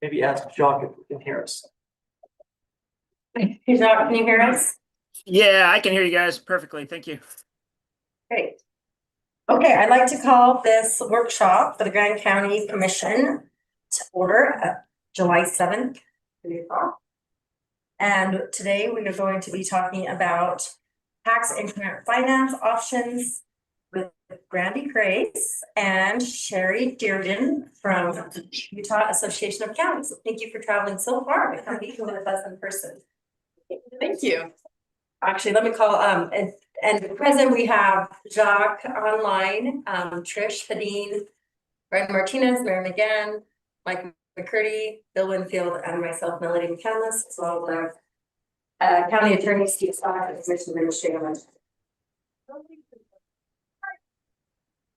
Maybe ask Jacques if he can hear us. Hey, Jacques, can you hear us? Yeah, I can hear you guys perfectly. Thank you. Great. Okay, I'd like to call this workshop for the Grand County Commission to order at July 7th, 3 o'clock. And today we are going to be talking about tax increment finance options with Brandy Grace and Sherry Dearden from the Utah Association of Counties. Thank you for traveling so far to come meet with us in person. Thank you. Actually, let me call, and present we have Jacques online, Trish Padine, Brian Martinez, Mary McGann, Mike McCurdy, Bill Winfield, and myself, Melody McCandless, as well as County Attorney Steve Scott, and Commission Administrator.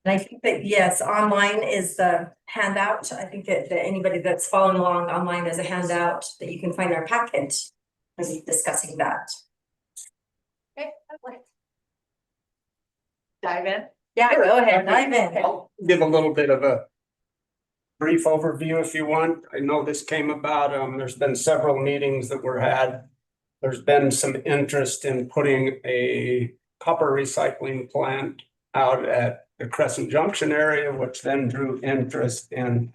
And I think that, yes, online is the handout. I think that anybody that's following along online is a handout that you can find our packet as we're discussing that. Okay. Dive in. Yeah, go ahead, dive in. I'll give a little bit of a brief overview if you want. I know this came about, there's been several meetings that were had. There's been some interest in putting a copper recycling plant out at the Crescent Junction area, which then drew interest in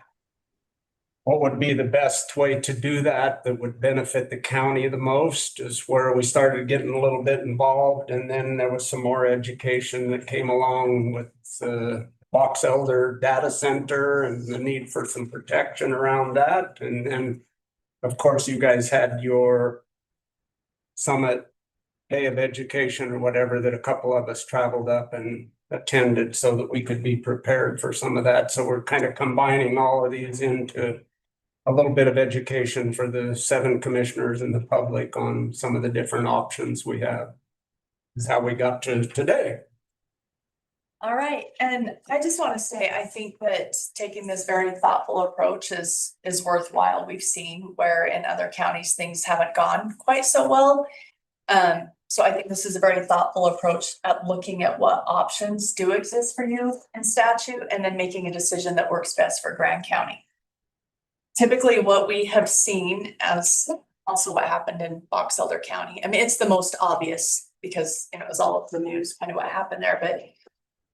what would be the best way to do that would benefit the county the most, is where we started getting a little bit involved. And then there was some more education that came along with the Box Elder data center and the need for some protection around that. And then, of course, you guys had your summit day of education or whatever that a couple of us traveled up and attended so that we could be prepared for some of that. So we're kind of combining all of these into a little bit of education for the 7 commissioners and the public on some of the different options we have. Is how we got to today. All right, and I just want to say, I think that taking this very thoughtful approach is worthwhile. We've seen where in other counties things haven't gone quite so well. So I think this is a very thoughtful approach at looking at what options do exist for you in statute and then making a decision that works best for Grand County. Typically what we have seen, as also what happened in Box Elder County, I mean, it's the most obvious because it was all of the news kind of what happened there, but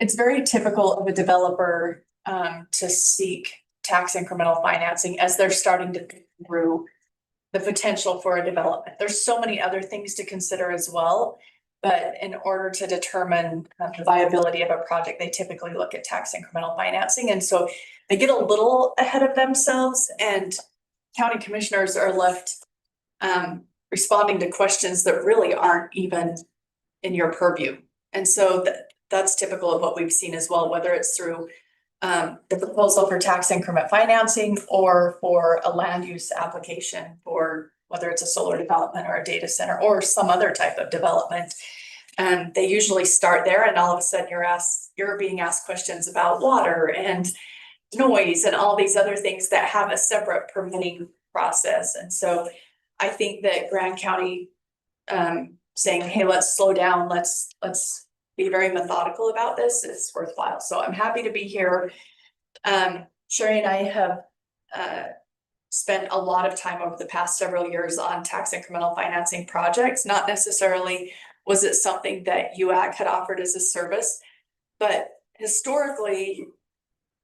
it's very typical of a developer to seek tax incremental financing as they're starting to think through the potential for a development. There's so many other things to consider as well, but in order to determine the viability of a project, they typically look at tax incremental financing. And so they get a little ahead of themselves, and county commissioners are left responding to questions that really aren't even in your purview. And so that's typical of what we've seen as well, whether it's through the proposal for tax increment financing or for a land use application for whether it's a solar development or a data center or some other type of development. They usually start there, and all of a sudden you're being asked questions about water and noise and all these other things that have a separate permitting process. And so I think that Grand County saying, hey, let's slow down, let's be very methodical about this is worthwhile. So I'm happy to be here. Sherry and I have spent a lot of time over the past several years on tax incremental financing projects. Not necessarily was it something that UAC had offered as a service, but historically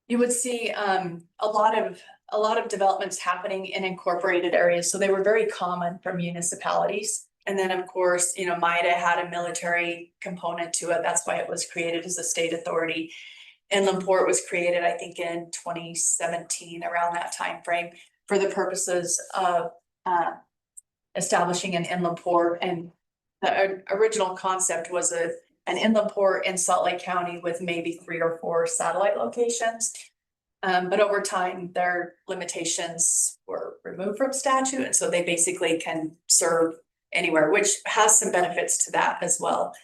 you would see a lot of developments happening in incorporated areas. So they were very common for municipalities. And then, of course, you know, MIDA had a military component to it. That's why it was created as a state authority. Inland Port was created, I think, in 2017, around that time frame, for the purposes of establishing an inland port. And the original concept was an inland port in Salt Lake County with maybe 3 or 4 satellite locations. But over time, their limitations were removed from statute. And so they basically can serve anywhere, which has some benefits to that as well.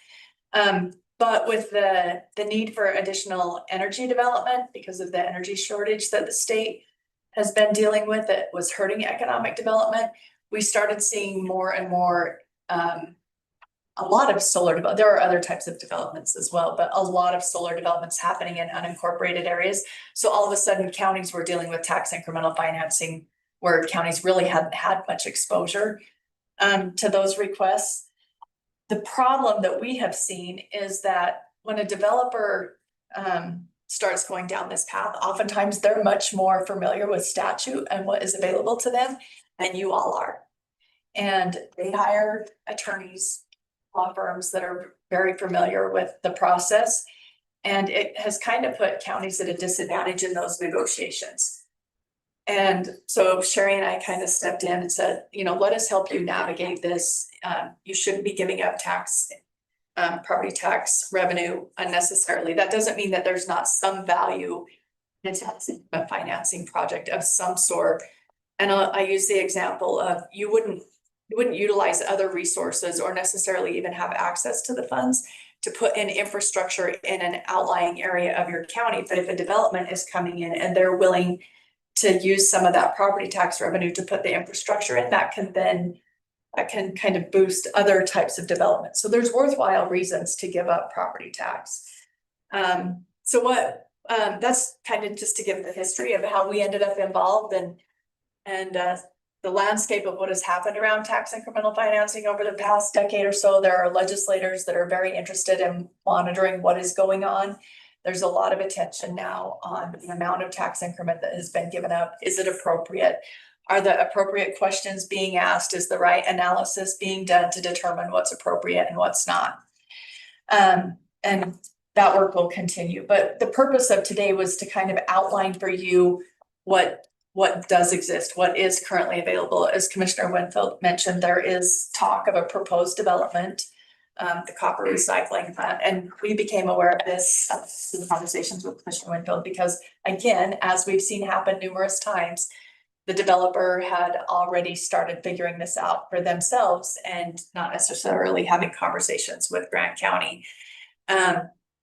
But with the need for additional energy development because of the energy shortage that the state has been dealing with that was hurting economic development, we started seeing more and more a lot of solar development. There are other types of developments as well, but a lot of solar developments happening in unincorporated areas. So all of a sudden counties were dealing with tax incremental financing where counties really hadn't had much exposure to those requests. The problem that we have seen is that when a developer starts going down this path, oftentimes they're much more familiar with statute and what is available to them than you all are. And they hire attorneys, law firms that are very familiar with the process. And it has kind of put counties at a disadvantage in those negotiations. And so Sherry and I kind of stepped in and said, you know, let us help you navigate this. You shouldn't be giving up property tax revenue unnecessarily. That doesn't mean that there's not some value in a financing project of some sort. And I use the example of you wouldn't utilize other resources or necessarily even have access to the funds to put in infrastructure in an outlying area of your county. But if a development is coming in and they're willing to use some of that property tax revenue to put the infrastructure in, that can kind of boost other types of development. So there's worthwhile reasons to give up property tax. That's kind of just to give the history of how we ended up involved and the landscape of what has happened around tax incremental financing over the past decade or so. There are legislators that are very interested in monitoring what is going on. There's a lot of attention now on the amount of tax increment that has been given up. Is it appropriate? Are the appropriate questions being asked? Is the right analysis being done to determine what's appropriate and what's not? And that work will continue. But the purpose of today was to kind of outline for you what does exist, what is currently available. As Commissioner Winfield mentioned, there is talk of a proposed development, the copper recycling plant. And we became aware of this in conversations with Commissioner Winfield because, again, as we've seen happen numerous times, the developer had already started figuring this out for themselves and not necessarily having conversations with Grant County,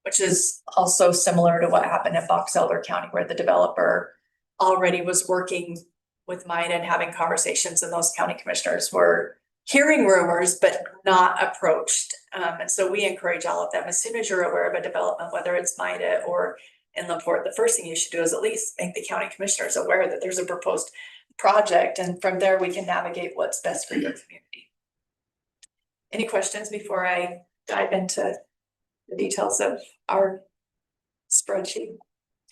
which is also similar to what happened in Box Elder County, where the developer already was working with mine and having conversations, and those county commissioners were hearing rumors but not approached. And so we encourage all of them, as soon as you're aware of a development, whether it's MIDA or in LaPorte, the first thing you should do is at least make the county commissioners aware that there's a proposed project, and from there we can navigate what's best for your community. Any questions before I dive into the details of our spreadsheet?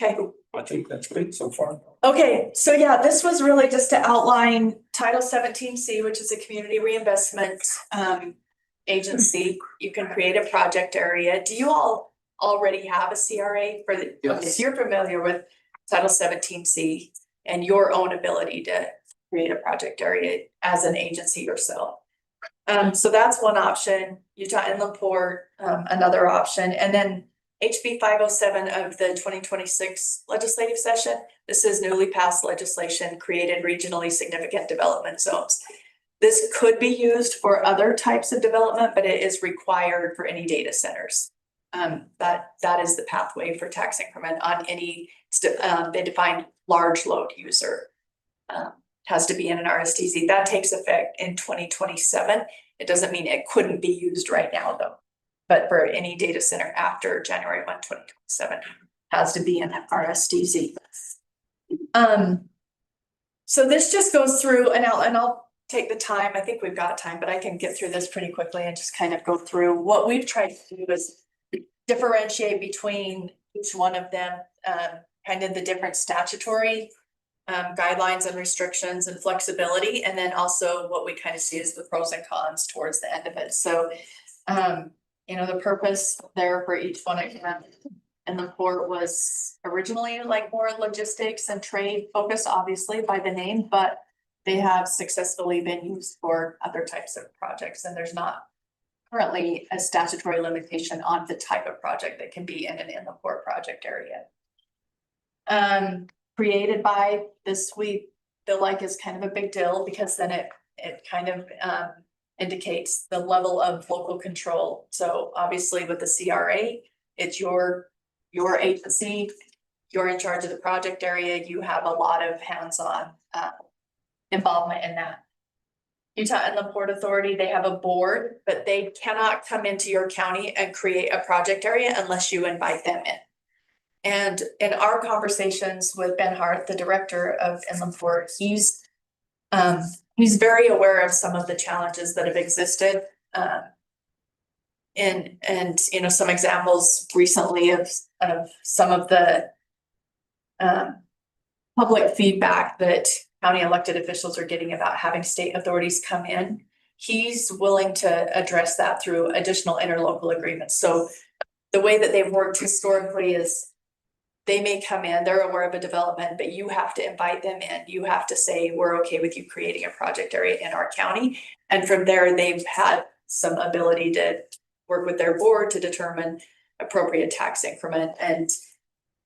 Okay. I think that's good so far. Okay, so yeah, this was really just to outline Title 17C, which is a community reinvestment agency. You can create a project area. Do you all already have a CRA for the, if you're familiar with Title 17C and your own ability to create a project area as an agency yourself? So that's one option. Utah Inland Port, another option, and then HB 507 of the 2026 legislative session. This is newly passed legislation, created regionally significant development zones. This could be used for other types of development, but it is required for any data centers. That is the pathway for tax increment on any, they define large load user. Has to be in an RSTZ. That takes effect in 2027. It doesn't mean it couldn't be used right now though. But for any data center after January 1, 2027, has to be in an RSTZ. So this just goes through, and I'll take the time. I think we've got time, but I can get through this pretty quickly and just kind of go through what we've tried to do is differentiate between each one of them, kind of the different statutory guidelines and restrictions and flexibility, and then also what we kind of see as the pros and cons towards the end of it. So, you know, the purpose there for each one of them in the port was originally like more logistics and trade focused, obviously by the name, but they have successfully been used for other types of projects, and there's not currently a statutory limitation on the type of project that can be in an in the port project area. Created by this, we feel like is kind of a big deal because then it kind of indicates the level of local control. So obviously with the CRA, it's your agency, you're in charge of the project area, you have a lot of hands-on involvement in that. Utah Inland Port Authority, they have a board, but they cannot come into your county and create a project area unless you invite them in. And in our conversations with Ben Hart, the director of Inland Port, he's He's very aware of some of the challenges that have existed. And you know, some examples recently of some of the public feedback that county elected officials are getting about having state authorities come in. He's willing to address that through additional interlocal agreements. So the way that they've worked historically is they may come in, they're aware of a development, but you have to invite them in. You have to say, we're okay with you creating a project area in our county. And from there, they've had some ability to work with their board to determine appropriate tax increment and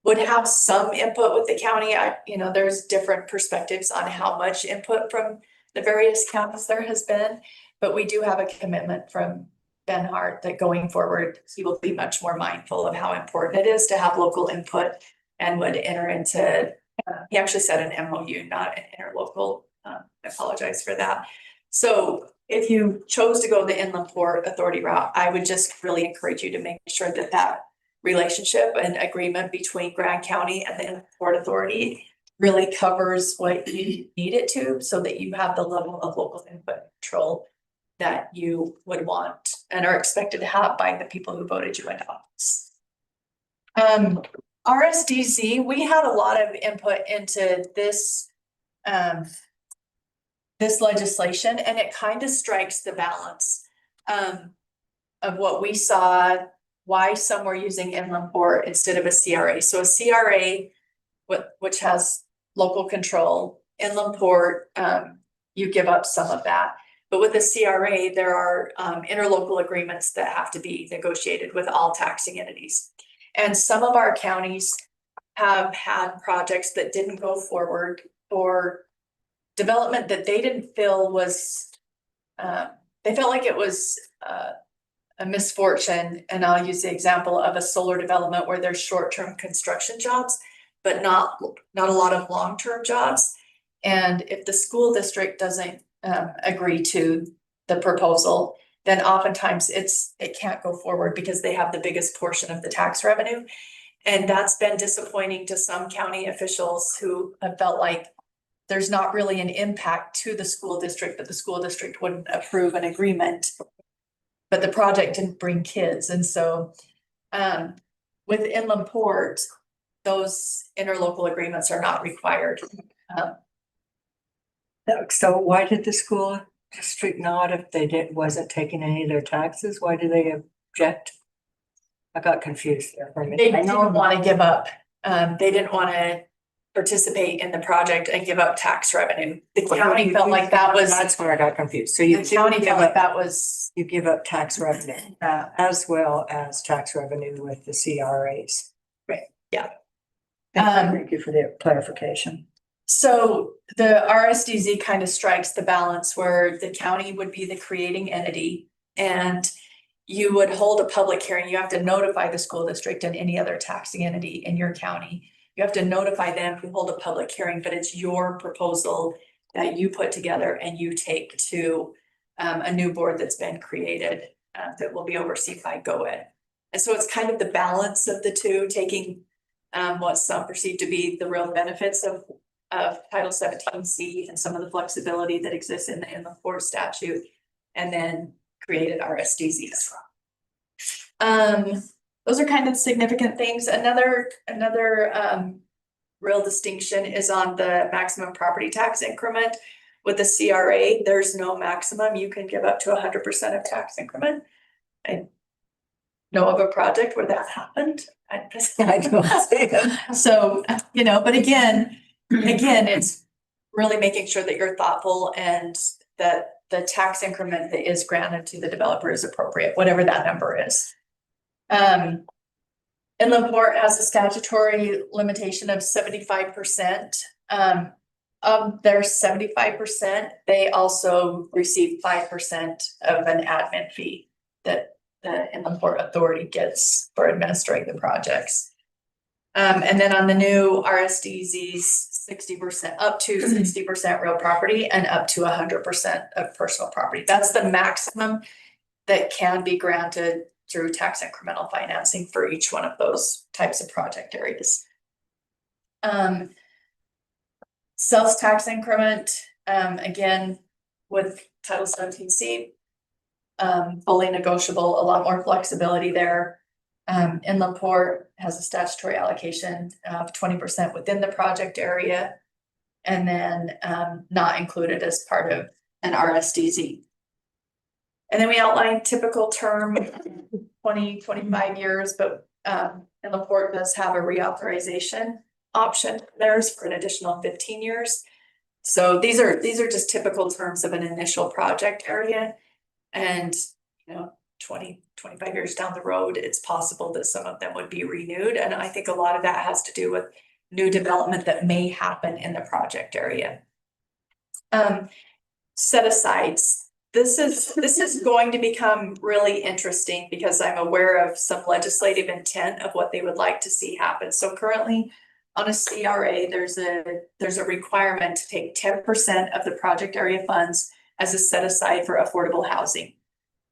would have some input with the county. You know, there's different perspectives on how much input from the various counties there has been, but we do have a commitment from Ben Hart that going forward, he will be much more mindful of how important it is to have local input and would enter into, he actually said an MOU, not an interlocal. I apologize for that. So if you chose to go the Inland Port Authority route, I would just really encourage you to make sure that that relationship and agreement between Grand County and the Inland Port Authority really covers what you need it to, so that you have the level of local input control that you would want and are expected to have by the people who voted you into office. RSDZ, we had a lot of input into this this legislation, and it kind of strikes the balance of what we saw, why some were using Inland Port instead of a CRA. So a CRA, which has local control, Inland Port, you give up some of that. But with the CRA, there are interlocal agreements that have to be negotiated with all taxing entities. And some of our counties have had projects that didn't go forward or development that they didn't feel was, they felt like it was a misfortune. And I'll use the example of a solar development where there's short-term construction jobs, but not a lot of long-term jobs. And if the school district doesn't agree to the proposal, then oftentimes it can't go forward because they have the biggest portion of the tax revenue. And that's been disappointing to some county officials who have felt like there's not really an impact to the school district, but the school district wouldn't approve an agreement, but the project didn't bring kids. And so with Inland Port, those interlocal agreements are not required. So why did the school district not, if they wasn't taking any of their taxes, why did they object? I got confused there for a minute. They didn't want to give up. They didn't want to participate in the project and give up tax revenue. The county felt like that was. That's where I got confused. So you The county felt like that was. you give up tax revenue as well as tax revenue with the CRAs. Right, yeah. Thank you for the clarification. So the RSDZ kind of strikes the balance where the county would be the creating entity and you would hold a public hearing. You have to notify the school district and any other taxing entity in your county. You have to notify them to hold a public hearing, but it's your proposal that you put together and you take to a new board that's been created that will be overseen by GOED. And so it's kind of the balance of the two, taking what some perceive to be the real benefits of Title 17C and some of the flexibility that exists in the Port statute, and then created RSDZ as well. Those are kind of significant things. Another real distinction is on the maximum property tax increment. With the CRA, there's no maximum. You can give up to 100% of tax increment. I know of a project where that happened. I don't see it. So, but again, it's really making sure that you're thoughtful and that the tax increment that is granted to the developer is appropriate, whatever that number is. Inland Port has a statutory limitation of 75%. Of their 75%, they also receive 5% of an admin fee that the Inland Port Authority gets for administering the projects. And then on the new RSDZs, 60%, up to 60% real property and up to 100% of personal property. That's the maximum that can be granted through tax incremental financing for each one of those types of project areas. Sales tax increment, Again, with Title 17C, fully negotiable, a lot more flexibility there. Inland Port has a statutory allocation of 20% within the project area. And then, not included as part of an RSDZ. And then we outlined typical term, 20-25 years, but, Inland Port does have a reauthorization option theirs for an additional 15 years. So these are just typical terms of an initial project area. And, 20-25 years down the road, it's possible that some of them would be renewed. And I think a lot of that has to do with new development that may happen in the project area. Set asides. This is going to become really interesting because I'm aware of some legislative intent of what they would like to see happen. So currently on a CRA, there's a requirement to take 10% of the project area funds as a set aside for affordable housing.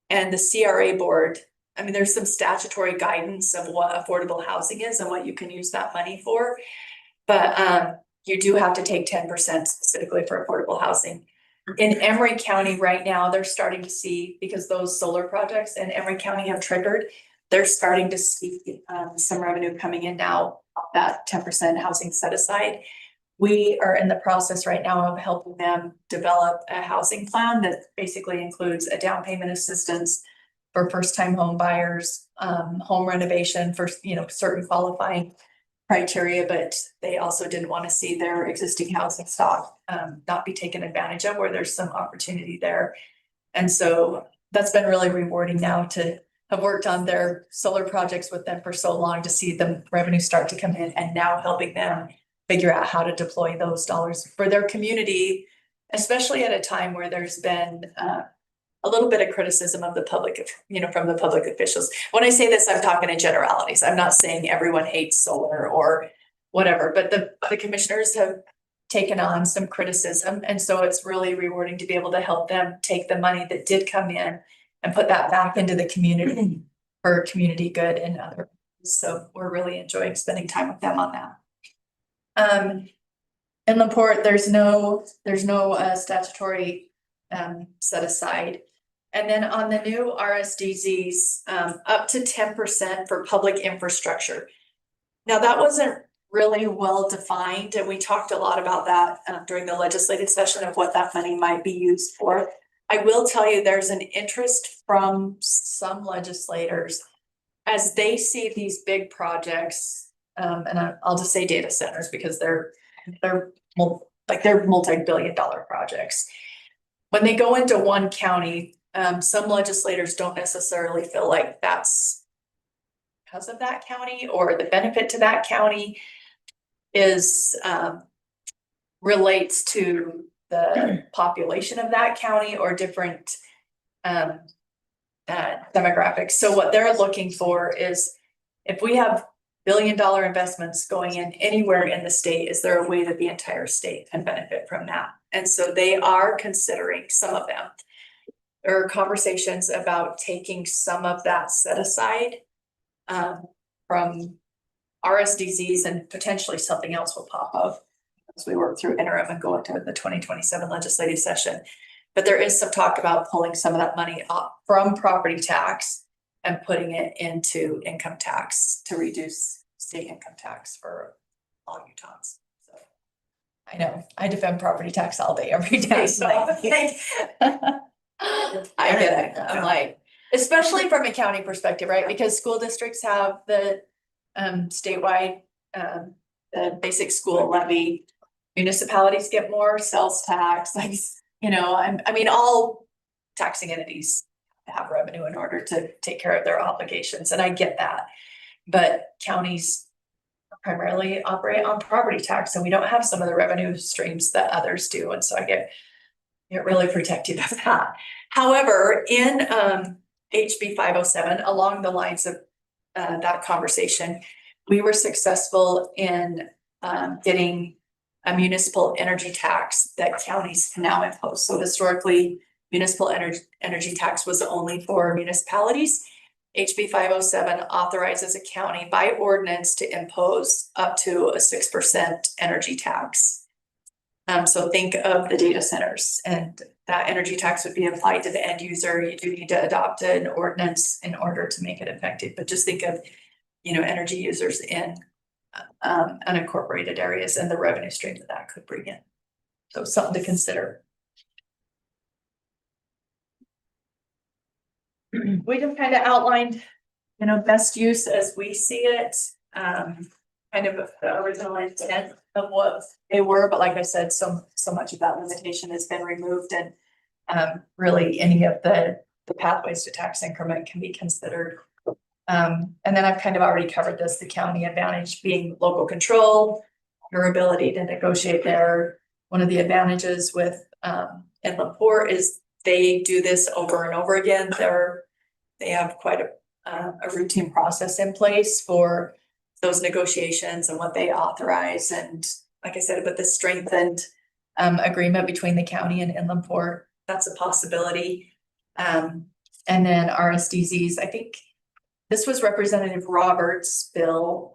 And the CRA board, I mean, there's some statutory guidance of what affordable housing is and what you can use that money for. But you do have to take 10% specifically for affordable housing. In Emery County right now, they're starting to see, because those solar projects in Emery County have triggered, they're starting to see some revenue coming in now, that 10% housing set aside. We are in the process right now of helping them develop a housing plan that basically includes a down payment assistance for first-time home buyers, home renovation for, certain qualifying criteria, but they also didn't want to see their existing housing stock not be taken advantage of, where there's some opportunity there. And so that's been really rewarding now to have worked on their solar projects with them for so long, to see the revenue start to come in and now helping them figure out how to deploy those dollars for their community, especially at a time where there's been a little bit of criticism of the public, from the public officials. When I say this, I'm talking in generalities. I'm not saying everyone hates solar or whatever, but the commissioners have taken on some criticism. And so it's really rewarding to be able to help them take the money that did come in and put that back into the community for community good and other. So we're really enjoying spending time with them on that. In the port, there's no statutory set aside. And then on the new RSDZs, up to 10% for public infrastructure. Now that wasn't really well defined, and we talked a lot about that during the legislative session of what that money might be used for. I will tell you there's an interest from some legislators as they see these big projects, and I'll just say data centers because they're multi-billion-dollar projects. When they go into one county, some legislators don't necessarily feel like that's because of that county, or the benefit to that county is relates to the population of that county or different demographics. So what they're looking for is, if we have billion-dollar investments going in anywhere in the state, is there a way that the entire state can benefit from that? And so they are considering some of them. There are conversations about taking some of that set aside from RSDZs, and potentially something else will pop up as we work through interim and go into the 2027 legislative session. But there is some talk about pulling some of that money up from property tax and putting it into income tax to reduce state income tax for all Utahns. So I know I defend property tax all day, every day. So I get it. I'm like, especially from a county perspective, right? Because school districts have the statewide the basic school levy. Municipalities get more sales tax, I mean, all taxing entities have revenue in order to take care of their obligations, and I get that. But counties primarily operate on property tax, and we don't have some of the revenue streams that others do, and so I get really protective of that. However, in HB 507, along the lines of that conversation, we were successful in getting a municipal energy tax that counties can now impose. So historically, municipal energy tax was only for municipalities. HB 507 authorizes a county by ordinance to impose up to a 6% energy tax. So think of the data centers, and that energy tax would be applied to the end user. You do need to adopt an ordinance in order to make it effective, but just think of, energy users in unincorporated areas and the revenue stream that that could bring in. So something to consider. We just kind of outlined, best use as we see it, kind of the original intent of what they were, but like I said, so much of that limitation has been removed, and really any of the pathways to tax increment can be considered. And then I've kind of already covered this, the county advantage being local control, your ability to negotiate there. One of the advantages with Inland Port is they do this over and over again. They have quite a routine process in place for those negotiations and what they authorize. And like I said, with the strengthened agreement between the county and Inland Port, that's a possibility. And then RSDZs, I think this was Representative Roberts' bill.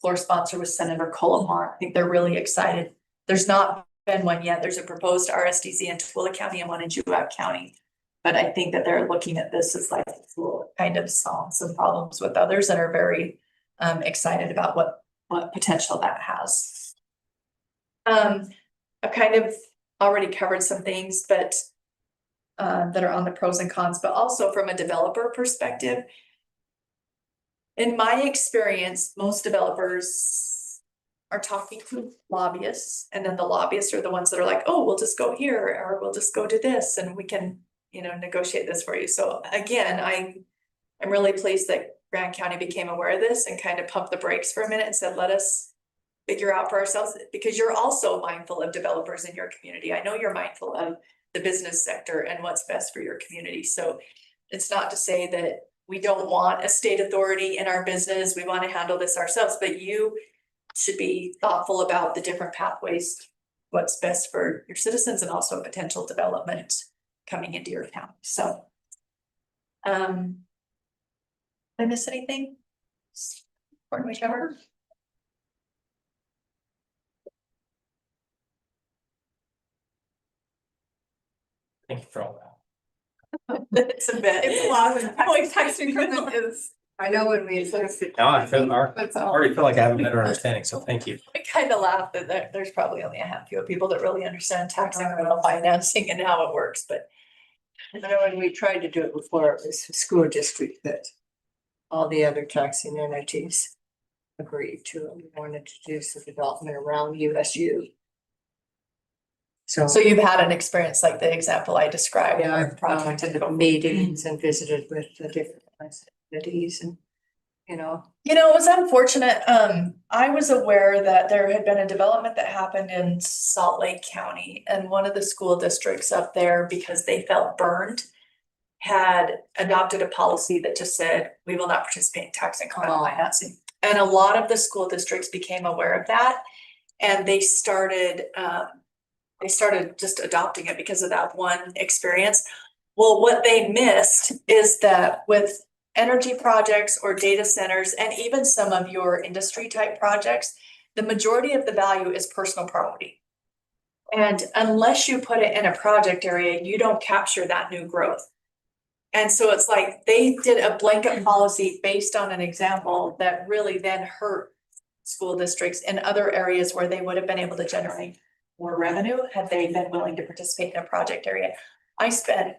Floor sponsor was Senator Colomar. I think they're really excited. There's not been one yet. There's a proposed RSDZ in Tooele County and one in Juab County. But I think that they're looking at this as like will kind of solve some problems with others and are very excited about what potential that has. I've kind of already covered some things, but that are on the pros and cons, but also from a developer perspective. In my experience, most developers are talking to lobbyists, and then the lobbyists are the ones that are like, oh, we'll just go here, or we'll just go to this, and we can, negotiate this for you. So again, I'm really pleased that Grand County became aware of this and kind of pumped the brakes for a minute and said, let us figure out for ourselves, because you're also mindful of developers in your community. I know you're mindful of the business sector and what's best for your community. So it's not to say that we don't want a state authority in our business. We want to handle this ourselves, but you should be thoughtful about the different pathways, what's best for your citizens, and also potential development coming into your county. So, did I miss anything? Important we covered? Thank you for all that. It's a bit. It's a lot. Point tax increment is. I know when we assessed. Now I That's all. already feel like I have a better understanding, so thank you. I kind of laugh that there's probably only a handful of people that really understand tax incremental financing and how it works, but. I know when we tried to do it before, it was a school district that all the other taxing entities agreed to, and we wanted to do some development around USU. So you've had an experience like the example I described. Yeah, where I've project gone to the didn't go. meetings and visited with the different entities and, It was unfortunate. I was aware that there had been a development that happened in Salt Lake County, and one of the school districts up there, because they felt burned, had adopted a policy that just said, we will not participate in tax incremental Oh. financing. And a lot of the school districts became aware of that, and they started just adopting it because of that one experience. Well, what they missed is that with energy projects or data centers, and even some of your industry type projects, the majority of the value is personal property. And unless you put it in a project area, you don't capture that new growth. And so it's like they did a blanket policy based on an example that really then hurt school districts in other areas where they would have been able to generate more revenue had they been willing to participate in a project area. I spent,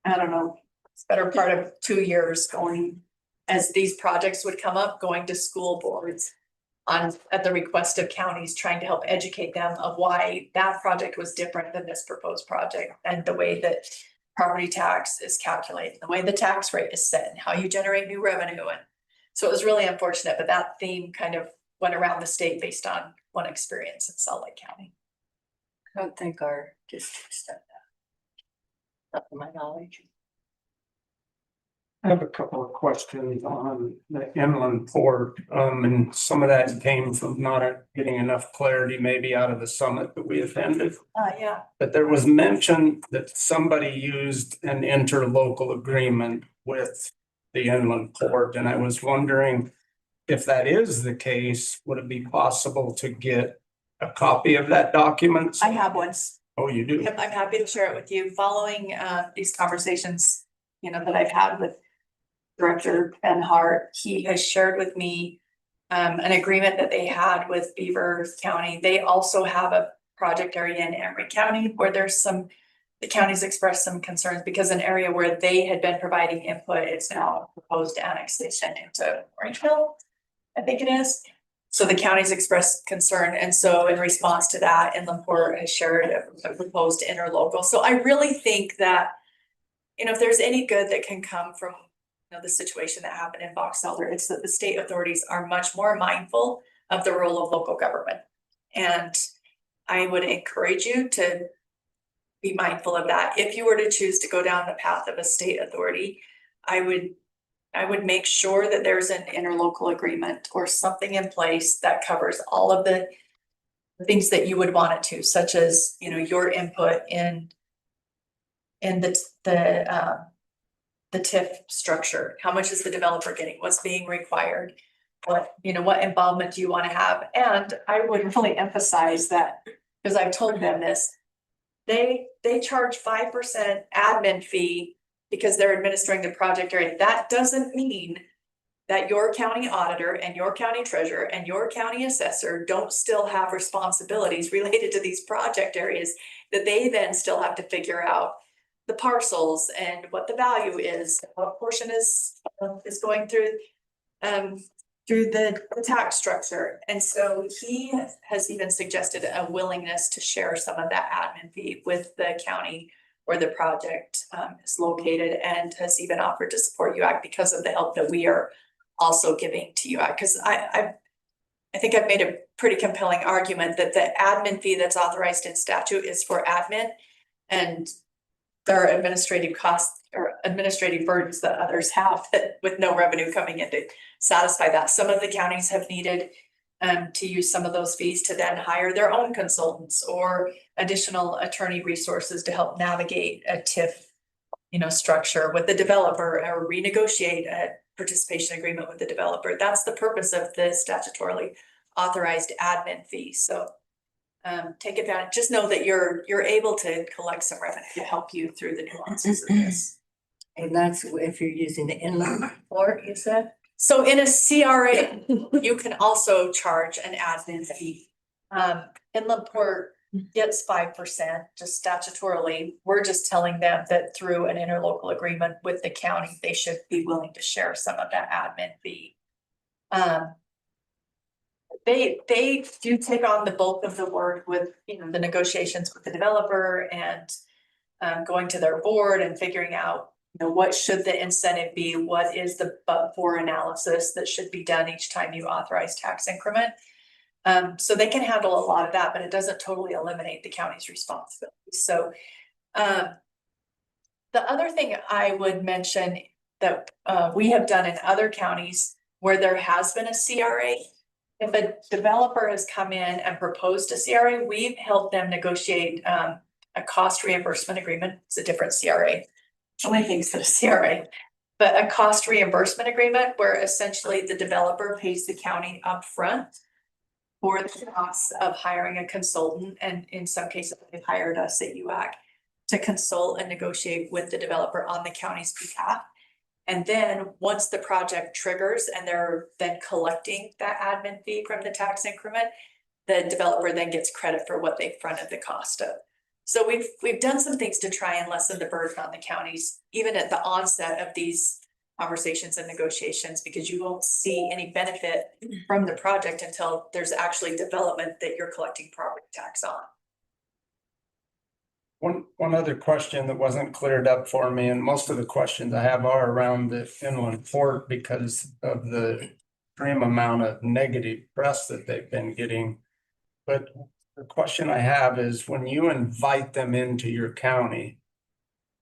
I don't know, it's better part of 2 years going, as these projects would come up, going to school boards at the request of counties, trying to help educate them of why that project was different than this proposed project, and the way that property tax is calculated, the way the tax rate is set, and how you generate new revenue. And so it was really unfortunate, but that theme kind of went around the state based on one experience in Salt Lake County. I don't think our district's done that. Not to my knowledge. I have a couple of questions on the inland port, and some of that came from not getting enough clarity maybe out of the summit that we attended. Yeah. But there was mention that somebody used an interlocal agreement with the inland port, and I was wondering if that is the case, would it be possible to get a copy of that document? I have one. Oh, you do? Yep, I'm happy to share it with you. Following these conversations, that I've had with Director Ben Hart, he has shared with me an agreement that they had with Beaver County. They also have a project area in Emery County where the counties expressed some concerns because an area where they had been providing input, it's now a proposed annexation into Orangeville, I think it is. So the counties expressed concern, and so in response to that, Inland Port has shared a proposed interlocal. So I really think that, if there's any good that can come from, the situation that happened in Box Elder, it's that the state authorities are much more mindful of the role of local government. And I would encourage you to be mindful of that. If you were to choose to go down the path of a state authority, I would make sure that there's an interlocal agreement or something in place that covers all of the things that you would want it to, such as, your input in the TIF structure. How much is the developer getting? What's being required? What involvement do you want to have? And I would really emphasize that, because I've told them this, they charge 5% admin fee because they're administering the project area. That doesn't mean that your county auditor and your county treasurer and your county assessor don't still have responsibilities related to these project areas that they then still have to figure out the parcels and what the value is, what portion is going through the tax structure. And so he has even suggested a willingness to share some of that admin fee with the county where the project is located, and has even offered to support UAC because of the help that we are also giving to UAC. Because I think I've made a pretty compelling argument that the admin fee that's authorized in statute is for admin, and there are administrative costs or administrative burdens that others have that with no revenue coming in to satisfy that. Some of the counties have needed to use some of those fees to then hire their own consultants or additional attorney resources to help navigate a TIF, structure with the developer, or renegotiate a participation agreement with the developer. That's the purpose of the statutorily authorized admin fee. So take advantage. Just know that you're able to collect some revenue to help you through the nuances of this. And that's if you're using the inland port, you said? So in a CRA, you can also charge an admin fee. Inland Port gets 5% just statutorily. We're just telling them that through an interlocal agreement with the county, they should be willing to share some of that admin fee. They do take on the bulk of the work with, the negotiations with the developer and going to their board and figuring out, what should the incentive be? What is the but-for analysis that should be done each time you authorize tax increment? So they can handle a lot of that, but it doesn't totally eliminate the county's responsibilities. So the other thing I would mention that we have done in other counties where there has been a CRA, if a developer has come in and proposed a CRA, we've helped them negotiate a cost reimbursement agreement. It's a different CRA. So many things that a CRA, but a cost reimbursement agreement where essentially the developer pays the county upfront for the costs of hiring a consultant. And in some cases, they've hired us at UAC to consult and negotiate with the developer on the county's behalf. And then once the project triggers and they're then collecting that admin fee from the tax increment, the developer then gets credit for what they fronted the cost of. So we've done some things to try and lessen the burden on the counties, even at the onset of these conversations and negotiations, because you won't see any benefit from the project until there's actually development that you're collecting property tax on. One other question that wasn't cleared up for me, and most of the questions I have are around the Inland Port because of the extreme amount of negative press that they've been getting. But the question I have is, when you invite them into your county,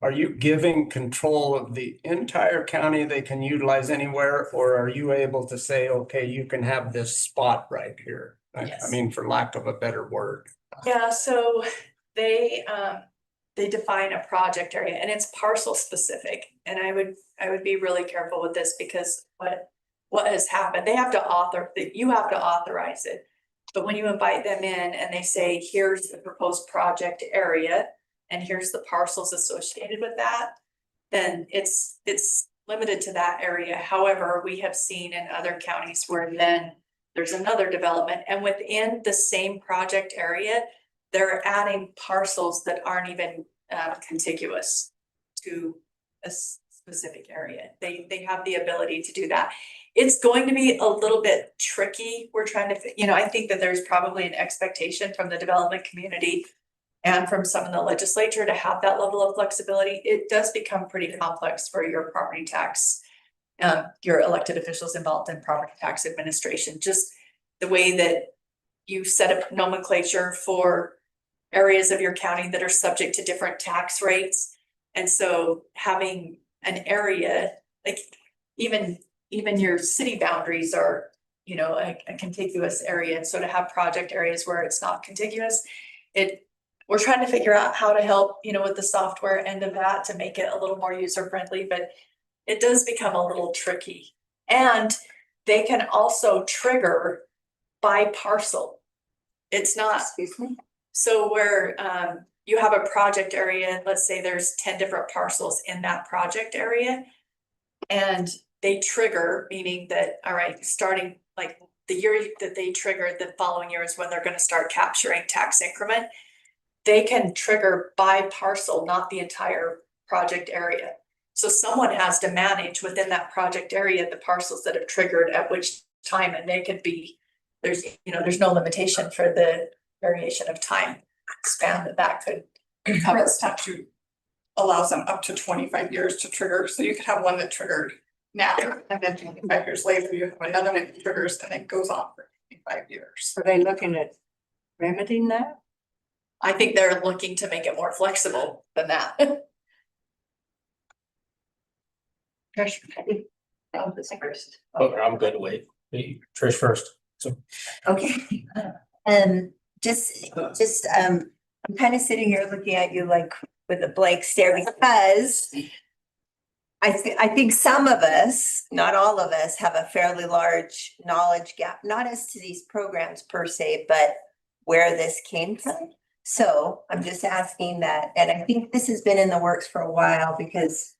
are you giving control of the entire county they can utilize anywhere, or are you able to say, okay, you can have this spot right here? Yes. I mean, for lack of a better word. Yeah, so they define a project area and it's parcel specific. And I would be really careful with this because what has happened, you have to authorize it. But when you invite them in and they say, here's the proposed project area, and here's the parcels associated with that, then it's limited to that area. However, we have seen in other counties where then there's another development, and within the same project area, they're adding parcels that aren't even contiguous to a specific area. They have the ability to do that. It's going to be a little bit tricky. We're trying to, I think that there's probably an expectation from the development community and from some in the legislature to have that level of flexibility. It does become pretty complex for your property tax, your elected officials involved in property tax administration, just the way that you set up nomenclature for areas of your county that are subject to different tax rates. And so having an area, like even your city boundaries are, a contiguous area. And so to have project areas where it's not contiguous, we're trying to figure out how to help, with the software end of that to make it a little more user friendly, but it does become a little tricky. And they can also trigger by parcel. It's not, Excuse me? so where you have a project area, let's say there's 10 different parcels in that project area. And they trigger, meaning that, all right, starting like the year that they trigger, the following year is when they're going to start capturing tax increment. They can trigger by parcel, not the entire project area. So someone has to manage within that project area the parcels that have triggered at which time, and they could be, there's no limitation for the variation of time span that could cover. Current statute allows them up to 25 years to trigger, so you could have one that triggered now, and then 25 years later, you have another one that triggers, and it goes on for 25 years. Are they looking at remedying that? I think they're looking to make it more flexible than that. First. Oh, I'm good, wait. Trish first. So Okay, I'm kind of sitting here looking at you like with a blank stare because I think some of us, not all of us, have a fairly large knowledge gap, not as to these programs per se, but where this came from. So I'm just asking that, and I think this has been in the works for a while because,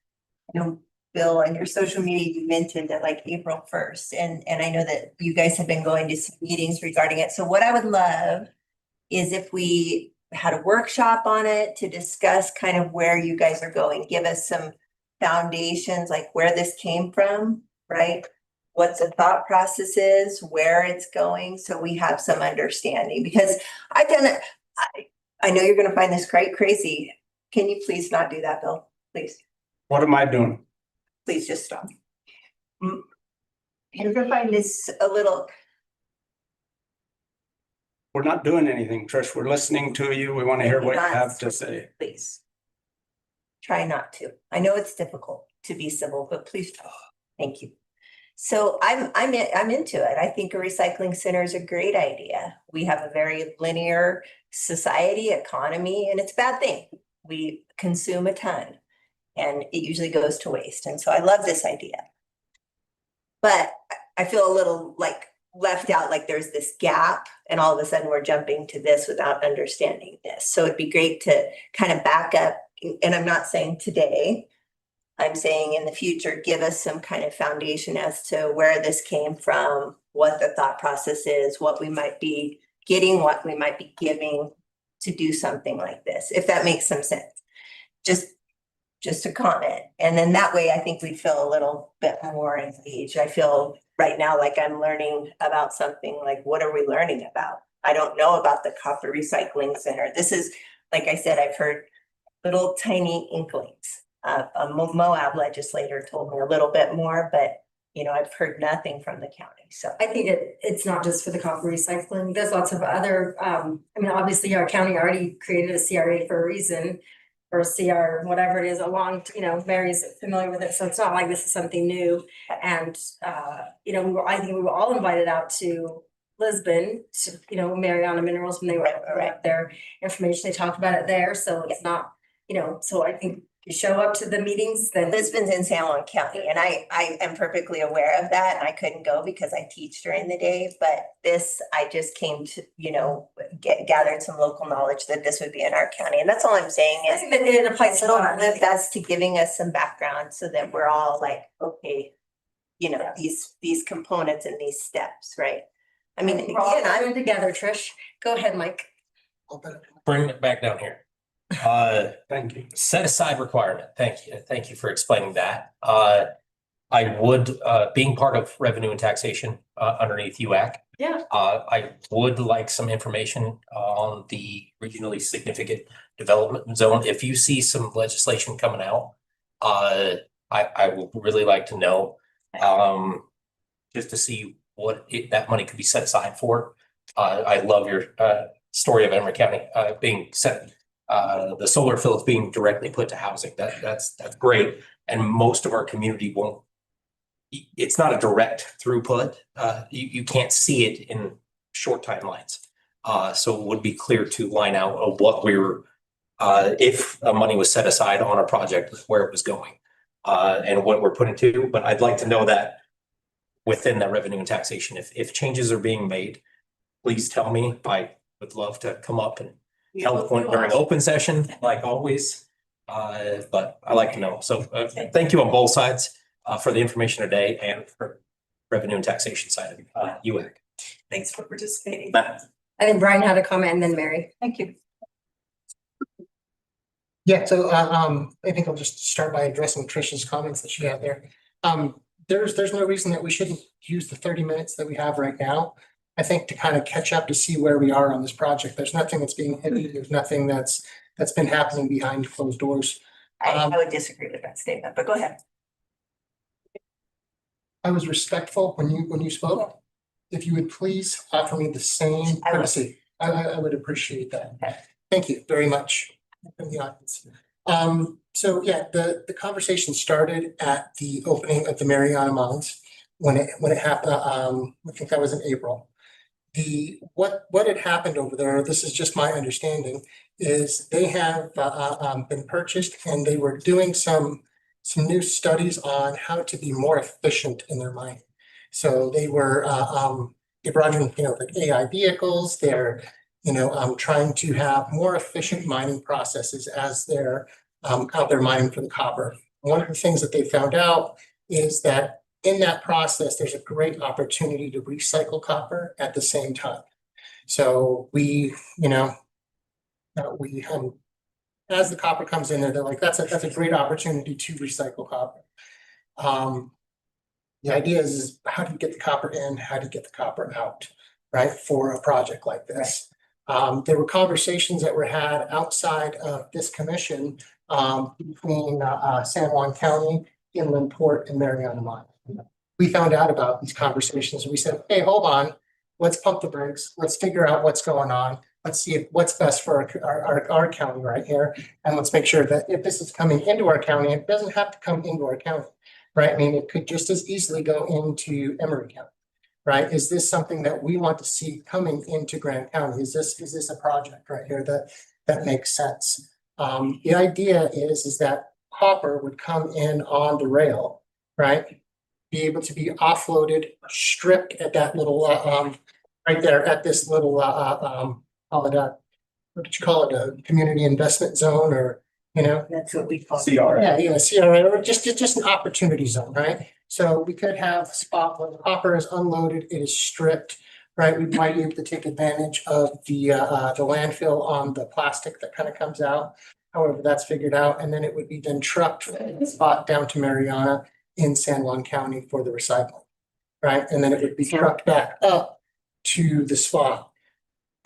Bill, on your social media, you mentioned that like April 1st, and I know that you guys have been going to some meetings regarding it. So what I would love is if we had a workshop on it to discuss kind of where you guys are going, give us some foundations, like where this came from, right? What the thought process is, where it's going, so we have some understanding, because I've done it. I know you're gonna find this quite crazy. Can you please not do that, Bill? Please. What am I doing? Please just stop. You're gonna find this a little, We're not doing anything, Trish. We're listening to you. We want to hear what you have to say. please. Try not to. I know it's difficult to be civil, but please try. Thank you. So I'm into it. I think a recycling center is a great idea. We have a very linear society, economy, and it's a bad thing. We consume a ton and it usually goes to waste. And so I love this idea. But I feel a little like left out, like there's this gap and all of a sudden we're jumping to this without understanding this. So it'd be great to kind of back up. And I'm not saying today, I'm saying in the future, give us some kind of foundation as to where this came from, what the thought process is, what we might be getting, what we might be giving to do something like this, if that makes some sense. Just a comment. And then that way I think we'd feel a little bit more engaged. I feel right now like I'm learning about something, like what are we learning about? I don't know about the copper recycling center. This is, like I said, I've heard little tiny inklings. A Moab legislator told me a little bit more, but I've heard nothing from the county. So I think it's not just for the copper recycling. There's lots of other, obviously our county already created a CRA for a reason, or CR, whatever it is, Mary's familiar with it. So it's not like this is something new. And, I think we were all invited out to Lisbon to, Mariana Minerals when they were up their information. They talked about it there. So it's not, so I think you show up to the meetings, then Lisbon's in San Juan County, and I am perfectly aware of that, and I couldn't go because I teach during the day, but this, I just came to, gathered some local knowledge that this would be in our county, and that's all I'm saying I is think that it applies to it'll that. live best to giving us some background so that we're all like, okay, these components and these steps, right? I mean, We're all again, I'm in together, Trish. Go ahead, Mike. Bring it back down here. Thank you. Set aside requirement. Thank you. Thank you for explaining that. I would, being part of revenue and taxation, underneath UAC. Yeah. I would like some information on the regionally significant development zone. If you see some legislation coming out, I would really like to know, just to see what that money could be set aside for. I love your, story of Emory County, being set, the solar fields being directly put to housing. That's great. And most of our community won't, it's not a direct throughput. You can't see it in short timelines. So it would be clear to line out of what we were, if money was set aside on a project, where it was going, and what we're putting to. But I'd like to know that within that revenue and taxation, if changes are being made, please tell me. I would love to come up and help during open session, like always. But I like to know. So thank you on both sides for the information today and for revenue and taxation side of UAC. Thanks for participating. I think Brian had a comment and then Mary. Thank you. Yeah, so I think I'll just start by addressing Trish's comments that she had there. There's no reason that we shouldn't use the 30 minutes that we have right now. I think to kind of catch up to see where we are on this project. There's nothing that's being hidden. There's nothing that's been happening behind closed doors. I would disagree with that statement, but go ahead. I was respectful when you spoke. If you would please offer me the same I will. courtesy, I would appreciate that. Okay. Thank you very much from the audience. So yeah, the conversation started at the opening of the Mariana Mines when it happened. I think that was in April. What had happened over there, this is just my understanding, is they have been purchased and they were doing some new studies on how to be more efficient in their mining. So they were they brought in like AI vehicles. They're trying to have more efficient mining processes as they're out there mining for the copper. One of the things that they found out is that in that process, there's a great opportunity to recycle copper at the same time. So as the copper comes in there, they're like, that's a great opportunity to recycle copper. The idea is how do you get the copper in? How do you get the copper out, right? For a project like this. There were conversations that were had outside of this commission between San Juan County, Inland Port, and Mariana Mine. We found out about these conversations and we said, hey, hold on, let's pump the brakes. Let's figure out what's going on. Let's see what's best for our county right here. And let's make sure that if this is coming into our county, it doesn't have to come into our county, right? I mean, it could just as easily go into Emory County, right? Is this something that we want to see coming into Grand County? Is this a project right here that makes sense? The idea is that copper would come in on the rail, right? Be able to be offloaded, stripped at that little, right there at this little, what did you call it? A community investment zone or, That's what we call. Yeah, CRA, or just an opportunity zone, right? So we could have a spot where the copper is unloaded, it is stripped, right? We might be able to take advantage of the landfill on the plastic that kind of comes out. However, that's figured out, and then it would be then trucked from the spot down to Mariana in San Juan County for the recycling, right? And then it would be trucked back up to the spot.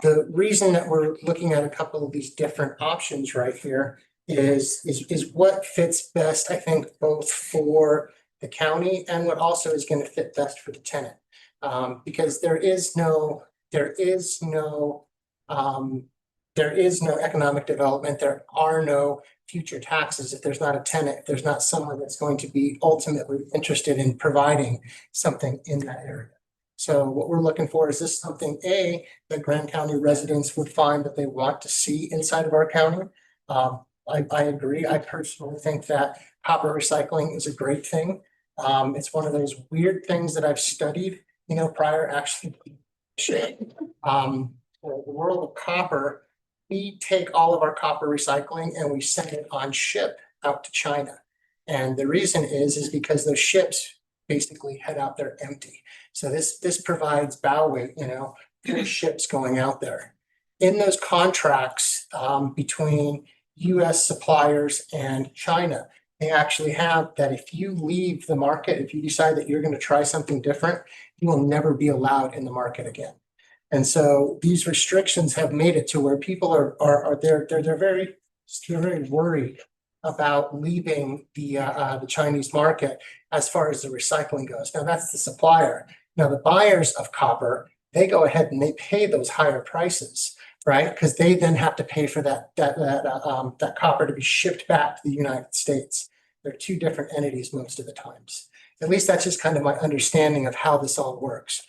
The reason that we're looking at a couple of these different options right here is what fits best, I think, both for the county and what also is going to fit best for the tenant. Because there is no economic development. There are no future taxes if there's not a tenant, if there's not someone that's going to be ultimately interested in providing something in that area. So what we're looking for is this something, A, that Grand County residents would find that they want to see inside of our county. I agree. I personally think that copper recycling is a great thing. It's one of those weird things that I've studied, prior actually. The world of copper, we take all of our copper recycling and we send it on ship out to China. And the reason is because those ships basically head out there empty. So this provides bow weight, for ships going out there. In those contracts, between US suppliers and China, they actually have that if you leave the market, if you decide that you're going to try something different, you will never be allowed in the market again. And so these restrictions have made it to where people are very worried about leaving the Chinese market as far as the recycling goes. Now that's the supplier. Now the buyers of copper, they go ahead and they pay those higher prices, right? Because they then have to pay for that copper to be shipped back to the United States. They're two different entities most of the times. At least that's just kind of my understanding of how this all works.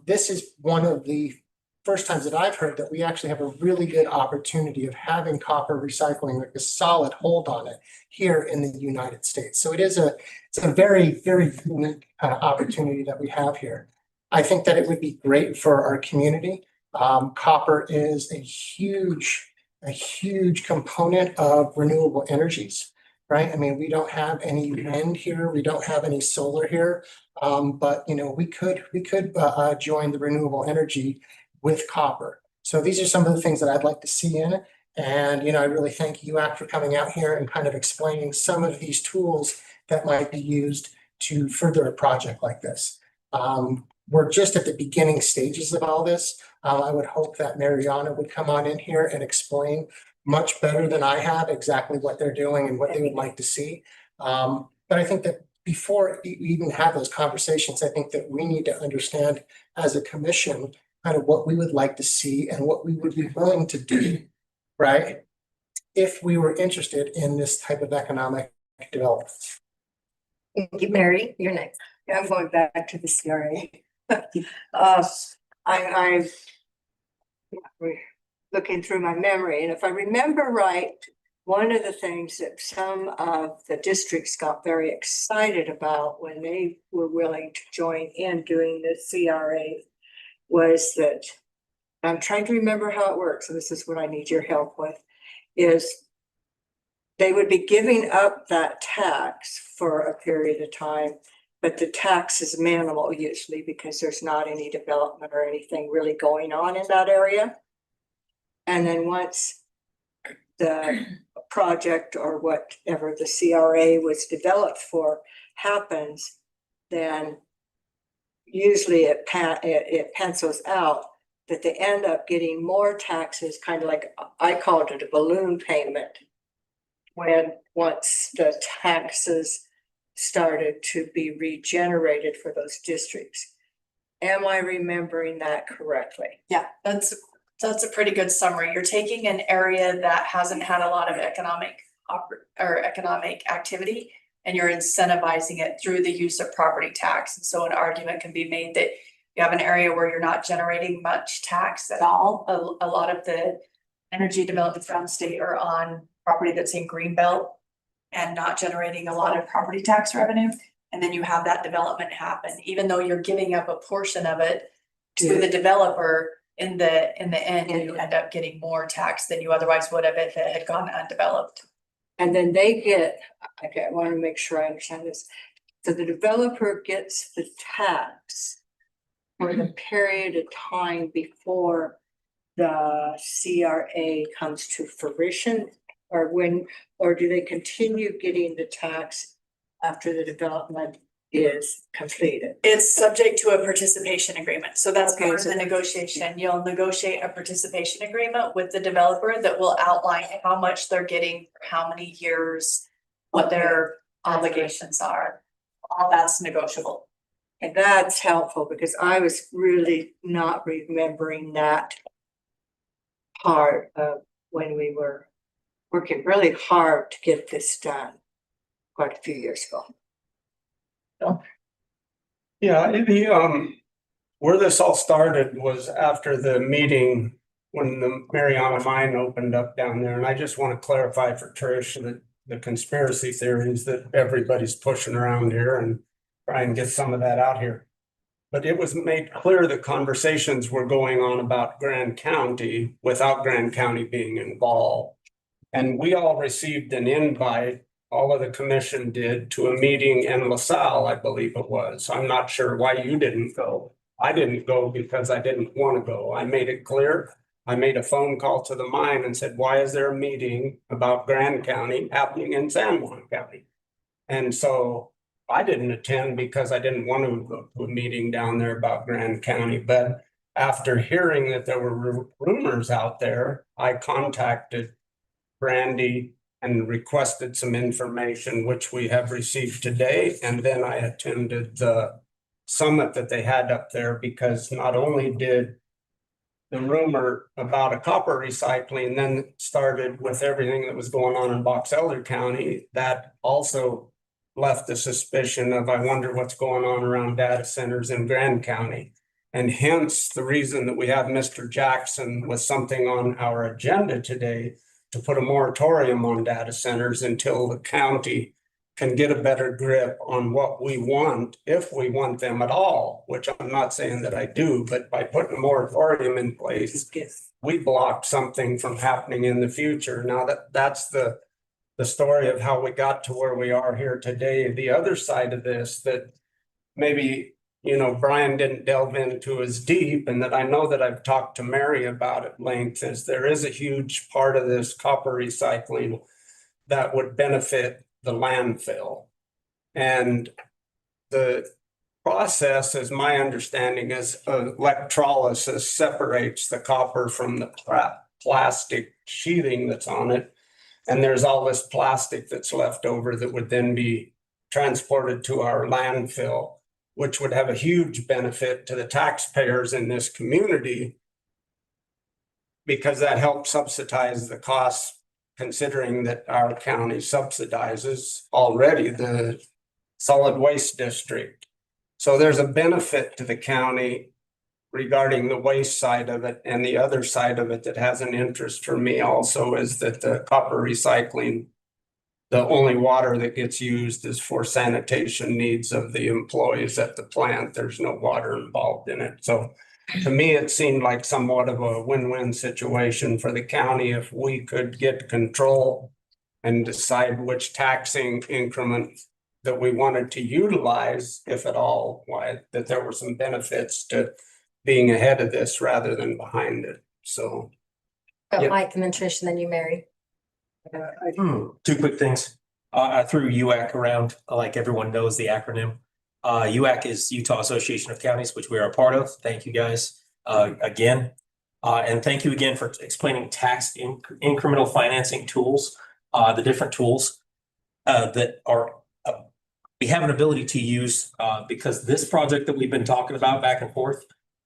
This is one of the first times that I've heard that we actually have a really good opportunity of having copper recycling with a solid hold on it here in the United States. So it's a very, very unique kind of opportunity that we have here. I think that it would be great for our community. Copper is a huge component of renewable energies, right? I mean, we don't have any wind here, we don't have any solar here, but we could join the renewable energy with copper. So these are some of the things that I'd like to see in it. And I really thank UAC for coming out here and kind of explaining some of these tools that might be used to further a project like this. We're just at the beginning stages of all this. I would hope that Mariana would come on in here and explain much better than I have exactly what they're doing and what they would like to see. But I think that before we even have those conversations, I think that we need to understand as a commission kind of what we would like to see and what we would be willing to do, right? If we were interested in this type of economic development. Thank you, Mary. You're next. I'm going back to the CRA. I'm looking through my memory, and if I remember right, one of the things that some of the districts got very excited about when they were willing to join in doing the CRA was that, I'm trying to remember how it works, so this is what I need your help with, is they would be giving up that tax for a period of time, but the tax is minimal usually because there's not any development or anything really going on in that area. And then once the project or whatever the CRA was developed for happens, then usually it pencils out that they end up getting more taxes, kind of like I called it a balloon payment, when once the taxes started to be regenerated for those districts. Am I remembering that correctly? Yeah, that's a pretty good summary. You're taking an area that hasn't had a lot of economic activity, and you're incentivizing it through the use of property tax. And so an argument can be made that you have an area where you're not generating much tax at all. A lot of the energy developments around the state are on property that's in Greenbelt and not generating a lot of property tax revenue. And then you have that development happen, even though you're giving up a portion of it to the developer. In the end, you end up getting more tax than you otherwise would have if it had gone undeveloped. And then they get, okay, I want to make sure I understand this. So the developer gets the tax for the period of time before the CRA comes to fruition, or do they continue getting the tax after the development is completed? It's subject to a participation agreement. So that's Okay, part of so the negotiation. You'll negotiate a participation agreement with the developer that will outline how much they're getting, for how many years, what their obligations are. All that's negotiable. And that's helpful because I was really not remembering that part of when we were working really hard to get this done quite a few years ago. Yeah, where this all started was after the meeting when the Mariana mine opened up down there. And I just want to clarify for Trish that the conspiracy theories that everybody's pushing around here and try and get some of that out here. But it was made clear that conversations were going on about Grand County without Grand County being involved. And we all received an invite, all of the commission did, to a meeting in LaSalle, I believe it was. I'm not sure why you didn't go. I didn't go because I didn't want to go. I made it clear. I made a phone call to the mine and said, why is there a meeting about Grand County happening in San Juan County? And so I didn't attend because I didn't want to go to a meeting down there about Grand County. But after hearing that there were rumors out there, I contacted Brandy and requested some information, which we have received today. And then I attended the summit that they had up there, because not only did the rumor about a copper recycling then started with everything that was going on in Box Elder County, that also left the suspicion of, I wonder what's going on around data centers in Grand County. And hence the reason that we have Mr. Jackson with something on our agenda today to put a moratorium on data centers until the county can get a better grip on what we want, if we want them at all, which I'm not saying that I do, but by putting a moratorium in place, we block something from happening in the future. Now that's the story of how we got to where we are here today. The other side of this that maybe, you know, Brian didn't delve into as deep, and that I know that I've talked to Mary about at length, is there is a huge part of this copper recycling that would benefit the landfill. And the process, as my understanding, is electrolysis separates the copper from the plastic sheathing that's on it. And there's all this plastic that's left over that would then be transported to our landfill, which would have a huge benefit to the taxpayers in this community, because that helps subsidize the costs, considering that our county subsidizes already the solid waste district. So there's a benefit to the county regarding the waste side of it. And the other side of it that has an interest for me also is that the copper recycling, the only water that gets used is for sanitation needs of the employees at the plant. There's no water involved in it. So to me, it seemed like somewhat of a win-win situation for the county if we could get control and decide which taxing increment that we wanted to utilize, if at all, why that there were some benefits to being ahead of this rather than behind it. So Got Yeah. Mike and then Trish and then you, Mary. Two quick things. I threw UAC around, like everyone knows the acronym. UAC is Utah Association of Counties, which we are a part of. Thank you guys again. And thank you again for explaining tax incremental financing tools, the different tools that are we have an ability to use because this project that we've been talking about back and forth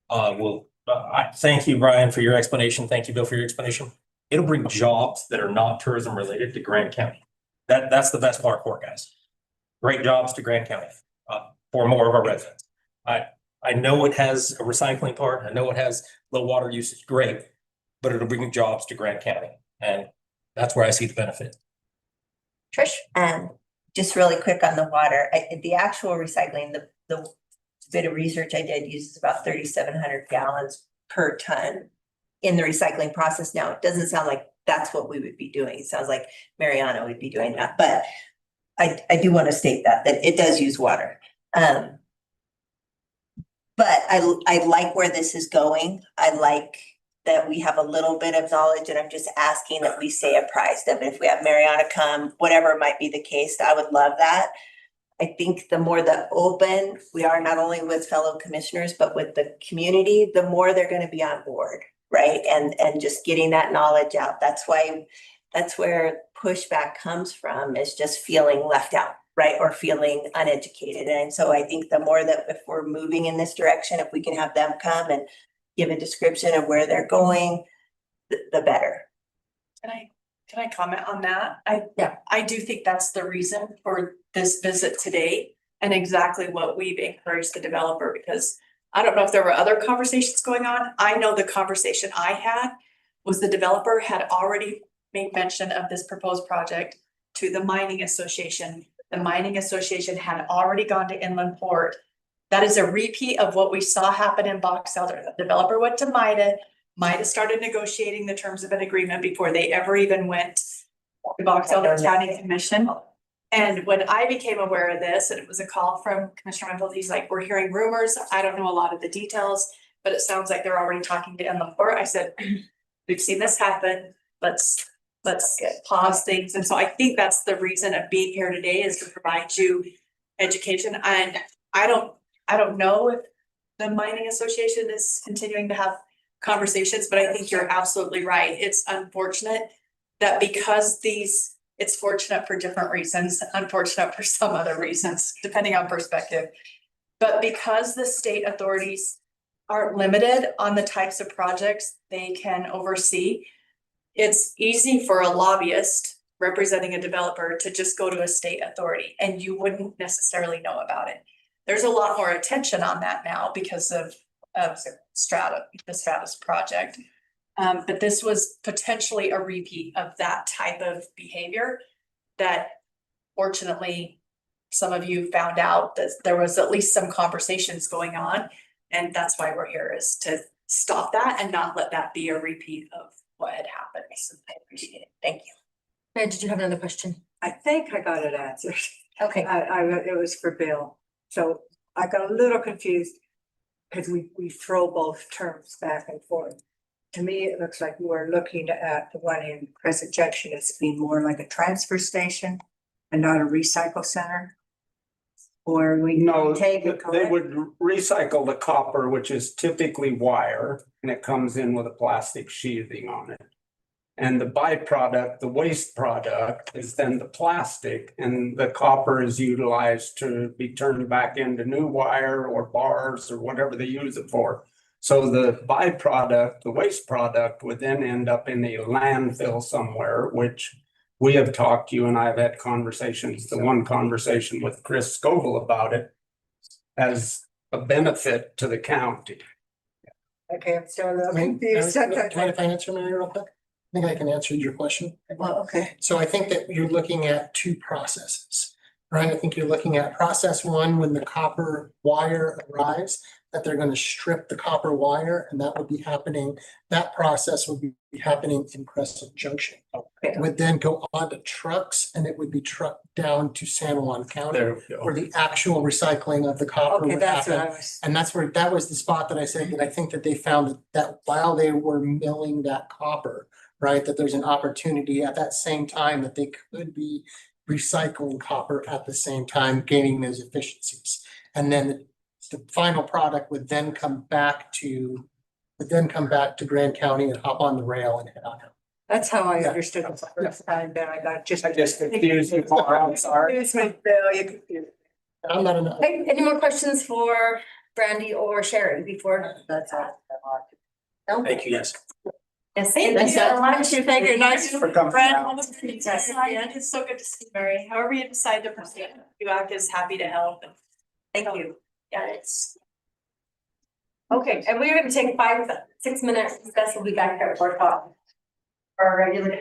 will. I thank you, Brian, for your explanation. Thank you, Bill, for your explanation. It'll bring jobs that are not tourism related to Grand County. That's the best part for it, guys. Great jobs to Grand County for more of our residents. I know it has a recycling part. I know it has low water usage. Great, but it'll bring jobs to Grand County, and that's where I see the benefit. Trish, just really quick on the water, the actual recycling, the bit of research I did uses about 3,700 gallons per ton in the recycling process. Now, it doesn't sound like that's what we would be doing. It sounds like Mariana would be doing that, but I do want to state that it does use water. But I like where this is going. I like that we have a little bit of knowledge, and I'm just asking that we stay apprised of it. If we have Mariana come, whatever might be the case, I would love that. I think the more the open we are, not only with fellow commissioners, but with the community, the more they're going to be on board, right? And just getting that knowledge out. That's where pushback comes from, is just feeling left out, right? Or feeling uneducated. And so I think the more that if we're moving in this direction, if we can have them come and give a description of where they're going, the better. Can I comment on that? Yeah. I do think that's the reason for this visit today and exactly what we've encouraged the developer, because I don't know if there were other conversations going on. I know the conversation I had was the developer had already made mention of this proposed project to the mining association. The mining association had already gone to Inland Port. That is a repeat of what we saw happen in Box Elder. The developer went to MIDA. MIDA started negotiating the terms of an agreement before they ever even went to Box Elder County Commission. And when I became aware of this, and it was a call from Commissioner Wentworth, he's like, we're hearing rumors. I don't know a lot of the details, but it sounds like they're already talking to Inland Port. I said, we've seen this happen. Let's pause things. And so I think that's the reason of being here today, is to provide you education. And I don't know if the mining association is continuing to have conversations, but I think you're absolutely right. It's unfortunate that because it's fortunate for different reasons, unfortunate for some other reasons, depending on perspective. But because the state authorities are limited on the types of projects they can oversee, it's easy for a lobbyist representing a developer to just go to a state authority and you wouldn't necessarily know about it. There's a lot more attention on that now because of the Stratus project. But this was potentially a repeat of that type of behavior that fortunately some of you found out that there was at least some conversations going on. And that's why we're here, is to stop that and not let that be a repeat of what had happened. So I appreciate it. Thank you. Mary, did you have another question? I think I got it answered. Okay. It was for Bill. So I got a little confused because we throw both terms back and forth. To me, it looks like we're looking at the one in Crescent Junction as being more like a transfer station and not a recycle center. Or we No, take they it. would recycle the copper, which is typically wire, and it comes in with a plastic sheathing on it. And the byproduct, the waste product, is then the plastic, and the copper is utilized to be turned back into new wire or bars or whatever they use it for. So the byproduct, the waste product, would then end up in a landfill somewhere, which we have talked, you and I have had conversations, the one conversation with Chris Scoville about it, as a benefit to the county. Okay, I'm still a little I mean, confused. can I if I answer Mary real quick? I think I can answer your question. Well, okay. So I think that you're looking at two processes, right? I think you're looking at process one, when the copper wire arrives, that they're going to strip the copper wire, and that would be happening. That process would be happening in Crescent Junction. It would then go on to trucks, and it would be trucked down to San Juan County, There we go. where the actual recycling of the copper Okay, would that's what happen. I was. And that's where, that was the spot that I said that I think that they found that while they were milling that copper, right, that there's an opportunity at that same time that they could be recycling copper at the same time, gaining those efficiencies. And then the final product would then come back to Grand County and hop on the rail and head on out. That's how I Yeah. understood it the first time, then I got just. I just confused you more, I'm sorry. Confused me, Bill, you confused. I'm not an. Okay, any more questions for Brandy or Sherry before? That's all. No? Thank you, yes. Yes, Thank you so much. Thank you. Nice For coming Brad, out. it's so good to see you, Mary. However you decide to proceed, UAC is happy to help. Thank you. Yeah, it's. Okay, and we're gonna take 6 minutes, discuss, we'll be back at 4 o'clock. Our regular.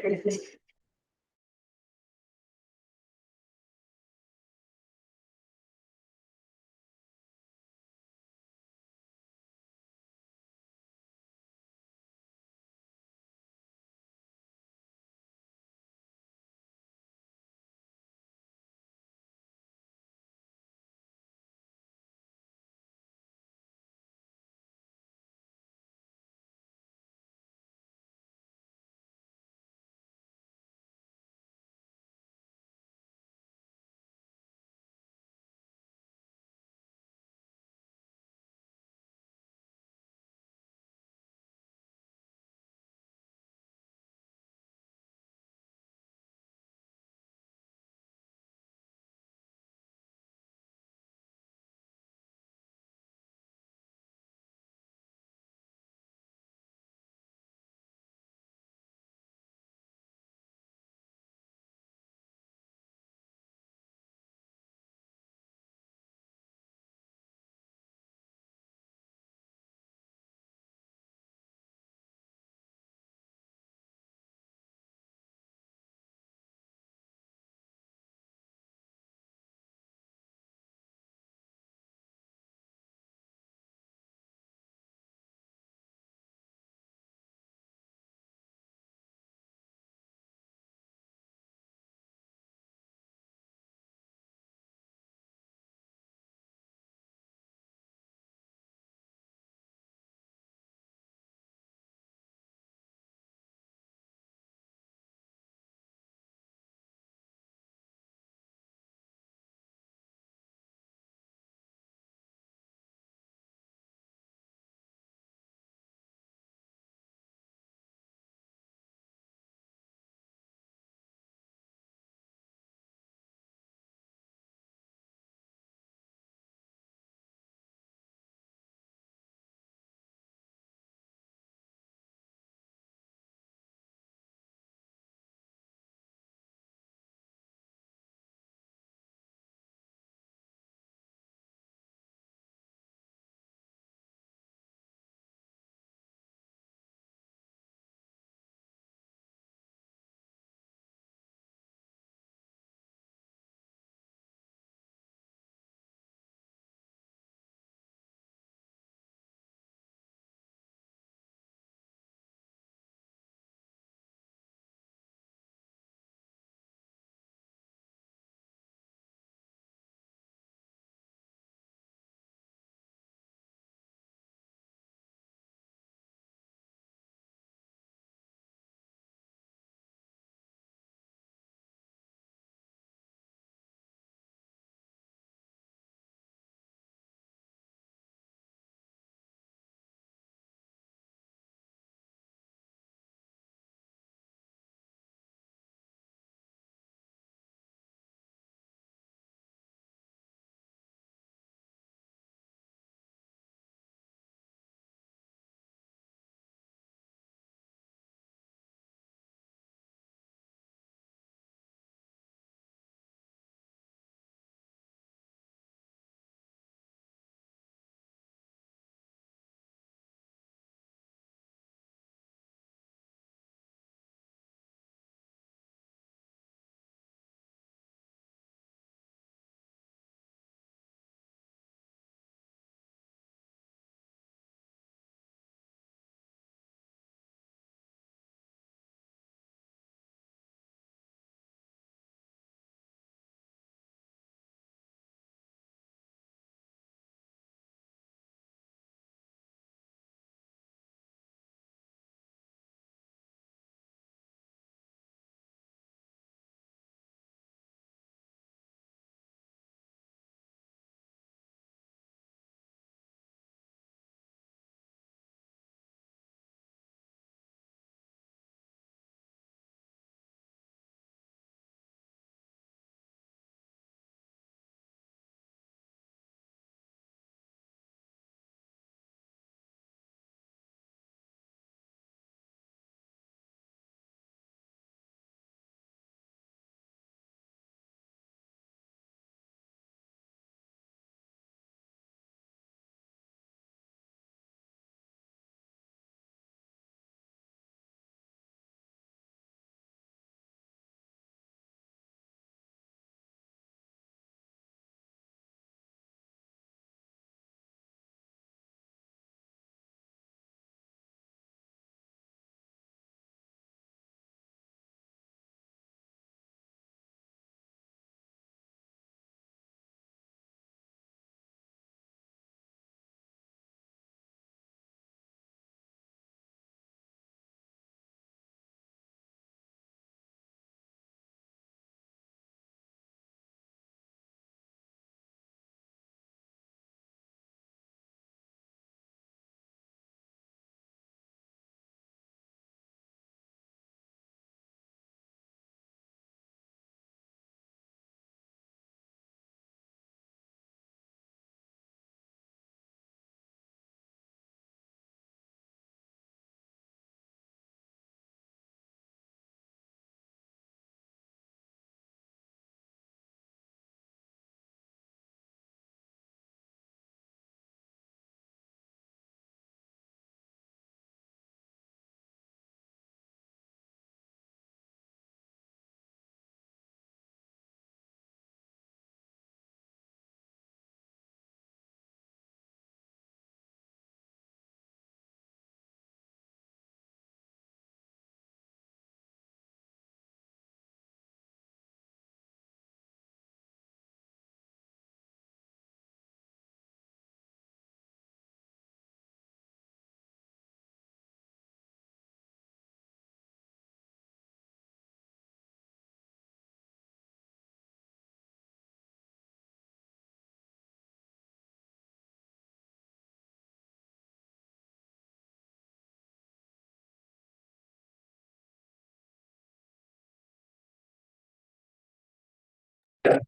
Welcome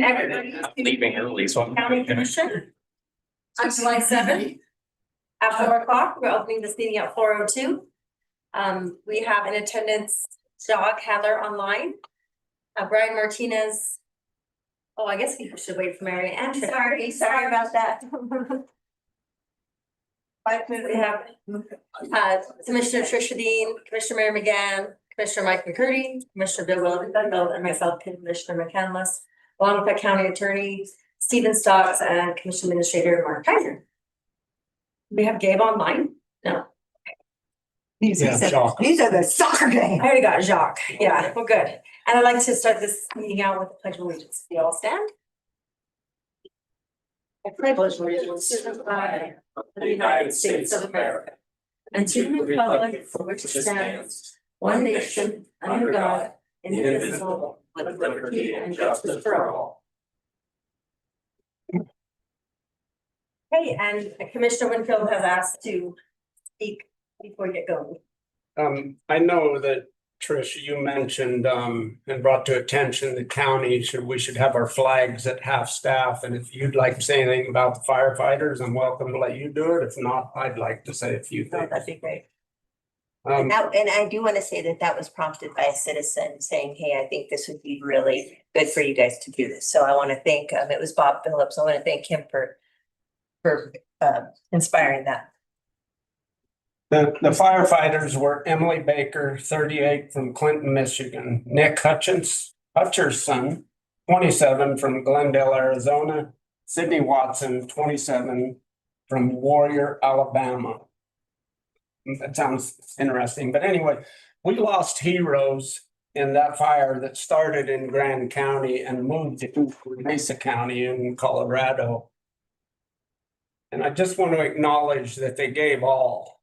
everybody. to Leaving early, so I'm. County Commission. On July 7th. At 4 o'clock, we're opening this meeting at 4:02. We have in attendance Jacques Heller online. Brian Martinez. Oh, I guess we should wait for Mary Ann. Sorry about that. We have Commissioner Tricia Dean, Commissioner Mary McGann, Commissioner Mike McCurdy, Commissioner Bill Willoughby, and myself, Commissioner McCandless, along with the county attorney, Stephen Stocks, and Commission Administrator Mark Kaiser. We have Gabe online? No, These Yeah, Jacques. are the soccer I games. already got Jacques. Yeah, we're good. And I'd like to start this meeting out with the pledge of allegiance. We all stand. I pledge allegiance to the flag of the United States of America and to the republic for which it stands, one nation, under God, indivisible, with liberty and justice for all. Okay, and Commissioner Winfield has asked to speak before we get going. I know that Trish, you mentioned, and brought to attention the county, we should have our flags at half staff. And if you'd like to say anything about the firefighters, I'm welcome to let you do it. If not, I'd like to say a few Oh, things. that'd be great. Um, And I do want to say that that was prompted by a citizen saying, hey, I think this would be really good for you guys to do this. So I want to thank, it was Bob Phillips. I want to thank him for inspiring that. The firefighters were Emily Baker, 38 from Clinton, Michigan, Nick Hutcherson, 27 from Glendale, Arizona, Sydney Watson, 27 from Warrior, Alabama. That sounds interesting, but anyway, we lost heroes in that fire that started in Grand County and moved to Mesa County in Colorado. And I just want to acknowledge that they gave all.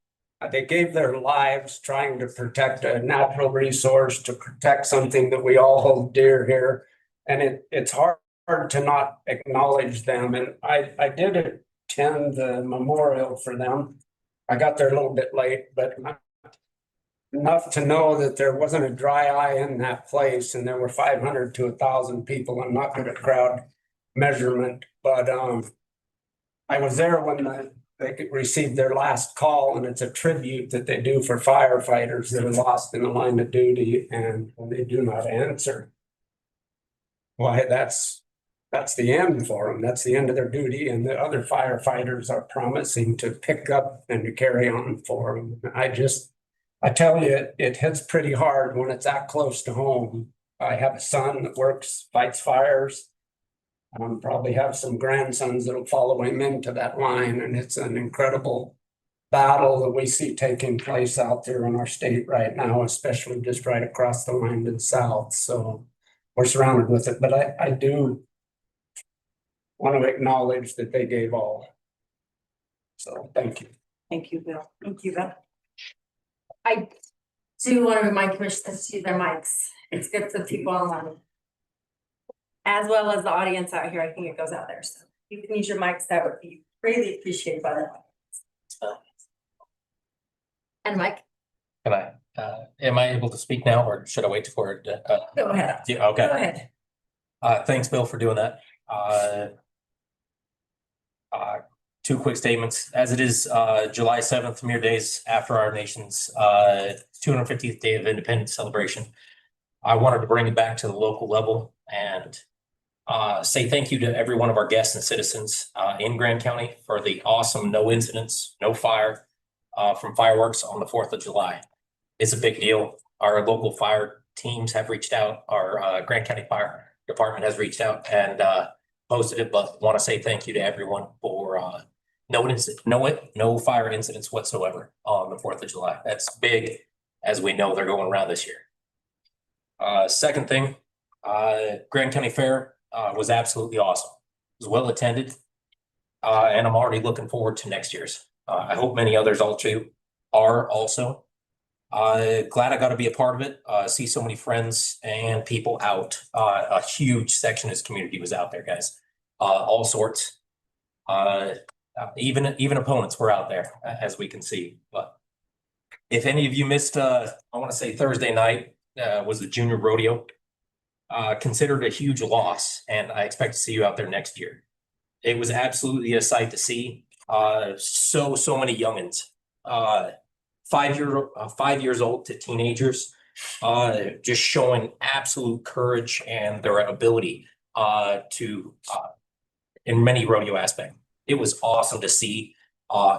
They gave their lives trying to protect a natural resource, to protect something that we all hold dear here. And it's hard to not acknowledge them. And I did attend the memorial for them. I got there a little bit late, but enough to know that there wasn't a dry eye in that place, and there were 500 to 1,000 people. I'm not good at crowd measurement, but I was there when they received their last call, and it's a tribute that they do for firefighters that are lost in the line of duty and they do not answer. Why, that's the end for them. That's the end of their duty, and the other firefighters are promising to pick up and to carry on for them. I tell you, it hits pretty hard when it's that close to home. I have a son that fights fires. Probably have some grandsons that'll follow him into that line, and it's an incredible battle that we see taking place out there in our state right now, especially just right across the line to the south. So we're surrounded with it, but I do want to acknowledge that they gave all. So thank you. Thank you, Bill. Thank you, Bill. I do want to remind commissioners to use their mics. It's good for the people online. As well as the audience out here, I think it goes out there. So if you can use your mics, that would be greatly appreciated by the audience. And Mike, Can I, am I able to speak now, or should I wait for it? go ahead. Yeah, okay. Go ahead. Thanks, Bill, for doing that. Two quick statements. As it is July 7th, mere days after our nation's 250th Day of Independence celebration, I wanted to bring it back to the local level and say thank you to every one of our guests and citizens in Grand County for the awesome no incidents, no fire from fireworks on the 4th of July. It's a big deal. Our local fire teams have reached out. Our Grand County Fire Department has reached out and posted it, but want to say thank you to everyone for no fire incidents whatsoever on the 4th of July. That's big, as we know they're going around this year. Second thing, Grand County Fair was absolutely awesome. It was well attended. And I'm already looking forward to next year's. I hope many others are also. Glad I got to be a part of it. See so many friends and people out. A huge section of this community was out there, guys. All sorts. Even opponents were out there, as we can see. But if any of you missed, I want to say Thursday night, was the junior rodeo. Considered a huge loss, and I expect to see you out there next year. It was absolutely a sight to see. So many youngins. 5 years old to teenagers, just showing absolute courage and their ability to in many rodeo aspects. It was awesome to see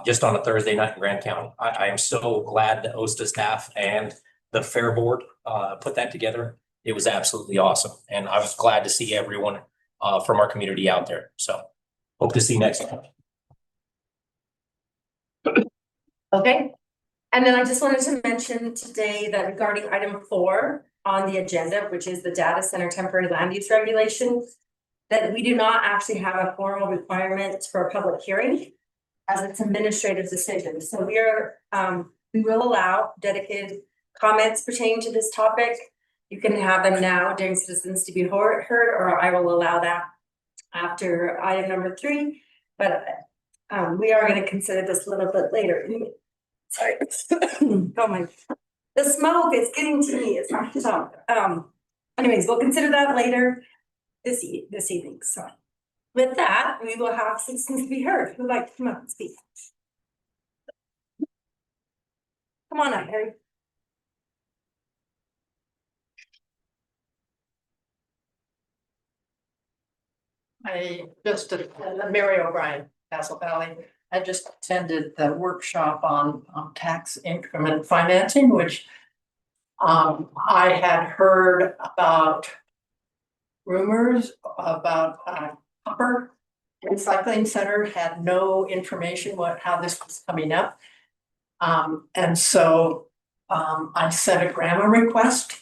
just on a Thursday night in Grand County. I am so glad the OSTA staff and the fair board put that together. It was absolutely awesome. And I was glad to see everyone from our community out there. So hope to see you next time. Okay. And then I just wanted to mention today that regarding item 4 on the agenda, which is the data center temporary land use regulation, that we do not actually have a formal requirement for a public hearing as it's administrative decision. So we will allow dedicated comments pertaining to this topic. You can have them now during citizens to be heard, or I will allow that after item number 3. But we are going to consider this a little bit later. Sorry. Oh my, the smoke is getting to me. It's hard to talk. Anyways, we'll consider that later this evening. So with that, we will have citizens to be heard. Who'd like to come up and speak? Come on up, Harry. Mary O'Brien, Castle Valley. I just attended the workshop on tax increment financing, which I had heard about rumors about Copper Recycling Center, had no information how this was coming up. And so I sent a GRAMA request.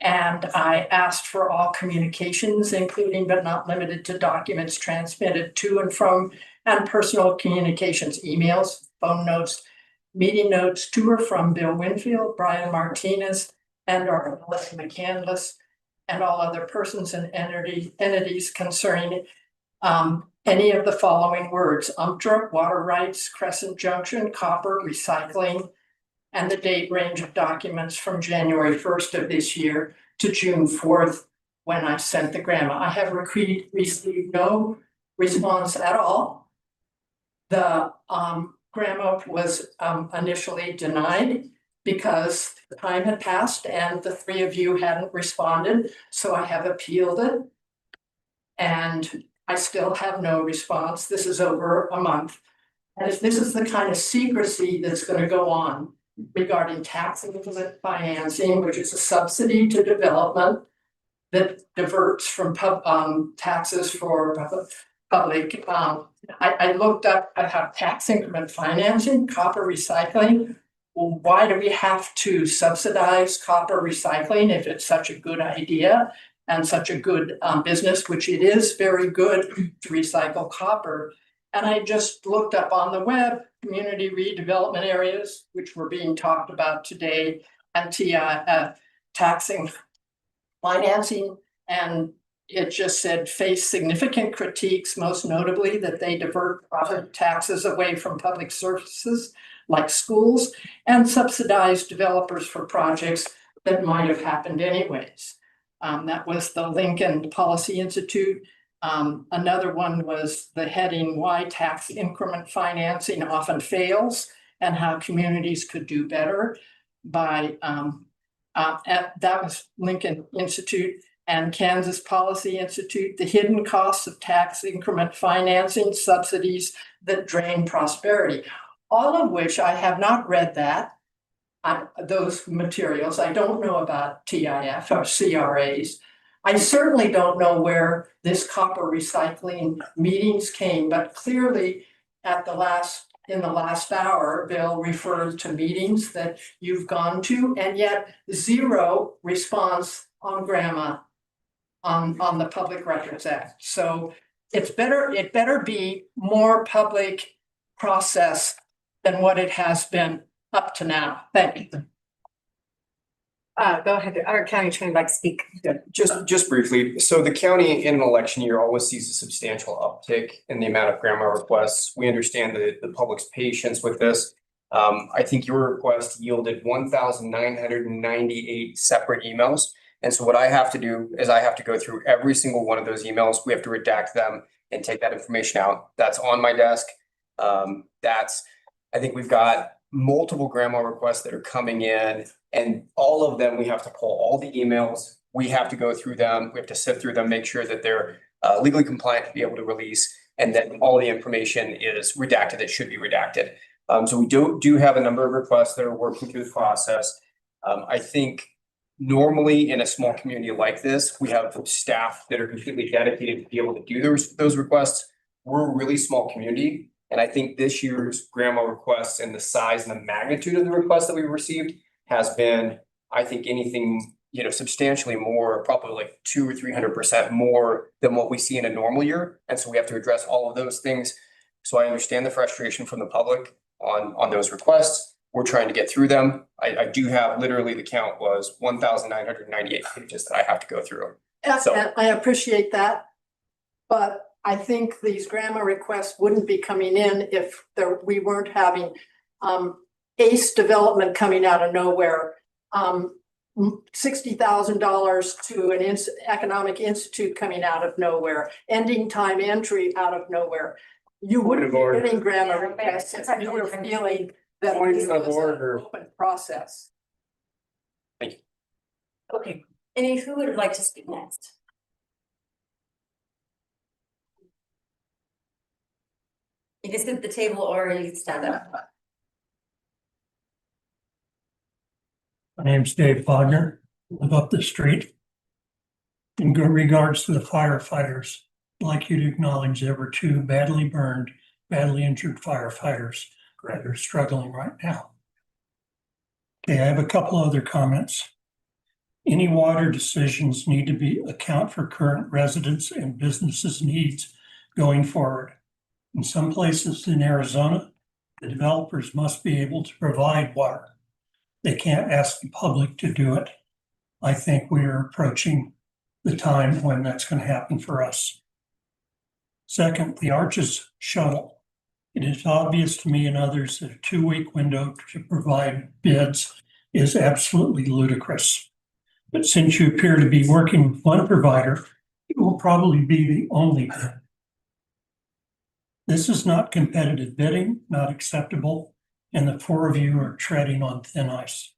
And I asked for all communications, including but not limited to documents transmitted to and from and personal communications, emails, phone notes, meeting notes to or from Bill Winfield, Brian Martinez, and or Melissa McCandless, and all other persons and entities concerning any of the following words: UMTRA, water rights, Crescent Junction, copper, recycling, and the date range of documents from January 1st of this year to June 4th, when I sent the GRAMA. I have received no response at all. The GRAMA was initially denied because the time had passed and the 3 of you hadn't responded. So I have appealed it. And I still have no response. This is over a month. And if this is the kind of secrecy that's going to go on regarding tax increment financing, which is a subsidy to development that diverts from taxes for public. I looked up, I have tax increment financing, copper recycling. Well, why do we have to subsidize copper recycling if it's such a good idea and such a good business, which it is very good to recycle copper? And I just looked up on the web, community redevelopment areas, which were being talked about today, and taxing financing. And it just said face significant critiques, most notably that they divert profit taxes away from public services like schools and subsidize developers for projects that might have happened anyways. That was the Lincoln Policy Institute. Another one was the heading Why Tax Increment Financing Often Fails and How Communities Could Do Better by that was Lincoln Institute and Kansas Policy Institute, The Hidden Costs of Tax Increment Financing Subsidies That Drain Prosperity, all of which I have not read those materials. I don't know about TIF or CRAs. I certainly don't know where this copper recycling meetings came, but clearly in the last hour, Bill referred to meetings that you've gone to, and yet 0 response on GRAMA on the Public Records Act. So it better be more public process than what it has been up to now. Thank you. Go ahead. Our county attorney would like to speak. Yeah, just briefly. So the county in an election year always sees a substantial uptick in the amount of GRAMA requests. We understand the public's patience with this. I think your request yielded 1,998 separate emails. And so what I have to do is I have to go through every single one of those emails. We have to redact them and take that information out. That's on my desk. I think we've got multiple grandma requests that are coming in, and all of them, we have to pull all the emails. We have to go through them. We have to sift through them, make sure that they're legally compliant to be able to release, and then all the information is redacted that should be redacted. So we do have a number of requests that are working through the process. I think normally in a small community like this, we have staff that are completely dedicated to be able to do those requests. We're a really small community, and I think this year's grandma requests and the size and the magnitude of the requests that we've received has been, I think, anything, substantially more, probably like 200 or 300% more than what we see in a normal year. And so we have to address all of those things. So I understand the frustration from the public on those requests. We're trying to get through them. I do have, literally the count was 1,998 pages that I have to go through. So- And I appreciate that. But I think these grandma requests wouldn't be coming in if we weren't having ACE development coming out of nowhere. $60,000 to an economic institute coming out of nowhere, ending time entry out of nowhere. You wouldn't be getting grandma requests if you were feeling that Point this of was an order. open process. Okay, who would like to speak next? You can sit at the table or you can stand up. My name's Dave Wagner, live up the street. In regards to the firefighters, I'd like you to acknowledge there were 2 badly burned, badly injured firefighters that are struggling right now. Okay, I have a couple other comments. Any water decisions need to account for current residents and businesses' needs going forward. In some places in Arizona, the developers must be able to provide water. They can't ask the public to do it. I think we are approaching the time when that's going to happen for us. Second, the Arches shuttle. It is obvious to me and others that a 2-week window to provide bids is absolutely ludicrous. But since you appear to be working with one provider, it will probably be the only bid. This is not competitive bidding, not acceptable, and the 4 of you are treading on thin ice.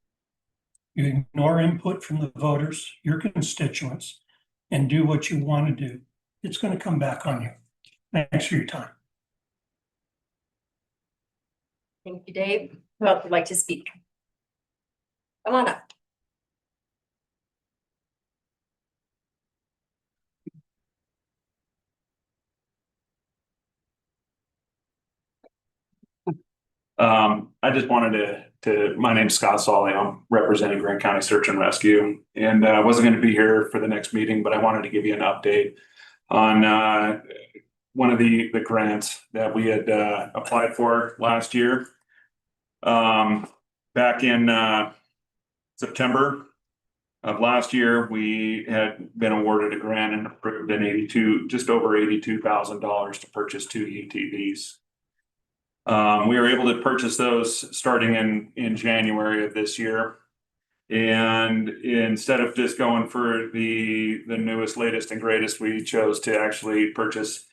You ignore input from the voters, your constituents, and do what you want to do. It's going to come back on you. Thanks for your time. Thank you, Dave. Who else would like to speak? Come on up. I just wanted my name's Scott Solly. I'm representing Grant County Search and Rescue, and I wasn't going to be here for the next meeting, but I wanted to give you an update on one of the grants that we had applied for last year. Back in September of last year, we had been awarded a grant and approved just over $82,000 to purchase 2 UTVs. We were able to purchase those starting in January of this year. And instead of just going for the newest, latest and greatest, we chose to actually purchase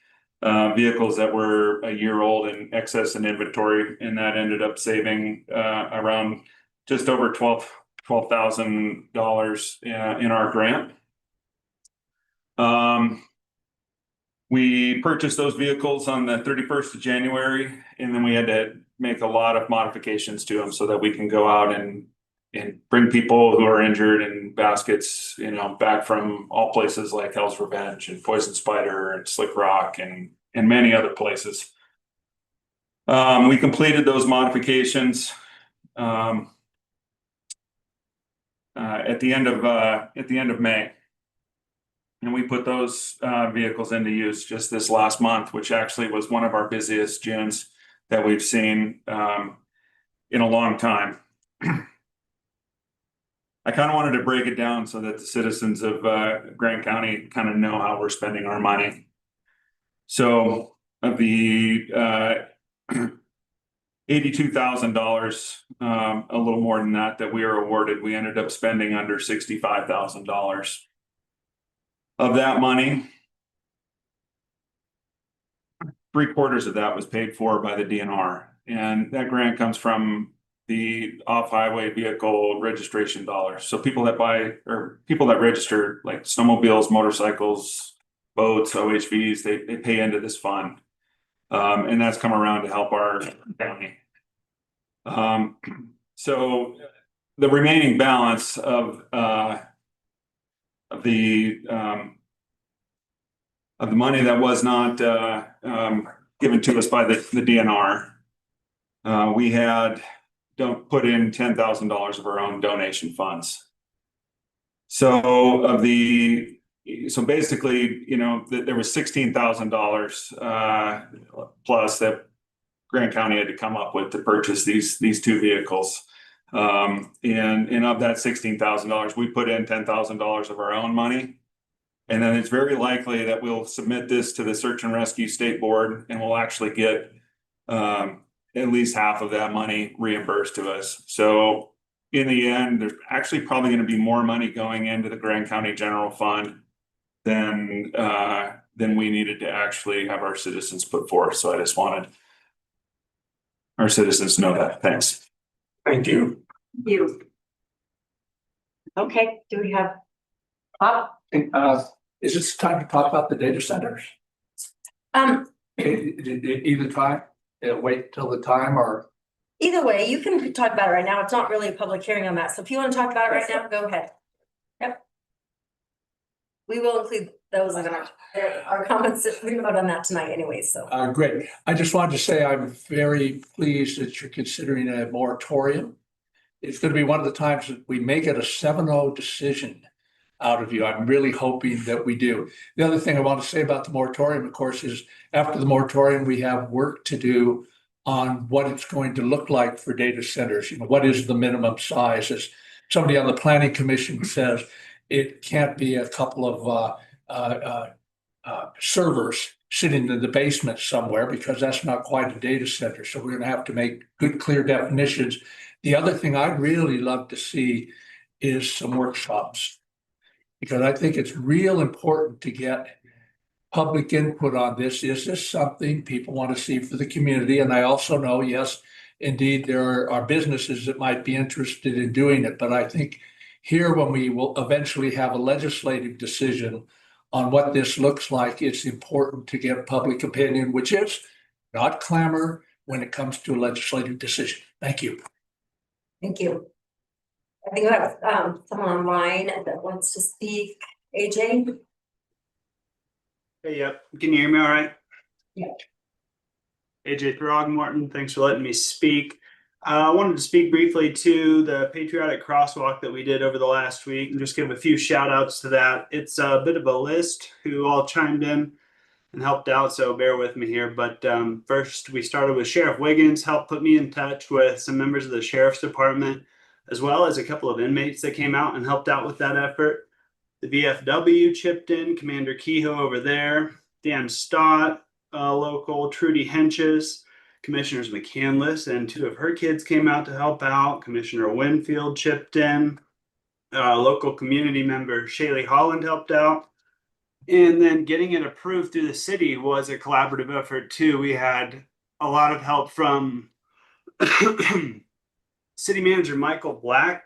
vehicles that were a year old in excess in inventory. And that ended up saving around just over $12,000 in our grant. We purchased those vehicles on the 31st of January, and then we had to make a lot of modifications to them so that we can go out and bring people who are injured in baskets, back from all places like Hell's Revenge and Poison Spider and Slick Rock and many other places. We completed those modifications at the end of May. And we put those vehicles into use just this last month, which actually was one of our busiest Junes that we've seen in a long time. I kind of wanted to break it down so that the citizens of Grant County kind of know how we're spending our money. So of the $82,000, a little more than that we were awarded. We ended up spending under $65,000. Of that money, 3/4 of that was paid for by the DNR. And that grant comes from the off-highway vehicle registration dollars. So people that buy, or people that register like snowmobiles, motorcycles, boats, OHVs, they pay into this fund. And that's come around to help our county. So the remaining balance of the money that was not given to us by the DNR, we had put in $10,000 of our own donation funds. So basically, there was $16,000 plus that Grant County had to come up with to purchase these two vehicles. And of that $16,000, we put in $10,000 of our own money. And then it's very likely that we'll submit this to the Search and Rescue State Board, and we'll actually get at least half of that money reimbursed to us. So in the end, there's actually probably going to be more money going into the Grand County General Fund than we needed to actually have our citizens put forth. So I just wanted our citizens to know that. Thanks. Thank you. You. Okay, do we have? Is this time to talk about the data centers? Either time, wait till the time, or? Either way, you can talk about it right now. It's not really a public hearing on that. So if you want to talk about it right now, go ahead. Yep. We will include those in our comments. We can vote on that tonight anyway, so. Great. I just wanted to say I'm very pleased that you're considering a moratorium. It's going to be one of the times that we may get a 7-0 decision out of you. I'm really hoping that we do. The other thing I want to say about the moratorium, of course, is after the moratorium, we have work to do on what it's going to look like for data centers. What is the minimum size? As somebody on the planning commission says, it can't be a couple of servers sitting in the basement somewhere, because that's not quite a data center. So we're going to have to make good, clear definitions. The other thing I'd really love to see is some workshops, because I think it's real important to get public input on this. Is this something people want to see for the community? And I also know, yes, indeed, there are businesses that might be interested in doing it. But I think here, when we will eventually have a legislative decision on what this looks like, it's important to get public opinion, which is not clamor when it comes to a legislative decision. Thank you. Thank you. I think we have someone online that wants to speak. AJ? Hey, yep. Can you hear me all right? Yeah. AJ Throgmorton, thanks for letting me speak. I wanted to speak briefly to the patriotic crosswalk that we did over the last week and just give a few shout outs to that. It's a bit of a list who all chimed in and helped out, so bear with me here. But first, we started with Sheriff Wiggins, helped put me in touch with some members of the Sheriff's Department, as well as a couple of inmates that came out and helped out with that effort. The VFW chipped in, Commander Kehoe over there, Dan Stott, local, Trudy Henches, Commissioners McCandless and 2 of her kids came out to help out. Commissioner Winfield chipped in. Local community member Shaylee Holland helped out. And then getting it approved through the city was a collaborative effort too. We had a lot of help from City Manager Michael Black,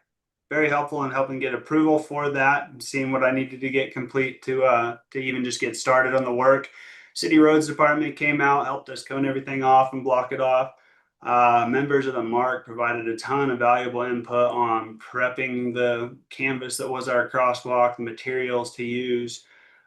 very helpful in helping get approval for that and seeing what I needed to get complete to even just get started on the work. City Roads Department came out, helped us cone everything off and block it off. Members of the MARC provided a ton of valuable input on prepping the canvas that was our crosswalk, the materials to use.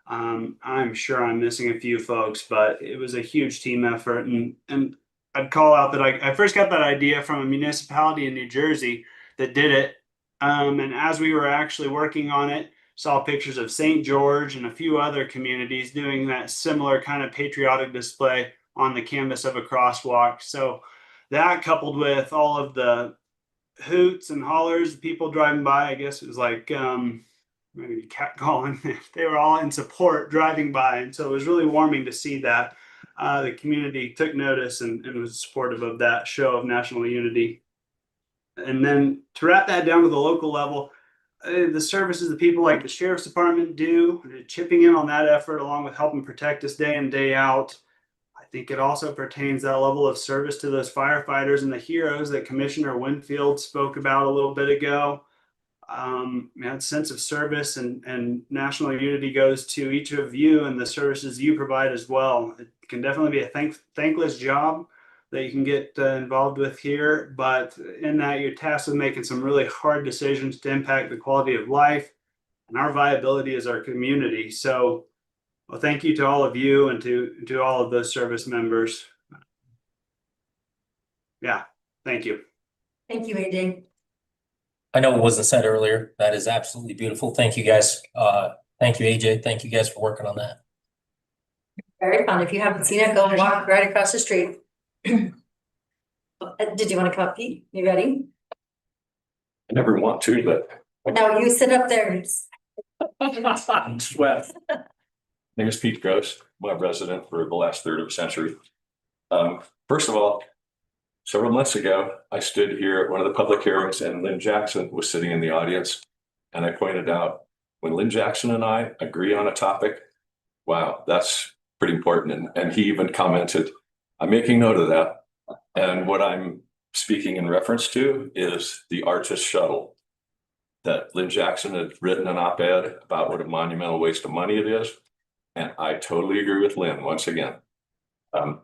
I'm sure I'm missing a few folks, but it was a huge team effort. And I'd call out that I first got that idea from a municipality in New Jersey that did it. And as we were actually working on it, saw pictures of St. George and a few other communities doing that similar kind of patriotic display on the canvas of a crosswalk. So that, coupled with all of the hoots and hollers, people driving by, I guess it was like maybe catcalling, they were all in support driving by. And so it was really warming to see that. the community took notice and was supportive of that show of national unity. And then to wrap that down to the local level, the services that people like the sheriff's department do, chipping in on that effort along with helping protect us day in, day out. I think it also pertains that level of service to those firefighters and the heroes that Commissioner Winfield spoke about a little bit ago. That sense of service and national unity goes to each of you and the services you provide as well. It can definitely be a thankless job that you can get involved with here, but in that you're tasked with making some really hard decisions to impact the quality of life and our viability as our community. So, well, thank you to all of you and to all of those service members. Yeah, thank you. Thank you, AJ. I know it wasn't said earlier. That is absolutely beautiful. Thank you, guys. Thank you, AJ. Thank you guys for working on that. Very fun. If you haven't seen it, go walk right across the street. Did you want to come up, Pete? You ready? I never want to, but. No, you sit up there. I'm sweat. Name is Pete Gross. I'm a resident for the last third of a century. First of all, several months ago, I stood here at one of the public hearings and Lynn Jackson was sitting in the audience. And I pointed out, when Lynn Jackson and I agree on a topic, wow, that's pretty important. And he even commented, I'm making note of that. And what I'm speaking in reference to is the Arches shuttle that Lynn Jackson had written an op-ed about what a monumental waste of money it is. And I totally agree with Lynn once again. I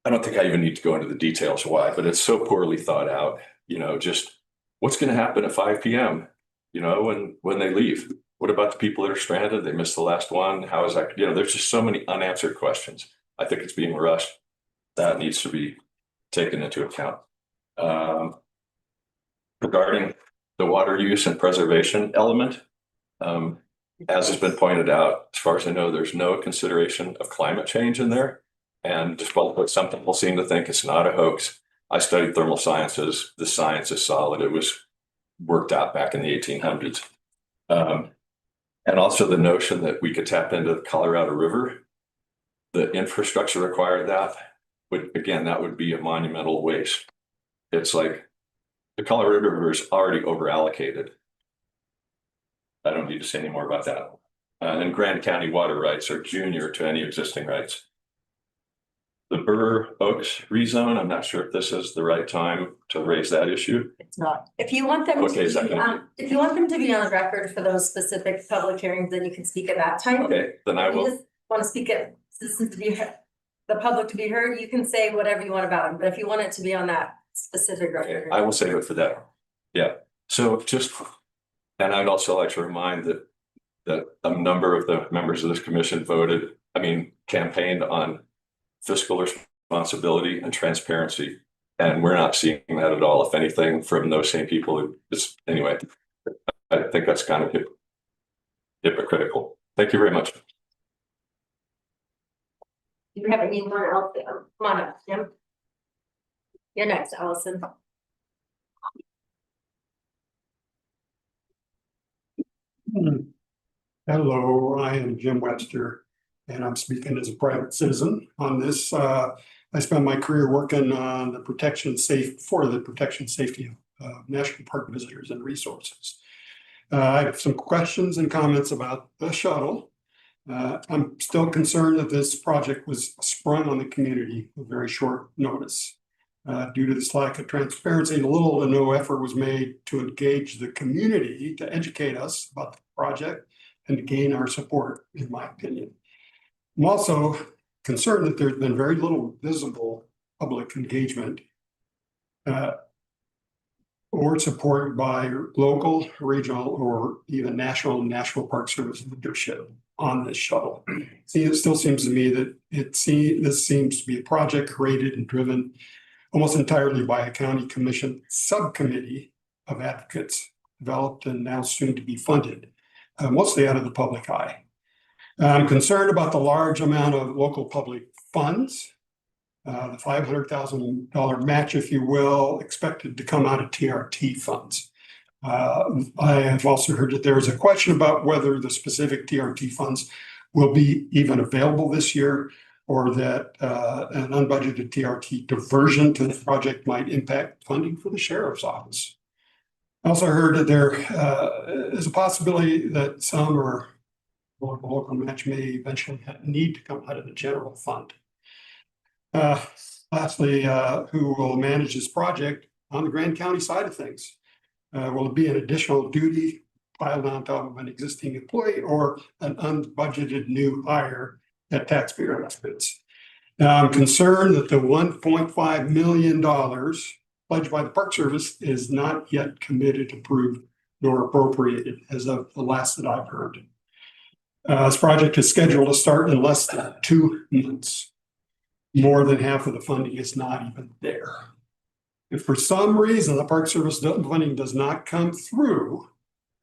don't think I even need to go into the details why, but it's so poorly thought out. You know, just what's going to happen at 5 p.m., you know, when they leave? What about the people that are stranded? They missed the last one. How is that? You know, there's just so many unanswered questions. I think it's being rushed. That needs to be taken into account. Regarding the water use and preservation element, as has been pointed out, as far as I know, there's no consideration of climate change in there. And despite what some people seem to think, it's not a hoax. I studied thermal sciences. The science is solid. It was worked out back in the 1800s. And also the notion that we could tap into the Colorado River, the infrastructure required that would, again, that would be a monumental waste. It's like the Colorado River is already over allocated. I don't need to say any more about that. And Grand County water rights are junior to any existing rights. The Burr Oaks rezone, I'm not sure if this is the right time to raise that issue. It's not. If you want them What day to is that be, gonna if you want them to be on the record for those specific public hearings, then you can speak at that time. Okay, then I If you will. just want to speak at citizens to be heard, the public to be heard, you can say whatever you want about them, but if you want it to be on that specific record. I will save it for that. Yeah, so just, and I'd also like to remind that a number of the members of this commission campaigned on fiscal responsibility and transparency. And we're not seeing that at all, if anything, from those same people. Anyway, I think that's kind of hypocritical. Thank you very much. Do you have anyone else? Come on up, Jim. You're next, Allison. Hello, I am Jim Webster, and I'm speaking as a private citizen on this. I spent my career working on the protection safety of national park visitors and resources. I have some questions and comments about the shuttle. I'm still concerned that this project was sprung on the community with very short notice. Due to this lack of transparency, little to no effort was made to engage the community to educate us about the project and to gain our support, in my opinion. I'm also concerned that there's been very little visible public engagement or support by local, regional, or even National Park Service leadership on this shuttle. See, it still seems to me that this seems to be a project created and driven almost entirely by a county commission subcommittee of advocates, developed and now soon to be funded, mostly out of the public eye. I'm concerned about the large amount of local public funds, the $500,000 match, if you will, expected to come out of TRT funds. I have also heard that there is a question about whether the specific TRT funds will be even available this year. or that an unbudgeted TRT diversion to the project might impact funding for the sheriff's office. I also heard that there is a possibility that some or local match may eventually need to come out of the general fund. Lastly, who will manage this project on the Grand County side of things? Will it be an additional duty piled on top of an existing employee or an unbudgeted new hire at taxpayer expense? Now, I'm concerned that the $1.5 million pledged by the Park Service is not yet committed, approved, nor appropriated as of the last that I've heard. This project is scheduled to start in less than 2 months. More than half of the funding is not even there. If for some reason the Park Service funding does not come through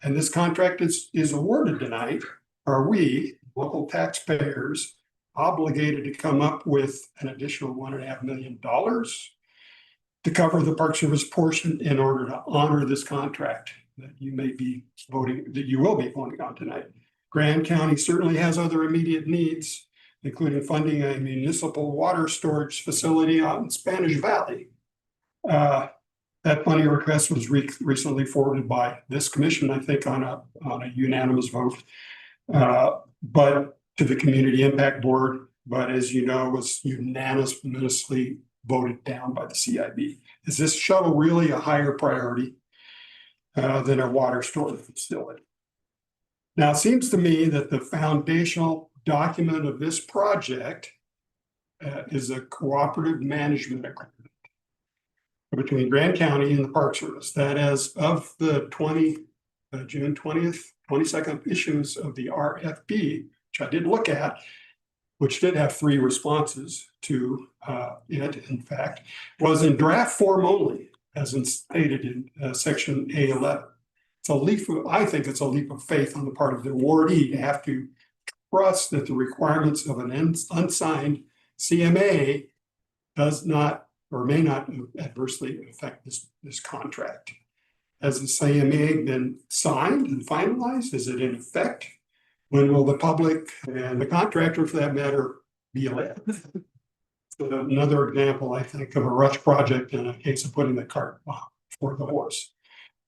and this contract is awarded tonight, are we, local taxpayers, obligated to come up with an additional $1.5 million to cover the Park Service portion in order to honor this contract that you may be voting, that you will be voting on tonight? Grand County certainly has other immediate needs, including funding a municipal water storage facility out in Spanish Valley. That funding request was recently forwarded by this commission, I think, on a unanimous vote, but to the Community Impact Board, but as you know, was unanimously voted down by the CIB. Is this shuttle really a higher priority than a water storage facility? Now, it seems to me that the foundational document of this project is a cooperative management agreement between Grand County and the Park Service. That as of the June 20th, 22nd issues of the RFP, which I did look at, which did have 3 responses to it, in fact, was in draft form only, as stated in section A11. It's a leap of, I think it's a leap of faith on the part of the awardee to have to trust that the requirements of an unsigned CMA does not or may not adversely affect this contract. Has the CMA been signed and finalized? Is it in effect? When will the public and the contractor, for that matter, be elected? Another example, I think, of a rush project in a case of putting the cart before the horse.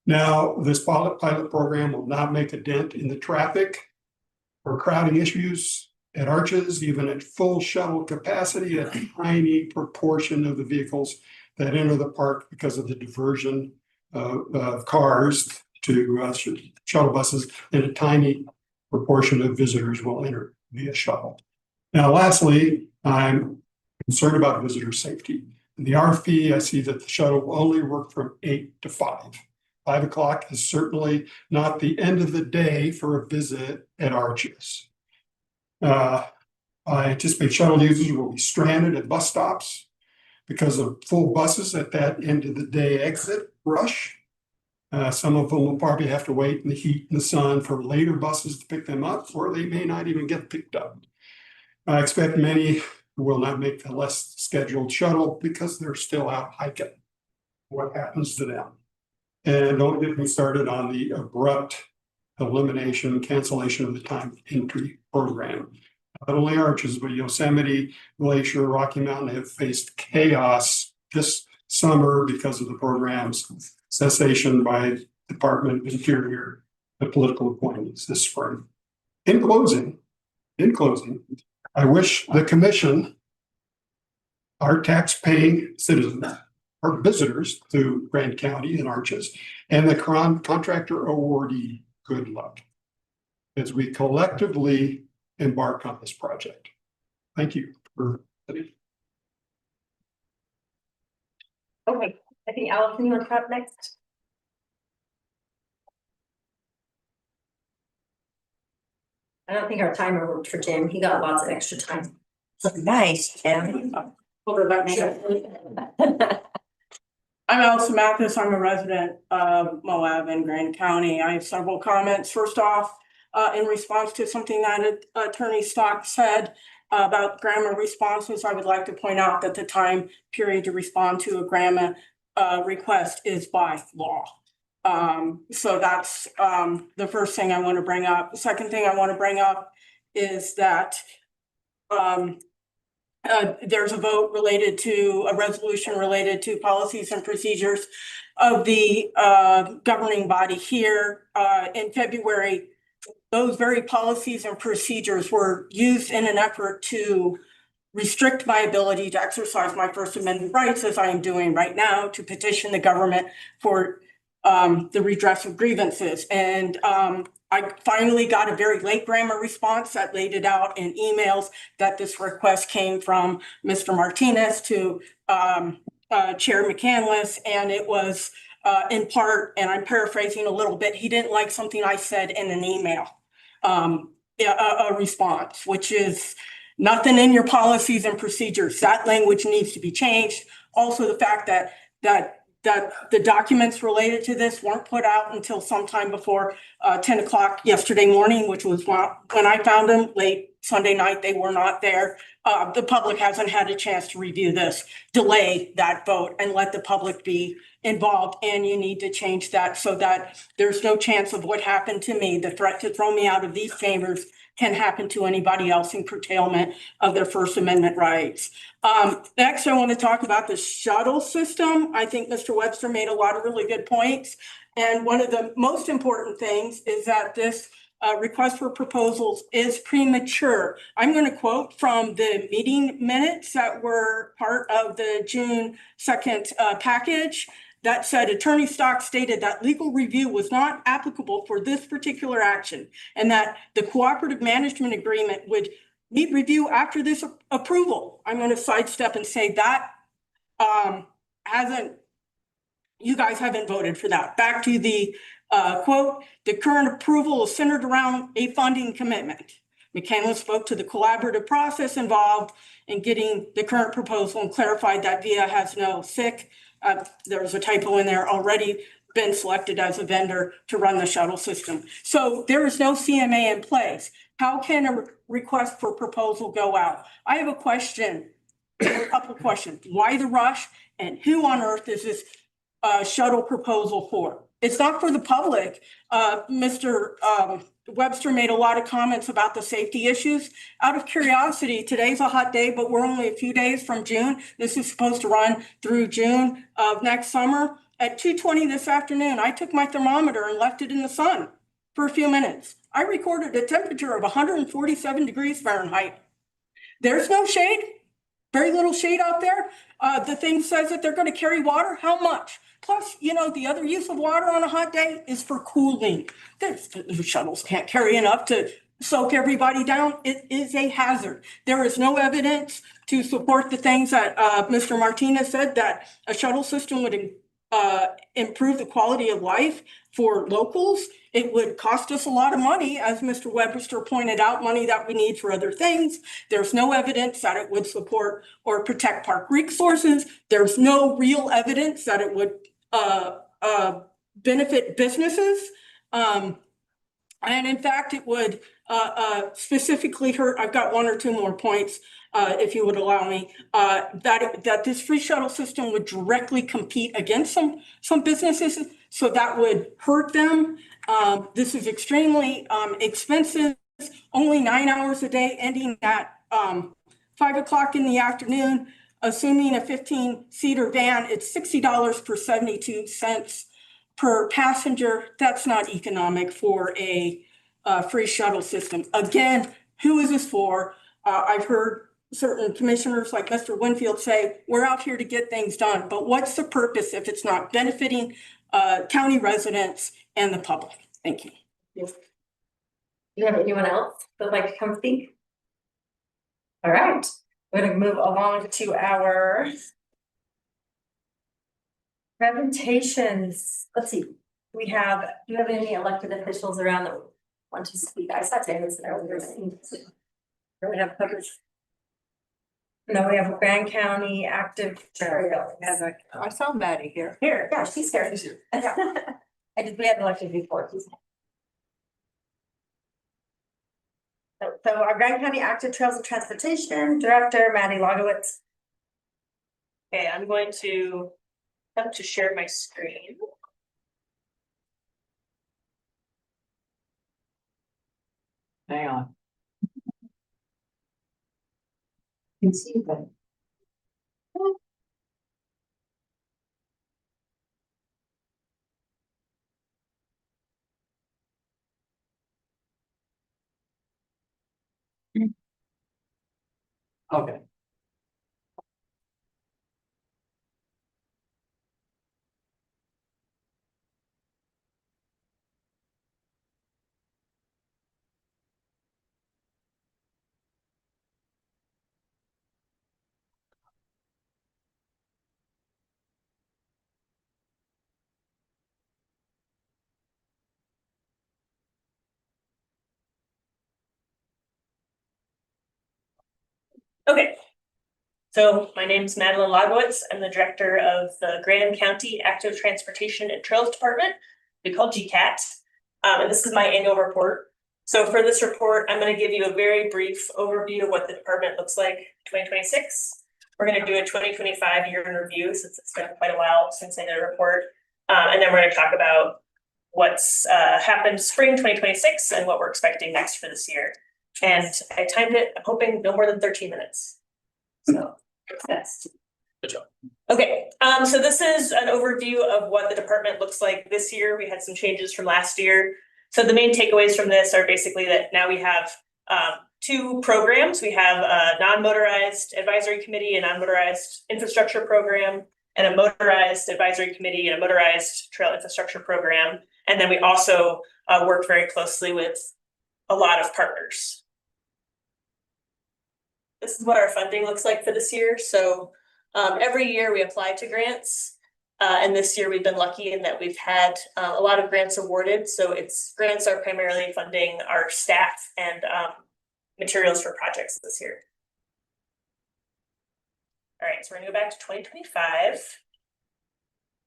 Now, this pilot program will not make a dent in the traffic or crowding issues at Arches, even at full shuttle capacity. A tiny proportion of the vehicles that enter the park because of the diversion of cars to shuttle buses, and a tiny proportion of visitors will enter via shuttle. Now, lastly, I'm concerned about visitor safety. In the RFP, I see that the shuttle will only work from 8 to 5. 5 o'clock is certainly not the end of the day for a visit at Arches. I anticipate shuttle users will be stranded at bus stops because of full buses at that end of the day exit rush. Some of them will probably have to wait in the heat and the sun for later buses to pick them up, or they may not even get picked up. I expect many will not make the less scheduled shuttle because they're still out hiking. What happens to them? And don't get me started on the abrupt elimination, cancellation of the time entry program. Not only Arches, but Yosemite, Glacier, Rocky Mountain have faced chaos this summer because of the program's cessation by Department of Interior and political appointees this spring. In closing, I wish the commission, our tax-paying citizens, our visitors to Grand County and Arches, and the contractor awardee good luck as we collectively embark on this project. Thank you for listening. Okay, I think Allison, you want to come up next? I don't think our timer worked for Jim. He got lots of extra time. Nice, Jim. I'm Allison Mathis. I'm a resident of Moab in Grand County. I have several comments. First off, in response to something that Attorney Stock said about GRAMA responses, I would like to point out that the time period to respond to a GRAMA request is by law. So that's the first thing I want to bring up. The second thing I want to bring up is that there's a vote related to, a resolution related to policies and procedures of the governing body here in February. Those very policies and procedures were used in an effort to restrict my ability to exercise my First Amendment rights, as I am doing right now, to petition the government for the redress of grievances. And I finally got a very late grammar response that laid it out in emails that this request came from Mr. Martinez to Chair McCandless, and it was in part, and I'm paraphrasing a little bit, he didn't like something I said in an email, a response, which is nothing in your policies and procedures. That language needs to be changed. Also, the fact that the documents related to this weren't put out until sometime before 10 o'clock yesterday morning, which was when I found them late Sunday night. They were not there. The public hasn't had a chance to review this. Delay that vote and let the public be involved. And you need to change that so that there's no chance of what happened to me. The threat to throw me out of these chambers can happen to anybody else in curtailment of their First Amendment rights. Next, I want to talk about the shuttle system. I think Mr. Webster made a lot of really good points. And one of the most important things is that this request for proposals is premature. I'm going to quote from the meeting minutes that were part of the June 2nd package. That said, Attorney Stock stated that legal review was not applicable for this particular action and that the cooperative management agreement would need review after this approval. I'm going to sidestep and say that you guys haven't voted for that. Back to the quote, the current approval is centered around a funding commitment. McCandless spoke to the collaborative process involved in getting the current proposal and clarified that VIA has no SIC. There was a typo in there, already been selected as a vendor to run the shuttle system. So there is no CMA in place. How can a request for proposal go out? I have a question, a couple of questions. Why the rush and who on earth is this shuttle proposal for? It's not for the public. Mr. Webster made a lot of comments about the safety issues. Out of curiosity, today's a hot day, but we're only a few days from June. This is supposed to run through June of next summer. At 2:20 this afternoon, I took my thermometer and left it in the sun for a few minutes. I recorded a temperature of 147 degrees Fahrenheit. There's no shade, very little shade out there. The thing says that they're going to carry water. How much? Plus, you know, the other use of water on a hot day is for cooling. The shuttles can't carry enough to soak everybody down. It is a hazard. There is no evidence to support the things that Mr. Martinez said, that a shuttle system would improve the quality of life for locals. It would cost us a lot of money, as Mr. Webster pointed out, money that we need for other things. There's no evidence that it would support or protect park resources. There's no real evidence that it would benefit businesses. And in fact, it would specifically hurt. I've got one or two more points, if you would allow me, that this free shuttle system would directly compete against some businesses. So that would hurt them. This is extremely expensive, only 9 hours a day, ending at 5 o'clock in the afternoon. Assuming a 15-seater van, it's $60 per 72 cents per passenger. That's not economic for a free shuttle system. Again, who is this for? I've heard certain commissioners like Mr. Winfield say, we're out here to get things done. But what's the purpose if it's not benefiting county residents and the public? Thank you. Do you have anyone else that would like to come speak? All right. We're going to move along to our presentations. Let's see. Do you have any elected officials around that want to speak? I saw Davis earlier. We have published. No, we have a Grand County active trail. I saw Maddie here. Here, yeah, she's here. We had elected before. So our Grand County Active Trails and Transportation Director, Maddie Logowitz. Okay, I'm going to attempt to share my screen. Hang on. Can see them. Okay. Okay. So my name is Madeline Lagowitz. I'm the director of the Grand County Active Transportation and Trails Department. We call GCAT. And this is my annual report. So for this report, I'm going to give you a very brief overview of what the department looks like 2026. We're going to do a 2025 year in review since it's been quite a while since I did a report. And then we're going to talk about what's happened spring 2026 and what we're expecting next for this year. And I timed it, I'm hoping no more than 13 minutes. So that's Good job. okay. So this is an overview of what the department looks like this year. We had some changes from last year. So the main takeaways from this are basically that now we have two programs. We have a non-motorized advisory committee, a non-motorized infrastructure program, and a motorized advisory committee and a motorized trail infrastructure program. And then we also work very closely with a lot of partners. This is what our funding looks like for this year. So every year we apply to grants. And this year we've been lucky in that we've had a lot of grants awarded. So grants are primarily funding our staff and materials for projects this year. All right, so we're gonna go back to 2025.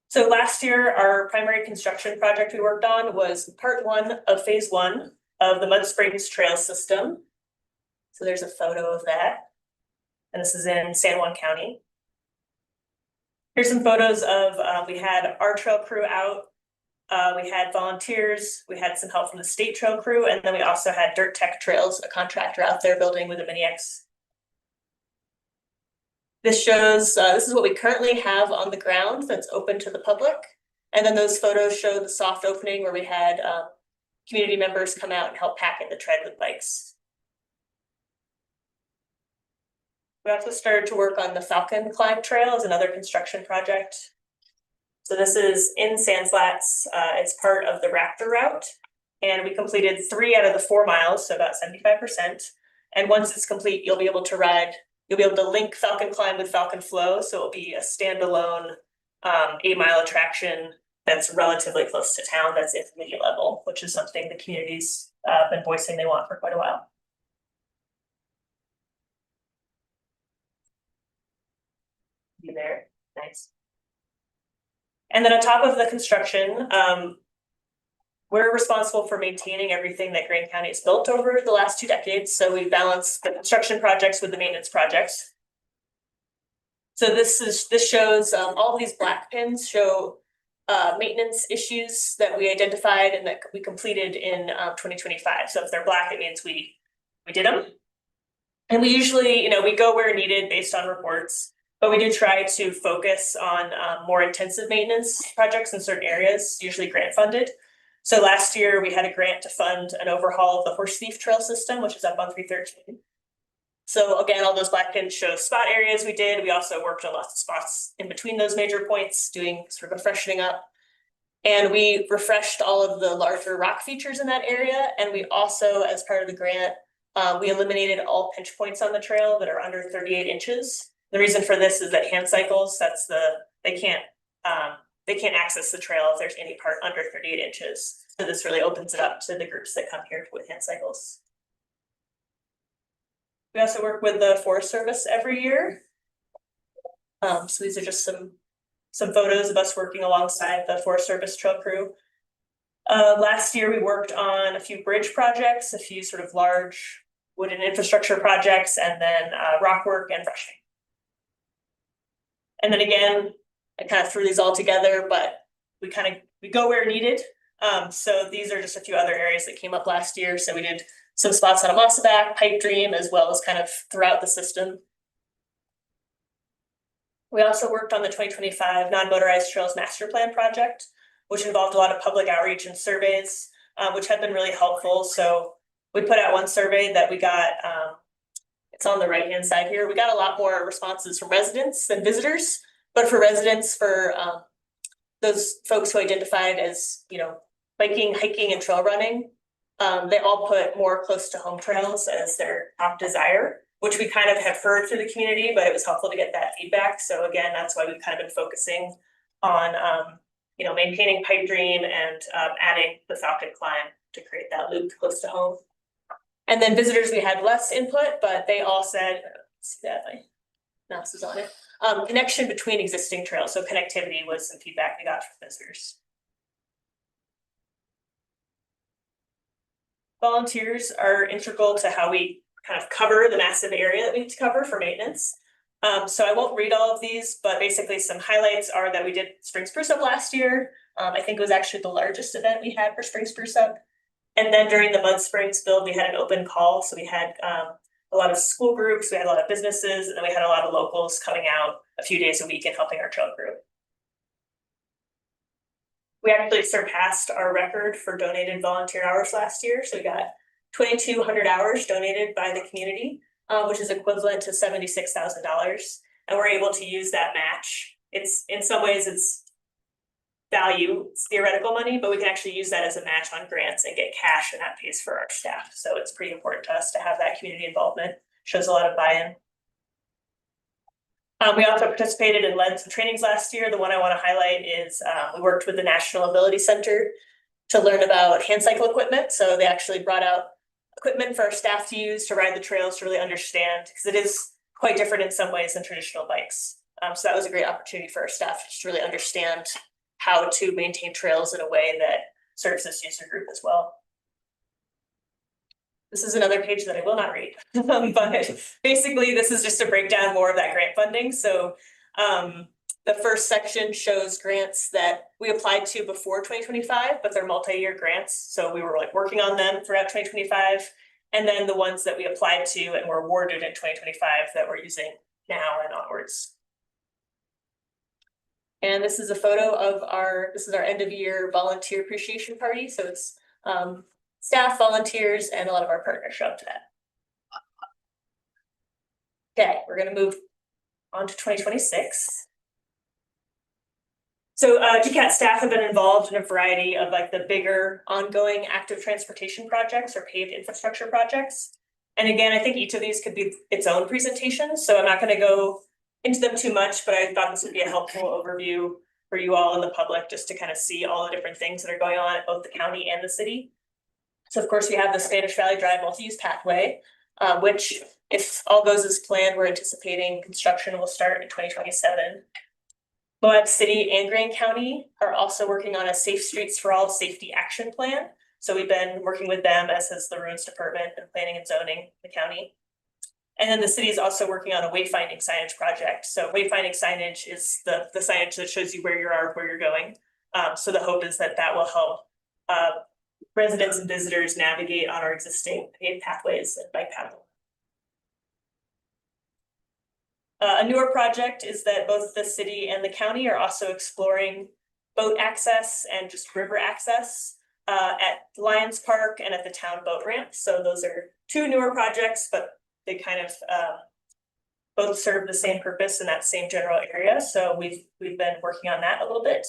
So last year, our primary construction project we worked on was part 1 of phase 1 of the Mud Springs Trail System. So there's a photo of that. And this is in San Juan County. Here's some photos of, we had our trail crew out. We had volunteers, we had some help from the state trail crew, and then we also had Dirt Tech Trails, a contractor out there building with a Mini X. This shows, this is what we currently have on the ground that's open to the public. And then those photos show the soft opening where we had community members come out and help pack in the tread with bikes. We also started to work on the Falcon Climb Trail as another construction project. So this is in Sand Flats. It's part of the Raptor route. And we completed 3 out of the 4 miles, so about 75%. And once it's complete, you'll be able to link Falcon Climb with Falcon Flow. So it'll be a standalone 8-mile attraction that's relatively close to town, that's intermediate level, which is something the community's been voicing they want for quite a while. You there, nice. And then on top of the construction, we're responsible for maintaining everything that Grand County has built over the last 2 decades. So we balance the construction projects with the maintenance projects. So this shows all of these black pins show maintenance issues that we identified and that we completed in 2025. So if they're black, it means we did them. And we usually, we go where needed based on reports. But we do try to focus on more intensive maintenance projects in certain areas, usually grant funded. So last year we had a grant to fund an overhaul of the Horse Thief Trail system, which is up on 313. So again, all those black pins show spot areas we did. We also worked on lots of spots in between those major points, doing sort of a freshening up. And we refreshed all of the larger rock features in that area. And we also, as part of the grant, we eliminated all pinch points on the trail that are under 38 inches. The reason for this is that hand cycles, they can't access the trail if there's any part under 38 inches. So this really opens it up to the groups that come here with hand cycles. We also work with the Forest Service every year. So these are just some photos of us working alongside the Forest Service trail crew. Last year we worked on a few bridge projects, a few sort of large wooden infrastructure projects, and then rock work and brushing. And then again, I kind of threw these all together, but we go where needed. So these are just a few other areas that came up last year. So we did some spots on Amosaback, Pipe Dream, as well as kind of throughout the system. We also worked on the 2025 non-motorized trails master plan project, which involved a lot of public outreach and surveys, which have been really helpful. So we put out one survey that we got, it's on the right-hand side here. We got a lot more responses from residents than visitors, but for residents, for those folks who identified as, you know, biking, hiking, and trail running, they all put more close to home trails as their top desire, which we kind of have heard through the community, but it was helpful to get that feedback. So again, that's why we've kind of been focusing on, you know, maintaining Pipe Dream and adding the Falcon Climb to create that loop close to home. And then visitors, we had less input, but they all said, see that my mouse is on it. Connection between existing trails. So connectivity was some feedback we got from visitors. Volunteers are integral to how we kind of cover the massive area that we need to cover for maintenance. So I won't read all of these, but basically some highlights are that we did Spring Spruce Up last year. I think it was actually the largest event we had for Spring Spruce Up. And then during the Mud Springs build, we had an open call. So we had a lot of school groups, we had a lot of businesses, and then we had a lot of locals coming out a few days a week and helping our trail crew. We actually surpassed our record for donated volunteer hours last year. So we got 2,200 hours donated by the community, which is equivalent to $76,000. And we're able to use that match. It's in some ways it's value, it's theoretical money, but we can actually use that as a match on grants and get cash, and that pays for our staff. So it's pretty important to us to have that community involvement. Shows a lot of buy-in. We also participated and led some trainings last year. The one I want to highlight is we worked with the National Ability Center to learn about hand cycle equipment. So they actually brought out equipment for our staff to use to ride the trails to really understand, because it is quite different in some ways than traditional bikes. So that was a great opportunity for our staff to just really understand how to maintain trails in a way that serves this user group as well. This is another page that I will not read, but basically this is just to break down more of that grant funding. So the first section shows grants that we applied to before 2025, but they're multi-year grants. So we were like working on them throughout 2025. And then the ones that we applied to and were awarded in 2025 that we're using now and onwards. And this is a photo of this is our end of year volunteer appreciation party. So it's staff, volunteers, and a lot of our partners show up to that. Okay, we're gonna move on to 2026. So GCAT staff have been involved in a variety of like the bigger ongoing active transportation projects or paved infrastructure projects. And again, I think each of these could be its own presentation. So I'm not gonna go into them too much, but I thought this would be a helpful overview for you all in the public, just to kind of see all the different things that are going on at both the county and the city. So of course we have the Spanish Valley Drive multi-use pathway, which if all goes as planned, we're anticipating construction will start in 2027. Moab City and Grand County are also working on a Safe Streets for All safety action plan. So we've been working with them, as has the Ruins Department and Planning and Zoning in the county. And then the city is also working on a wayfinding signage project. So wayfinding signage is the signage that shows you where you are, where you're going. So the hope is that that will help residents and visitors navigate on our existing paved pathways and bike pathways. A newer project is that both the city and the county are also exploring boat access and just river access at Lions Park and at the town boat ramp. So those are two newer projects, but they kind of both serve the same purpose in that same general area. So we've been working on that a little bit.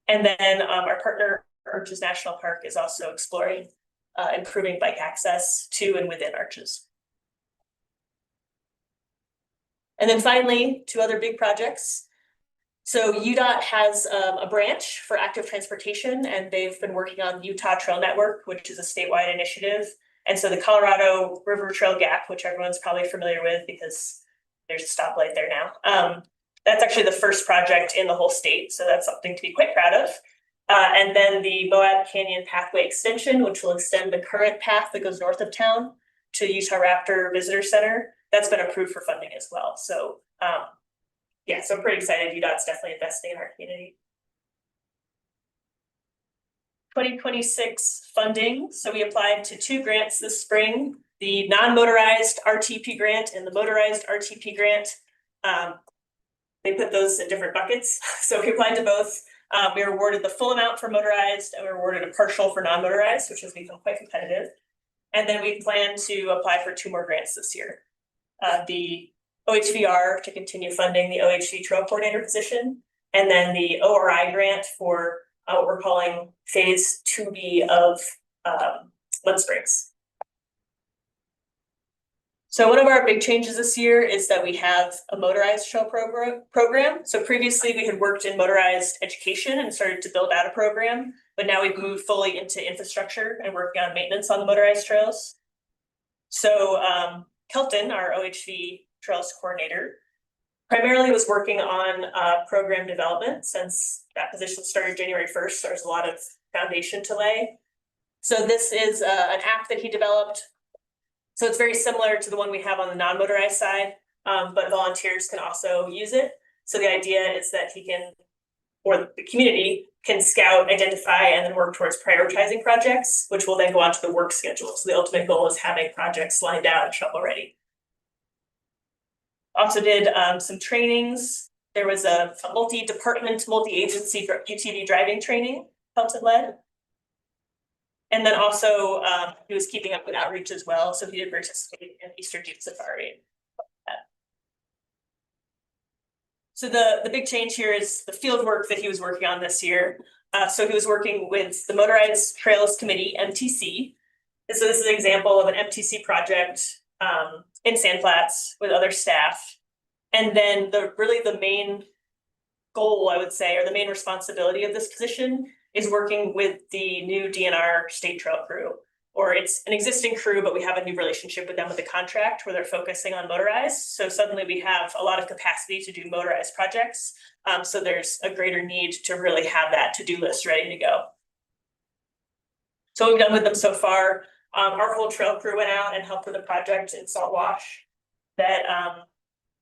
And then our partner, Arches National Park, is also exploring improving bike access to and within Arches. And then finally, two other big projects. So UDOT has a branch for active transportation, and they've been working on the Utah Trail Network, which is a statewide initiative. And so the Colorado River Trail Gap, which everyone's probably familiar with because there's a stoplight there now. That's actually the first project in the whole state. So that's something to be quite proud of. And then the Moab Canyon Pathway Extension, which will extend the current path that goes north of town to Utah Raptor Visitor Center. That's been approved for funding as well. So yeah, so I'm pretty excited. UDOT's definitely investing in our community. 2026 funding. So we applied to two grants this spring, the non-motorized RTP grant and the motorized RTP grant. they put those in different buckets. So we applied to both. We were awarded the full amount for motorized and we were awarded a partial for non-motorized, which has become quite competitive. And then we plan to apply for 2 more grants this year. The OHVR to continue funding the OHV trail coordinator position, and then the ORI grant for what we're calling phase 2B of Mud Springs. So one of our big changes this year is that we have a motorized trail program. So previously we had worked in motorized education and started to build out a program, but now we've moved fully into infrastructure and working on maintenance on the motorized trails. So Kelton, our OHV trails coordinator, primarily was working on program development since that position started January 1st. So there's a lot of foundation to lay. So this is an app that he developed. So it's very similar to the one we have on the non-motorized side, but volunteers can also use it. So the idea is that he can, or the community can scout, identify, and then work towards prioritizing projects, which will then go onto the work schedule. So the ultimate goal is having projects lined out and shovel ready. Also did some trainings. There was a multi-department, multi-agency UTV driving training Kelton led. And then also he was keeping up with outreach as well. So he did participate in Eastern Youth Safari. So the big change here is the field work that he was working on this year. So he was working with the Motorized Trails Committee, MTC. So this is an example of an MTC project in Sand Flats with other staff. And then the main goal, I would say, or the main responsibility of this position is working with the new DNR state trail crew, or it's an existing crew, but we have a new relationship with them with a contract where they're focusing on motorized. So suddenly we have a lot of capacity to do motorized projects. So there's a greater need to really have that to-do list ready to go. So what we've done with them so far, our whole trail crew went out and helped with a project in Salt Wash that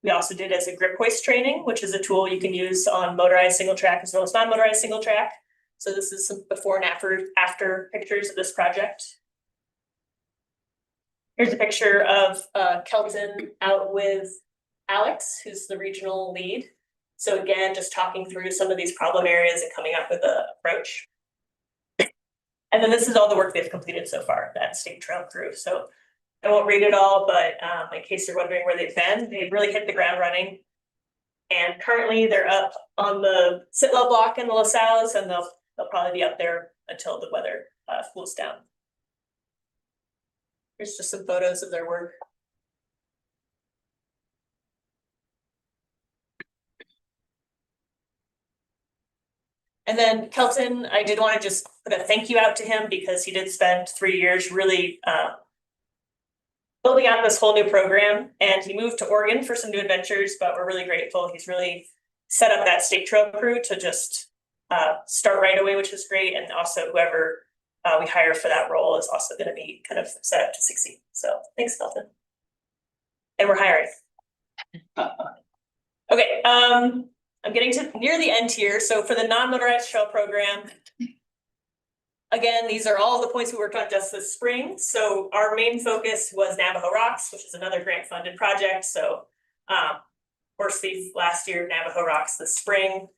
we also did as a grip hoist training, which is a tool you can use on motorized single track as well as non-motorized single track. So this is some before and after pictures of this project. Here's a picture of Kelton out with Alex, who's the regional lead. So again, just talking through some of these problem areas and coming up with an approach. And then this is all the work they've completed so far, that state trail crew. So I won't read it all, but in case you're wondering where they've been, they've really hit the ground running. And currently they're up on the Sitwell block in the LaSalle's, and they'll probably be up there until the weather cools down. Here's just some photos of their work. And then Kelton, I did want to just put a thank you out to him because he did spend 3 years really building out this whole new program, and he moved to Oregon for some new adventures, but we're really grateful. He's really set up that state trail crew to just start right away, which is great. And also whoever we hire for that role is also going to be kind of set up to succeed. So thanks, Kelton. And we're hiring. Okay, I'm getting to near the end here. So for the non-motorized trail program, again, these are all the points we worked on just this spring. So our main focus was Navajo Rocks, which is another grant funded project. So Horse Thief last year, Navajo Rocks this spring.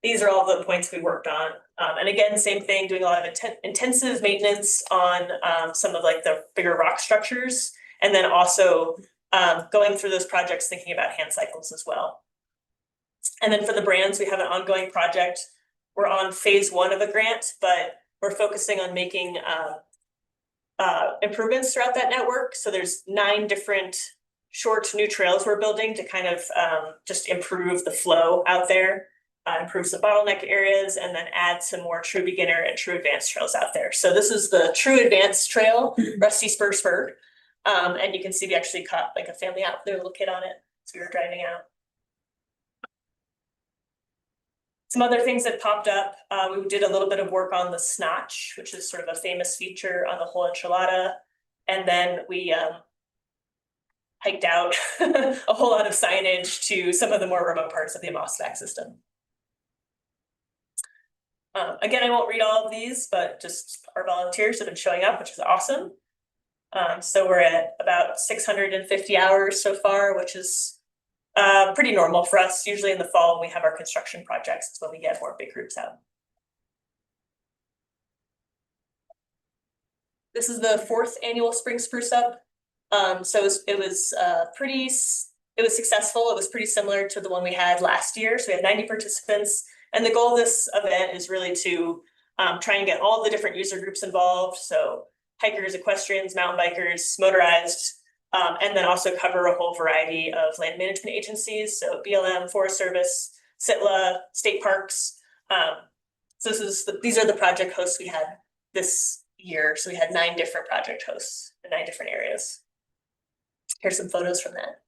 These are all the points we worked on. And again, same thing, doing a lot of intensive maintenance on some of like the bigger rock structures. And then also going through those projects, thinking about hand cycles as well. And then for the brands, we have an ongoing project. We're on phase 1 of a grant, but we're focusing on making improvements throughout that network. So there's 9 different short new trails we're building to kind of just improve the flow out there, improve some bottleneck areas, and then add some more true beginner and true advanced trails out there. So this is the true advanced trail, Rusty Spur Spur. And you can see we actually caught like a family out with their little kid on it. So we were driving out. Some other things that popped up, we did a little bit of work on the Snotch, which is sort of a famous feature on the whole enchilada. And then we hiked out a whole lot of signage to some of the more remote parts of the Amosvac system. Again, I won't read all of these, but just our volunteers have been showing up, which is awesome. So we're at about 650 hours so far, which is Pretty normal for us. Usually in the fall, when we have our construction projects, it's when we get more big groups out. This is the 4th annual Spring Spruce Up. So it was successful. It was pretty similar to the one we had last year. So we had 90 participants. And the goal of this event is really to try and get all the different user groups involved. So hikers, equestrians, mountain bikers, motorized, and then also cover a whole variety of land management agencies. So BLM, Forest Service, SITLA, state parks. So these are the project hosts we had this year. So we had 9 different project hosts in 9 different areas. Here's some photos from that.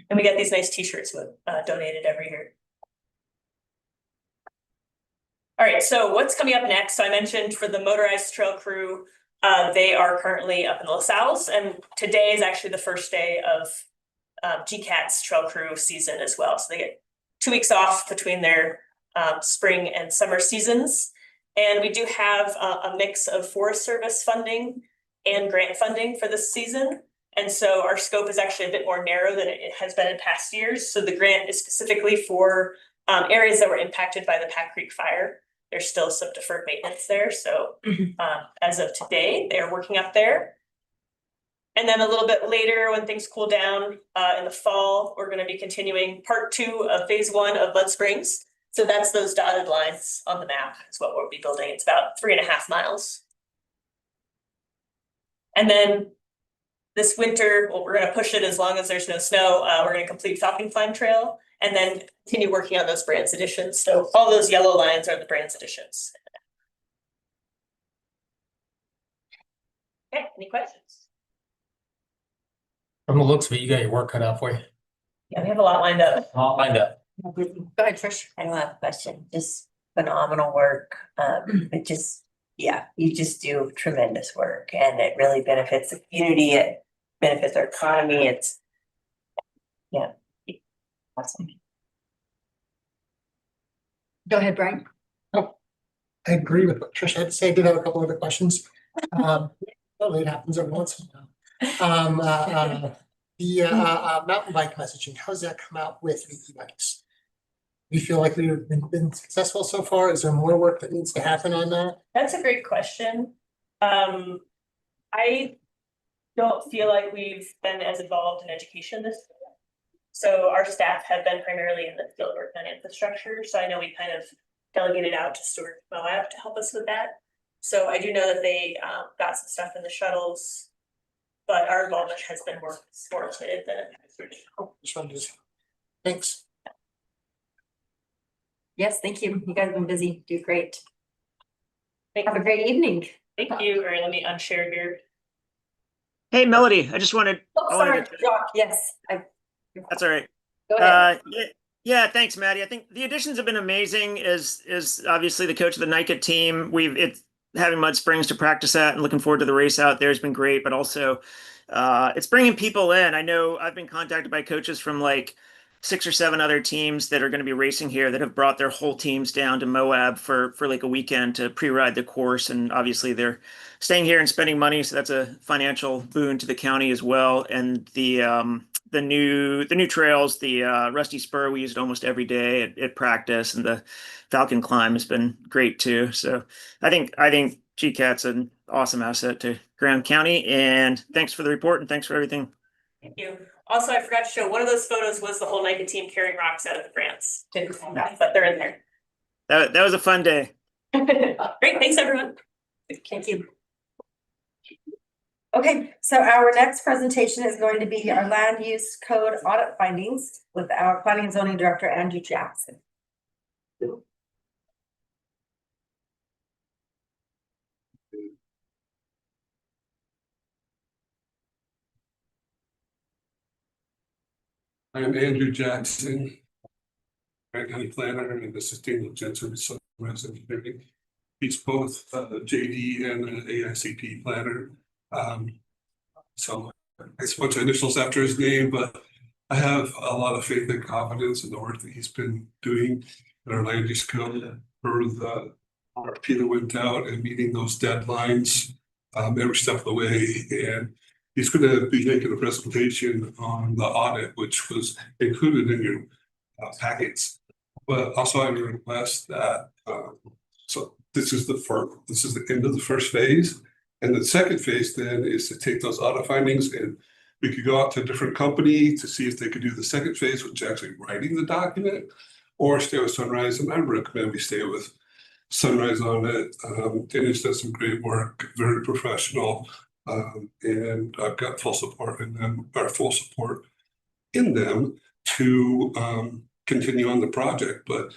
And we get these nice t-shirts donated every year. All right, so what's coming up next? So I mentioned for the motorized trail crew, they are currently up in the LaSalle's, and today is actually the first day of GCAT's trail crew season as well. So they get 2 weeks off between their spring and summer seasons. And we do have a mix of Forest Service funding and grant funding for this season. And so our scope is actually a bit more narrow than it has been in past years. So the grant is specifically for areas that were impacted by the Pack Creek fire. There's still some deferred maintenance there. So as of today, they're working up there. And then a little bit later, when things cool down in the fall, we're going to be continuing part 2 of phase 1 of Mud Springs. So that's those dotted lines on the map is what we'll be building. It's about 3.5 miles. And then this winter, well, we're going to push it as long as there's no snow. We're going to complete Falcon Climb Trail and then continue working on those Brands Editions. So all those yellow lines are the Brands Editions. Okay, any questions? From the looks of it, you got your work cut out for you. Yeah, we have a lot lined up. All lined up. Go ahead, Trish. I don't have a question. Just phenomenal work. It just, yeah, you just do tremendous work and it really benefits the community. It benefits our economy. It's, yeah, awesome. Go ahead, Brian. I agree with what Trish had to say. I did have a couple other questions. It happens every once in a while. The mountain bike messaging, how does that come out with the e-bikes? Do you feel like we've been successful so far? Is there more work that needs to happen on that? That's a great question. I don't feel like we've been as involved in education this year. So our staff have been primarily in the field work and infrastructure. So I know we kind of delegated out to Stuart Moab to help us with that. So I do know that they got some stuff in the shuttles, but our involvement has been more limited than. Just wanted to say, thanks. Yes, thank you. You guys have been busy. Do great. Have a great evening. Thank you. All right, let me unshare here. Hey, Melody, I just wanted. Oh, I wanted sorry, to- Jock. Yes. That's all right. Go ahead. Yeah, thanks, Maddie. I think the additions have been amazing. Is obviously the coach of the NICA team. It's having Mud Springs to practice at and looking forward to the race out there has been great. But also, it's bringing people in. I know I've been contacted by coaches from like 6 or 7 other teams that are going to be racing here that have brought their whole teams down to Moab for like a weekend to pre-ride the course. And obviously they're staying here and spending money. So that's a financial boon to the county as well. And the new trails, the Rusty Spur, we used almost every day at practice, and the Falcon Climb has been great too. So I think GCAT's an awesome asset to Grand County, and thanks for the report and thanks for everything. Thank you. Also, I forgot to show one of those photos was the whole NICA team carrying rocks out of the grants. Didn't film that, but they're in there. That was a fun day. Great, thanks everyone. Thank you. Okay, so our next presentation is going to be our land use code audit findings with our planning and zoning director, Andrew Jackson. I am Andrew Jackson, Grant County Planner, and this is Daniel Jensen, resident living. He's both JD and an AICP planner. So it's a bunch of initials after his name, but I have a lot of faith and confidence in the work that he's been doing in our land use code for the RFP that went out and meeting those deadlines every step of the way. And he's gonna be making a presentation on the audit, which was included in your packets. But also I would request that, so this is the end of the first phase. And the second phase then is to take those audit findings and we could go out to a different company to see if they could do the second phase, which is actually writing the document, or stay with Sunrise. And I recommend we stay with Sunrise on it. Dennis does some great work, very professional. And I've got full support in them, or full support in them to continue on the project. But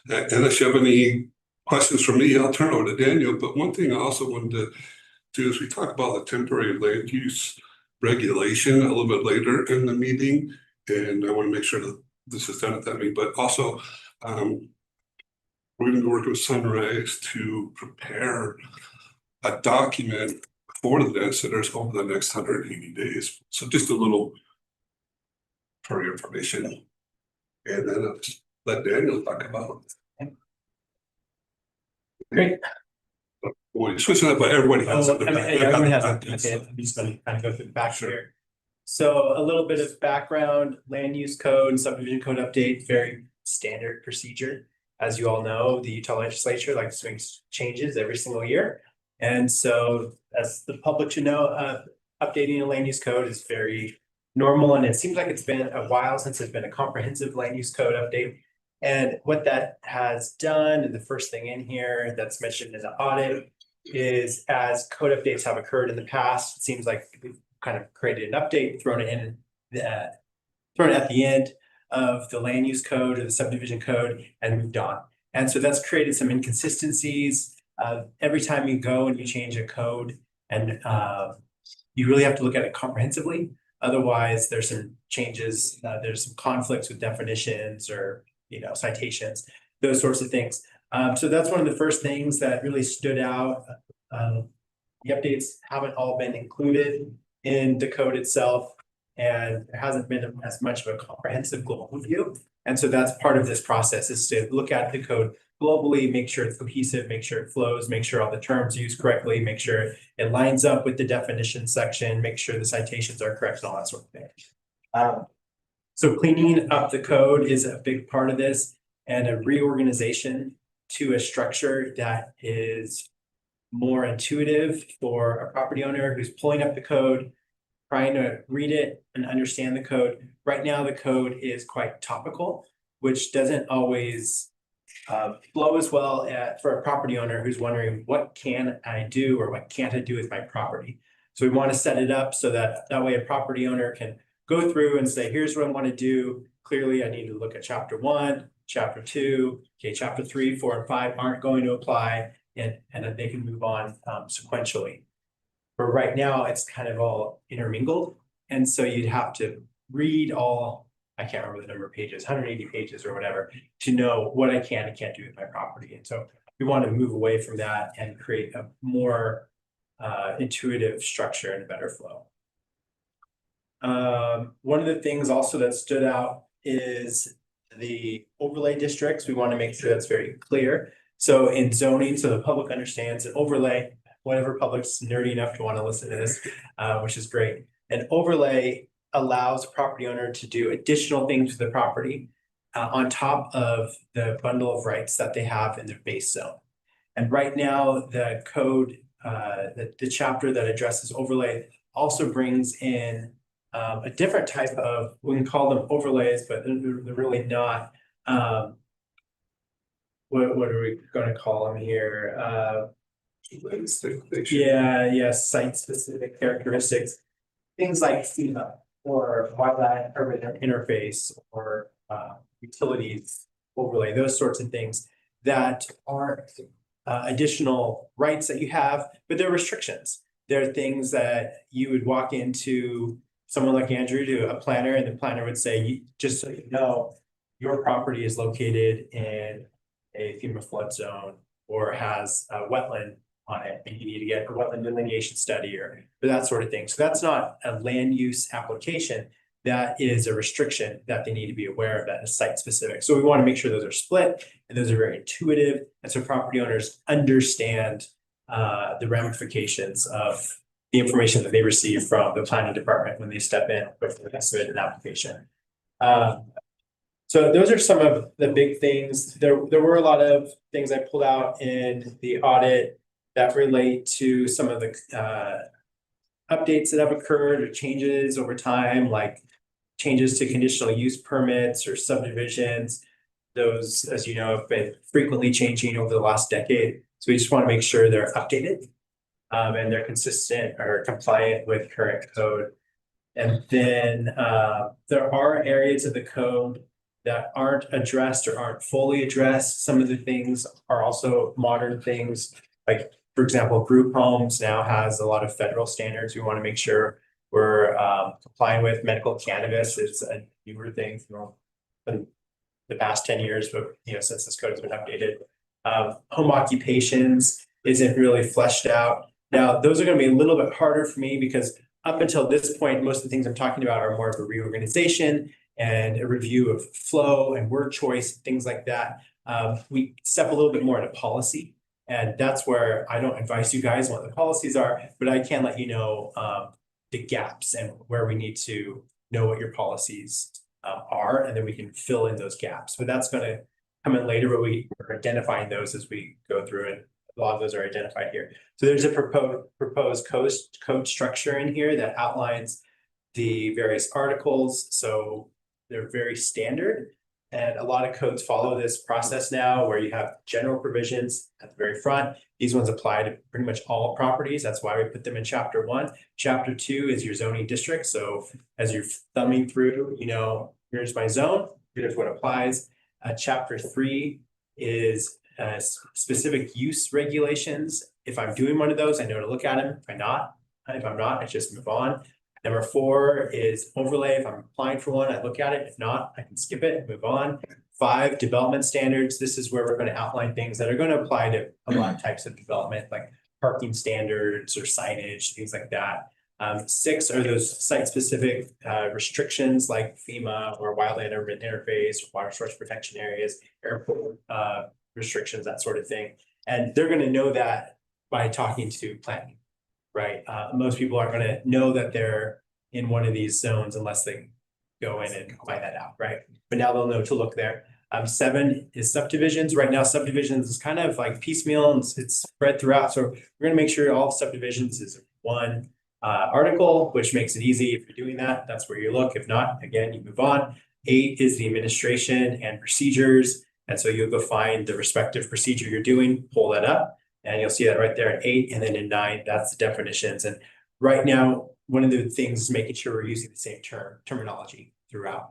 unless you have any questions for me, I'll turn over to Daniel. But one thing I also wanted to do is we talk about the temporary land use regulation a little bit later in the meeting. And I want to make sure that this is done at that meeting, but also we're going to work with Sunrise to prepare a document for the data centers over the next 180 days. So just a little for your information. And then I'll just let Daniel talk about it. Great. Boy, switching up, but everybody has Oh, everyone has a, okay, I'm just gonna kind of go through the back here. So a little bit of background, land use code and subdivision code update, very standard procedure. As you all know, the Utah legislature likes to make changes every single year. And so as the public should know, updating a land use code is very normal. And it seems like it's been a while since there's been a comprehensive land use code update. And what that has done, and the first thing in here that's mentioned in the audit, is as code updates have occurred in the past, it seems like we've kind of created an update, thrown it at the end of the land use code or the subdivision code and moved on. And so that's created some inconsistencies. Every time you go and you change a code, and you really have to look at it comprehensively. Otherwise, there's some changes, there's some conflicts with definitions or citations, those sorts of things. So that's one of the first things that really stood out. The updates haven't all been included in the code itself, and there hasn't been as much of a comprehensive global view. And so that's part of this process, is to look at the code globally, make sure it's cohesive, make sure it flows, make sure all the terms are used correctly, make sure it lines up with the definition section, make sure the citations are correct and all that sort of thing. So cleaning up the code is a big part of this, and a reorganization to a structure that is more intuitive for a property owner who's pulling up the code, trying to read it and understand the code. Right now, the code is quite topical, which doesn't always flow as well for a property owner who's wondering, what can I do or what can't I do with my property? So we want to set it up so that way a property owner can go through and say, here's what I want to do. Clearly, I need to look at chapter 1, chapter 2, okay, chapter 3, 4, and 5 aren't going to apply, and then they can move on sequentially. But right now, it's kind of all intermingled. And so you'd have to read all, I can't remember the number of pages, 180 pages or whatever, to know what I can and can't do with my property. And so we want to move away from that and create a more intuitive structure and a better flow. One of the things also that stood out is the overlay districts. We want to make sure that's very clear. So in zoning, so the public understands an overlay, whatever public's nerdy enough to want to listen to this, which is great. An overlay allows a property owner to do additional things to the property on top of the bundle of rights that they have in their base zone. And right now, the code, the chapter that addresses overlay also brings in a different type of, we can call them overlays, but they're really not. What are we going to call them here? Site-specific characteristics. Things like FEMA or wildland urban interface or utilities overlay, those sorts of things that aren't additional rights that you have, but they're restrictions. They're things that you would walk into someone like Andrew, to a planner, and the planner would say, just so you know, your property is located in a FEMA flood zone or has a wetland on it, and you need to get a wetland delineation study or that sort of thing. So that's not a land use application. That is a restriction that they need to be aware of, that is site specific. So we want to make sure those are split and those are very intuitive. And so property owners understand the ramifications of the information that they receive from the planning department when they step in with an application. So those are some of the big things. There were a lot of things I pulled out in the audit that relate to some of the updates that have occurred or changes over time, like changes to conditional use permits or subdivisions. Those, as you know, have been frequently changing over the last decade. So we just want to make sure they're updated and they're consistent or compliant with current code. And then there are areas of the code that aren't addressed or aren't fully addressed. Some of the things are also modern things, like, for example, group homes now has a lot of federal standards we want to make sure we're complying with. Medical cannabis is a newer thing from the past 10 years, but since this code has been updated. Home occupations isn't really fleshed out. Now, those are going to be a little bit harder for me because up until this point, most of the things I'm talking about are more of a reorganization and a review of flow and word choice, things like that. We step a little bit more into policy, and that's where I don't advise you guys what the policies are, but I can let you know the gaps and where we need to know what your policies are, and then we can fill in those gaps. But that's going to come in later, but we are identifying those as we go through, and a lot of those are identified here. So there's a proposed code structure in here that outlines the various articles. So they're very standard, and a lot of codes follow this process now where you have general provisions at the very front. These ones apply to pretty much all properties. That's why we put them in chapter 1. Chapter 2 is your zoning district. So as you're thumbing through, here's my zone, here's what applies. Chapter 3 is specific use regulations. If I'm doing one of those, I know to look at them. If I'm not, I just move on. Number 4 is overlay. If I'm applying for one, I look at it. If not, I can skip it and move on. 5, development standards. This is where we're going to outline things that are going to apply to a lot of types of development, like parking standards or signage, things like that. 6 are those site-specific restrictions like FEMA or wildland urban interface, water source protection areas, airport restrictions, that sort of thing. And they're going to know that by talking to planning. Right. Most people aren't going to know that they're in one of these zones unless they go in and find that out. Right. But now they'll know to look there. 7 is subdivisions. Right now, subdivisions is kind of like piecemeal and it's spread throughout. So we're going to make sure all subdivisions is one article, which makes it easy. If you're doing that, that's where you look. If not, again, you move on. 8 is the administration and procedures. And so you'll go find the respective procedure you're doing, pull that up. And you'll see that right there in 8, and then in 9, that's the definitions. And right now, one of the things is making sure we're using the same terminology throughout.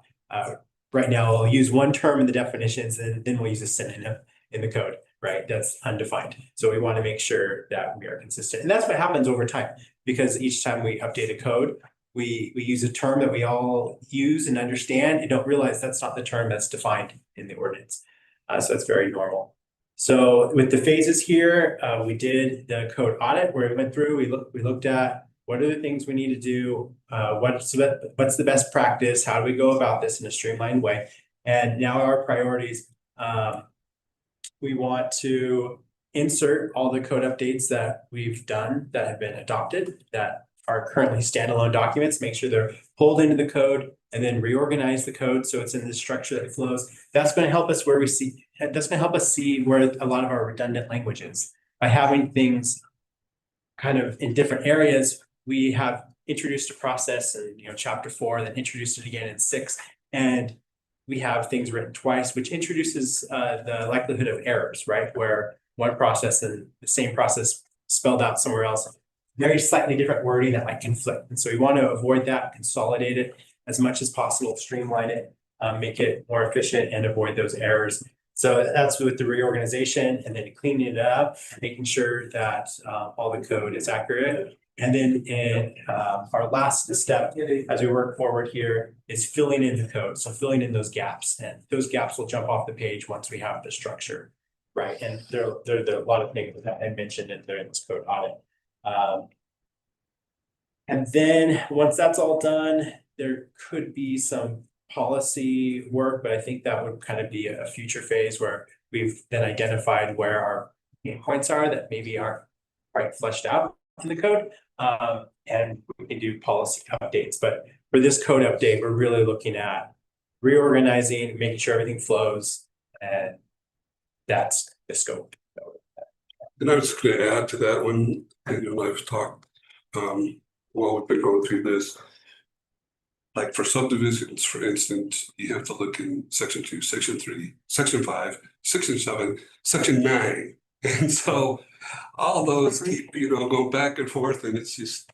Right now, I'll use one term in the definitions, and then we'll use a synonym in the code, right? That's undefined. So we want to make sure that we are consistent. And that's what happens over time, because each time we update a code, we use a term that we all use and understand and don't realize that's not the term that's defined in the ordinance. So it's very normal. So with the phases here, we did the code audit where we went through, we looked at what are the things we need to do, what's the best practice, how do we go about this in a streamlined way. And now our priorities, we want to insert all the code updates that we've done that have been adopted, that are currently standalone documents, make sure they're pulled into the code, and then reorganize the code so it's in the structure that flows. That's going to help us see where a lot of our redundant language is. By having things kind of in different areas, we have introduced a process in chapter 4, then introduced it again in 6, and we have things written twice, which introduces the likelihood of errors, right? Where one process and the same process spelled out somewhere else, very slightly different wording that might conflict. And so we want to avoid that, consolidate it as much as possible, streamline it, make it more efficient and avoid those errors. So that's with the reorganization, and then cleaning it up, making sure that all the code is accurate. And then in our last step, as we work forward here, is filling in the code. So filling in those gaps, and those gaps will jump off the page once we have the structure, right? And there are a lot of things that I mentioned in this code audit. And then once that's all done, there could be some policy work, but I think that would kind of be a future phase where we've then identified where our points are that maybe aren't quite fleshed out. to the code. And we can do policy updates, but for this code update, we're really looking at reorganizing, making sure everything flows, and that's the scope. And I was just gonna add to that when Daniel and I've talked, while we've been going through this. Like for subdivisions, for instance, you have to look in section 2, section 3, section 5, section 7, section 9. And so all those keep, going back and forth, and it's just,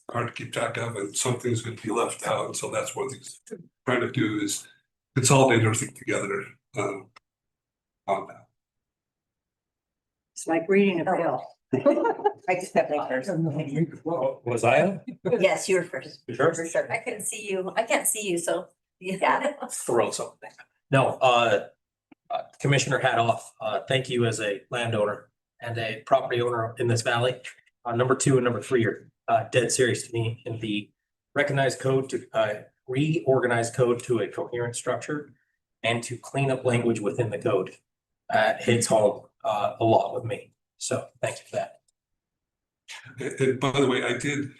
hard to keep track of, and some things could be left out. And so that's what he's trying to do, is consolidate everything together on that. It's like reading a bill. I just have my first. Was I? Yes, you were first. Sure. For sure. I couldn't see you. I can't see you, so you got it. Throw something. No, Commissioner hat off. Thank you as a landowner and a property owner in this valley. Number 2 and number 3 are dead serious to me, in the recognized code to reorganize code to a coherent structure and to clean up language within the code. Hits home a lot with me. So thank you for that. And by the way, I did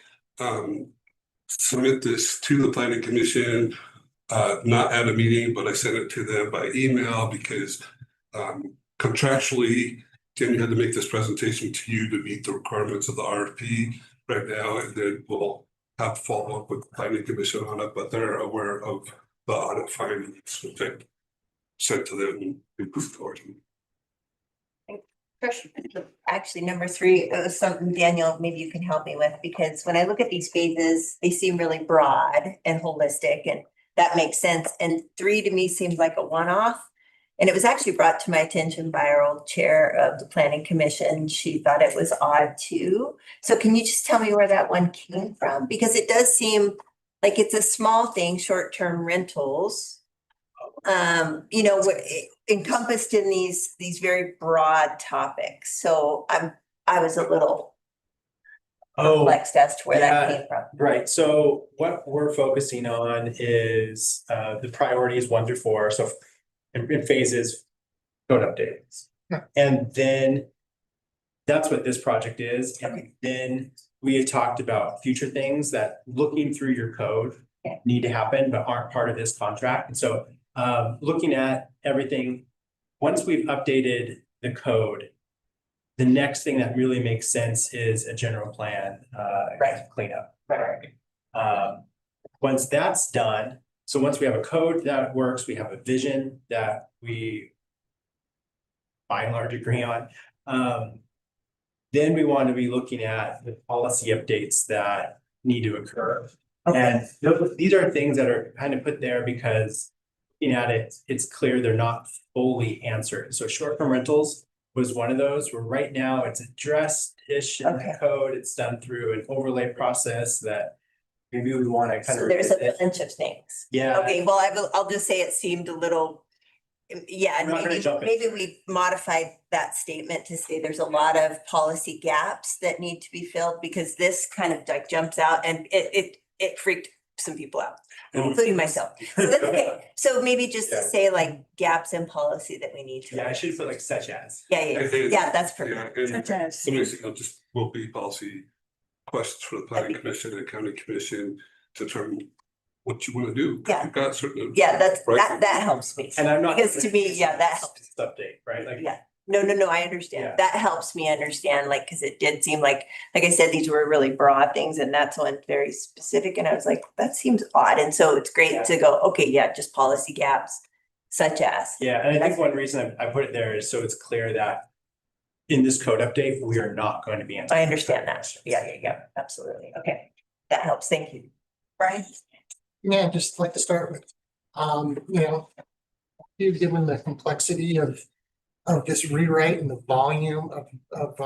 submit this to the planning commission, not at a meeting, but I sent it to them by email because contractually, Tim had to make this presentation to you to meet the requirements of the RFP right now, and then we'll have to follow up with the planning commission on it, but they're aware of the audit findings that sent to them and we moved forward. Actually, number 3, it was something, Daniel, maybe you can help me with, because when I look at these phases, they seem really broad and holistic, and that makes sense. And 3 to me seems like a one-off. And it was actually brought to my attention by our old chair of the planning commission. She thought it was odd too. So can you just tell me where that one came from? Because it does seem like it's a small thing, short-term rentals. Encompassed in these very broad topics. So I was a little perplexed as to where that came from. Right, so what we're focusing on is the priorities 1 through 4, so in phases, code updates. Yeah. And then that's what this project is. And then we had talked about future things that looking through your code need to happen, but aren't part of this contract. And so looking at everything, once we've updated the code, the next thing that really makes sense is a general plan cleanup. Once that's done, so once we have a code that works, we have a vision that we by and large agree on, then we want to be looking at the policy updates that need to occur. And these are things that are kind of put there because looking at it, it's clear they're not fully answered. So short-term rentals was one of those where right now it's addressed-ish in the code. It's done through an overlay process that maybe we want to kind of. So there's a bunch of things. Yeah. Okay, well, I'll just say it seemed a little, maybe we modified that statement to say there's a lot of policy gaps that need to be filled, because this kind of like jumps out and it freaked some people out, including myself. So that's okay. So maybe just to say like gaps in policy that we need to. Yeah, I should put like such as. Yeah, that's perfect. Such as. Just will be policy questions for the planning commission and county commission to determine what you want to do. Yeah. You've got certain. That helps me. And I'm not. Because to me, that helps. Update, right? Like. Yeah. No, I understand. That helps me understand, like, because it did seem like I said, these were really broad things, and that's one very specific. And I was like, that seems odd. And so it's great to go, okay, just policy gaps, such as. Yeah, and I think one reason I put it there is so it's clear that in this code update, we are not going to be. I understand that. Yeah, absolutely. Okay, that helps. Thank you. Brian? Yeah, I'd just like to start with, given the complexity of this rewrite and the volume of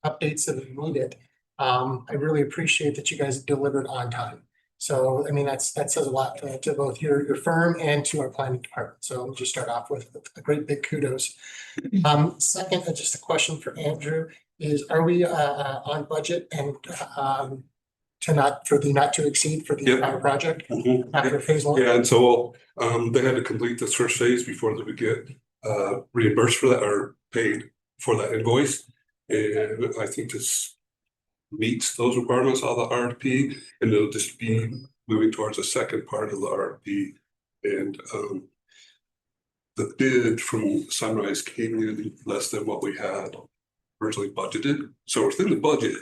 updates that are needed, I really appreciate that you guys delivered on time. So, I mean, that says a lot to both your firm and to our planning department. So we'll just start off with a great big kudos. Second, just a question for Andrew is, are we on budget and not to exceed for the entire project after phase 1? Yeah, and so they had to complete this first phase before they would get reimbursed for that or paid for that invoice. And I think this meets those requirements of the RFP, and it'll just be moving towards the second part of the RFP. And the bid from Sunrise came in less than what we had originally budgeted, so we're within the budget.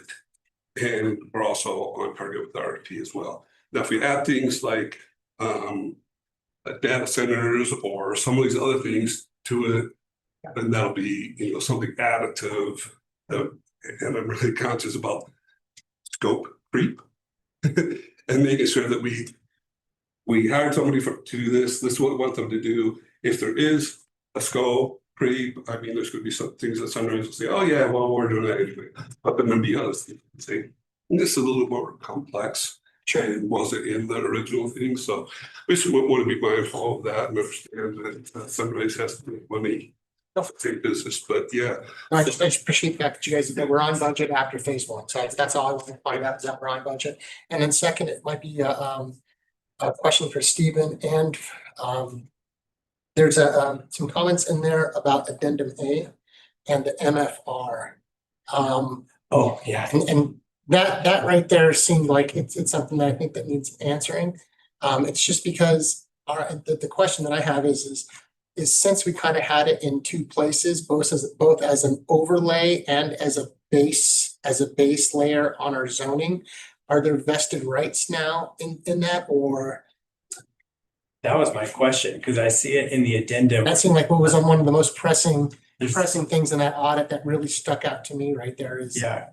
And we're also on target with the RFP as well. Now, if we add things like data centers or some of these other things to it, then that'll be, you know, something additive. And I'm really conscious about scope creep and making sure that we hired somebody to do this. This is what we want them to do. If there is a scope creep, I mean, there's going to be some things that Sunrise will say, oh yeah, well, we're doing that anyway. But then there'll be others that say, this is a little more complex. And wasn't in the original thing, so we just want to be mindful of that and understand that Sunrise has to make money. Same business, but yeah. I just appreciate that you guys, that we're on budget after phase one, so that's all I want to find out, is that we're on budget. And then second, it might be a question for Stephen, and there's some comments in there about addendum A and the MFR. Oh, yeah. And that right there seemed like it's something that I think that needs answering. It's just because the question that I have is since we kind of had it in two places, both as an overlay and as a base layer on our zoning, are there vested rights now in that, or? That was my question, because I see it in the addendum. That seemed like what was on one of the most pressing things in that audit that really stuck out to me right there is. Yeah,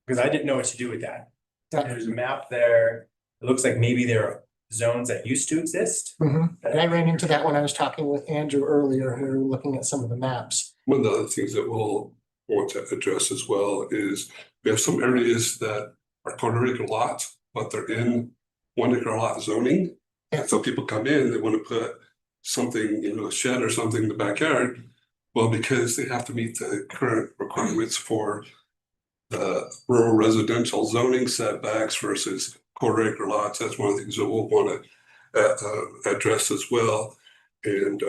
because I didn't know what to do with that. There's a map there. It looks like maybe there are zones that used to exist. And I ran into that when I was talking with Andrew earlier, who were looking at some of the maps. One of the other things that we'll want to address as well is we have some areas that are quarter acre lots, but they're in 1 acre lot zoning. And so people come in, they want to put something, you know, a shed or something in the backyard. Well, because they have to meet the current requirements for the rural residential zoning setbacks versus quarter acre lots. That's one of the things that we'll want to address as well. And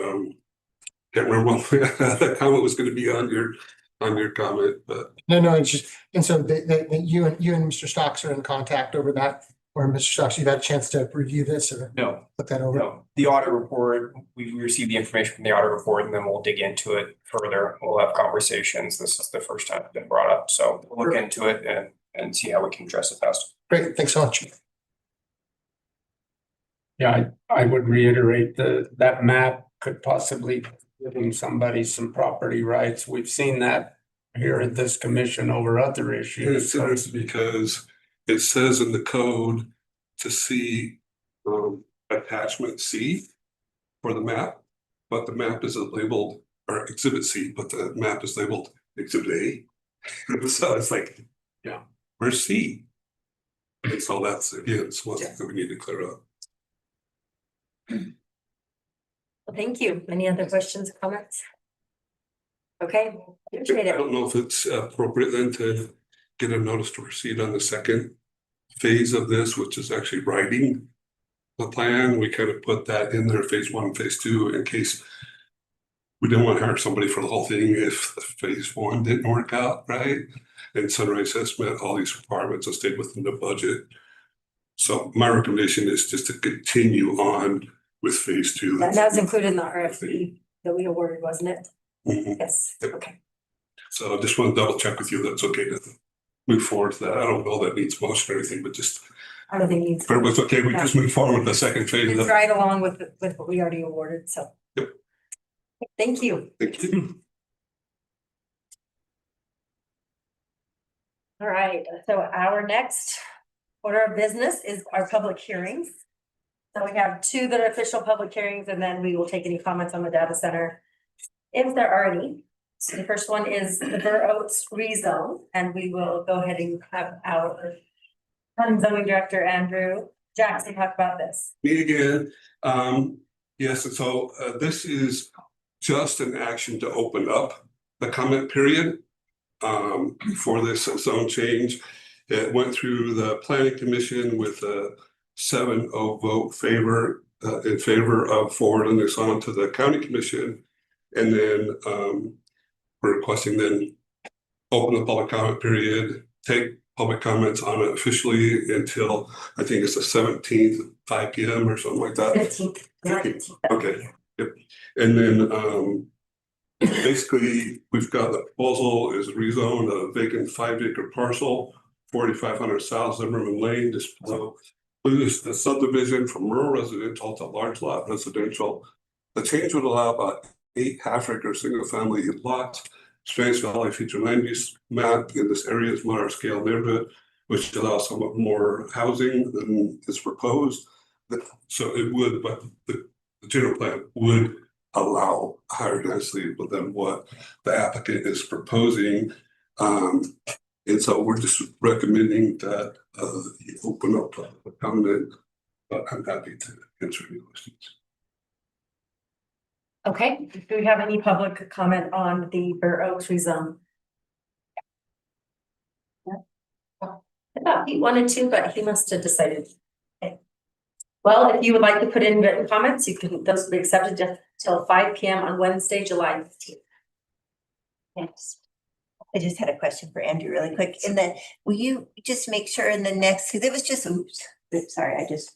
can't remember what that comment was going to be on your comment, but no, it's just, and so you and Mr. Stocks are in contact over that, or Mr. Stocks, you've had a chance to review this or No, look that over? no. The audit report, we received the information from the audit report, and then we'll dig into it further. We'll have conversations. This is the first time it's been brought up, so we'll look into it and see how we can address it best. Great, thanks so much. Yeah, I would reiterate that map could possibly giving somebody some property rights. We've seen that here at this commission over other issues. It's interesting because it says in the code to see attachment C for the map, but the map is labeled, or exhibit C, but the map is labeled exhibit A. So it's like, yeah, where's C? And so that's, again, it's one thing that we need to clear up. Well, thank you. Any other questions, comments? Okay, I appreciate it. don't know if it's appropriate then to get a notice to proceed on the second phase of this, which is actually writing the plan. We kind of put that in there, phase 1, phase 2, in case we didn't want to hire somebody for the whole thing if phase 1 didn't work out, right? And Sunrise has met all these requirements and stayed within the budget. So my recommendation is just to continue on with phase 2. That was included in the RFP that we awarded, wasn't it? Mhm. Yes, okay. So I just want to double check with you. That's okay to move forward to that. I don't know that needs motion or anything, but just. I don't think it needs. But it was okay. We just move forward with the second phase. It's right along with what we already awarded, so. Yep. Thank you. Thank you. All right, so our next order of business is our public hearings. So we have 2 that are official public hearings, and then we will take any comments on the data center, if there are any. So the first one is the Burr Oaks rezone, and we will go ahead and have our zoning director, Andrew Jackson, talk about this. Me again. Yes, and so this is just an action to open up the comment period for this zone change. It went through the planning commission with a 7-0 vote in favor of forwarding this on to the county commission. And then we're requesting then open the public comment period, take public comments on it officially until, I think it's the 17th, 5 p.m. or something like that. 15th. Okay, yep. And then, basically, we've got the proposal is rezone a vacant 5-acre parcel, 4,500 South Zimmerman Lane, just below. Lose the subdivision from rural residential to large lot residential. The change would allow about 8 half-acre single-family lots. Spanish Valley future land use map in this area is moderate scale neighborhood, which allows somewhat more housing than is proposed. So it would, but the general plan would allow higher density than what the applicant is proposing. And so we're just recommending that you open up a comment, but I'm happy to answer any questions. Okay, do we have any public comment on the Burr Oaks rezone? I thought he wanted to, but he must have decided. Okay. Well, if you would like to put in written comments, you can, those will be accepted till 5 p.m. on Wednesday, July 15th. Yes. I just had a question for Andrew really quick. And then will you just make sure in the next, because it was just, oops, sorry, I just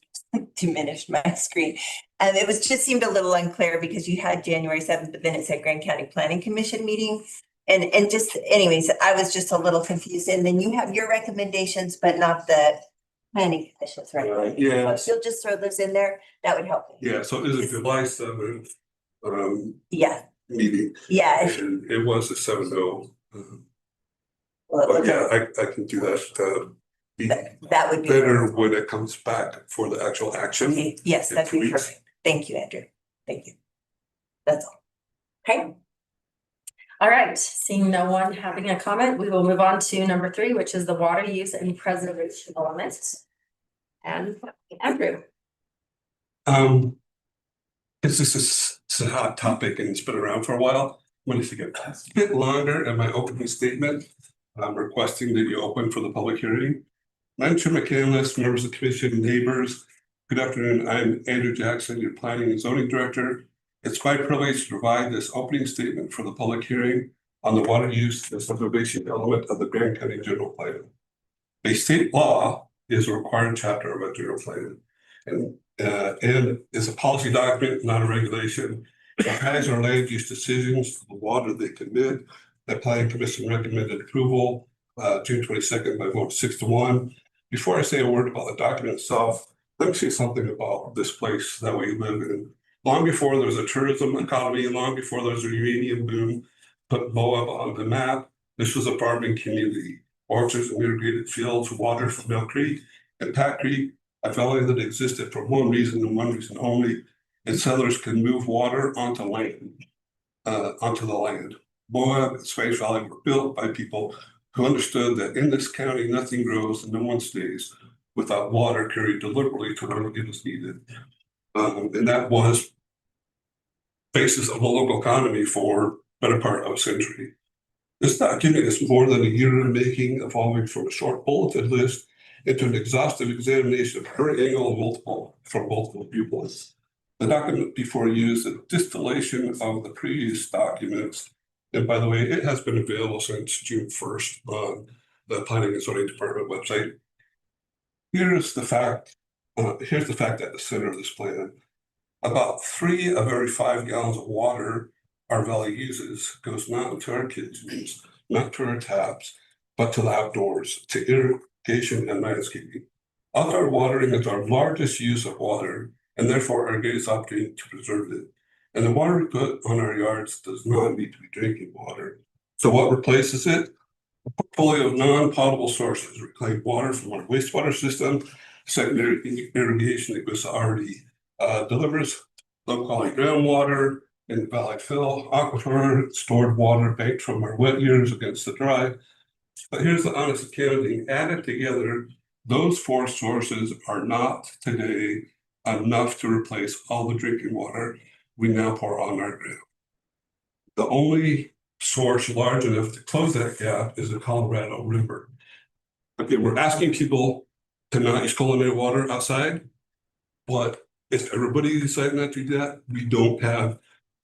diminished my screen. And it was just seemed a little unclear because you had January 7th, but then it said Grand County Planning Commission meeting. And just anyways, I was just a little confused. And then you have your recommendations, but not the planning commissions, right? Yeah. So you'll just throw those in there. That would help me. Yeah, so it is a July 7th Yeah. meeting. Yeah. And it was a 7-0. Well, But yeah, I can do that. That would be better when it comes back for the actual action. Okay, yes, that'd be perfect. Thank you, Andrew. Thank you. That's all. Okay. All right, seeing no one having a comment, we will move on to number 3, which is the water use and preservation elements. And Andrew. Because this is a hot topic and it's been around for a while. When it's a bit longer in my opening statement, I'm requesting that you open for the public hearing. I'm Chair McCandless, members of the commission, neighbors. Good afternoon. I'm Andrew Jackson, your planning and zoning director. It's my privilege to provide this opening statement for the public hearing on the water use and preservation element of the Grand County General Plan. A state law is a required chapter of a general plan and is a policy document, not a regulation. It guides our land use decisions for the water they commit. The Planning Commission recommended approval June 22nd by vote 6-1. Before I say a word about the document itself, let me say something about this place that we live in. Long before there was a tourism economy, long before there was a uranium boom, put Moab on the map, this was a farming community. Orchards and irrigated fields, water from Mill Creek and Pat Creek, a valley that existed for one reason and one reason only, and settlers can move water onto the land. Moab and Spanish Valley were built by people who understood that in this county, nothing grows and no one stays without water carried deliberately to where it was needed. And that was basis of the local economy for better part of a century. This document is more than a year in the making, evolving from a short bulleted list into an exhaustive examination of every angle from multiple viewpoints. The document before you is a distillation of the previous documents. And by the way, it has been available since June 1st on the Planning and Zoning Department website. Here's the fact at the center of this plan. About 3 of every 5 gallons of water our valley uses goes not into our kitchens, not to our taps, but to the outdoors, to irrigation and landscaping. Outdoor watering is our largest use of water and therefore our greatest opportunity to preserve it. And the water we put on our yards does not need to be drinking water. So what replaces it? A portfolio of non-potable sources, reclaimed water from our wastewater system, secondary irrigation that goes already delivers low-quality groundwater in the valley fill, aquifer, stored water banked from our wet years against the dry. But here's the honest accounting. Added together, those 4 sources are not today enough to replace all the drinking water we now pour on our ground. The only source large enough to close that gap is the Colorado River. Okay, we're asking people to not use culinary water outside, but if everybody decides not to do that, we don't have,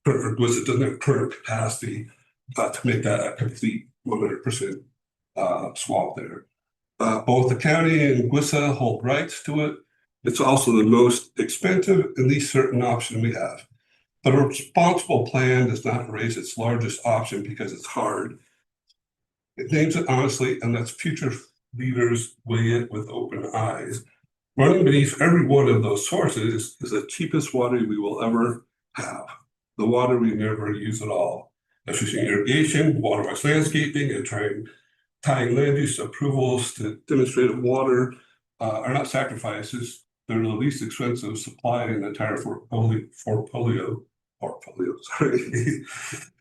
it doesn't have current capacity to make that a complete 100% swamp there. Both the county and GWISA hold rights to it. It's also the most expensive and least certain option we have. But a responsible plan does not erase its largest option because it's hard. It names it honestly and lets future leaders weigh it with open eyes. Running beneath every one of those sources is the cheapest water we will ever have. The water we never use at all. Efficient irrigation, waterways landscaping, and tying land use approvals to demonstrated water are not sacrifices. They're the least expensive supply in the entire portfolio,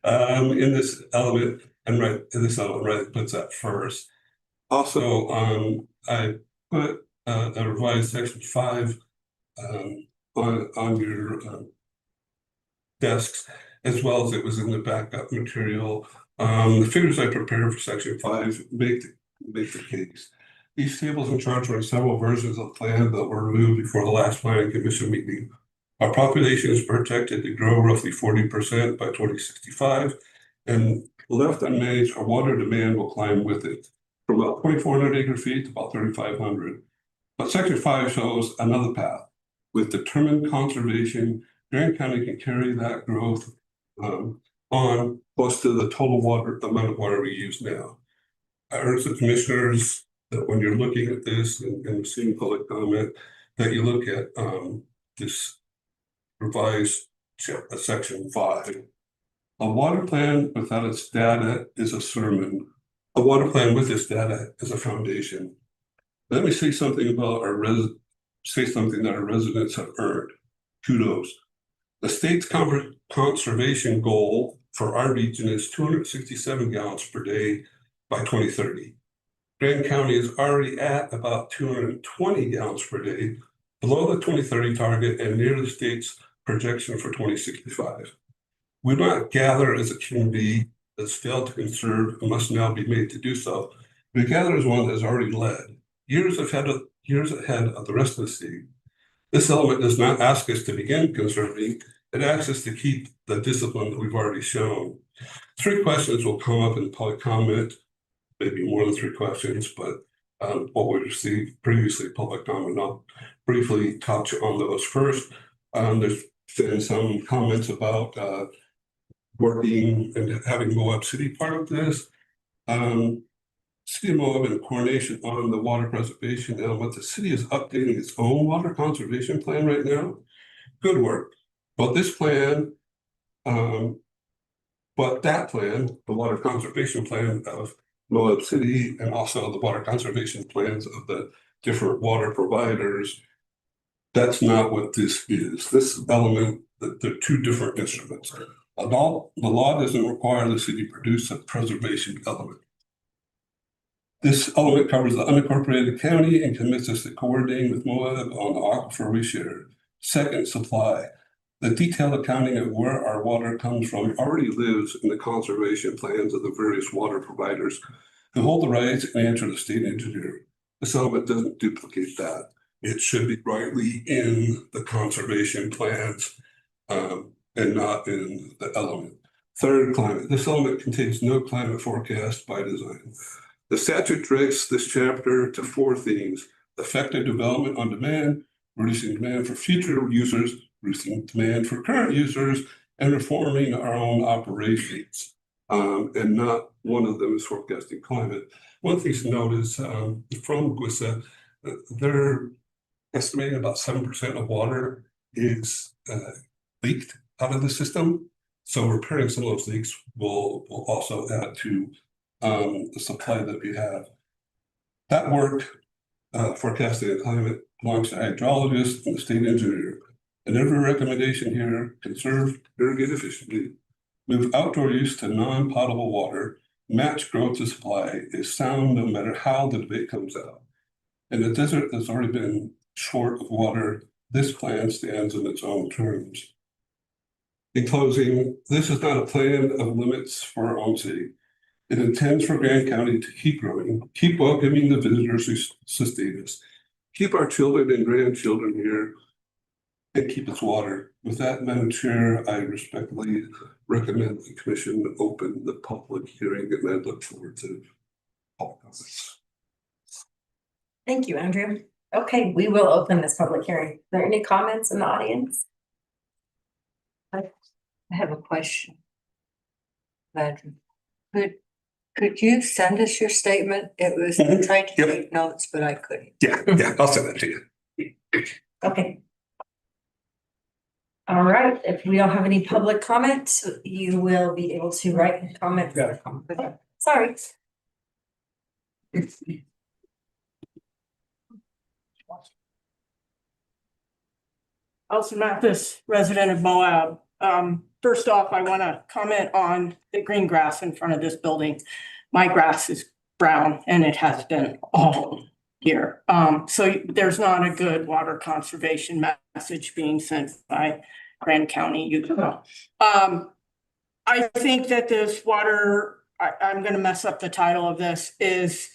in this element, and right in this element, right, puts that first. Also, I put a revised section 5 on your desks, as well as it was in the backup material. The figures I prepared for section 5 make the case. These tables and charts are in several versions of the plan that were removed before the last planning commission meeting. Our population is projected to grow roughly 40% by 2065, and left unmanaged, our water demand will climb with it, from about 2,400 acre feet to about 3,500. But section 5 shows another path. With determined conservation, Grand County can carry that growth on close to the total amount of water we use now. I urge the commissioners that when you're looking at this and receiving public comment, that you look at this revised section 5. A water plan without its data is a sermon. A water plan with its data is a foundation. Let me say something about that our residents have earned. Kudos. The state's conservation goal for our region is 267 gallons per day by 2030. Grand County is already at about 220 gallons per day, below the 2030 target and near the state's projection for 2065. We do not gather as a community that's failed to conserve and must now be made to do so. We gather as one that has already led, years ahead of the rest of the state. This element does not ask us to begin conserving, it asks us to keep the discipline that we've already shown. 3 questions will come up in public comment, maybe more than 3 questions, but what we received previously public comment. I'll briefly touch on those first. There's been some comments about working and having Moab City part of this. City of Moab in coordination on the water preservation element. The city is updating its own water conservation plan right now. Good work. But this plan, that plan, the water conservation plan of Moab City and also the water conservation plans of the different water providers, that's not what this is. This element, they're 2 different instruments. The law doesn't require the city to produce a preservation element. This element covers the unincorporated county and commits us to coordinating with Moab on the aquifer we share. Second, supply. The detailed accounting of where our water comes from already lives in the conservation plans of the various water providers who hold the rights and answer the state engineer. This element doesn't duplicate that. It should be rightly in the conservation plans and not in the element. Third, climate. This element contains no climate forecast by design. The statute directs this chapter to 4 themes: effective development on demand, reducing demand for future users, reducing demand for current users, and reforming our own operations. And not one of them is forecasting climate. One thing to note is from GWISA, they're estimating about 7% of water is leaked out of the system. So repairing some of those leaks will also add to the supply that we have. That work, forecasting the climate, belongs to hydrologists and the state engineer. And every recommendation here: conserve, irrigate efficiently, move outdoor use to non-potable water, match growth to supply, is sound no matter how the debate comes out. And the desert has already been short of water. This plan stands in its own terms. In closing, this is not a plan of limits for our own city. It intends for Grand County to keep growing, keep welcoming the visitors who sustain us, keep our children and grandchildren here, and keep its water. With that, Madam Chair, I respectfully recommend the commission open the public hearing, and I look forward to all comments. Thank you, Andrew. Okay, we will open this public hearing. Are there any comments in the audience? I have a question. Andrew, could you send us your statement? It was, I tried to take notes, but I couldn't. Yeah, I'll send that to you. Okay. All right, if we don't have any public comment, you will be able to write comments. Sorry. Elsa Mathis, resident of Moab. First off, I want to comment on the green grass in front of this building. My grass is brown and it has been all year. So there's not a good water conservation message being sent by Grand County, Utah. I think that this water, I'm going to mess up the title of this, is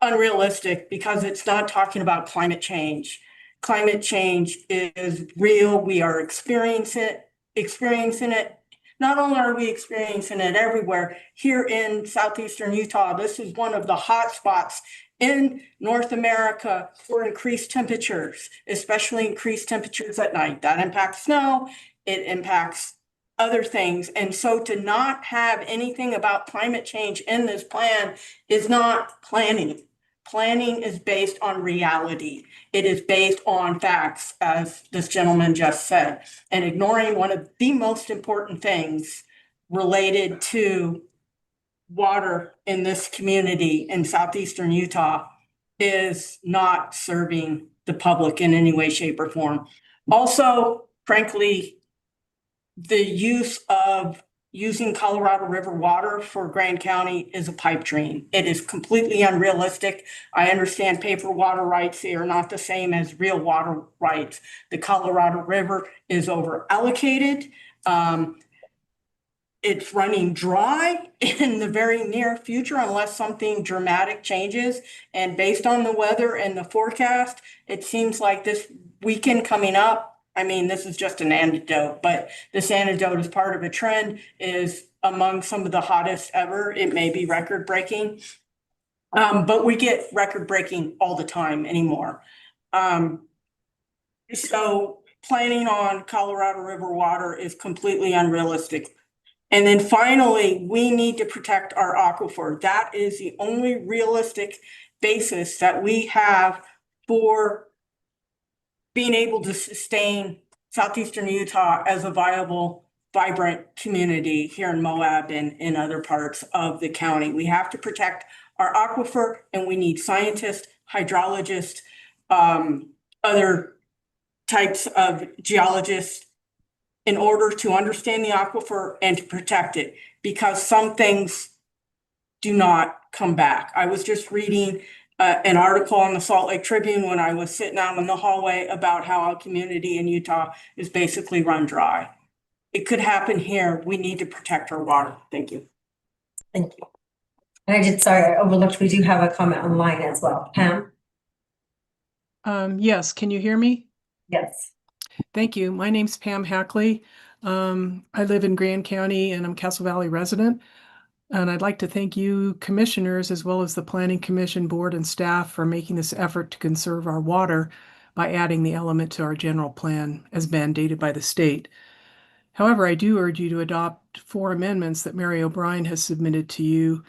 unrealistic because it's not talking about climate change. Climate change is real. We are experiencing it. Not only are we experiencing it everywhere, here in southeastern Utah, this is one of the hot spots in North America for increased temperatures, especially increased temperatures at night. That impacts snow, it impacts other things. And so to not have anything about climate change in this plan is not planning. Planning is based on reality. It is based on facts, as this gentleman just said, and ignoring one of the most important things related to water in this community in southeastern Utah is not serving the public in any way, shape, or form. Also, frankly, the use of using Colorado River water for Grand County is a pipe dream. It is completely unrealistic. I understand paper water rights, they are not the same as real water rights. The Colorado River is over allocated. It's running dry in the very near future unless something dramatic changes. And based on the weather and the forecast, it seems like this weekend coming up, I mean, this is just an anecdote, but this anecdote is part of a trend, is among some of the hottest ever. It may be record breaking, but we get record breaking all the time anymore. So planning on Colorado River water is completely unrealistic. And then finally, we need to protect our aquifer. That is the only realistic basis that we have for being able to sustain southeastern Utah as a viable, vibrant community here in Moab and in other parts of the county. We have to protect our aquifer, and we need scientists, hydrologists, other types of geologists in order to understand the aquifer and to protect it, because some things do not come back. I was just reading an article on the Salt Lake Tribune when I was sitting out in the hallway about how our community in Utah is basically run dry. It could happen here. We need to protect our water. Thank you. Thank you. And sorry, I overlooked, we do have a comment online as well. Pam? Yes, can you hear me? Yes. Thank you. My name's Pam Hackley. I live in Grand County and I'm Castle Valley resident. And I'd like to thank you commissioners as well as the Planning Commission board and staff for making this effort to conserve our water by adding the element to our general plan as mandated by the state. However, I do urge you to adopt 4 amendments that Mary O'Brien has submitted to you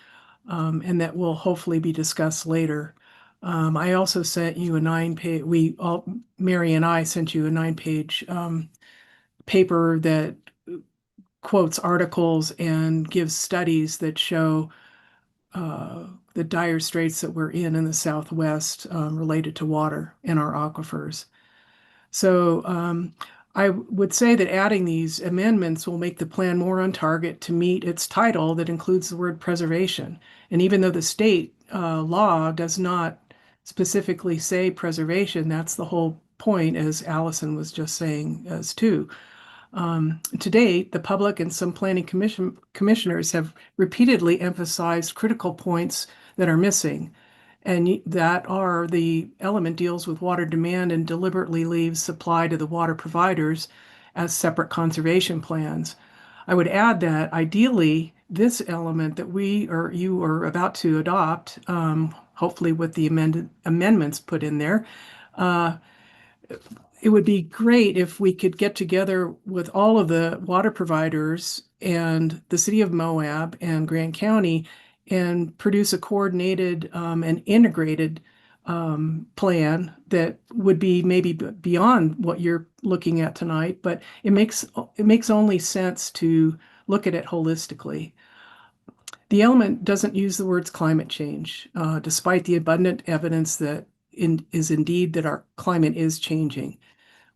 and that will hopefully be discussed later. I also sent you a 9-page, Mary and I sent you a 9-page paper that quotes articles and gives studies that show the dire straits that we're in the Southwest related to water in our aquifers. So I would say that adding these amendments will make the plan more on target to meet its title that includes the word preservation. And even though the state law does not specifically say preservation, that's the whole point, as Allison was just saying as too. To date, the public and some planning commissioners have repeatedly emphasized critical points that are missing. And that are the element deals with water demand and deliberately leaves supply to the water providers as separate conservation plans. I would add that ideally, this element that we or you are about to adopt, hopefully with the amendments put in there, it would be great if we could get together with all of the water providers and the city of Moab and Grand County and produce a coordinated and integrated plan that would be maybe beyond what you're looking at tonight, but it makes only sense to look at it holistically. The element doesn't use the words climate change, despite the abundant evidence that is indeed that our climate is changing.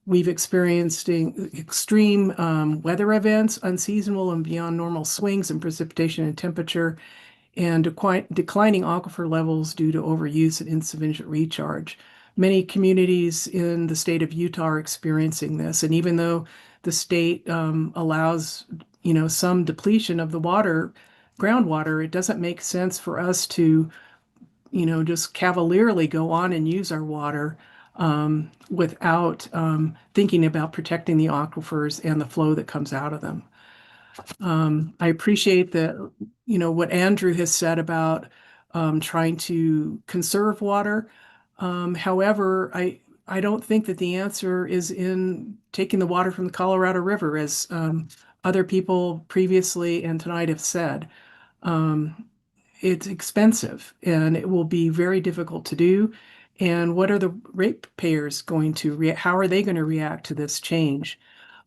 We've experienced extreme weather events, unseasonable and beyond normal swings in precipitation and temperature, and declining aquifer levels due to overuse and insufficient recharge. Many communities in the state of Utah are experiencing this, and even though the state allows, some depletion of the groundwater, it doesn't make sense for us to, just cavalierly go on and use our water without thinking about protecting the aquifers and the flow that comes out of them. I appreciate that, what Andrew has said about trying to conserve water. However, I don't think that the answer is in taking the water from the Colorado River, as other people previously and tonight have said. It's expensive and it will be very difficult to do. And what are the ratepayers going to how are they going to react to this change?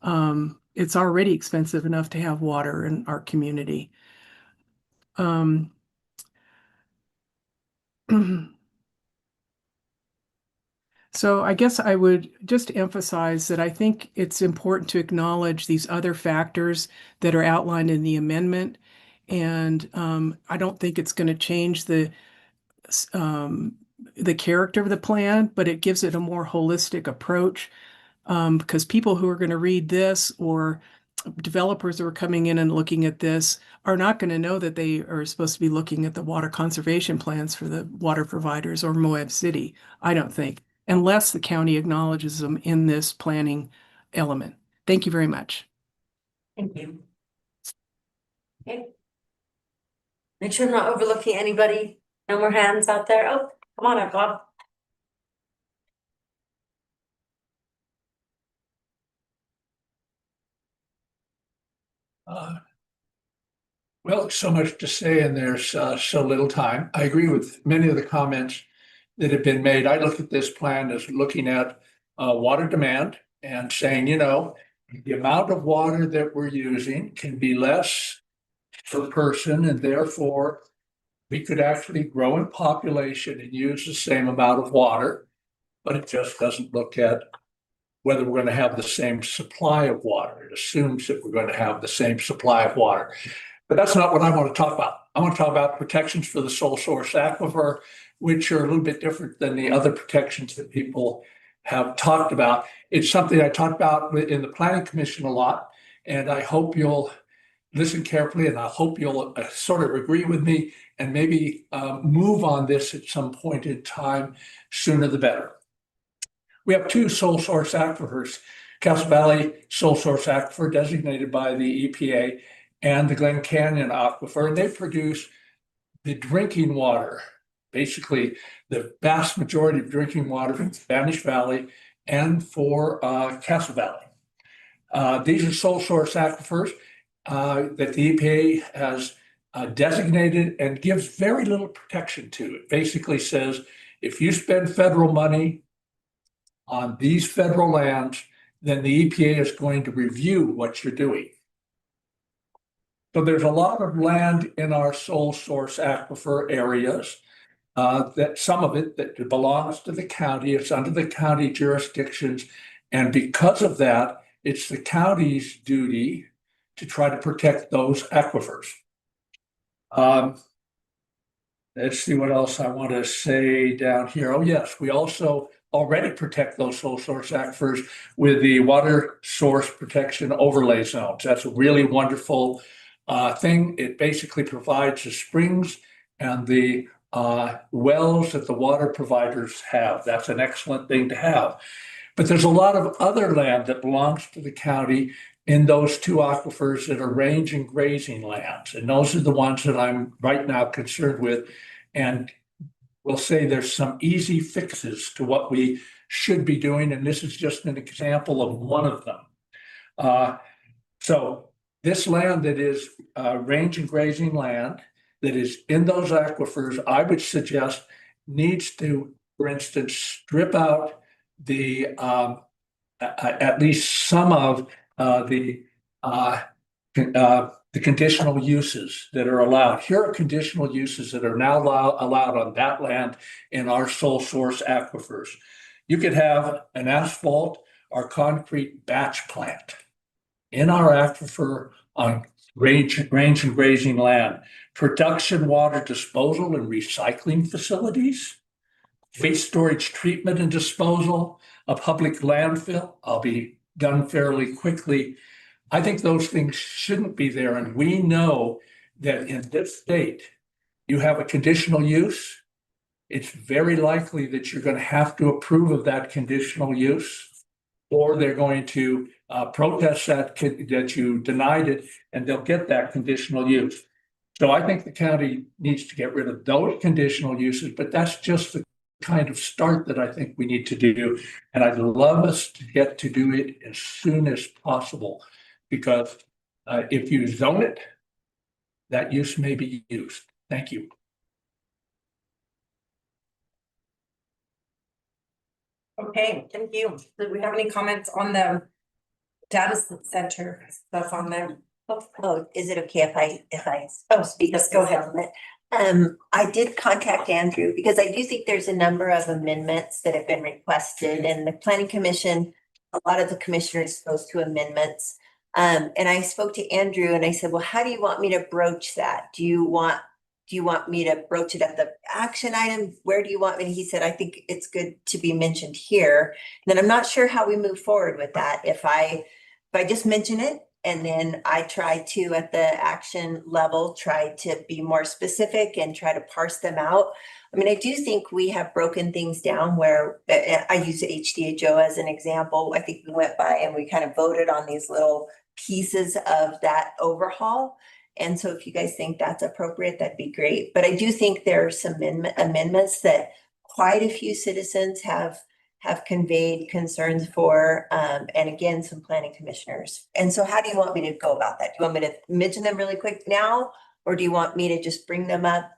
It's already expensive enough to have water in our community. So I guess I would just emphasize that I think it's important to acknowledge these other factors that are outlined in the amendment. And I don't think it's going to change the character of the plan, but it gives it a more holistic approach, because people who are going to read this or developers who are coming in and looking at this are not going to know that they are supposed to be looking at the water conservation plans for the water providers or Moab City, I don't think, unless the county acknowledges them in this planning element. Thank you very much. Thank you. Okay. Make sure I'm not overlooking anybody. No more hands out there. Oh, come on up, Bob. Well, so much to say and there's so little time. I agree with many of the comments that have been made. I look at this plan as looking at water demand and saying, the amount of water that we're using can be less per person, and therefore we could actually grow in population and use the same amount of water, but it just doesn't look at whether we're going to have the same supply of water. It assumes that we're going to have the same supply of water. But that's not what I want to talk about. I want to talk about protections for the sole source aquifer, which are a little bit different than the other protections that people have talked about. It's something I talked about in the Planning Commission a lot, and I hope you'll listen carefully, and I hope you'll sort of agree with me and maybe move on this at some point in time, sooner the better. We have two sole source aquifers, Castle Valley Sole Source Aquifer designated by the EPA and the Glen Canyon Aquifer, and they produce the drinking water, basically the vast majority of drinking water from Spanish Valley and for Castle Valley. These are sole source aquifers that the EPA has designated and gives very little protection to. It basically says, if you spend federal money on these federal lands, then the EPA is going to review what you're doing. So there's a lot of land in our sole source aquifer areas, that some of it that belongs to the county, it's under the county jurisdictions. And because of that, it's the county's duty to try to protect those aquifers. Let's see what else I want to say down here. Oh yes, we also already protect those sole source aquifers with the water source protection overlay zones. That's a really wonderful thing. It basically provides the springs and the wells that the water providers have. That's an excellent thing to have. But there's a lot of other land that belongs to the county in those two aquifers that are range and grazing lands. And those are the ones that I'm right now concerned with. And we'll say there's some easy fixes to what we should be doing. And this is just an example of one of them. So this land that is range and grazing land that is in those aquifers, I would suggest needs to, for instance, strip out the at least some of the conditional uses that are allowed. Here are conditional uses that are now allowed on that land in our sole source aquifers. You could have an asphalt or concrete batch plant in our aquifer on range and grazing land, production water disposal and recycling facilities, waste storage treatment and disposal, a public landfill. I'll be done fairly quickly. I think those things shouldn't be there. And we know that in this state, you have a conditional use. It's very likely that you're going to have to approve of that conditional use, or they're going to protest that you denied it, and they'll get that conditional use. So I think the county needs to get rid of those conditional uses, but that's just the kind of start that I think we need to do. And I'd love us to get to do it as soon as possible, because if you zone it, that use may be used. Thank you. Okay, thank you. Do we have any comments on the data center stuff on there? Oh, is it okay if I speak? Yes, go ahead. I did contact Andrew because I do think there's a number of amendments that have been requested, and the planning commission, a lot of the commissioners spoke to amendments. And I spoke to Andrew and I said, well, how do you want me to broach that? Do you want me to broach it at the action item? Where do you want me? And he said, I think it's good to be mentioned here. And then I'm not sure how we move forward with that. If I just mention it, and then I try to, at the action level, try to be more specific and try to parse them out. I mean, I do think we have broken things down where I use HDHO as an example. I think we went by and we kind of voted on these little pieces of that overhaul. And so if you guys think that's appropriate, that'd be great. But I do think there are some amendments that quite a few citizens have conveyed concerns for, and again, some planning commissioners. And so how do you want me to go about that? Do you want me to mention them really quick now? Or do you want me to just bring them up?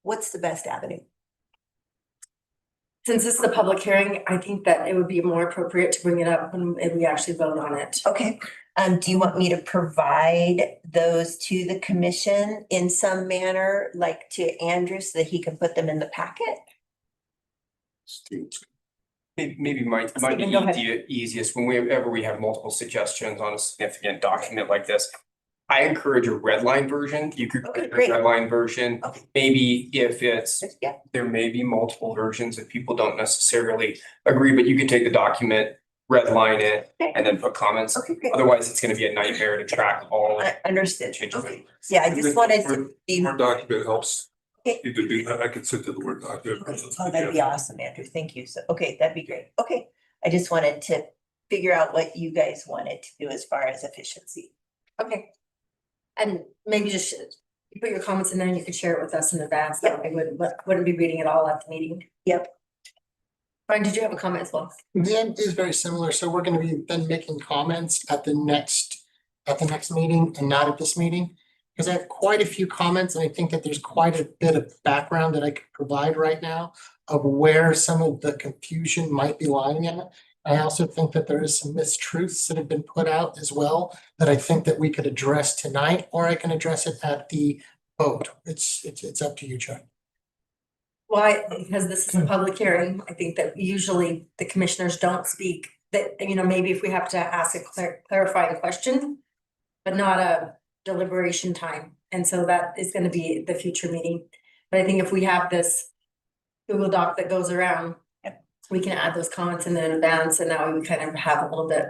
What's the best avenue? Since this is a public hearing, I think that it would be more appropriate to bring it up when we actually vote on it. Okay. Do you want me to provide those to the commission in some manner, like to Andrew, so that he can put them in the packet? Maybe might Stephen, be go ahead. easiest whenever we have multiple suggestions on a significant document like this. I encourage a red line version. You could create a great. red line version. Okay. Maybe if it's, Yeah. there may be multiple versions that people don't necessarily agree, but you could take the document, red line it, Okay. and then put comments. Okay, great. Otherwise, it's gonna be a nightmare to track all. I understood. changes. Okay. Yeah, I just wanted to be. Word document helps. Okay. You could do that. I could send to the Word document. Oh, that'd be awesome, Andrew. Thank you. So, okay, that'd be great. Okay. I just wanted to figure out what you guys wanted to do as far as efficiency. Okay. And maybe just you put your comments in there and you could share it with us in advance. That we wouldn't be reading it all at the meeting. Yep. Brian, did you have a comment as well? Then is very similar. So we're going to be then making comments at the next meeting and not at this meeting. Because I have quite a few comments and I think that there's quite a bit of background that I could provide right now of where some of the confusion might be lying in. I also think that there is some mistruths that have been put out as well that I think that we could address tonight, or I can address it at the vote. It's up to you, Chuck. Why? Because this is a public hearing. I think that usually the commissioners don't speak. That, you know, maybe if we have to ask a clarifying question, but not a deliberation time. And so that is going to be the future meeting. But I think if we have this Google Doc that goes around, we can add those comments in advance, and now we kind of have a little bit,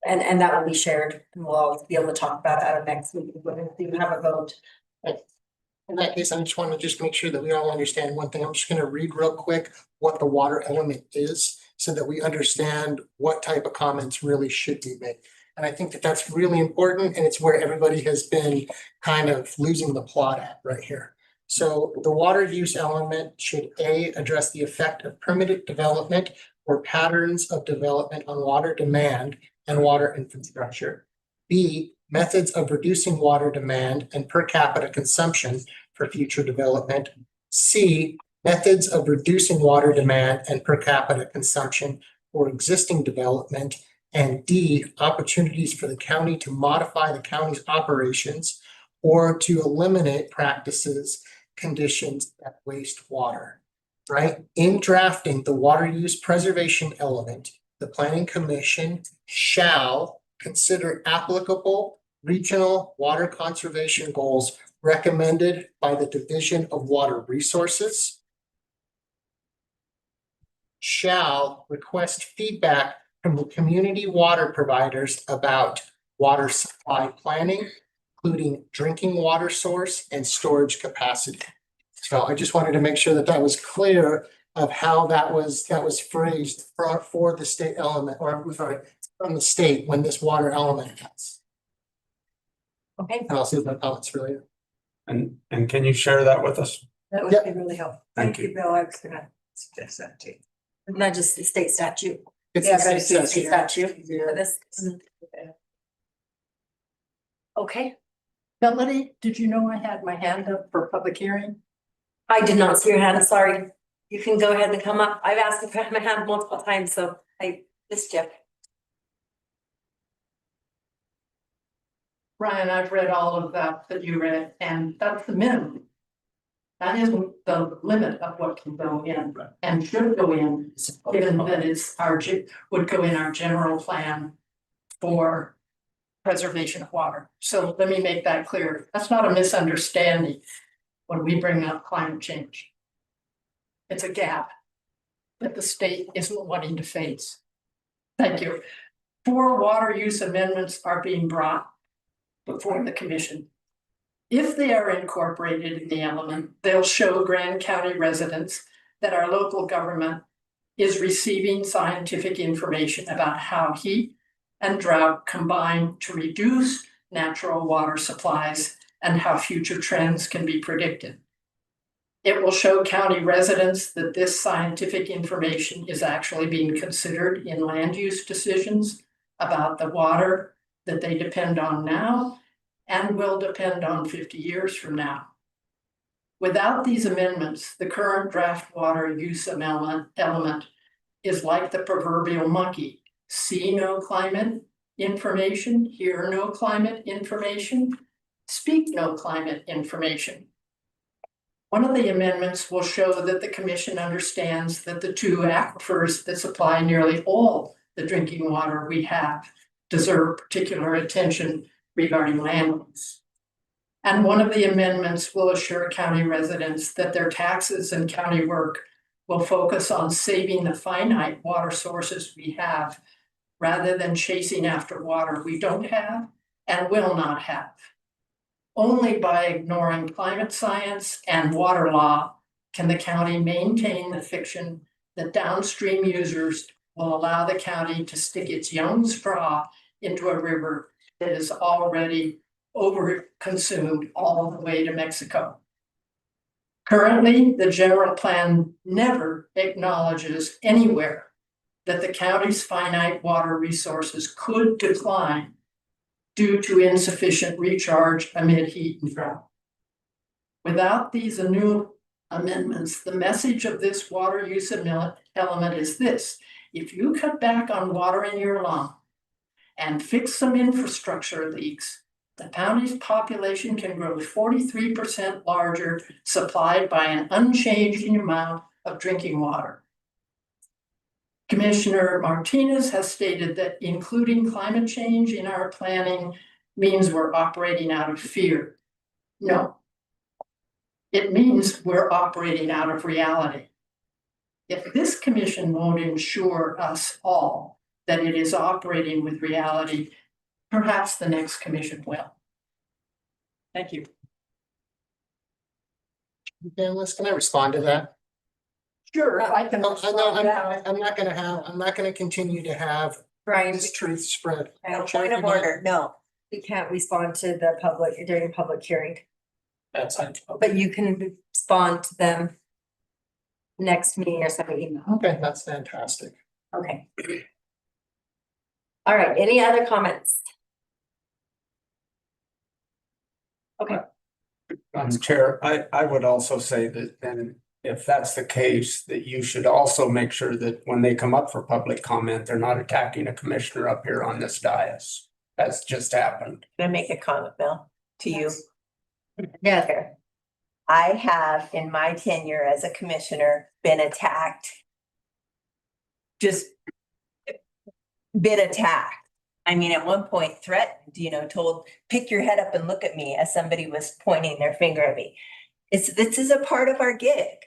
and that will be shared, and we'll all be able to talk about it at our next meeting when we have a vote. In that case, I just want to just make sure that we all understand one thing. I'm just going to read real quick what the water element is so that we understand what type of comments really should be made. And I think that that's really important, and it's where everybody has been kind of losing the plot at right here. So the water use element should A, address the effect of permitted development or patterns of development on water demand and water infrastructure. B, methods of reducing water demand and per capita consumption for future development. C, methods of reducing water demand and per capita consumption for existing development. And D, opportunities for the county to modify the county's operations or to eliminate practices, conditions that waste water, right? In drafting the water use preservation element, the Planning Commission shall consider applicable regional water conservation goals recommended by the Division of Water Resources, shall request feedback from the community water providers about water supply planning, including drinking water source and storage capacity. So I just wanted to make sure that that was clear of how that was phrased for the state element, or I'm sorry, from the state when this water element has. Okay. And I'll see if my comments really. And can you share that with us? That would be really helpful. Thank Thank you, Bill. I was gonna suggest that too. Not just the state statute. It's Yeah, the but it's the state statute. statute for this. Okay, Melody, did you know I had my hand up for public hearing? I did not see your hand, sorry. You can go ahead and come up. I've asked if I have my hand multiple times, so I missed you. Ryan, I've read all of that you read, and that's the minimum. That isn't the limit of what can go in and should go in, given that it's would go in our general plan for preservation of water. So let me make that clear. That's not a misunderstanding when we bring up climate change. It's a gap that the state isn't wanting to face. Thank you. 4 water use amendments are being brought before the commission. If they are incorporated in the element, they'll show Grand County residents that our local government is receiving scientific information about how heat and drought combine to reduce natural water supplies and how future trends can be predicted. It will show county residents that this scientific information is actually being considered in land use decisions about the water that they depend on now and will depend on 50 years from now. Without these amendments, the current draft water use element is like the proverbial monkey. See no climate information, hear no climate information, speak no climate information. One of the amendments will show that the commission understands that the 2 aquifers that supply nearly all the drinking water we have deserve particular attention regarding land use. And one of the amendments will assure county residents that their taxes and county work will focus on saving the finite water sources we have rather than chasing after water we don't have and will not have. Only by ignoring climate science and water law can the county maintain the fiction that downstream users will allow the county to stick its young straw into a river that is already over-consumed all the way to Mexico. Currently, the general plan never acknowledges anywhere that the county's finite water resources could decline due to insufficient recharge amid heat and drought. Without these new amendments, the message of this water use element is this: if you cut back on water in your lawn and fix some infrastructure leaks, the county's population can grow 43% larger, supplied by an unchanging amount of drinking water. Commissioner Martinez has stated that including climate change in our planning means we're operating out of fear. No, it means we're operating out of reality. If this commission won't ensure us all that it is operating with reality, perhaps the next commission will. Thank you. Panelists, can I respond to that? Sure, I can. I'm not gonna continue to have Brian's truth spread. point of order, no, we can't respond to the public during a public hearing, That's fine. but you can respond to them next meeting or something email. Okay, that's fantastic. Okay. All right, any other comments? Okay. Madam Chair, I would also say that then if that's the case, that you should also make sure that when they come up for public comment, they're not attacking a commissioner up here on this dais. That's just happened. Can I make a comment, Mel, to you? Yeah. I have, in my tenure as a commissioner, been attacked. Just been attacked. I mean, at one point threatened, told, pick your head up and look at me as somebody was pointing their finger at me. This is a part of our gig.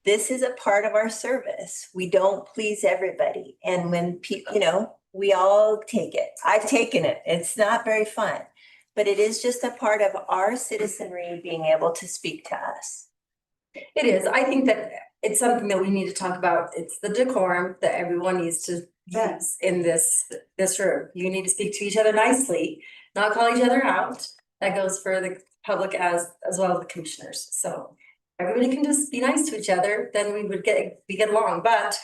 This is a part of our service. We don't please everybody. And when people, we all take it. I've taken it. It's not very fun, but it is just a part of our citizenry being able to speak to us. It is. I think that it's something that we need to talk about. It's the decorum that everyone needs to use in this room. You need to speak to each other nicely, not call each other out. That goes for the public as well as the commissioners. So everybody can just be nice to each other, then we get along, but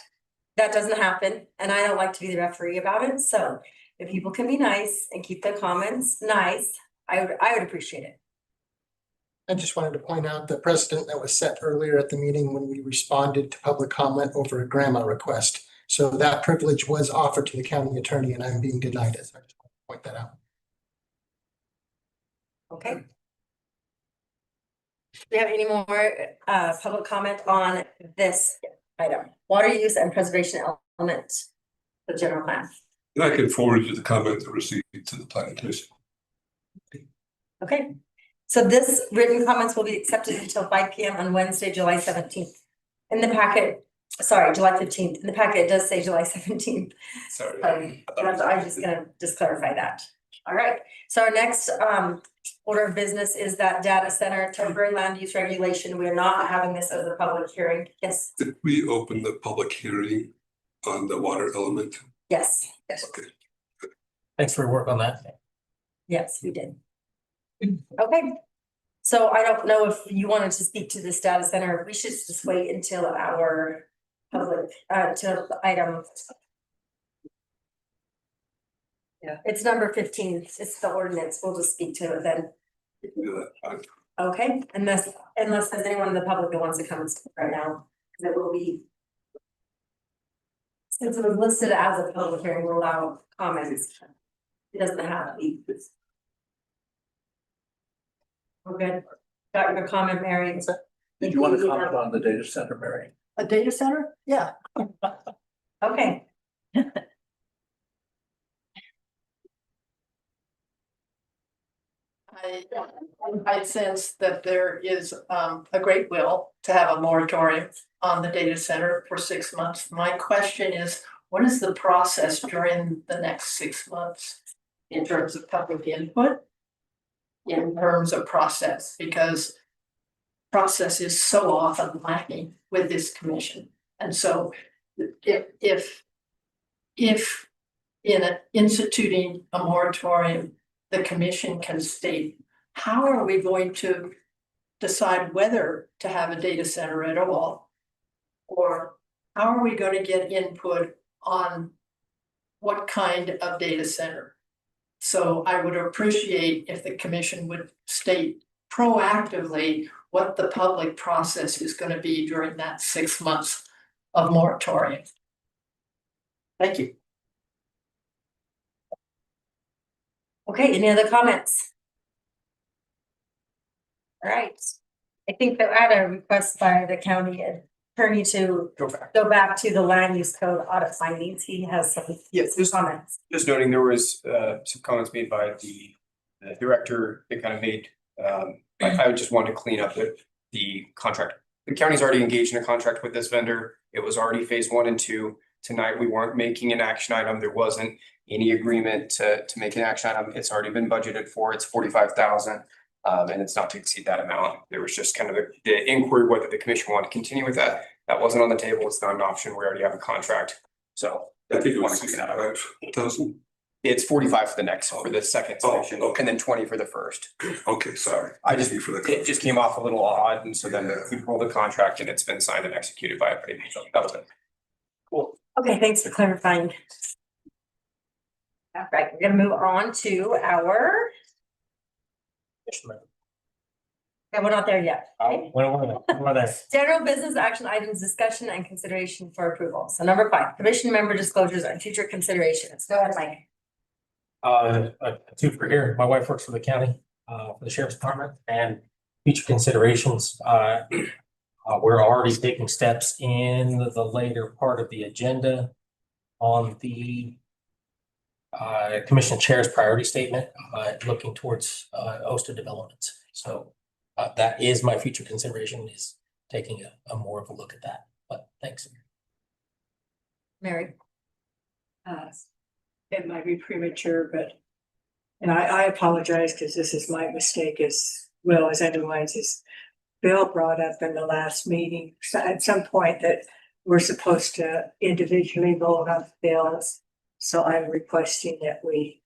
that doesn't happen. And I don't like to be the referee about it. So if people can be nice and keep their comments nice, I would appreciate it. I just wanted to point out the precedent that was set earlier at the meeting when we responded to public comment over a grandma request. So that privilege was offered to the county attorney and I'm being denied it. So I just want to point that out. Okay. Do we have any more public comment on this item? Water use and preservation element, the general plan. And I can forward you the comments received to the planning commission. Okay, so this written comments will be accepted until 5 p.m. on Wednesday, July 17th. In the packet, sorry, July 15th. In the packet, it does say July 17th. Sorry. I'm just gonna clarify that. All right, so our next order of business is that data center temporary land use regulation. We are not having this as a public hearing. Yes. Did we open the public hearing on the water element? Yes. Yes. Okay. Thanks for your work on that. Yes, we did. Okay. So I don't know if you wanted to speak to this data center. We should just wait until our public to item. Yeah, it's number 15. It's the ordinance. We'll just speak to it then. Do that. Okay, unless there's anyone in the public that wants to come and speak right now, because it will be. Since it was listed as a public hearing, we'll allow comments. It doesn't have to be. We're good. Got your comment, Mary. Did you want to comment on the data center, Mary? A data center? Yeah. Okay. I sense that there is a great will to have a moratorium on the data center for 6 months. My question is, what is the process during the next 6 months in terms of public input? In terms of process, because process is so often lacking with this commission. And so if in instituting a moratorium, the commission can state, how are we going to decide whether to have a data center at all? Or how are we going to get input on what kind of data center? So I would appreciate if the commission would state proactively what the public process is going to be during that 6 months of moratorium. Thank you. Okay, any other comments? All right, I think that I had a request by the county attorney to go back to the land use code audit findings. He has some comments. Just noting there was some comments made by the director that kind of made, I would just want to clean up the contract. The county's already engaged in a contract with this vendor. It was already phase 1 and 2. Tonight, we weren't making an action item. There wasn't any agreement to make an action item. It's already been budgeted for. It's $45,000. And it's not to exceed that amount. There was just kind of the inquiry whether the commission wanted to continue with that. That wasn't on the table. It's not an option. We already have a contract. So. I think it was wanna keep that up. 65,000. It's 45 for the next, for the second Oh, section, okay. and then 20 for the first. Okay, sorry. I just, Thank you for the it just came off a little odd, and so then we pulled the contract and it's been signed and executed by a pretty, that was it. Cool. Okay, thanks for clarifying. All right, we're gonna move on to our. Yeah, we're not there yet. Okay. We're there. General business action items, discussion and consideration for approval. So number 5, commission member disclosures and future considerations. Go ahead, Mike. A two for here. My wife works for the county, for the sheriff's department, and future considerations. We're already taking steps in the later part of the agenda on the commission chair's priority statement, looking towards OSTA developments. So that is my future consideration, is taking a more of a look at that. But thanks. Mary. It might be premature, but, and I apologize because this is my mistake as well as anyone's. Is Bill brought up in the last meeting at some point that we're supposed to individually vote on bills. So I'm requesting that we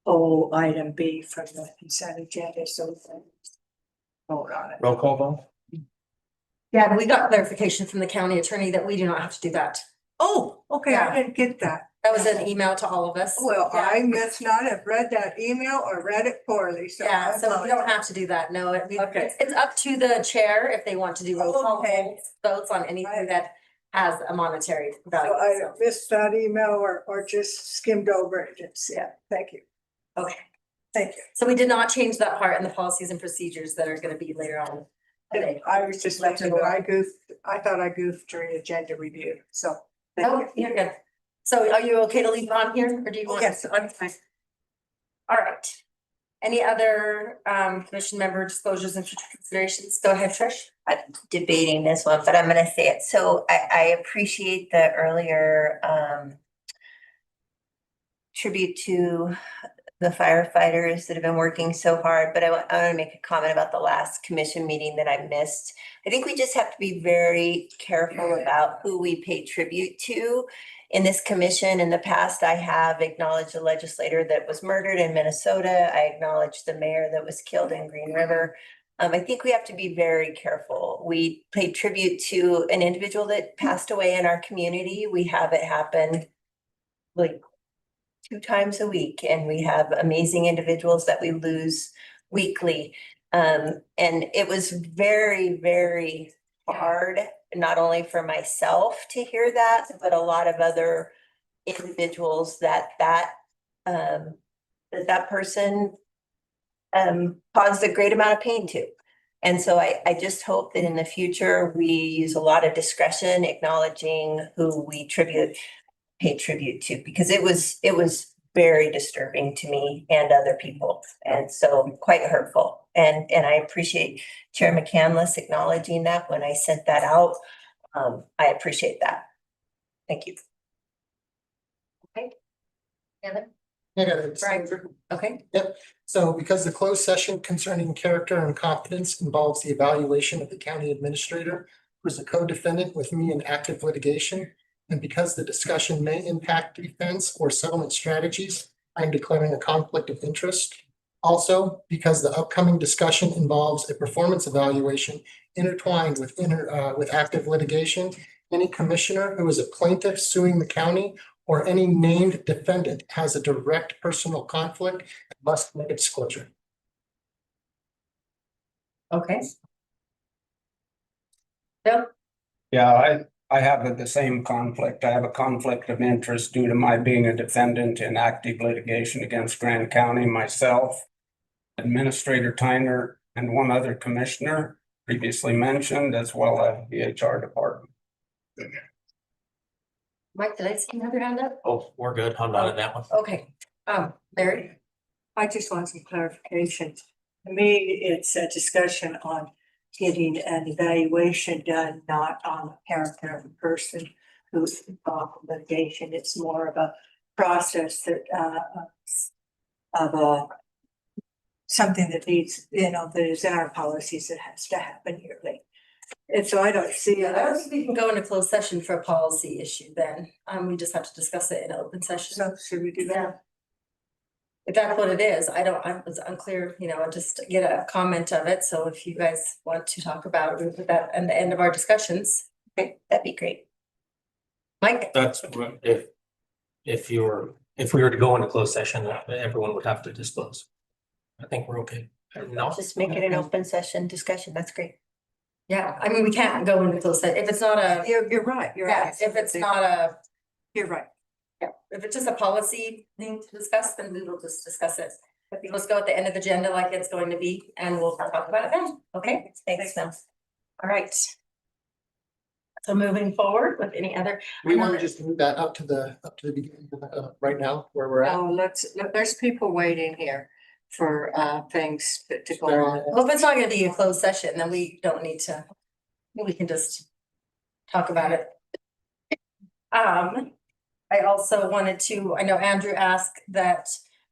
pull item B from the consent agenda so we can vote on it. Roll call vote. Yeah, we got clarification from the county attorney that we do not have to do that. Oh, okay, I didn't get that. That was an email to all of us. Well, Yeah. I must not have read that email or read it poorly, so. Yeah, I so we don't apologize. have to do that. No, Okay. it's up to the chair if they want to do roll call Okay. votes on anything that has a monetary value. So I So, missed that email or just skimmed over it. Yeah, thank you. okay. Thank you. So we did not change that part in the policies and procedures that are gonna be later on today. I was just letting you know, I thought I goofed during agenda review, so. thank Oh, you. you're good. So are you okay to leave it on here or do you want? Yes, I'm fine. All right. Any other commission member disclosures and future considerations? Go ahead, Trish. I'm debating this one, but I'm gonna say it. So I appreciate the earlier tribute to the firefighters that have been working so hard, but I want to make a comment about the last commission meeting that I missed. I think we just have to be very careful about who we pay tribute to. In this commission, in the past, I have acknowledged a legislator that was murdered in Minnesota. I acknowledged the mayor that was killed in Green River. I think we have to be very careful. We pay tribute to an individual that passed away in our community. We have it happen like 2 times a week, and we have amazing individuals that we lose weekly. And it was very, very hard, not only for myself to hear that, but a lot of other individuals that person caused a great amount of pain to. And so I just hope that in the future, we use a lot of discretion, acknowledging who we pay tribute to, because it was very disturbing to me and other people, and so quite hurtful. And I appreciate Chair McCandless acknowledging that when I sent that out. I appreciate that. Thank you. Okay. Heather? Hey, Heather. Brian? Okay. Yep, so because the closed session concerning character and competence involves the evaluation of the county administrator, who is a co-defendant with me in active litigation, and because the discussion may impact defense or settlement strategies, I am declaring a conflict of interest. Also, because the upcoming discussion involves a performance evaluation intertwined with active litigation, any commissioner who is a plaintiff suing the county or any named defendant has a direct personal conflict and must make a disclosure. Okay. Bill? Yeah, I have the same conflict. I have a conflict of interest due to my being a defendant in active litigation against Grand County, myself, Administrator Tyner, and one other commissioner previously mentioned, as well as the HR department. Mike, did I see another hand up? Oh, we're good. I'm not in that one. Okay, Mary? I just want some clarification. To me, it's a discussion on getting an evaluation done, not on the character of the person who's involved in litigation. It's more of a process that of a something that needs, that is in our policies that has to happen yearly. And so I don't see I don't it. think we can go into closed session for a policy issue then. We just have to discuss it in open session. So should we do that? If that's what it is, I was unclear, just get a comment of it. So if you guys want to talk about it, we put that at the end of our discussions. Okay, that'd be great. Mike? That's what- if we were to go into closed session, everyone would have to disclose. I think we're okay. No, Just make it an open session discussion. That's great. Yeah, I mean, we can't go into closed session if it's not a, You're right, you're yeah, right. if it's not a, You're right. yeah, if it's just a policy thing to discuss, then we will just discuss it. But let's go at the end of the agenda like it's going to be, and we'll talk about it then, okay? Thanks, Mel. All right. So moving forward with any other. We want to just move that up to the beginning, right now, where we're at. Oh, there's people waiting here for things to go on. Well, if it's not gonna be a closed session, then we don't need to, we can just talk about it. I also wanted to, I know Andrew asked that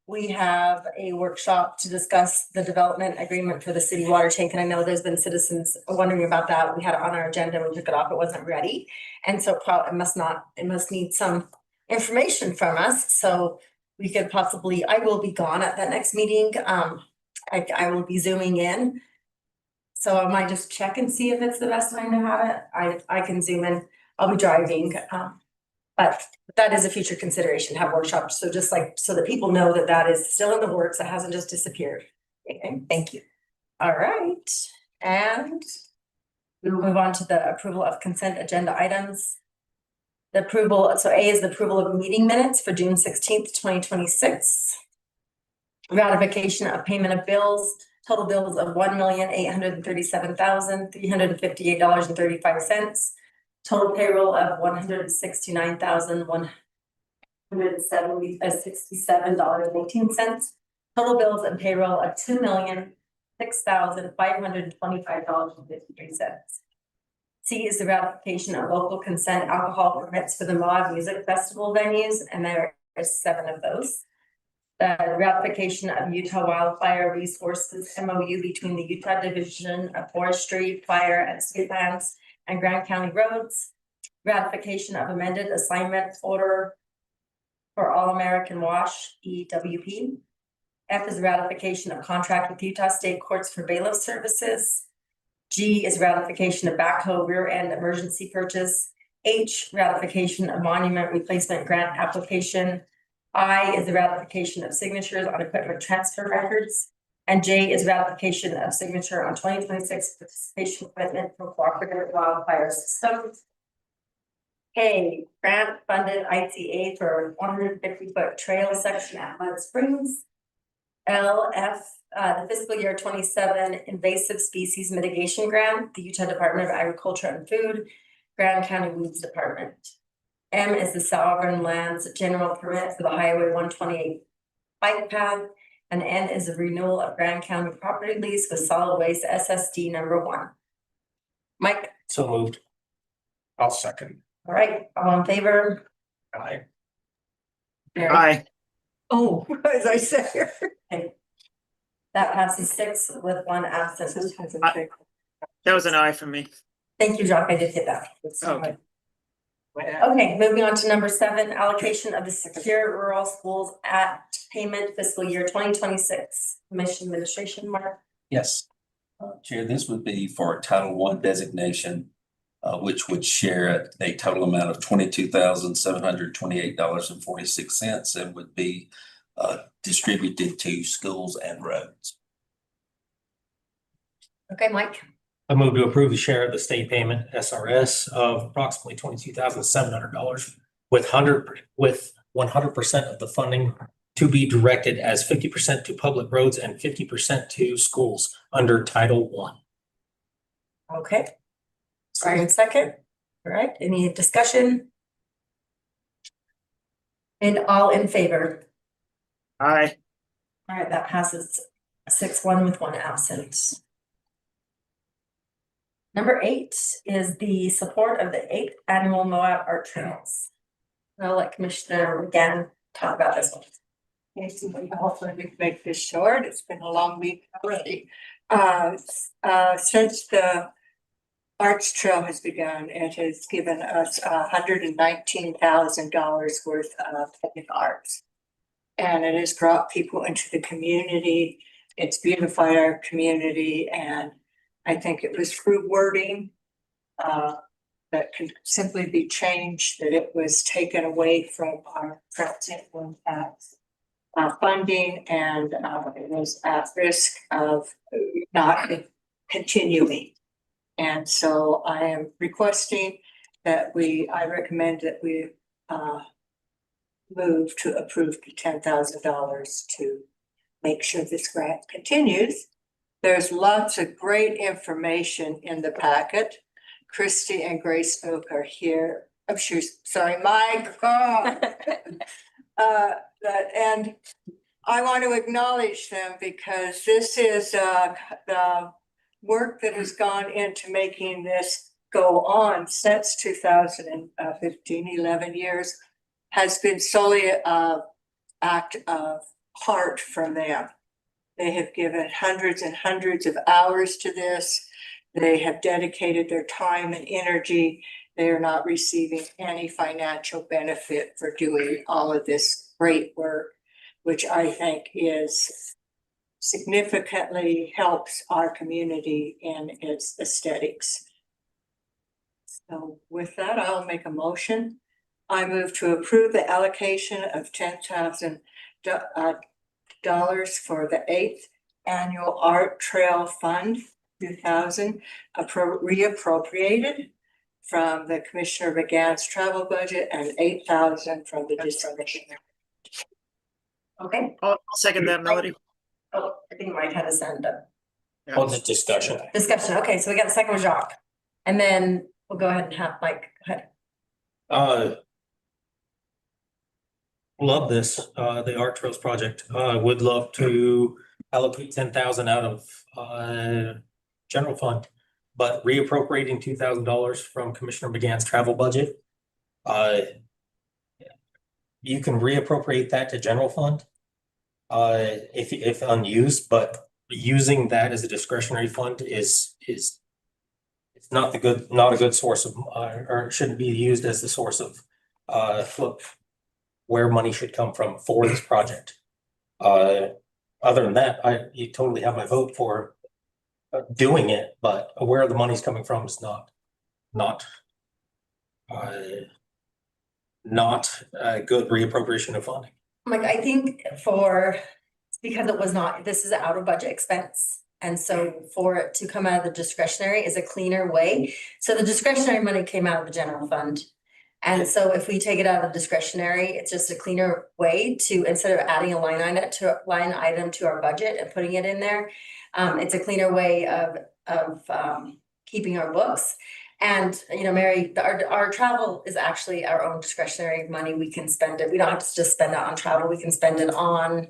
we have a workshop to discuss the development agreement for the city water tank. And I know there's been citizens wondering about that. We had it on our agenda, we took it off, it wasn't ready. And so it must need some information from us, so we could possibly, I will be gone at that next meeting. I will be zooming in. So I might just check and see if it's the best time to have it. I can zoom in, I'll be driving, but that is a future consideration, have workshops, so just like, so that people know that that is still in the works, it hasn't just disappeared. Okay, thank you. All right, and we will move on to the approval of consent agenda items. The approval, so A is the approval of meeting minutes for June 16th, 2026. Ratification of payment of bills, total bills of $1,837,358.35. Total payroll of $169,167.18. Total bills and payroll of $2,006,525.53. C is the ratification of local consent alcohol permits for the Moab Music Festival venues, and there are 7 of those. The ratification of Utah Wildfire Resources MOU between the Utah Division of Forestry, Fire, and State and Grand County Roads. Ratification of amended assignment order for All American Wash, EWP. F is ratification of contract with Utah State Courts for bailiff services. G is ratification of backhoe rear end emergency purchase. H, ratification of monument replacement grant application. I is the ratification of signatures on equipment transfer records. And J is ratification of signature on 2026 participation equipment for cooperative wildfire systems. K, grant funded ICA for 150-foot trail section at Mud Springs. LF, the fiscal year 27 invasive species mitigation grant, the Utah Department of Agriculture and Food, Grand County Weeds Department. M is the Sovereign Lands General Permit for the Highway 128 bike path, and N is a renewal of Grand County property lease with solid waste SSD number 1. Mike? so moved. I'll second. All right, all in favor? Aye. Mary? Aye. Oh, as I said. Okay. That passes 6 with 1 absent. That was an aye from me. Thank you, Jacques, I did hit that. Okay. Okay, moving on to number 7, allocation of the secure rural schools at payment fiscal year 2026. Commission administration, Mark. Yes. Chair, this would be for a Title I designation, which would share a total amount of $22,728.46 and would be distributed to schools and roads. Okay, Mike. I move to approve the share of the state payment SRS of approximately $22,700 with 100% of the funding to be directed as 50% to public roads and 50% to schools under Title I. Okay. Sorry, second. All right, any discussion? And all in favor? Aye. All right, that passes 6-1 with 1 absent. Number 8 is the support of the 8th annual Moab Art Trails. I'll let Commissioner again talk about this one. Yes, hopefully we can make this short. It's been a long week already. Since the Arts Trail has begun, it has given us $119,000 worth of public arts. And it has brought people into the community. It's beautified our community, and I think it was through wording that can simply be changed, that it was taken away from our transit tax funding, and it was at risk of not continuing. And so I am requesting that I recommend that we move to approve the $10,000 to make sure this grant continues. There's lots of great information in the packet. Christy and Grace Oak are here. Oh, Mike. And I want to acknowledge them because this is the work that has gone into making this go on since 2015, 11 years, has been solely an act of heart from them. They have given hundreds and hundreds of hours to this. They have dedicated their time and energy. They are not receiving any financial benefit for doing all of this great work, which I think is significantly helps our community in its aesthetics. So with that, I'll make a motion. I move to approve the allocation of $10,000 for the 8th Annual Art Trail Fund 2000 reappropriated from the Commissioner McGann's travel budget and $8,000 from the discretionary. Okay. I'll second that, Melody. Oh, I think Mike had his hand up. On the discussion. Discussion. Okay, so we got a second with Jacques. And then we'll go ahead and have Mike. Go ahead. Love this, the Art Trails project. Would love to allocate 10,000 out of general fund, but reappropriating $2,000 from Commissioner McGann's travel budget. You can reappropriate that to general fund if unused, but using that as a discretionary fund is it's not a good source of or shouldn't be used as the source of where money should come from for this project. Other than that, you totally have my vote for doing it, but where the money's coming from is not a good reappropriation of funding. Mike, I think because it was not, this is an out of budget expense. And so for it to come out of the discretionary is a cleaner way. So the discretionary money came out of the general fund. And so if we take it out of discretionary, it's just a cleaner way to, instead of adding a line item to our budget and putting it in there, it's a cleaner way of keeping our books. And, you know, Mary, our travel is actually our own discretionary money. We can spend it. We don't have to just spend it on travel. We can spend it on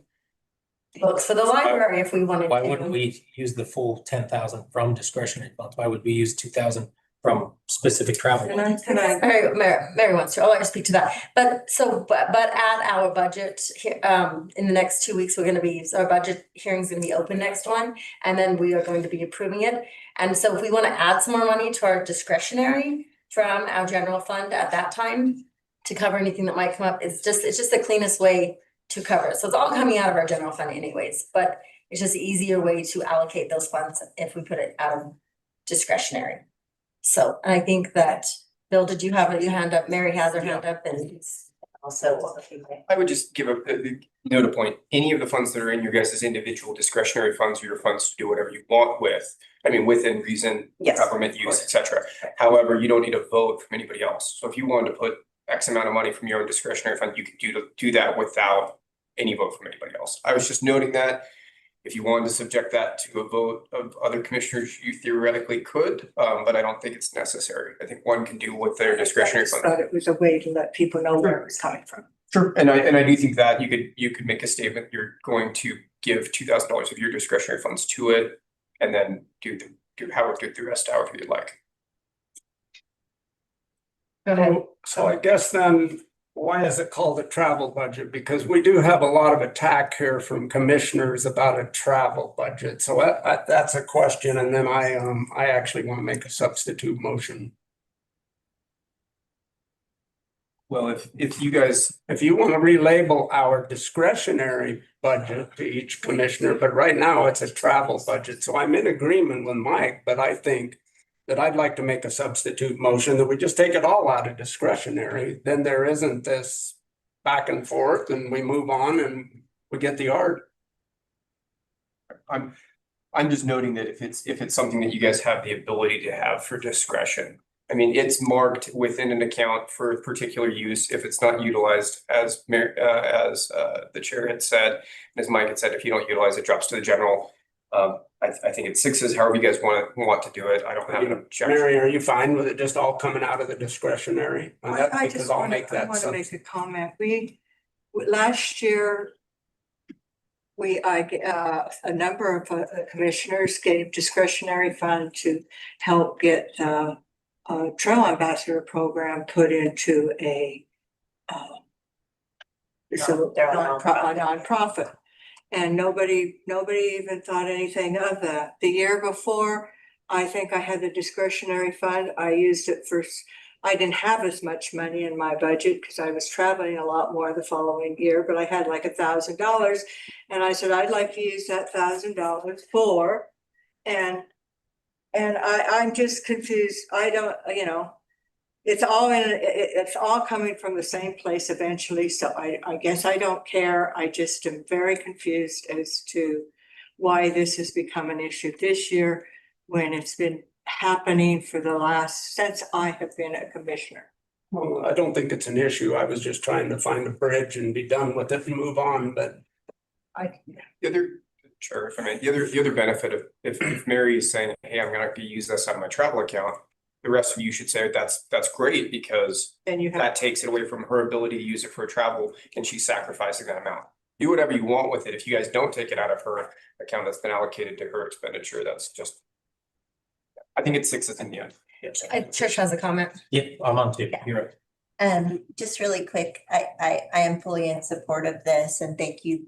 books for the library if we wanted to. Why wouldn't we use the full 10,000 from discretionary funds? Why would we use 2,000 from specific travel? Mary wants to, I'll let her speak to that. But at our budget here, in the next 2 weeks, our budget hearing is gonna be open next one. And then we are going to be approving it. And so if we want to add some more money to our discretionary from our general fund at that time to cover anything that might come up, it's just the cleanest way to cover it. So it's all coming out of our general fund anyways, but it's just an easier way to allocate those funds if we put it out of discretionary. So I think that, Bill, did you have your hand up? Mary has her hand up, and also. I would just give a note of point. Any of the funds that are in your guys' individual discretionary funds or your funds to do whatever you want with, I mean, within reason, government use, etc. However, you don't need a vote from anybody else. So if you wanted to put X amount of money from your own discretionary fund, you could do that without any vote from anybody else. I was just noting that. If you wanted to subject that to a vote of other commissioners, you theoretically could, but I don't think it's necessary. I think one can do with their discretionary fund. I thought it was a way to let people know where it was coming from. Sure, and I do think that you could make a statement, you're going to give $2,000 of your discretionary funds to it, and then do the rest however you'd like. Go ahead. So I guess then why is it called a travel budget? Because we do have a lot of attack here from commissioners about a travel budget. So that's a question. And then I actually want to make a substitute motion. Well, if you guys, If you want to relabel our discretionary budget to each commissioner, but right now it's a travel budget. So I'm in agreement with Mike, but I think that I'd like to make a substitute motion that we just take it all out of discretionary. Then there isn't this back and forth and we move on and we get the art. I'm just noting that if it's something that you guys have the ability to have for discretion. I mean, it's marked within an account for particular use if it's not utilized as the chair had said, and as Mike had said, if you don't utilize it, drops to the general. I think it's sixes, however you guys want to do it. I don't have an objection. Mary, are you fine with it just all coming out of the discretionary? And that's I because just I'll want make that to make a comment. Last year, a number of commissioners gave discretionary fund to help get Trail Ambassador program put into a nonprofit. And nobody even thought anything of that. The year before, I think I had the discretionary fund. I used it I didn't have as much money in my budget because I was traveling a lot more the following year, but I had like $1,000. And I said, I'd like to use that $1,000 for, and I'm just confused. I don't, it's all coming from the same place eventually. So I guess I don't care. I just am very confused as to why this has become an issue this year when it's been happening since I have been a commissioner. Well, I don't think it's an issue. I was just trying to find a bridge and be done with it and move on, but The other benefit of if Mary is saying, hey, I'm gonna use this out of my travel account, the rest of you should say that's great because that takes it away from her ability to use it for travel and she's sacrificing that amount. Do whatever you want with it. If you guys don't take it out of her account that's been allocated to her expenditure, that's just, I think it's sixes in the end. Trish has a comment. Yeah, I'm on too. You're right. Just really quick, I am fully in support of this and thank you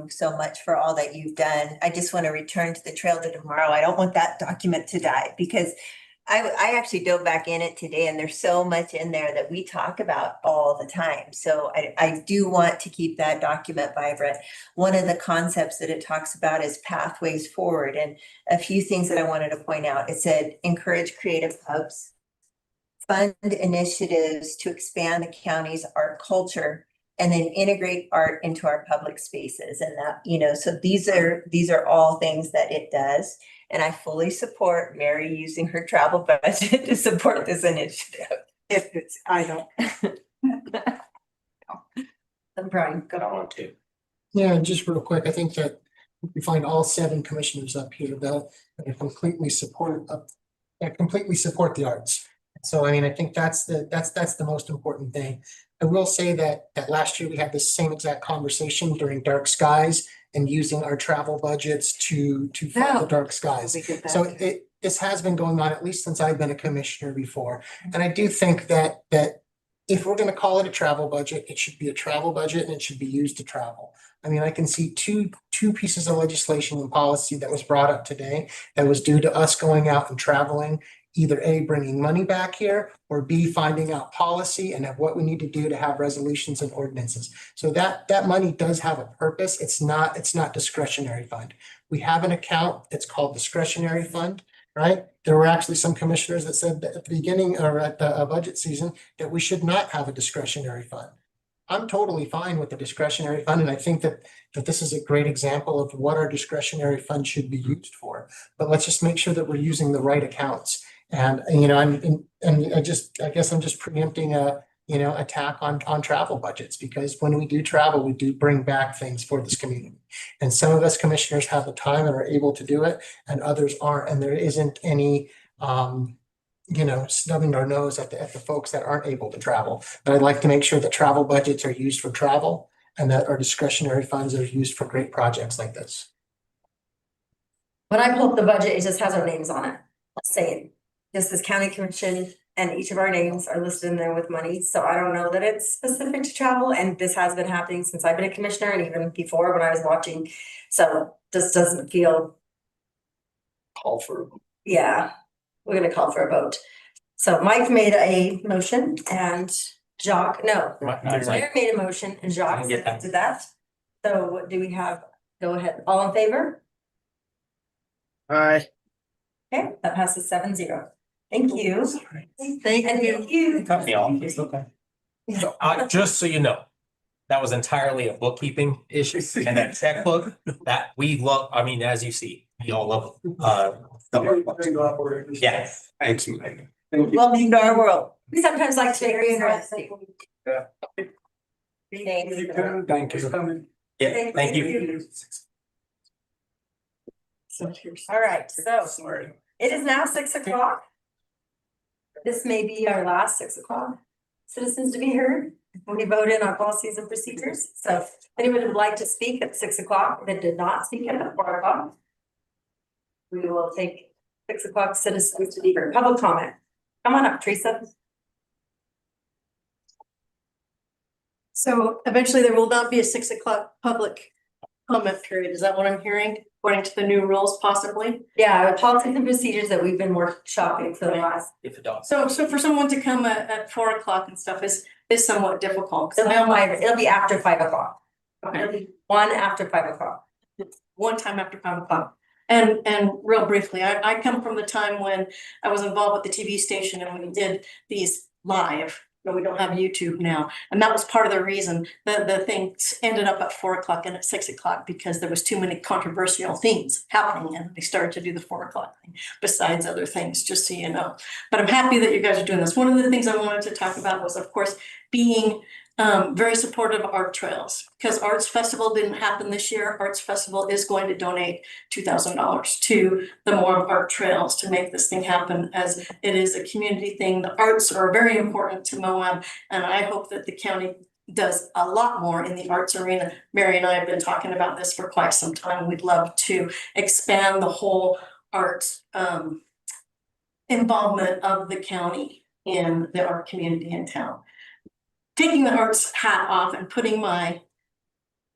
so much for all that you've done. I just want to return to the Trail to Tomorrow. I don't want that document to die because I actually dove back in it today and there's so much in there that we talk about all the time. So I do want to keep that document vibrant. One of the concepts that it talks about is pathways forward, and a few things that I wanted to point out. It said, encourage creative hubs, fund initiatives to expand the county's art culture, and then integrate art into our public spaces. And that, so these are all things that it does. And I fully support Mary using her travel budget to support this initiative. Brian, go on too. Yeah, just real quick, I think that we find all 7 commissioners up here that completely support the arts. So I mean, I think that's the most important thing. I will say that last year we had the same exact conversation during Dark Skies and using our travel budgets to fund the Dark Skies. So this has been going on at least since I've been a commissioner before. And I do think that if we're going to call it a travel budget, it should be a travel budget and it should be used to travel. I mean, I can see two pieces of legislation and policy that was brought up today that was due to us going out and traveling, either A, bringing money back here, or B, finding out policy and what we need to do to have resolutions and ordinances. So that money does have a purpose. It's not discretionary fund. We have an account that's called discretionary fund, right? There were actually some commissioners that said that at the beginning or at the budget season that we should not have a discretionary fund. I'm totally fine with the discretionary fund, and I think that this is a great example of what our discretionary fund should be used for. But let's just make sure that we're using the right accounts. And I guess I'm just preempting a attack on travel budgets, because when we do travel, we do bring back things for this community. And some of us commissioners have the time and are able to do it, and others aren't. And there isn't any snubbing our nose at the folks that aren't able to travel. But I'd like to make sure that travel budgets are used for travel and that our discretionary funds are used for great projects like this. When I pull up the budget, it just has our names on it. Let's say this is county commission and each of our names are listed in there with money, so I don't know that it's specific to travel, and this has been happening since I've been a commissioner and even before when I was watching. So this doesn't feel, Call for. yeah, we're gonna call for a vote. So Mike made a motion and Jacques, no, Mayor made a motion and Jacques get that. did that. So what do we have? Go ahead, all in favor? Aye. Okay, that passes 7-0. Thank you. Thank And you. thank you. Cut me off. It's okay. So, just so you know, that was entirely a bookkeeping issue and that checkbook that we love, I mean, as you see, we all love, yeah. Thanks, Mike. Welcome to our world. We sometimes like to make it interesting. Yeah. Thanks. Thank you. Yeah, thank you. All right, so it is now 6 o'clock. This may be our last 6 o'clock citizens to be heard. We vote in on policies and procedures. So if anyone would like to speak at 6 o'clock that did not speak at 4 o'clock, we will take 6 o'clock citizens to be heard. Public comment. Come on up, Teresa. So eventually there will not be a 6 o'clock public comment period. Is that what I'm hearing? According to the new rules possibly? Yeah, the policies and procedures that we've been workshopping for the last. If it does. So for someone to come at 4 o'clock and stuff is somewhat difficult. 'Cause It'll be after 5 o'clock. Okay. It'll be one after 5 o'clock. One time after 5 o'clock. And real briefly, I come from the time when I was involved with the TV station and we did these live, but we don't have YouTube now. And that was part of the reason that the things ended up at 4 o'clock and at 6 o'clock because there was too many controversial things happening and they started to do the 4 o'clock thing besides other things, just so you know. But I'm happy that you guys are doing this. One of the things I wanted to talk about was, of course, being very supportive of art trails, because Arts Festival didn't happen this year. Arts Festival is going to donate $2,000 to the Moab Art Trails to make this thing happen, as it is a community thing. The arts are very important to Moab, and I hope that the county does a lot more in the arts arena. Mary and I have been talking about this for quite some time. We'd love to expand the whole arts involvement of the county in the art community in town. Taking the arts hat off and putting my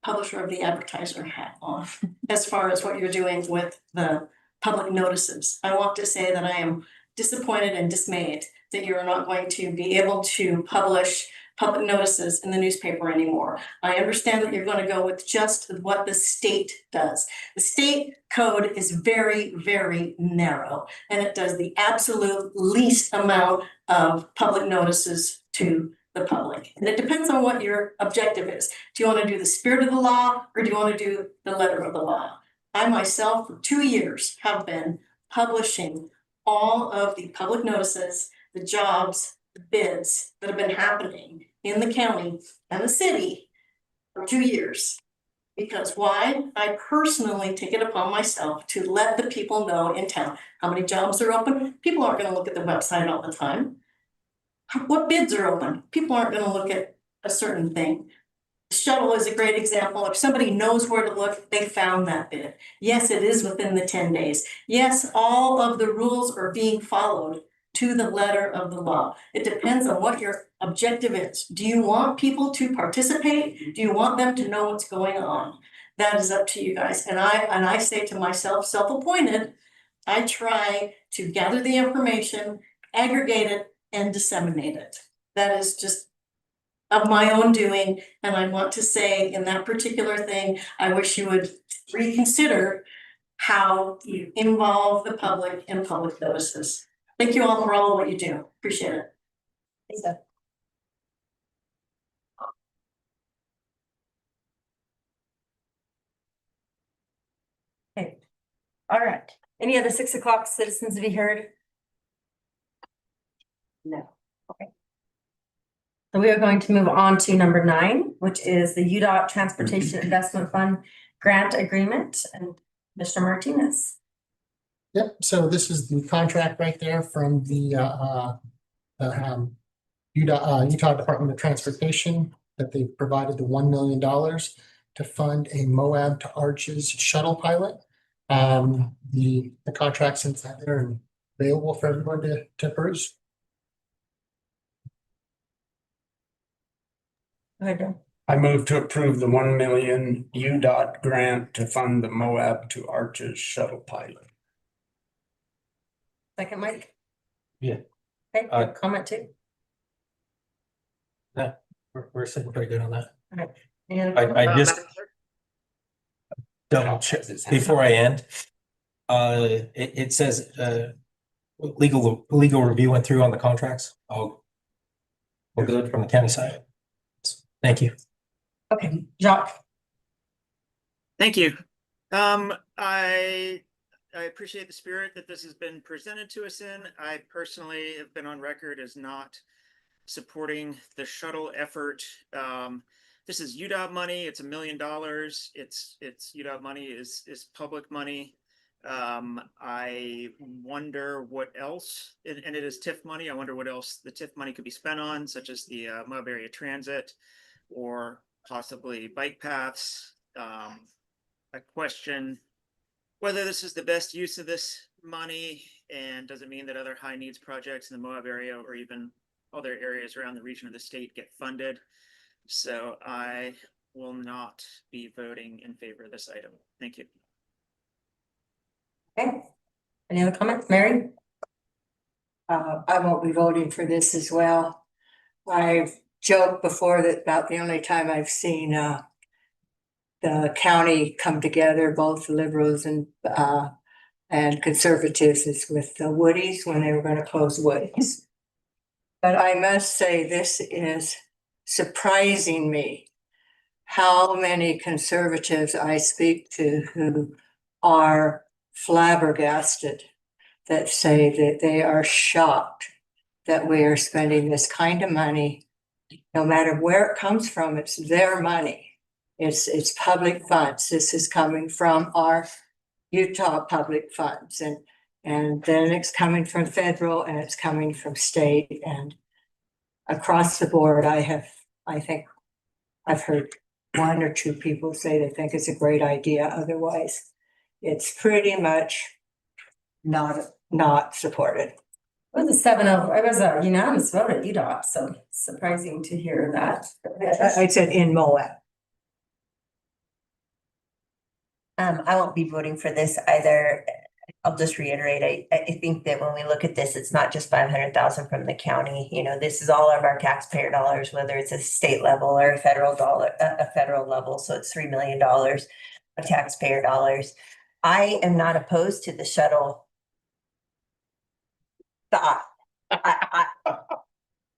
publisher of the advertiser hat on, as far as what you're doing with the public notices. I want to say that I am disappointed and dismayed that you're not going to be able to publish public notices in the newspaper anymore. I understand that you're going to go with just what the state does. The state code is very, very narrow, and it does the absolute least amount of public notices to the public. And it depends on what your objective is. Do you want to do the spirit of the law or do you want to do the letter of the law? I myself, for 2 years, have been publishing all of the public notices, the jobs, the bids that have been happening in the county and the city for 2 years. Because why? I personally take it upon myself to let the people know in town how many jobs are open. People aren't going to look at the website all the time. What bids are open? People aren't going to look at a certain thing. Shuttle is a great example. If somebody knows where to look, they found that bid. Yes, it is within the 10 days. Yes, all of the rules are being followed to the letter of the law. It depends on what your objective is. Do you want people to participate? Do you want them to know what's going on? That is up to you guys. And I say to myself, self-appointed, I try to gather the information, aggregate it, and disseminate it. That is just of my own doing. And I want to say in that particular thing, I wish you would reconsider how you involve the public in public notices. Thank you all for all of what you do. Appreciate it. Lisa. Okay. All right. Any other 6 o'clock citizens to be heard? No. Okay. So we are going to move on to number 9, which is the UDOT Transportation Investment Fund Grant Agreement, and Mr. Martinez. Yep, so this is the contract right there from the Utah Department of Transportation that they provided the $1 million to fund a Moab to Arches shuttle pilot. The contract's inside there and available for everyone to peruse. ahead, John. I move to approve the 1 million UDOT grant to fund the Moab to Arches shuttle pilot. Second, Mike? Yeah. Okay, good comment too. Yeah, we're sitting pretty good on that. Alright. And I just double check this before I end. It says, legal review went through on the contracts. Oh, we're good from the county side. Thank you. Okay, Jacques. Thank you. I appreciate the spirit that this has been presented to us in. I personally have been on record as not supporting the shuttle effort. This is UDOT money. It's $1 million. It's UDOT money is public money. I wonder what else, and it is TIF money. I wonder what else the TIF money could be spent on, such as the Moab Area Transit or possibly bike paths. I question whether this is the best use of this money, and does it mean that other high needs projects in the Moab area or even other areas around the region of the state get funded. So I will not be voting in favor of this item. Thank you. Okay. Any other comments, Mary? I won't be voting for this as well. I've joked before that about the only time I've seen the county come together, both liberals and conservatives, is with the Woodies when they were going to close Woodies. But I must say, this is surprising me how many conservatives I speak to who are flabbergasted, that say that they are shocked that we are spending this kind of money. No matter where it comes from, it's their money. It's public funds. This is coming from our Utah public funds, and then it's coming from federal, and it's coming from state, and across the board. I think I've heard 1 or 2 people say they think it's a great idea. Otherwise, it's pretty much not supported. It was a 7-0. It was a unanimous vote at UDOT, so surprising to hear that. I said in Moab. I won't be voting for this either. I'll just reiterate, I think that when we look at this, it's not just 500,000 from the county. You know, this is all of our taxpayer dollars, whether it's a state level or a federal level. So it's $3 million of taxpayer dollars. I am not opposed to the shuttle.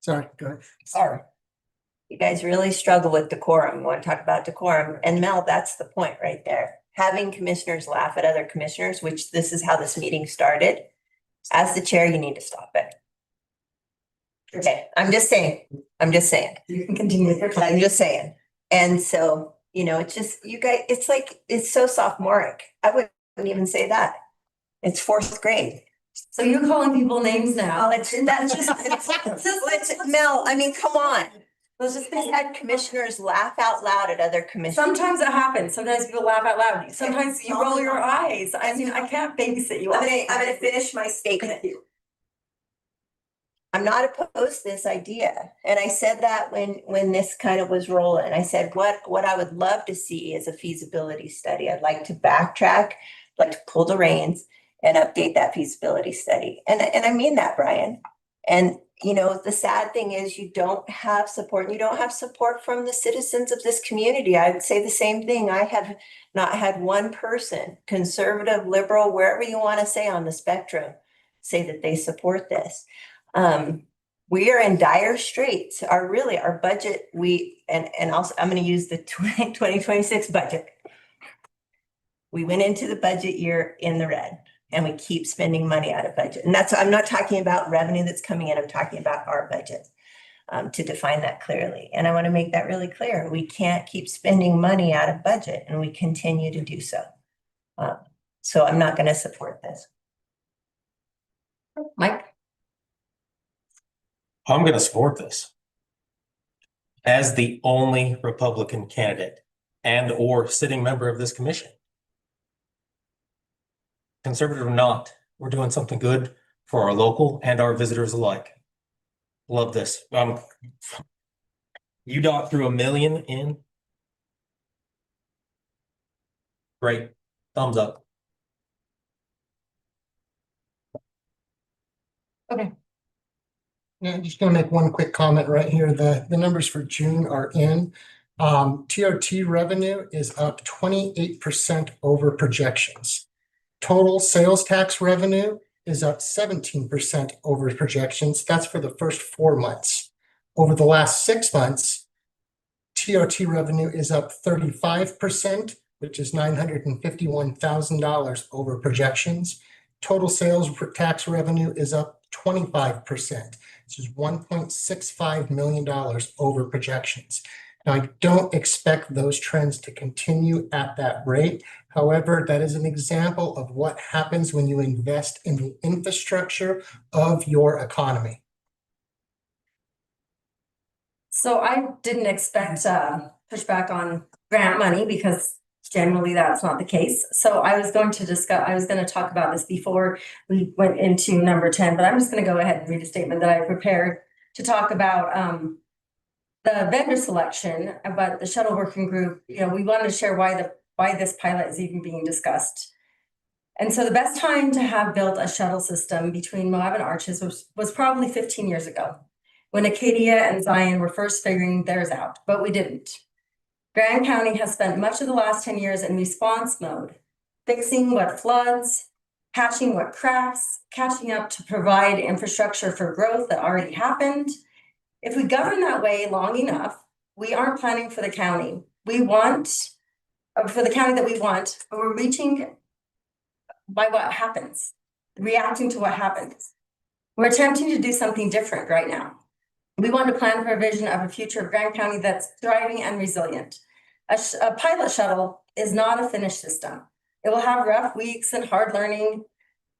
Sorry, go ahead. Sorry. You guys really struggle with decorum. You want to talk about decorum. And Mel, that's the point right there. Having commissioners laugh at other commissioners, which this is how this meeting started. As the chair, you need to stop it. Okay, I'm just saying. You can continue. I'm just saying. And so, you know, it's just, you guys, it's like, it's so sophomoric. I wouldn't even say that. It's 4th grade. So you're calling people names now? That's just, Mel, I mean, come on. Let's just had commissioners laugh out loud at other commissioners. Sometimes it happens. Sometimes people laugh out loud. Sometimes you roll your eyes. I mean, I can't babysit you. I'm gonna finish my statement. I'm not opposed to this idea. And I said that when this kind of was rolling. I said, what I would love to see is a feasibility study. I'd like to backtrack, like to pull the reins and update that feasibility study. And I mean that, Brian. And you know, the sad thing is you don't have support, and you don't have support from the citizens of this community. I would say the same thing. I have not had one person, conservative, liberal, wherever you want to say on the spectrum, say that they support this. We are in dire straits. Our budget, and also I'm going to use the 2026 budget. We went into the budget year in the red. And we keep spending money out of budget. And that's, I'm not talking about revenue that's coming in. I'm talking about our budget, to define that clearly. And I want to make that really clear. We can't keep spending money out of budget, and we continue to do so. So I'm not going to support this. Mike? I'm going to support this. As the only Republican candidate and or sitting member of this commission. Conservative or not, we're doing something good for our local and our visitors alike. Love this. UDOT threw $1 million in. Great, thumbs up. Okay. Yeah, I'm just gonna make one quick comment right here. The numbers for June are in. TOT revenue is up 28% over projections. Total sales tax revenue is up 17% over projections. That's for the first 4 months. Over the last 6 months, TOT revenue is up 35%, which is $951,000 over projections. Total sales tax revenue is up 25%. This is $1.65 million over projections. Now, I don't expect those trends to continue at that rate. However, that is an example of what happens when you invest in the infrastructure of your economy. So I didn't expect pushback on grant money because generally that's not the case. So I was going to talk about this before we went into number 10, but I'm just going to go ahead and read a statement that I prepared to talk about the vendor selection, but the shuttle working group, we wanted to share why this pilot is even being discussed. And so the best time to have built a shuttle system between Moab and Arches was probably 15 years ago, when Acadia and Zion were first figuring theirs out, but we didn't. Grand County has spent much of the last 10 years in response mode, fixing what floods, patching what cracks, catching up to provide infrastructure for growth that already happened. If we govern that way long enough, we aren't planning for the county for the county that we want, but we're reaching by what happens, reacting to what happens. We're attempting to do something different right now. We want to plan for a vision of a future of Grand County that's thriving and resilient. A pilot shuttle is not a finished system. It will have rough weeks and hard learning.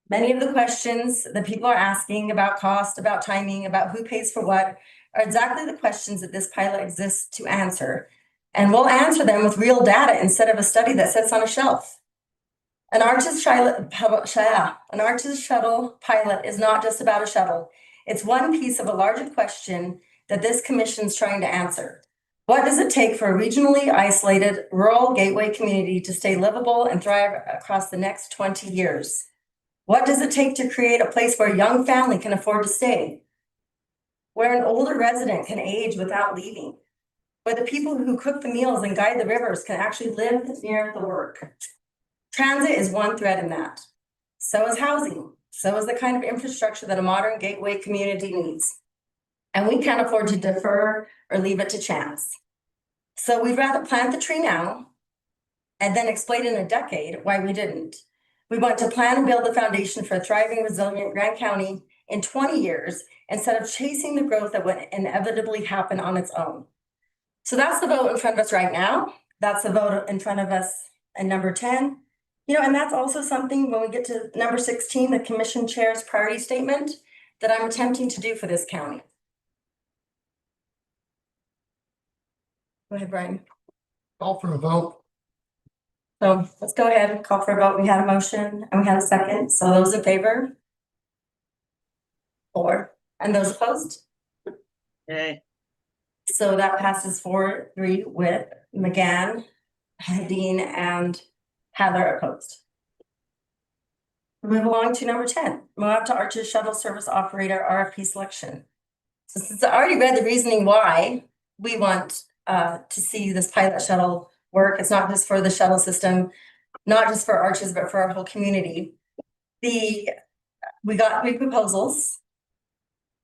Many of the questions that people are asking about cost, about timing, about who pays for what are exactly the questions that this pilot exists to answer. And we'll answer them with real data instead of a study that sits on a shelf. An Arches shuttle pilot is not just about a shuttle. It's one piece of a larger question that this commission is trying to answer. What does it take for a regionally isolated rural gateway community to stay livable and thrive across the next 20 years? What does it take to create a place where a young family can afford to stay? Where an older resident can age without leaving? Where the people who cook the meals and guide the rivers can actually live near the work? Transit is one thread in that. So is housing. So is the kind of infrastructure that a modern gateway community needs. And we can't afford to defer or leave it to chance. So we'd rather plant the tree now and then explain in a decade why we didn't. We want to plan and build the foundation for a thriving, resilient Grand County in 20 years instead of chasing the growth that would inevitably happen on its own. So that's the vote in front of us right now. That's the vote in front of us in number 10. And that's also something when we get to number 16, the commission chair's priority statement, that I'm attempting to do for this county. Go ahead, Brian. Call for a vote. So let's go ahead and call for a vote. We had a motion and we had a second. So those in favor? 4. And those opposed? Yay. So that passes 4-3 with McGann, Dean, and Heather opposed. Move along to number 10, Moab to Arches Shuttle Service Operator RFP selection. So since I already read the reasoning why we want to see this pilot shuttle work, it's not just for the shuttle system, not just for Arches, but for our whole community. We got 3 proposals,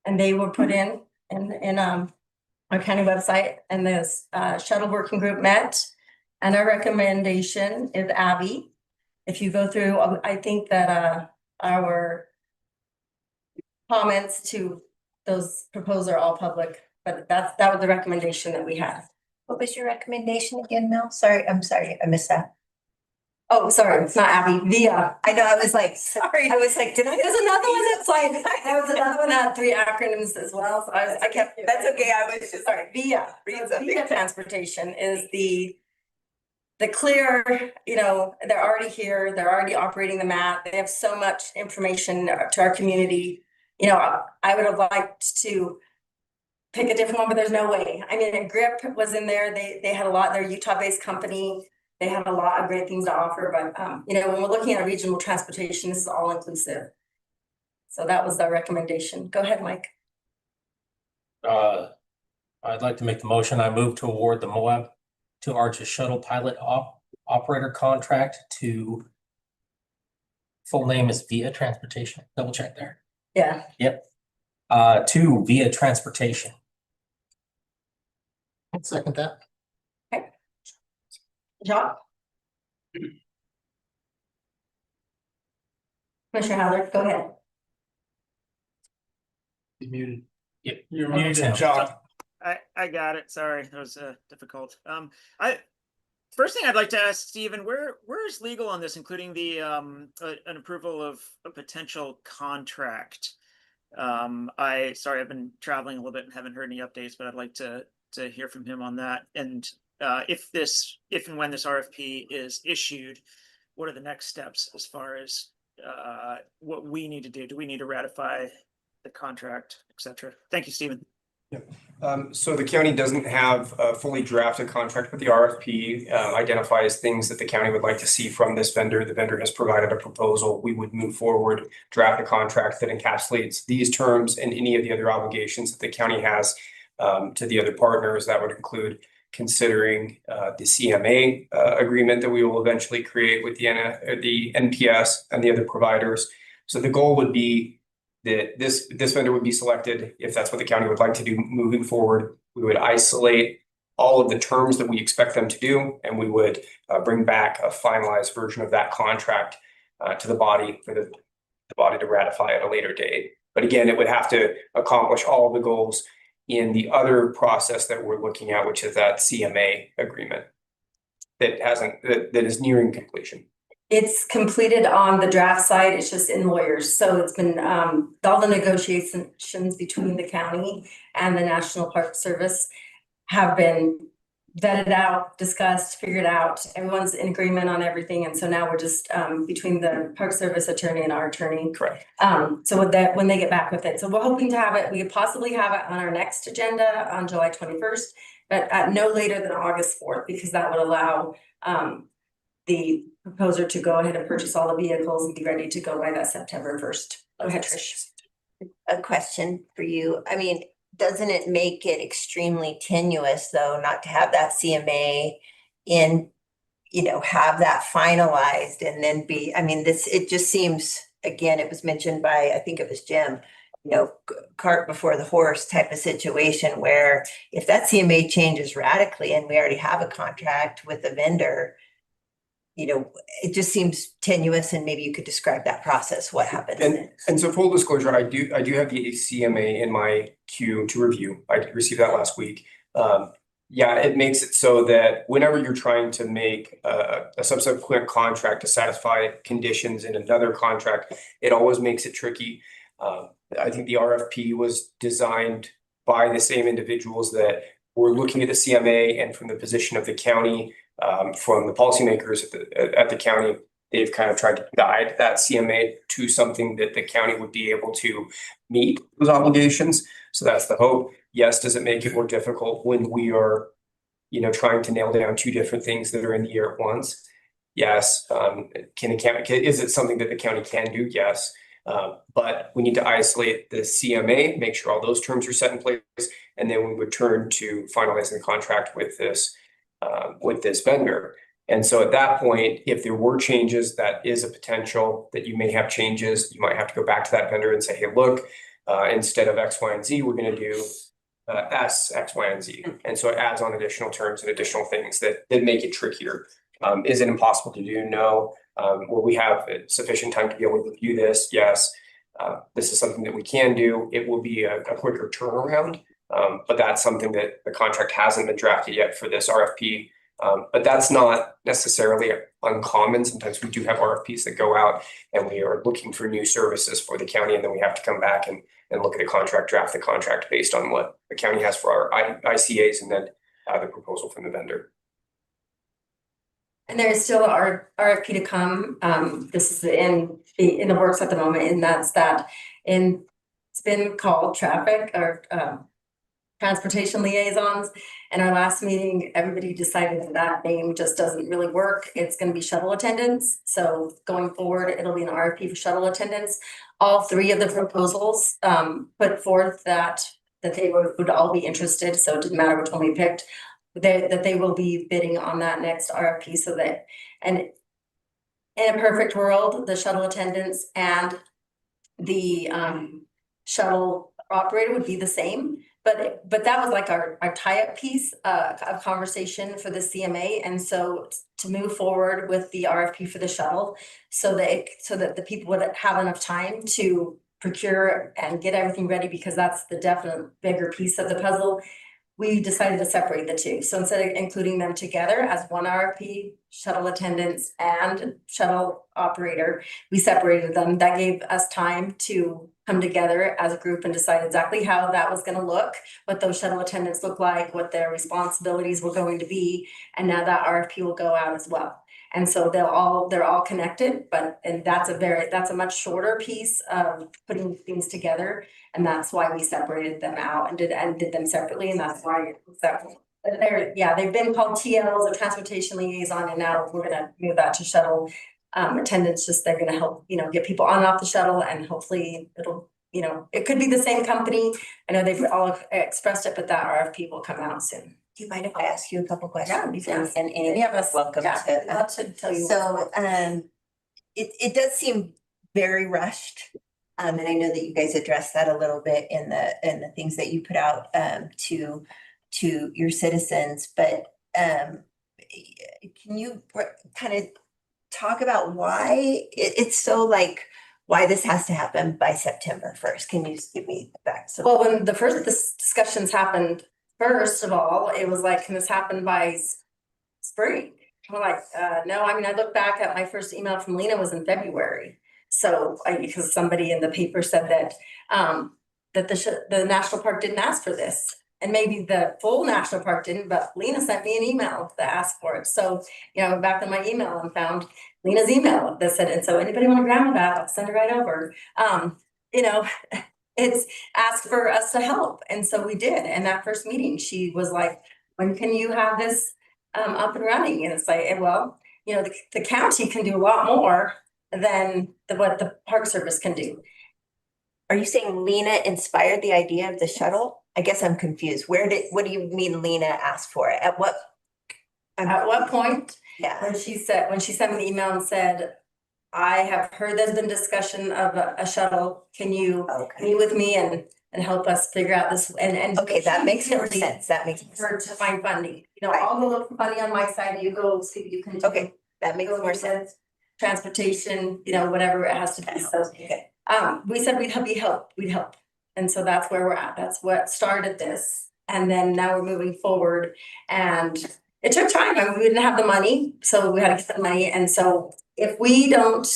and they were put in our county website, and this shuttle working group met. And our recommendation is Abby. If you go through, I think that our comments to those proposals are all public, but that was the recommendation that we had. What was your recommendation again, Mel? Sorry, I'm sorry, I missed that. Oh, sorry, it's not Abby, Via. I know, I was like, sorry. I was like, did I? There's another one that's like, there was another one that had 3 acronyms as well. So I kept, that's okay, I was just sorry, Via. Via Transportation is the clear, they're already here, they're already operating the map, they have so much information to our community. I would have liked to pick a different one, but there's no way. I mean, Grip was in there. They had a lot, they're a Utah-based company. They have a lot of great things to offer, but you know, when we're looking at regional transportation, this is all inclusive. So that was our recommendation. Go ahead, Mike. I'd like to make the motion. I move to award the Moab to Arches shuttle pilot operator contract to full name is Via Transportation. Double check there. Yeah. Yep. To Via Transportation. I'd second that. John? Commissioner Howard, go ahead. You muted. Yep. You're Okay, muted, Sam. John. I got it. Sorry, that was difficult. First thing I'd like to ask Stephen, where is legal on this, including the an approval of a potential contract? Sorry, I've been traveling a little bit and haven't heard any updates, but I'd like to hear from him on that. And if and when this RFP is issued, what are the next steps as far as what we need to do? Do we need to ratify the contract, et cetera? Thank you, Stephen. So the county doesn't have a fully drafted contract, but the RFP identifies things that the county would like to see from this vendor. The vendor has provided a proposal. We would move forward, draft a contract that encapsulates these terms and any of the other obligations that the county has to the other partners. That would include considering the CMA agreement that we will eventually create with the NPS and the other providers. So the goal would be that this vendor would be selected if that's what the county would like to do moving forward. We would isolate all of the terms that we expect them to do, and we would bring back a finalized version of that contract to the body for the body to ratify at a later date. But again, it would have to accomplish all of the goals in the other process that we're looking at, which is that CMA agreement that is nearing completion. It's completed on the draft side. It's just in lawyers. So it's been all the negotiations between the county and the National Park Service have been vetted out, discussed, figured out. Everyone's in agreement on everything. And so now we're just between the Park Service attorney and our attorney. Correct. So with that, when they get back with it. So we're hoping to have it, we could possibly have it on our next agenda on July 21st, but at no later than August 4th, because that would allow the proposer to go ahead and purchase all the vehicles and be ready to go by that September 1st. Go ahead, Trish. A question for you. I mean, doesn't it make it extremely tenuous though, not to have that CMA in, you know, have that finalized and then be, I mean, it just seems, again, it was mentioned by, I think it was Jim, you know, cart before the horse type of situation where if that CMA changes radically and we already have a contract with a vendor, you know, it just seems tenuous, and maybe you could describe that process, what happens. And so full disclosure, I do have the CMA in my queue to review. I received that last week. Yeah, it makes it so that whenever you're trying to make a subsequent contract to satisfy conditions in another contract, it always makes it tricky. I think the RFP was designed by the same individuals that were looking at the CMA, and from the position of the county, from the policymakers at the county, they've kind of tried to guide that CMA to something that the county would be able to meet those obligations. So that's the hope. Yes, does it make it more difficult when we are, you know, trying to nail down two different things that are in the air at once? Yes. Is it something that the county can do? Yes. But we need to isolate the CMA, make sure all those terms are set in place, and then we would turn to finalizing the contract with this vendor. And so at that point, if there were changes, that is a potential that you may have changes. You might have to go back to that vendor and say, hey, look, instead of X, Y, and Z, we're going to do S, X, Y, and Z. And so it adds on additional terms and additional things that make it trickier. Is it impossible to do? No. Will we have sufficient time to be able to review this? Yes. This is something that we can do. It will be a quicker turnaround. But that's something that the contract hasn't been drafted yet for this RFP. But that's not necessarily uncommon. Sometimes we do have RFPs that go out and we are looking for new services for the county, and then we have to come back and look at the contract, draft the contract based on what the county has for our ICAs, and then the proposal from the vendor. And there is still our RFP to come. This is in the works at the moment, and that's that. And it's been called traffic or transportation liaisons. In our last meeting, everybody decided that that name just doesn't really work. It's gonna be shuttle attendants. So going forward, it'll be an RFP for shuttle attendants. All three of the proposals put forth that they would all be interested, so it didn't matter which one we picked. That they will be bidding on that next RFP so that, and in a perfect world, the shuttle attendants and the shuttle operator would be the same. But that was like our tie-up piece of conversation for the CMA. And so to move forward with the RFP for the shuttle, so that the people would have enough time to procure and get everything ready, because that's the definite bigger piece of the puzzle. We decided to separate the two. So instead of including them together as one RFP, shuttle attendants and shuttle operator, we separated them. That gave us time to come together as a group and decide exactly how that was gonna look, what those shuttle attendants look like, what their responsibilities were going to be. And now that RFP will go out as well. And so they're all connected, and that's a much shorter piece of putting things together. And that's why we separated them out and did them separately, and that's why they've been called TLs or transportation liaison, and now we're gonna move that to shuttle attendants. Just they're gonna help, get people on and off the shuttle, and hopefully it'll, it could be the same company. I know they've all expressed it, but that RFP will come out soon. Do you mind if I ask you a couple questions? Yeah, And any of us welcome to. I'd love to tell you. So, it does seem very rushed. And I know that you guys addressed that a little bit in the things that you put out to your citizens, but can you kind of talk about why it's so why this has to happen by September 1st? Can you just give me back some? Well, when the first discussions happened, first of all, it was like, can this happen by spring? We're like, no. I mean, I look back at my first email from Lena was in February. So, because somebody in the paper said that the national park didn't ask for this, and maybe the full national park didn't, but Lena sent me an email to ask for it. So, I went back to my email and found Lena's email that said, and so anybody want to grab that, I'll send it right over. It's asked for us to help, and so we did. And that first meeting, she was like, "When can you have this up and running?" And it's like, well, the county can do a lot more than what the Park Service can do. Are you saying Lena inspired the idea of the shuttle? I guess I'm confused. What do you mean Lena asked for it? At what point? Yeah. When she sent me the email and said, I have heard there's been discussion of a shuttle. Can you meet with me and help us figure out this? And okay, that makes more sense. That makes more sense. To find funding. I'll go look for funding on my side. You go see what you can do. Okay, that makes more sense. Transportation, whatever it has to be. So, we said we'd help. And so that's where we're at. That's what started this. And then now we're moving forward, and it took time. I mean, we didn't have the money, so we had to get the money. And so if we don't,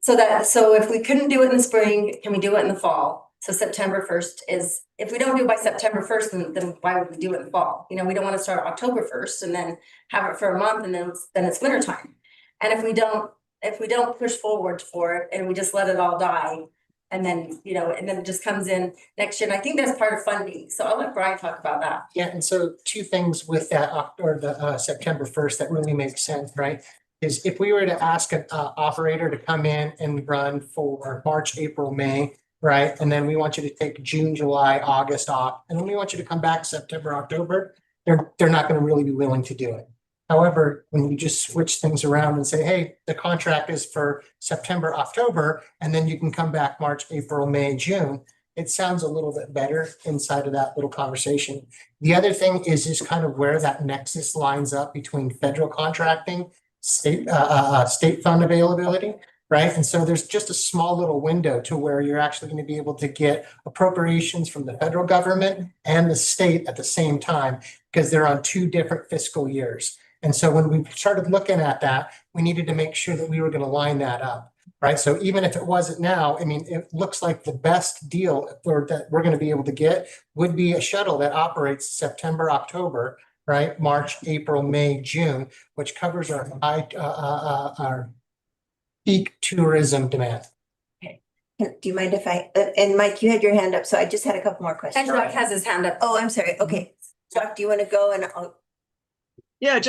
so if we couldn't do it in the spring, can we do it in the fall? So September 1st is, if we don't do it by September 1st, then why would we do it in the fall? We don't want to start October 1st and then have it for a month, and then it's winter time. And if we don't push forward for it and we just let it all die, and then, and then it just comes in next year. And I think that's part of funding. So I'll let Brian talk about that. Yeah, and so two things with that, or the September 1st that really makes sense, right? Is if we were to ask an operator to come in and run for March, April, May, right? And then we want you to take June, July, August off, and then we want you to come back September, October, they're not going to really be willing to do it. However, when you just switch things around and say, hey, the contract is for September, October, and then you can come back March, April, May, June, it sounds a little bit better inside of that little conversation. The other thing is just kind of where that nexus lines up between federal contracting, state fund availability, right? And so there's just a small little window to where you're actually going to be able to get appropriations from the federal government and the state at the same time, because they're on two different fiscal years. And so when we started looking at that, we needed to make sure that we were going to line that up, right? So even if it wasn't now, I mean, it looks like the best deal that we're going to be able to get would be a shuttle that operates September, October, right? March, April, May, June, which covers our peak tourism demand. Can Do you mind if and Mike, you had your hand up, so I just had a couple more questions. And Chuck has his hand up. Oh, I'm sorry. Okay. Chuck, do you want to go and Yeah,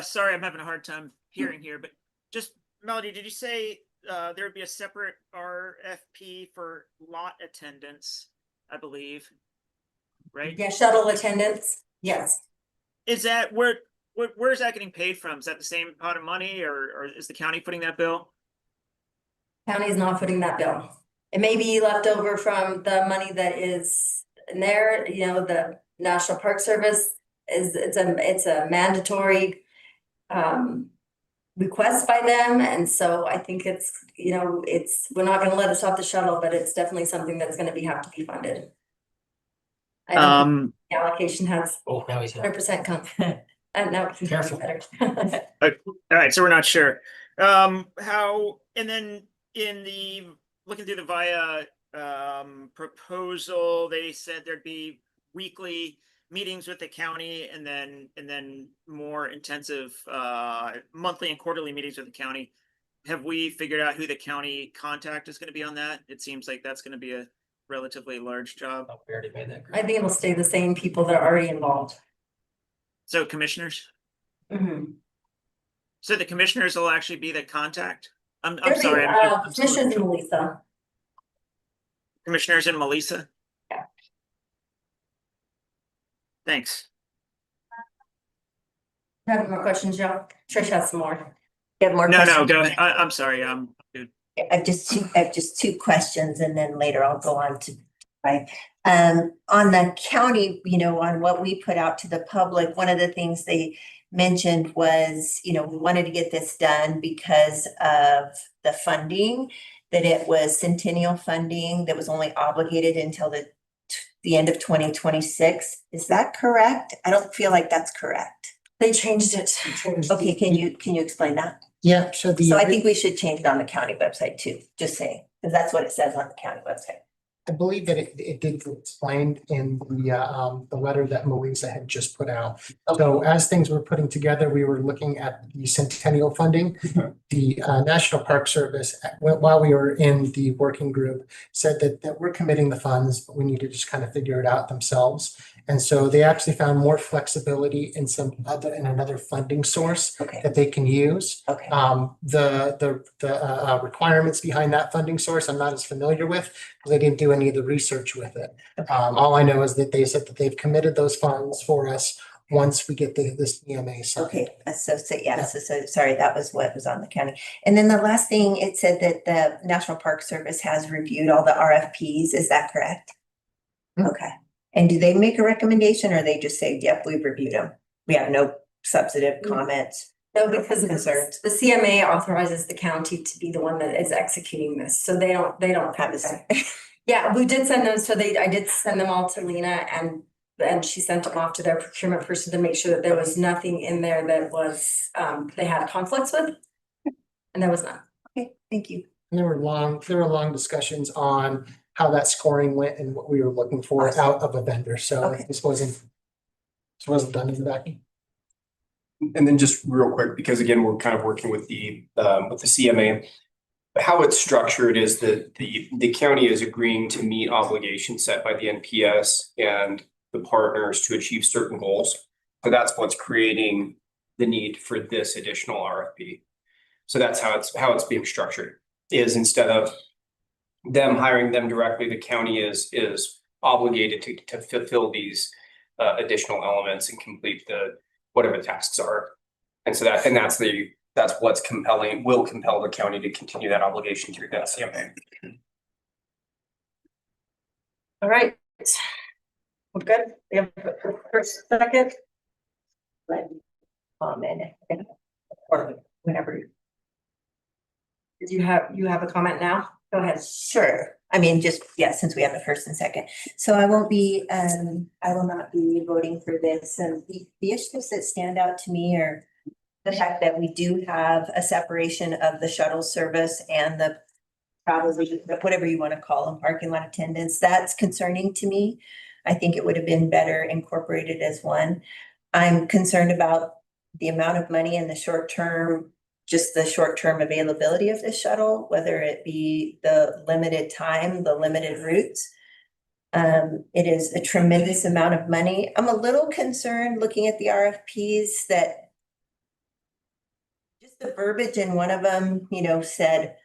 sorry, I'm having a hard time hearing here, but just Melody, did you say there would be a separate RFP for lot attendance, I believe, right? Yeah, shuttle attendance, yes. Is that where is that getting paid from? Is that the same pot of money, or is the county footing that bill? County is not footing that bill. It may be left over from the money that is in there, you know, the National Park Service it's a mandatory request by them, and so I think it's, you know, we're not gonna let us off the shuttle, but it's definitely something that's gonna have to be funded. I don't think the allocation has Oh, now he's. 100% come, and now it's Careful. better. All right, so we're not sure. How, and then in the, looking through the VIA proposal, they said there'd be weekly meetings with the county and then more intensive monthly and quarterly meetings with the county. Have we figured out who the county contact is going to be on that? It seems like that's going to be a relatively large job. We already made that. I think it'll stay the same people that are already involved. So commissioners? Mm-hmm. So the commissioners will actually be the contact? I'm There'll be, sorry. Commissioners and Melissa. Commissioners and Melissa? Yeah. Thanks. Have more questions, Joe? Trish has some more. You have more No, questions? go ahead. I'm sorry. Good. I have just two questions, and then later I'll go on to, right? On the county, you know, on what we put out to the public, one of the things they mentioned was, you know, we wanted to get this done because of the funding, that it was centennial funding that was only obligated until the end of 2026. Is that correct? I don't feel like that's correct. They changed it. Okay, can you explain that? Yeah, so So I think we should change it on the county website too, just saying, because that's what it says on the county website. I believe that it did get explained in the letter that Melissa had just put out. So as things were putting together, we were looking at the centennial funding. The National Park Service, while we were in the working group, said that we're committing the funds, but we need to just kind of figure it out themselves. And so they actually found more flexibility in another funding source that they can use. Okay. The requirements behind that funding source, I'm not as familiar with, because I didn't do any of the research with it. All I know is that they said that they've committed those funds for us once we get this EMA signed. Okay, so sorry, that was what was on the county. And then the last thing, it said that the National Park Service has reviewed all the RFPs. Is that correct? Okay. And do they make a recommendation, or they just say, yep, we've reviewed them? We have no substantive comments? No, because the CMA authorizes the county to be the one that is executing this, so they don't have this. Yeah, we did send them, I did send them all to Lena, and she sent them off to their procurement person to make sure that there was nothing in there that was, they had conflicts with. And there was none. Okay, thank you. And there were long discussions on how that scoring went and what we were looking for out of a vendor. So this wasn't done in the vacuum. And then just real quick, because again, we're kind of working with the CMA. How it's structured is that the county is agreeing to meet obligations set by the NPS and the partners to achieve certain goals. So that's what's creating the need for this additional RFP. So that's how it's being structured, is instead of them hiring them directly, the county is obligated to fulfill these additional elements and complete whatever the tasks are. And so that's what's will compel the county to continue that obligation through that CMA. All right. We're good. We have first, second. Comment. Or whenever. Did you have a comment now? Go ahead. Sure. I mean, since we have the first and second. So I will not be voting for this. And the issues that stand out to me are the fact that we do have a separation of the shuttle service and the probably whatever you want to call them, parking lot attendants. That's concerning to me. I think it would have been better incorporated as one. I'm concerned about the amount of money in the short term just the short-term availability of the shuttle, whether it be the limited time, the limited routes. It is a tremendous amount of money. I'm a little concerned looking at the RFPs that just the verbiage in one of them, you know, said,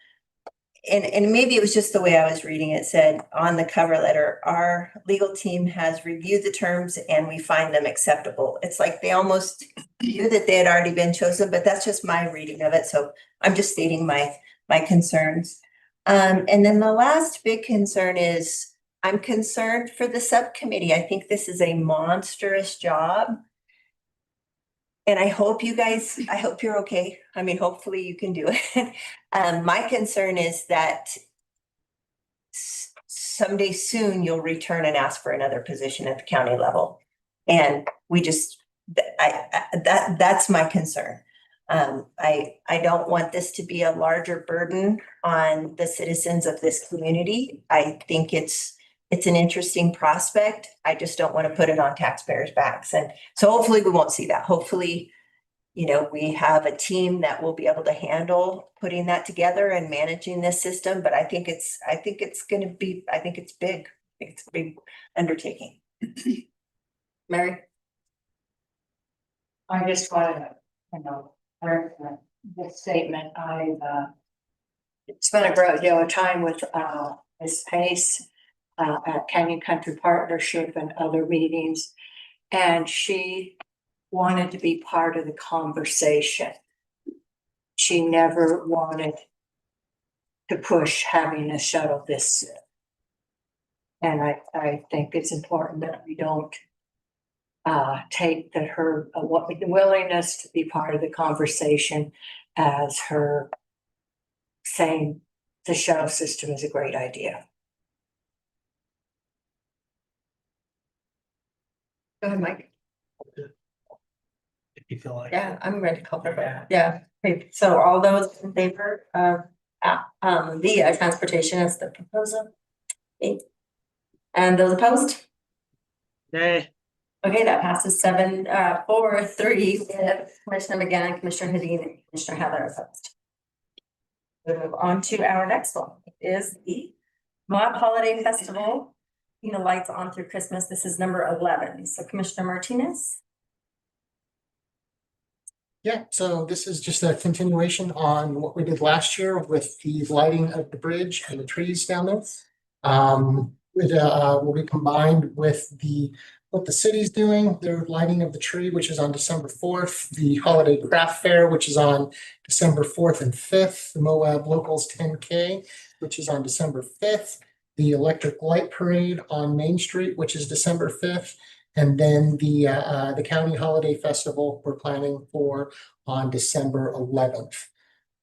and maybe it was just the way I was reading it, said on the cover letter, our legal team has reviewed the terms and we find them acceptable. It's like they almost knew that they had already been chosen, but that's just my reading of it. So I'm just stating my concerns. And then the last big concern is I'm concerned for the subcommittee. I think this is a monstrous job. And I hope you guys, I hope you're okay. I mean, hopefully you can do it. My concern is that someday soon you'll return and ask for another position at the county level. And we just, that's my concern. I don't want this to be a larger burden on the citizens of this community. I think it's an interesting prospect. I just don't want to put it on taxpayers' backs. And so hopefully we won't see that. Hopefully, you know, we have a team that will be able to handle putting that together and managing this system. But I think it's big. I think it's a big undertaking. Mary? I just want to, you know, this statement, I've spent a great deal of time with Ms. Pace at Canyon Country Partnership and other meetings, and she wanted to be part of the conversation. She never wanted to push having a shuttle this soon. And I think it's important that we don't take that her willingness to be part of the conversation as her saying the shuttle system is a great idea. Go ahead, Mike. If you feel like. Yeah, I'm ready to call for that. Yeah, okay, so all those in favor of the transportation as the proposal? Okay. And those opposed? Nay. Okay, that passes 7-4-3 with Commissioner McGann, Commissioner Hedin, and Commissioner Heather opposed. We'll move on to our next one. It is the Moab Holiday Festival. You know, lights on through Christmas. This is number 11. So Commissioner Martinez. Yeah, so this is just a continuation on what we did last year with the lighting of the bridge and the trees down there. It will be combined with what the city's doing, their lighting of the tree, which is on December 4th, the Holiday Craft Fair, which is on December 4th and 5th, the Moab Locals 10K, which is on December 5th, the Electric Light Parade on Main Street, which is December 5th, and then the County Holiday Festival we're planning for on December 11th.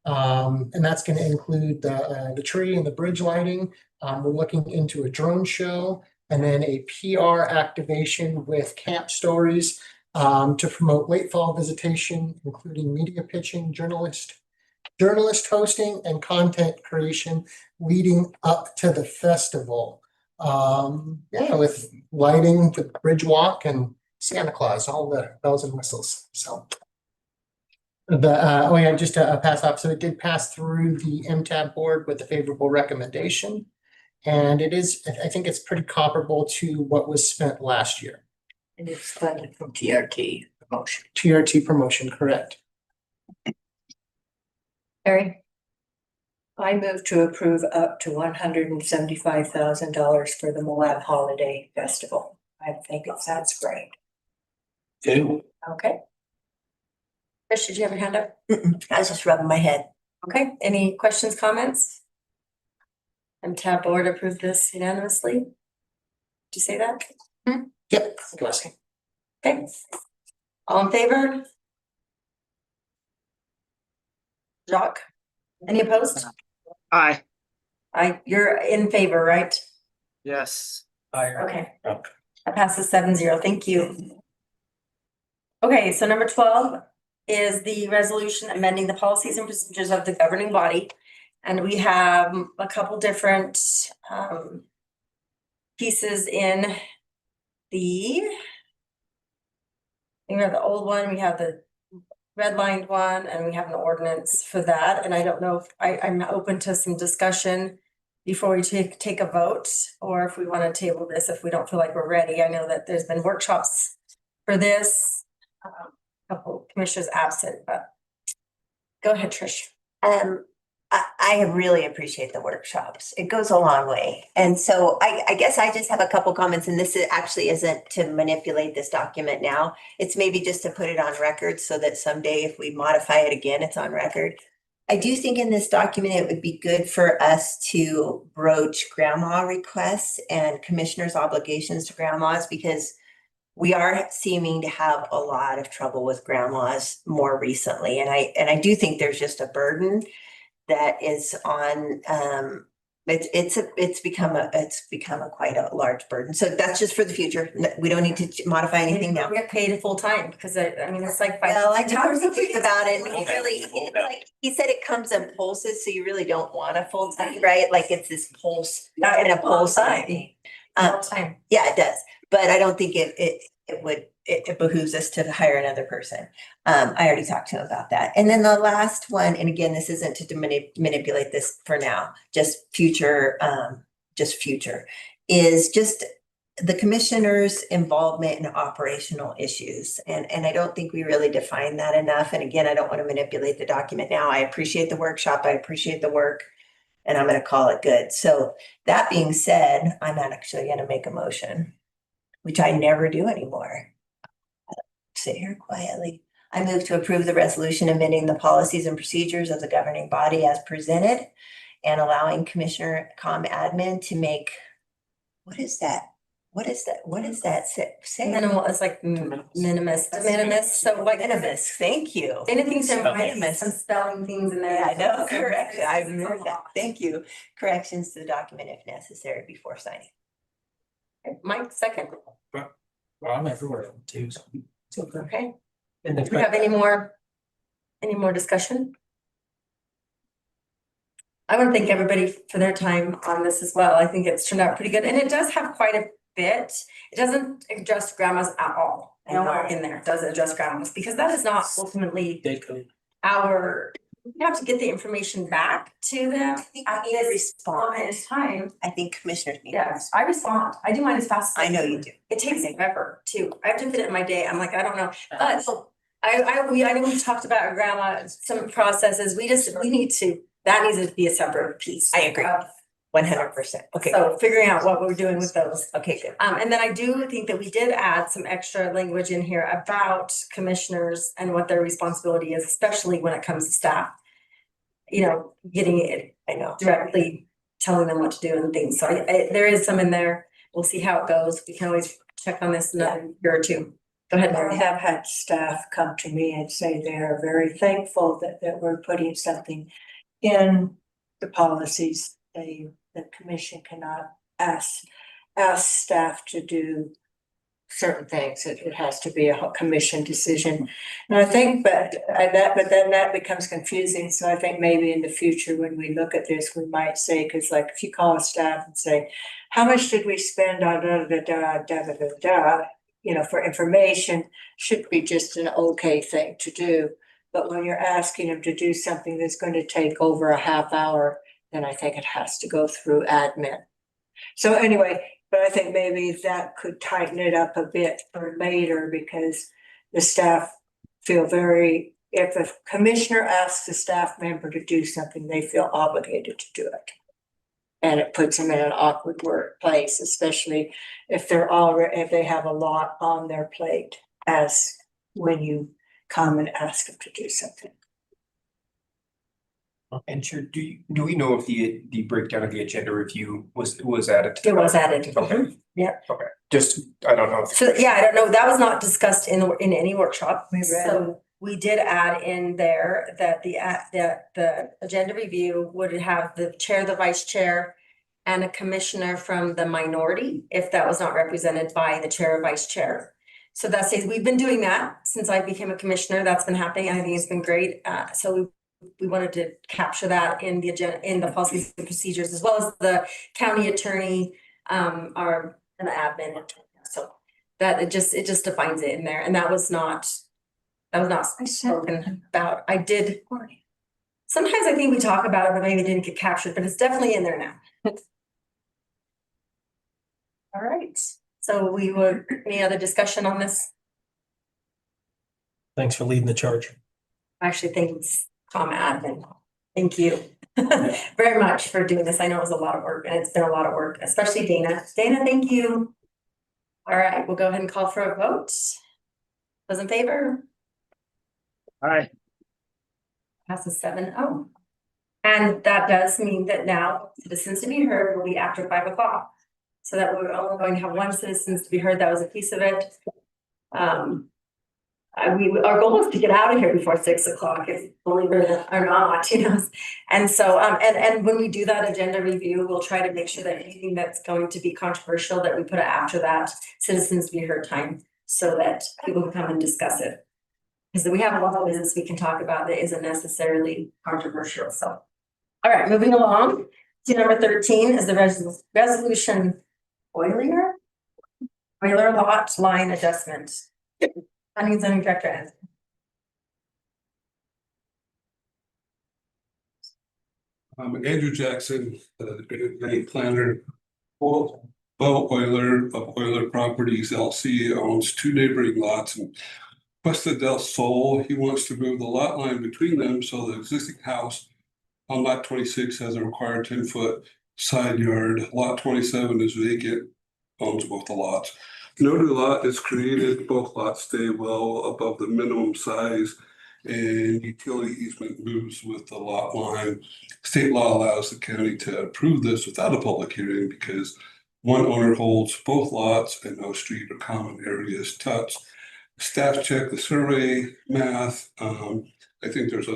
And that's going to include the tree and the bridge lighting. We're looking into a drone show and then a PR activation with camp stories to promote late fall visitation, including media pitching, journalist hosting, and content creation leading up to the festival. With lighting, the bridge walk, and Santa Claus, all the bells and whistles. So just to pass off. So it did pass through the MTAB board with a favorable recommendation. And it is, I think it's pretty comparable to what was spent last year. And it's funded from TRT promotion. TRT promotion, correct. Harry? I move to approve up to $175,000 for the Moab Holiday Festival. I think it sounds great. Okay. Chris, did you have your hand up? I was just rubbing my head. Okay, any questions, comments? MTAB board approved this unanimously. Did you say that? Yep. Okay. All in favor? Jacques? Any opposed? Aye. You're in favor, right? Yes. Okay. That passes 7-0. Thank you. Okay, so number 12 is the resolution amending the policies and procedures of the governing body. And we have a couple different pieces in we have the old one, we have the redlined one and we have an ordinance for that. And I don't know if I'm open to some discussion before we take a vote, or if we want to table this if we don't feel like we're ready. I know that there's been workshops for this. Couple commissioners absent, but go ahead, Trish. I really appreciate the workshops. It goes a long way. And so I guess I just have a couple comments, and this actually isn't to manipulate this document now. It's maybe just to put it on record so that someday if we modify it again, it's on record. I do think in this document, it would be good for us to broach grandma requests and commissioners' obligations to grandmas, because we are seeming to have a lot of trouble with grandmas more recently. And I do think there's just a burden that is on, it's become a quite a large burden. So that's just for the future. We don't need to modify anything now. We get paid full time because I mean, it's like. Well, I talked to Keith about it, and he really, like, he said it comes in pulses, so you really don't want a full time, right? Like, it's this pulse, and a pulse. Time. Yeah, it does, but I don't think it behooves us to hire another person. I already talked to him about that. And then the last one, and again, this isn't to manipulate this for now, just future, is just the commissioner's involvement in operational issues. And I don't think we really define that enough. And again, I don't want to manipulate the document now. I appreciate the workshop. I appreciate the work, and I'm going to call it good. So that being said, I'm actually going to make a motion, which I never do anymore. Sit here quietly. I move to approve the resolution amending the policies and procedures of the governing body as presented and allowing Commissioner admin to make, what is that? What does that say? Minimal, it's like minimus, so like. Minimus, thank you. Anything to Minimus. some spelling things in there. Yeah, I know, correct. I remember that. Thank you. Corrections to the document if necessary before signing. Mike, second. Well, I'm everywhere too. Okay. Do we have any more discussion? I want to thank everybody for their time on this as well. I think it's turned out pretty good, and it does have quite a bit. It doesn't address grandmas at all. Nowhere in there does it address grandmas, because that is not ultimately we have to get the information back to them at this moment in time. I think commissioners need. Yes, I respond. I do mine as fast as I know you do. It takes forever too. I have to fit it in my day. I'm like, I don't know. But I know we talked about grandma, some processes. We that needs to be a separate piece. I agree. 100%. Okay. So figuring out what we're doing with those. Okay, good. And then I do think that we did add some extra language in here about commissioners and what their responsibility is, especially when it comes to staff. You know, getting it, directly telling them what to do and things. So there is some in there. We'll see how it goes. We can always check on this in another year or two. Go ahead, I Mary. have had staff come to me and say they are very thankful that we're putting something in the policies. The commission cannot ask staff to do certain things. It has to be a commission decision. And I think, but then that becomes confusing. So I think maybe in the future, when we look at this, we might say, because like if you call a staff and say, how much did we spend on for information, should be just an okay thing to do. But when you're asking them to do something that's going to take over a half hour, then I think it has to go through admin. So anyway, but I think maybe that could tighten it up a bit for later, because the staff feel if a commissioner asks a staff member to do something, they feel obligated to do it. And it puts them in an awkward workplace, especially if they have a lot on their plate, as when you come and ask them to do something. And Chair, do we know if the breakdown of the agenda review was added? It was added. Okay. Yeah. Okay. Just, I don't know. So yeah, I don't know. That was not discussed in any workshop. We read So we did add in there that the agenda review would have the chair, the vice chair, and a commissioner from the minority, if that was not represented by the chair or vice chair. So that says we've been doing that since I became a commissioner. That's been happening. I think it's been great. So we wanted to capture that in the agenda, in the policies and procedures, as well as the county attorney, and the admin. So that it just defines it in there, and that was not That was not spoken about. I did. Sometimes I think we talk about it, but maybe it didn't get captured, but it's definitely in there now. All right, so we would, any other discussion on this? Thanks for leading the charge. Actually, thanks, Tom Admin. Thank you very much for doing this. I know it was a lot of work and it's been a lot of work, especially Dana. Dana, thank you. All right, we'll go ahead and call for a vote. Those in favor? Aye. Passes 7-0. And that does mean that now citizens to be heard will be after 5 o'clock. So that we're only going to have one citizens to be heard. That was a piece of it. Our goal is to get out of here before 6 o'clock, if believe it or not, you know. And so, and when we do that agenda review, we'll try to make sure that anything that's going to be controversial, that we put it after that citizens to be heard time, so that people can come and discuss it. Because we have a lot of business we can talk about that isn't necessarily controversial, so. All right, moving along to number 13 is the resolution boiler lot line adjustment. Planning and zoning director. Andrew Jackson, the planner. Bo Euler of Euler Properties LC owns 2 neighboring lots in Cuesta del Sol. He wants to move the lot line between them so the existing house on lot 26 has a required 10-foot side yard. Lot 27 is vacant, owns both the lots. No new lot is created. Both lots stay well above the minimum size, and utility easement moves with the lot line. State law allows the county to approve this without a public hearing because one owner holds both lots and no street or common areas touch. Staff check the survey math. I think there's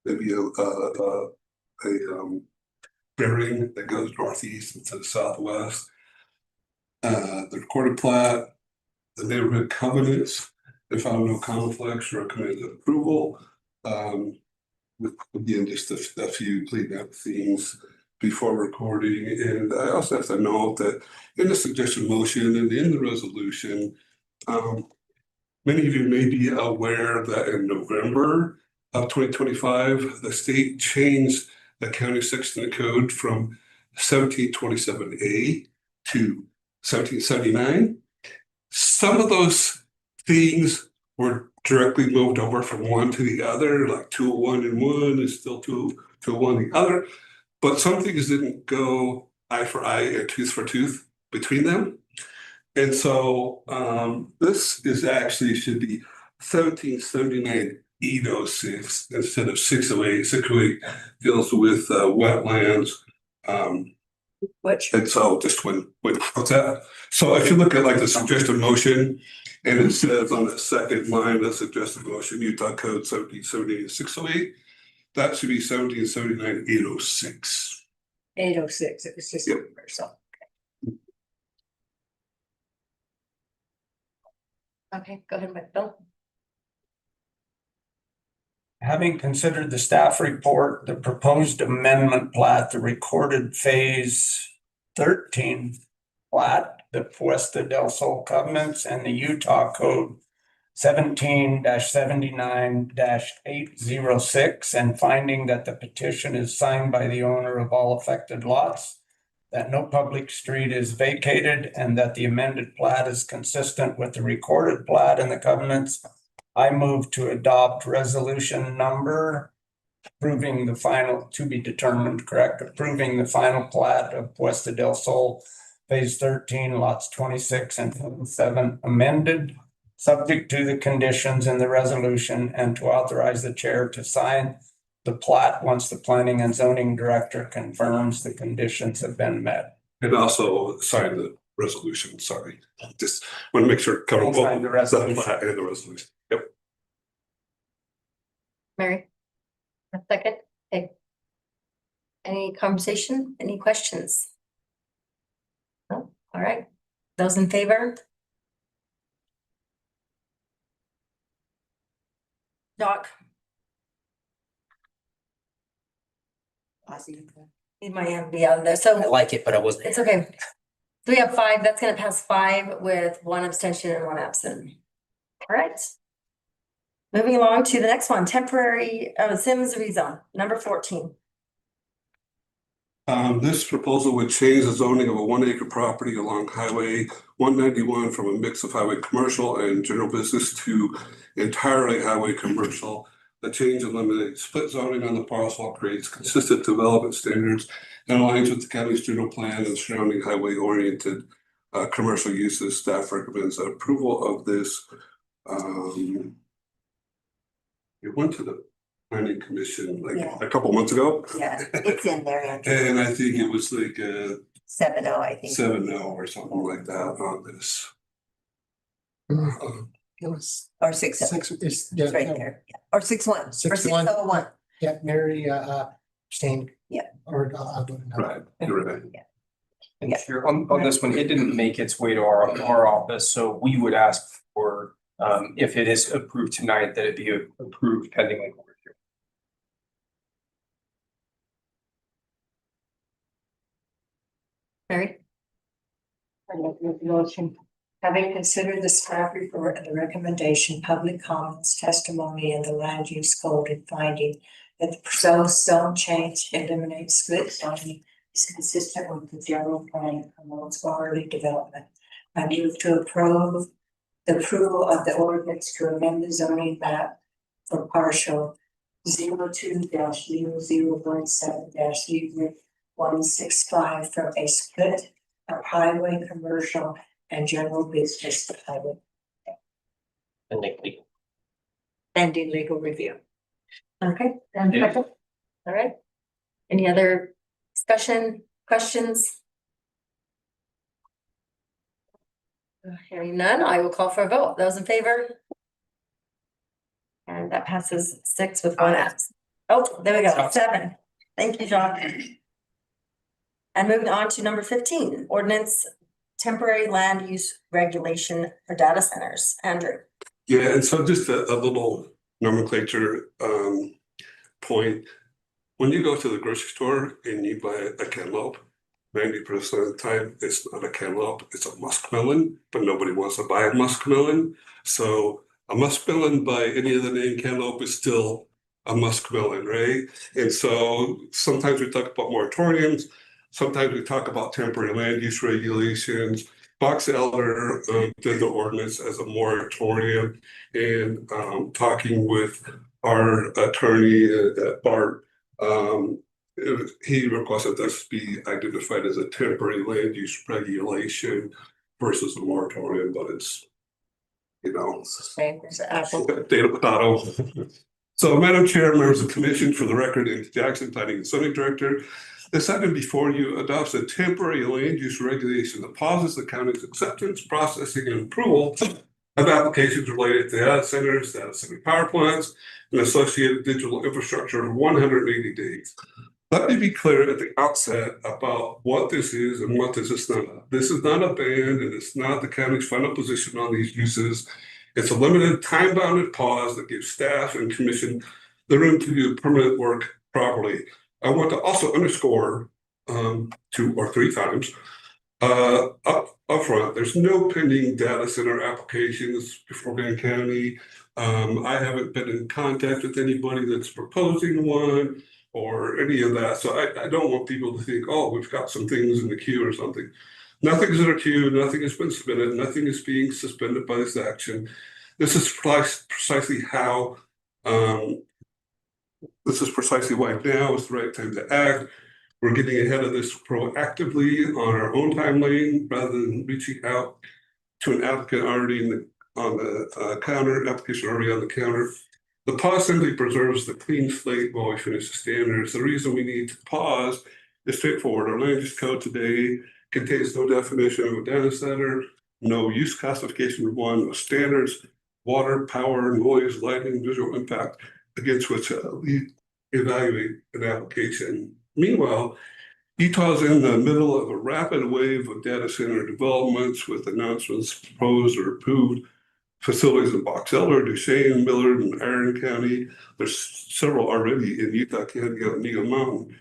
maybe a bearing that goes northeast instead of southwest. The recorded plat, the neighborhood covenants, if I have no conflicts, recommend approval. With again, just a few cleanup things before recording. And I also have to note that in the suggested motion and in the resolution, many of you may be aware that in November of 2025, the state changed the county section of the code from 1727A to 1779. Some of those things were directly moved over from one to the other, like 201 in one is still 201 the other, but some things didn't go eye for eye and tooth for tooth between them. And so this is actually should be 1779 806 instead of 608. 608 deals with wetlands. And so just when what's that? So if you look at like the suggested motion, and it says on the second line, the suggested motion, Utah Code 1778 608, that should be 1779 806. 806, it was just a number, so. Okay, go ahead, Bill. Having considered the staff report, the proposed amendment plat, the recorded phase 13 plat, the Puesta del Sol covenants, and the Utah Code 17-79-806, and finding that the petition is signed by the owner of all affected lots, that no public street is vacated, and that the amended plat is consistent with the recorded plat and the covenants, I move to adopt resolution number approving the final, to be determined, correct, approving the final plat of Puesta del Sol phase 13 lots 26 and 27 amended, subject to the conditions in the resolution, and to authorize the chair to sign the plat once the planning and zoning director confirms the conditions have been met. And also sign the resolution, sorry. Just want to make sure. Cover both Sign the resolution. and the resolution. Yep. Mary? A second? Okay. Any conversation? Any questions? No? All right. Those in favor? Doc? He might have to be out of there, so. I like it, but I wasn't. It's okay. So we have 5, that's gonna pass 5 with 1 abstention and 1 absent. All right. Moving along to the next one, temporary Sims rezone, number 14. This proposal would change the zoning of a 1 acre property along Highway 191 from a mix of highway commercial and general business to entirely highway commercial. The change eliminates split zoning on the parcel, creates consistent development standards, and aligns with the county's general plan and surrounding highway oriented commercial uses. Staff recommends approval of this. It went to the planning commission like Yeah. a couple months ago. Yeah, it's in there, Andrew. And I think it was like 7-0, I think. 7-0 or something like that on this. It was. Or 6-0. It's It's right there. Yeah. Or 6-1. Or 6-1. 6-0-1. Yeah, Mary, abstained. Yeah. Or, I voted no. Right, you're right. And Chair, on this one, it didn't make its way to our office, so we would ask for, if it is approved tonight, that it be approved pending legal review. Mary? I make the motion. Having considered the staff report and the recommendation, public comments, testimony, and the land use code and finding that the proposed zone change eliminates split zoning is consistent with the general plan and promotes orderly development. I move to approve the approval of the ordinance to amend the zoning map for partial 02-0017-165 from a split of highway commercial and general business to highway pending legal review. Okay, and Yeah. second? All right. Any other discussion, questions? Hearing none, I will call for a vote. Those in favor? And that passes 6 with 1 absent. Oh, there we go, 7. Thank you, John. And moving on to number 15, ordinance temporary land use regulation for data centers. Andrew. Yeah, and so just a little nomenclature point. When you go to the grocery store and you buy a cantaloupe, 90% of the time it's not a cantaloupe, it's a muskmelon, but nobody wants to buy a muskmelon. So a muskmelon by any other name cantaloupe is still a muskmelon, right? And so sometimes we talk about moratoriums, sometimes we talk about temporary land use regulations. Box Elder did the ordinance as a moratorium, and talking with our attorney at Bart, he requested this be identified as a temporary land use regulation versus a moratorium, but it's, you know, Same as Apple. potato, potato. So, Madam Chair, members of the commission, for the record, Andy Jackson, planning and zoning director. This item before you adopts a temporary land use regulation that pauses the county's acceptance, processing, and approval of applications related to data centers, data center power plants, and associated digital infrastructure for 180 days. Let me be clear at the outset about what this is and what this is not. This is not a ban, and it's not the county's final position on these uses. It's a limited time-bounded pause that gives staff and commission the room to do permanent work properly. I want to also underscore 2 or 3 times up front, there's no pending data center applications before Grand County. I haven't been in contact with anybody that's proposing one or any of that. So I don't want people to think, oh, we've got some things in the queue or something. Nothing's in our queue, nothing has been submitted, nothing is being suspended by this action. This is precisely how this is precisely why now is the right time to act. We're getting ahead of this proactively on our own timeline rather than reaching out to an applicant already on the counter, application already on the counter. The pause simply preserves the clean slate while we finish the standards. The reason we need to pause is straightforward. Our land use code today contains no definition of a data center, no use classification of one, no standards, water, power, noise, lighting, visual impact against which we evaluate an application. Meanwhile, Utah's in the middle of a rapid wave of data center developments with announcements proposed or approved facilities in Box Elder, Duchesne, Millard, and Iron County. There's several already in Utah County on Eagle Mountain.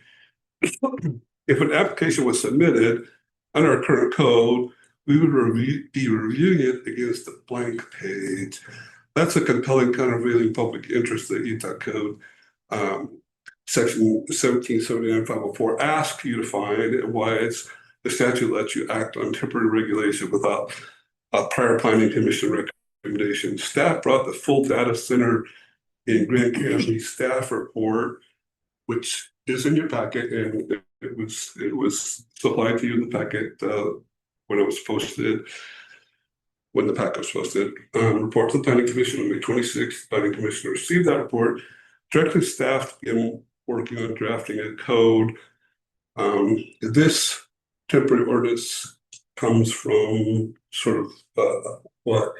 If an application was submitted under our current code, we would be reviewing it against the blank page. That's a compelling countervailing public interest that Utah Code Section 1779-504 asks you to find, and why it's the statute lets you act on temporary regulation without a prior planning commission recommendation. Staff brought the full data center in Grand County staff report, which is in your packet, and it was supplied to you in the packet when it was posted. When the packet was posted, report to the Planning Commission on May 26th. Planning Commission received that report, directed staff to begin working on drafting a code. This temporary ordinance comes from sort of what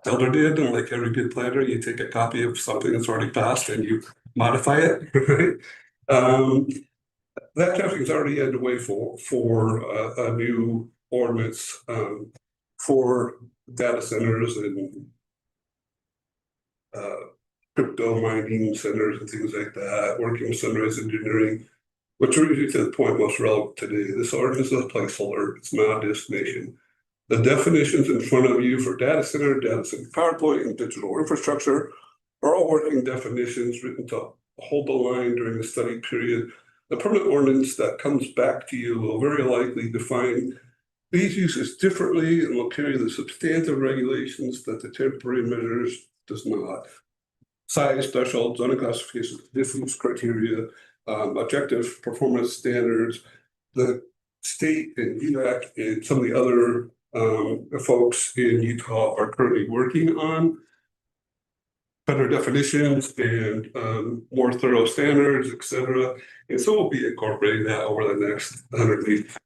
Elder did, and like every good planner, you take a copy of something that's already passed and you modify it. Right? That drafting is already underway for a new ordinance for data centers and crypto mining centers and things like that, working with Sunrise Engineering, which really to the point most relevant today. This ordinance is a placeholder, it's not a destination. The definitions in front of you for data center power point, and digital infrastructure are all working definitions written to hold the line during the study period. The permanent ordinance that comes back to you will very likely define these uses differently and will carry the substantive regulations that the temporary measures does not. Size, threshold, zoning classification, difference criteria, objective performance standards. The state and UAC and some of the other folks in Utah are currently working on better definitions and more thorough standards, et cetera. And so we'll be incorporating that over the next 100 days.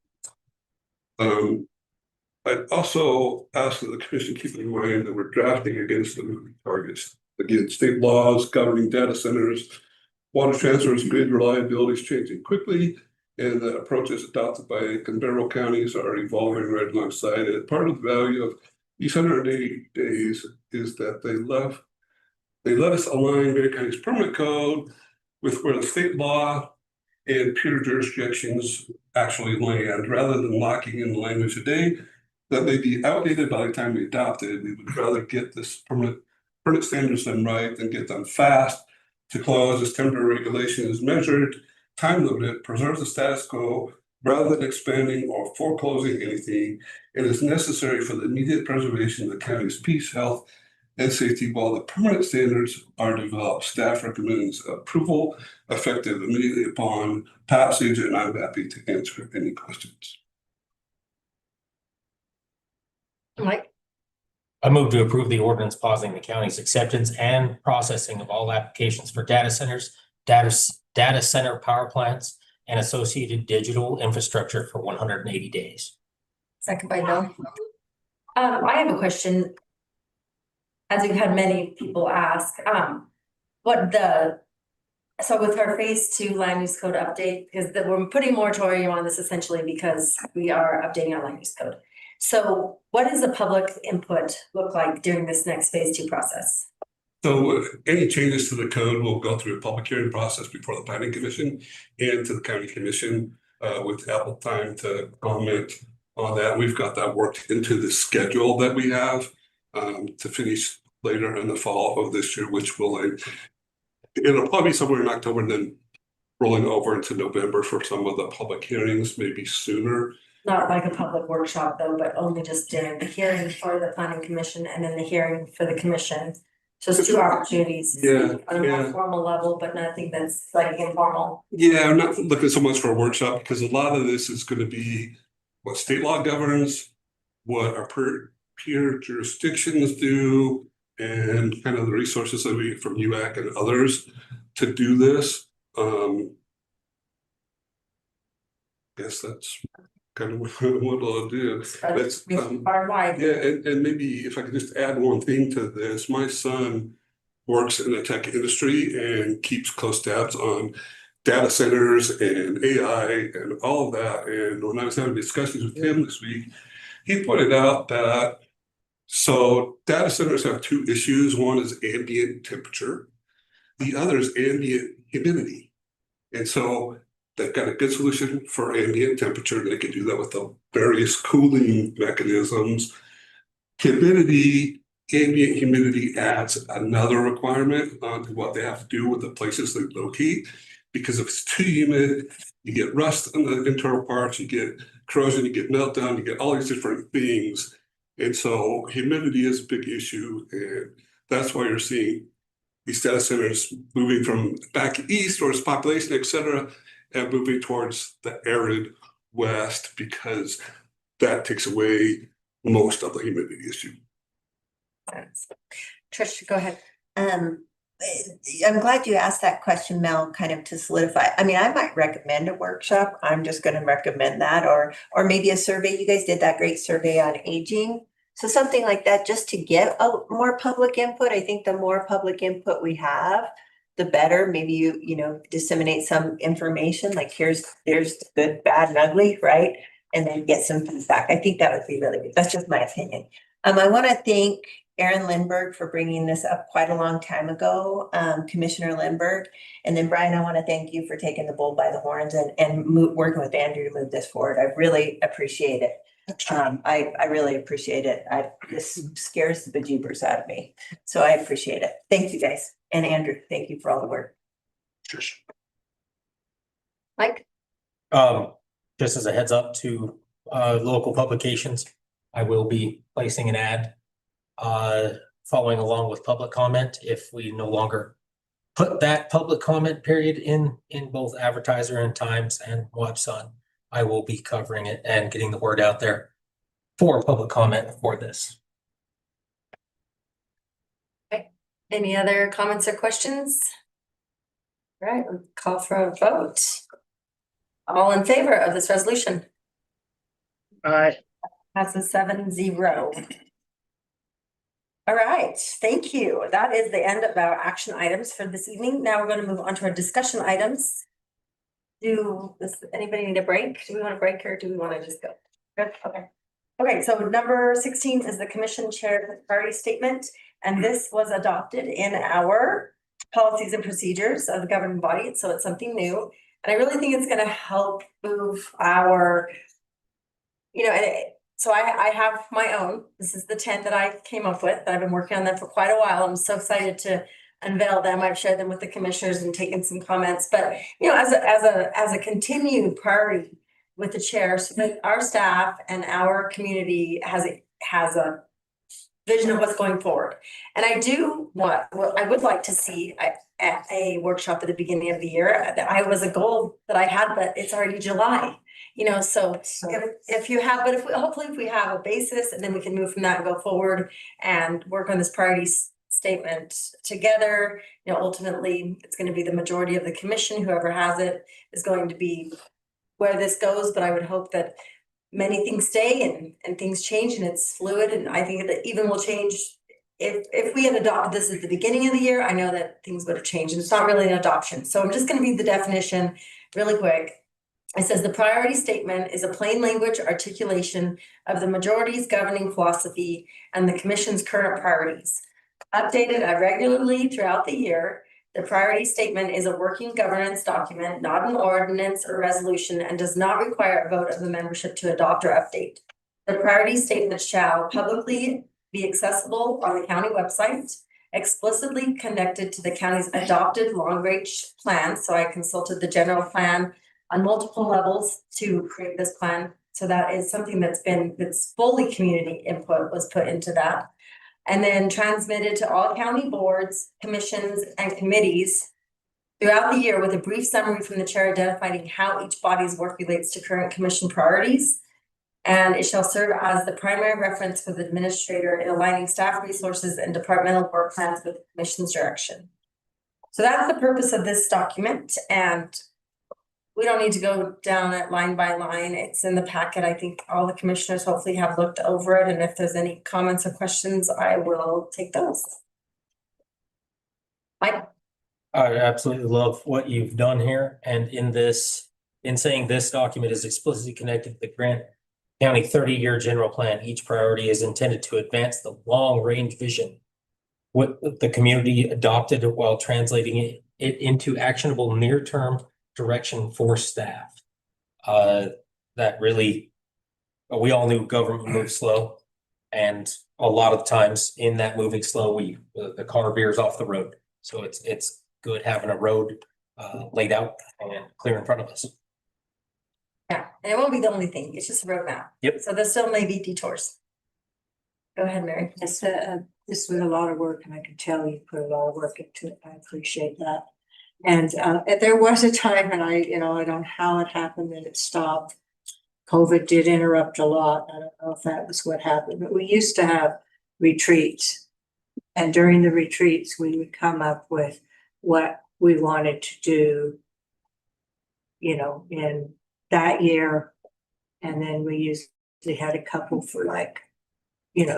I'd also ask that the commission keep in mind that we're drafting against the moving targets. Again, state laws governing data centers, water transfers, grid reliability is changing quickly, and the approaches adopted by several counties are evolving right alongside it. Part of the value of these 180 days is that they let us align Grand County's permanent code with where the state law and peer jurisdictions actually land, rather than locking in the language today that may be outdated by the time we adopt it. We would rather get this permanent standards done right than get them fast. To close, this temporary regulation is measured, time limited, preserves the status quo rather than expanding or foreclosing anything. It is necessary for the immediate preservation of the county's peace, health, and safety while the permanent standards are developed. Staff recommends approval effective immediately upon passage, and I'm happy to answer any questions. Mike? I move to approve the ordinance pausing the county's acceptance and processing of all applications for data centers, data center power plants, and associated digital infrastructure for 180 days. Second by Bill. I have a question. As we've had many people ask, so with our phase 2 land use code update, because we're putting moratorium on this essentially because we are updating our land use code. So what does the public input look like during this next phase 2 process? So any changes to the code will go through a public hearing process before the planning commission and to the county commission with ample time to comment on that. We've got that worked into the schedule that we have to finish later in the fall of this year, which it'll probably be somewhere in October and then rolling over into November for some of the public hearings, maybe sooner. Not like a public workshop though, but only just during the hearing for the planning commission and then the hearing for the commission. So it's 2 opportunities. Yeah, on a more formal level, but nothing that's like informal. Yeah, I'm not looking so much for a workshop because a lot of this is going to be what state law governs, what our peer jurisdictions do, and kind of the resources that we get from UAC and others to do this. Guess that's kind of what I'll do. That's yeah, and maybe if I could just add one thing to this. My son works in the tech industry and keeps close tabs on data centers and AI and all of that. And when I was having discussions with him this week, he pointed out that so data centers have 2 issues. One is ambient temperature. The other is ambient humidity. And so they've got a good solution for ambient temperature, and they can do that with the various cooling mechanisms. Humidity ambient humidity adds another requirement onto what they have to do with the places they locate. Because if it's too humid, you get rust in the internal parts, you get corrosion, you get meltdown, you get all these different things. And so humidity is a big issue, and that's why you're seeing these data centers moving from back east towards population, et cetera, and moving towards the arid west, because that takes away most of the humidity issue. Trish, go ahead. I'm glad you asked that question, Mel, kind of to solidify. I mean, I might recommend a workshop. I'm just going to recommend that, or maybe a survey. You guys did that great survey on aging. So something like that, just to get a more public input. I think the more public input we have, the better. Maybe you know, disseminate some information, like there's the good, bad, and ugly, right? And then get some feedback. I think that would be really good. That's just my opinion. I want to thank Aaron Lindbergh for bringing this up quite a long time ago, Commissioner Lindbergh. And then Brian, I want to thank you for taking the bull by the horns and working with Andrew to move this forward. I really appreciate it. I really appreciate it. This scares the bejeebers out of me. So I appreciate it. Thank you guys. And Andrew, thank you for all the work. Mike? Just as a heads up to local publications, I will be placing an ad following along with public comment. If we no longer put that public comment period in both Advertiser and Times and Watch Sun, I will be covering it and getting the word out there for public comment for this. Okay. Any other comments or questions? All right, we'll call for a vote. All in favor of this resolution? Aye. Passes 7-0. All right, thank you. That is the end of our action items for this evening. Now we're going to move on to our discussion items. Does anybody need a break? Do we want a break or do we want to just go? Good, okay. Okay, so number 16 is the commission chair priority statement, and this was adopted in our policies and procedures of the governing body, so it's something new. And I really think it's going to help move our, you know, so I have my own. This is the 10 that I came up with. I've been working on them for quite a while. I'm so excited to unveil them. I've shared them with the commissioners and taken some comments. But you know, as a continued priority with the chair, so that our staff and our community has a vision of what's going forward. And I do what I would like to see at a workshop at the beginning of the year. I was a goal that I had, but it's already July. You know, so if you have, but hopefully if we have a basis, and then we can move from that and go forward and work on this priority statement together. You know, ultimately it's going to be the majority of the commission, whoever has it is going to be where this goes. But I would hope that many things stay and things change, and it's fluid. And I think that even will change if we had adopted this at the beginning of the year. I know that things would have changed, and it's not really an adoption. So I'm just going to read the definition really quick. It says the priority statement is a plain language articulation of the majority's governing philosophy and the commission's current priorities. Updated regularly throughout the year, the priority statement is a working governance document, not an ordinance or resolution, and does not require a vote of the membership to adopt or update. The priority statement shall publicly be accessible on the county website, explicitly connected to the county's adopted long-range plan. So I consulted the general plan on multiple levels to create this plan. So that is something that's fully community input was put into that. And then transmitted to all county boards, commissions, and committees throughout the year with a brief summary from the chair identifying how each body's work relates to current commission priorities. And it shall serve as the primary reference for the administrator in aligning staff resources and departmental work plans with the commission's direction. So that's the purpose of this document. And we don't need to go down it line by line. It's in the packet. I think all the commissioners hopefully have looked over it. And if there's any comments or questions, I will take those. Mike? I absolutely love what you've done here. And in saying this document is explicitly connected to the Grant County 30-year general plan, each priority is intended to advance the long-range vision what the community adopted while translating it into actionable near-term direction for staff. That really, we all knew government moves slow, and a lot of the times in that moving slow, the car veers off the road. So it's good having a road laid out and clear in front of us. Yeah, and it won't be the only thing. It's just a roadmap. Yep. So there still may be detours. Go ahead, Mary. Yes, this was a lot of work and I can tell you put a lot of work into it. I appreciate that. And there was a time and I don't know how it happened that it stopped. COVID did interrupt a lot. I don't know if that was what happened, but we used to have retreats. And during the retreats, we would come up with what we wanted to do, in that year. And then we usually had a couple for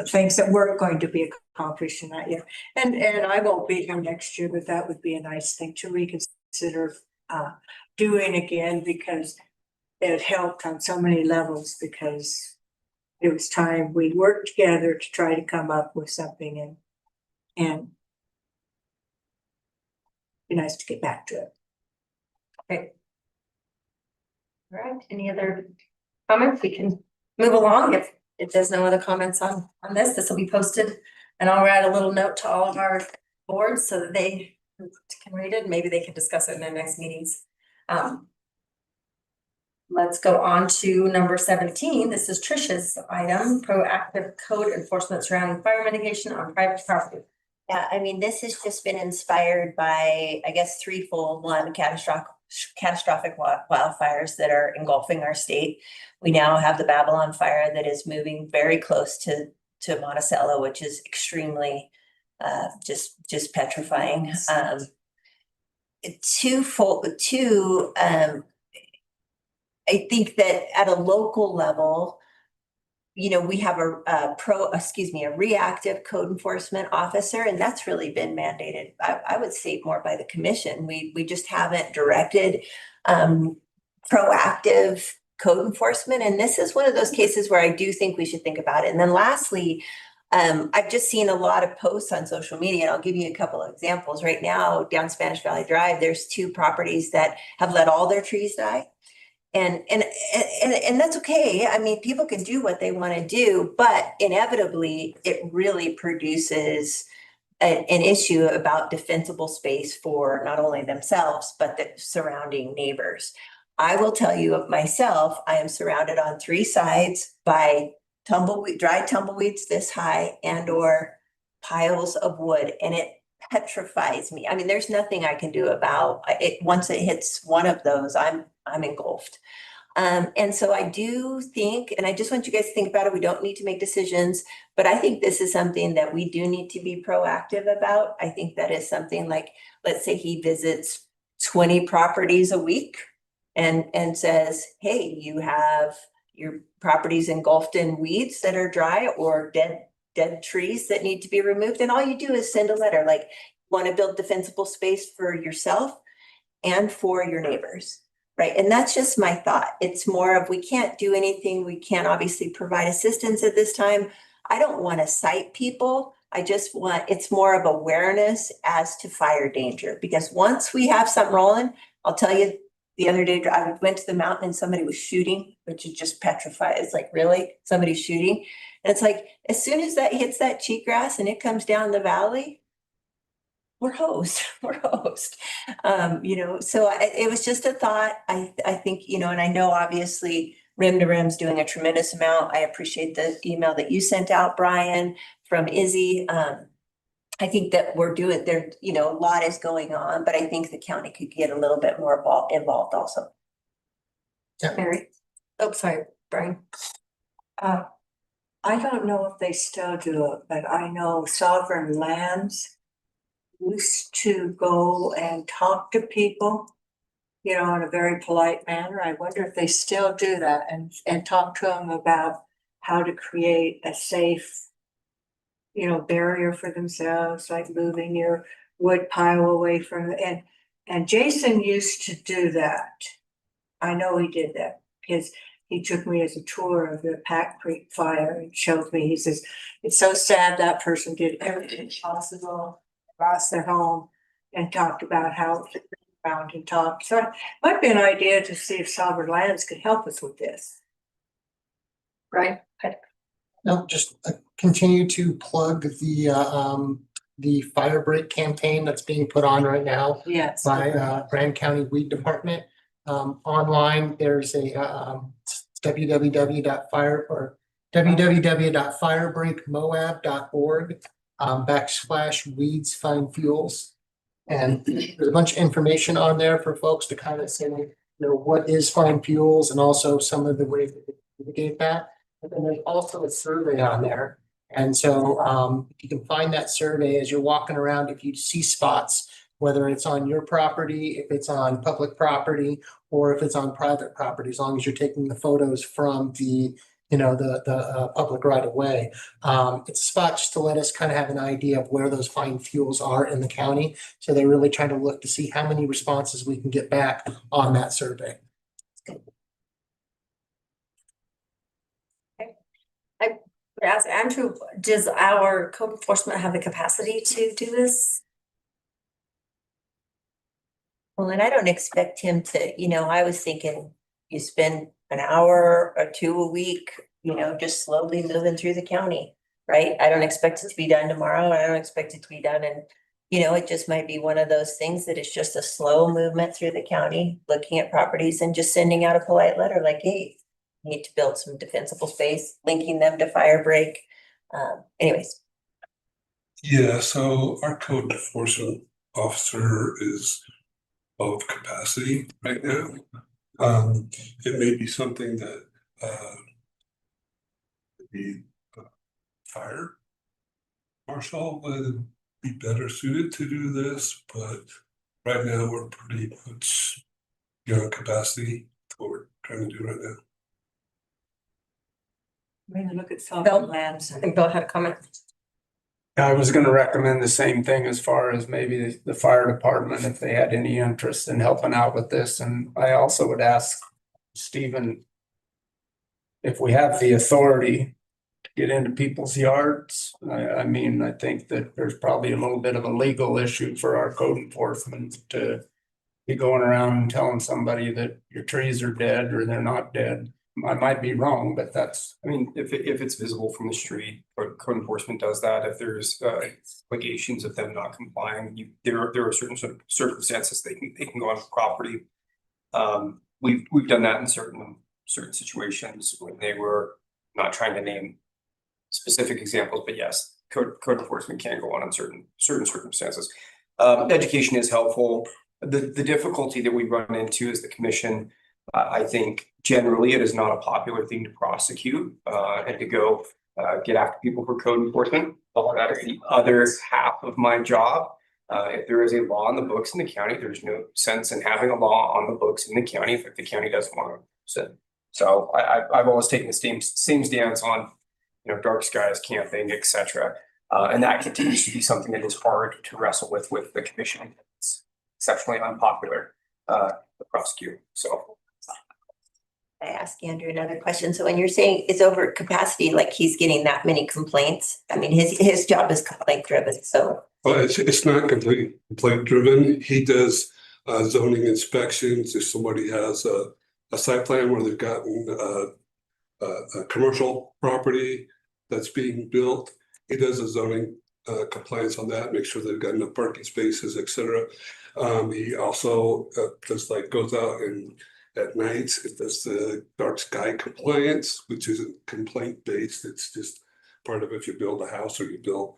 things that weren't going to be accomplished in that year. And I won't be here next year, but that would be a nice thing to reconsider doing again, because it helped on so many levels, because it was time we worked together to try to come up with something and be nice to get back to it. Okay. All right, any other comments? We can move along if there's no other comments on this will be posted. And I'll write a little note to all of our boards so that they can read it. Maybe they can discuss it in their next meetings. Let's go on to number 17. This is Trish's item, proactive code enforcement surrounding fire mitigation on private property. Yeah, I mean, this has just been inspired by, I guess, threefold. One, catastrophic wildfires that are engulfing our state. We now have the Babylon fire that is moving very close to Monticello, which is extremely just petrifying. I think that at a local level, we have a reactive code enforcement officer, and that's really been mandated, I would say, more by the commission. We just haven't directed proactive code enforcement. And this is one of those cases where I do think we should think about it. And then lastly, I've just seen a lot of posts on social media, and I'll give you a couple of examples. Right now, down Spanish Valley Drive, there's 2 properties that have let all their trees die. And that's okay. I mean, people can do what they want to do, but inevitably it really produces an issue about defensible space for not only themselves, but the surrounding neighbors. I will tell you of myself, I am surrounded on 3 sides by dried tumbleweeds this high and/or piles of wood, and it petrifies me. I mean, there's nothing I can do about it. Once it hits one of those, I'm engulfed. And so I do think, and I just want you guys to think about it, we don't need to make decisions, but I think this is something that we do need to be proactive about. I think that is something like, let's say he visits 20 properties a week and says, hey, you have your properties engulfed in weeds that are dry or dead trees that need to be removed. And all you do is send a letter, like, want to build defensible space for yourself and for your neighbors. Right. And that's just my thought. It's more of, we can't do anything. We can't obviously provide assistance at this time. I don't want to cite people. It's more of awareness as to fire danger, because once we have something rolling, I'll tell you, the other day I went to the mountain and somebody was shooting, which is just petrified. It's like, really? Somebody's shooting? And it's like, as soon as that hits that cheatgrass and it comes down the valley, we're hosed. So it was just a thought. I think, and I know obviously Rim to Rim's doing a tremendous amount. I appreciate the email that you sent out, Brian, from Izzy. I think that we're doing there, a lot is going on, but I think the county could get a little bit more involved also. Mary? Oh, sorry, Brian. I don't know if they still do it, but I know Sovereign Lands used to go and talk to people, in a very polite manner. I wonder if they still do that and talk to them about how to create a safe, barrier for themselves, like moving your wood pile away from it. And Jason used to do that. I know he did that because he took me as a tour of the Pack Creek fire and showed me, he says, it's so sad that person did everything possible, lost their home, and talked about how to around and talk. So it might be an idea to see if Sovereign Lands could help us with this. Right. No, just continue to plug the fire break campaign that's being put on right now Yes. by Grand County Weed Department. Online, there's a www.firebreakmoab.org /weeds find fuels. And there's a bunch of information on there for folks to kind of say, what is find fuels and also some of the ways to mitigate that. And then there's also a survey on there. And so if you can find that survey as you're walking around, if you see spots, whether it's on your property, if it's on public property, or if it's on private property, as long as you're taking the photos from the public right of way. It's a spot just to let us kind of have an idea of where those fine fuels are in the county. So they're really trying to look to see how many responses we can get back on that survey. I would ask Andrew, does our code enforcement have the capacity to do this? Well, and I don't expect him to, I was thinking you spend an hour or two a week, just slowly moving through the county, right? I don't expect it to be done tomorrow. I don't expect it to be done. And, it just might be one of those things that it's just a slow movement through the county, looking at properties and just sending out a polite letter like, hey, you need to build some defensible space, linking them to fire break. Anyways. Yeah, so our code enforcement officer is of capacity right now. It may be something that the fire marshal would be better suited to do this, but right now we're pretty much beyond capacity to what we're trying to do right now. We're gonna look at Southern lands. I think Bill had a comment. I was gonna recommend the same thing as far as maybe the fire department, if they had any interest in helping out with this. And I also would ask Stephen if we have the authority to get into people's yards. I mean, I think that there's probably a little bit of a legal issue for our code enforcement to be going around and telling somebody that your trees are dead or they're not dead. I might be wrong, but that's. I mean, if it's visible from the street, but code enforcement does that. If there's allegations of them not complying, there are certain sort of circumstances they can go on the property. We've done that in certain situations when they were not trying to name specific examples, but yes, code enforcement can go on in certain circumstances. Education is helpful. The difficulty that we run into as the commission, I think generally it is not a popular thing to prosecute and to go get after people for code enforcement. That is the other half of my job. If there is a law in the books in the county, there's no sense in having a law on the books in the county if the county doesn't want to sit. So I've always taken the same stance on, dark skies, camping, etc. And that continues to be something that is hard to wrestle with the commission. It's exceptionally unpopular to prosecute. So I ask Andrew another question. So when you're saying it's over capacity, like he's getting that many complaints, I mean, his job is complaint driven, so. Well, it's not completely complaint driven. He does zoning inspections. If somebody has a site plan where they've gotten a commercial property that's being built, he does a zoning compliance on that, make sure they've got enough parking spaces, etc. He also just goes out and at nights, it does the dark sky compliance, which isn't complaint based. It's just part of if you build a house or you build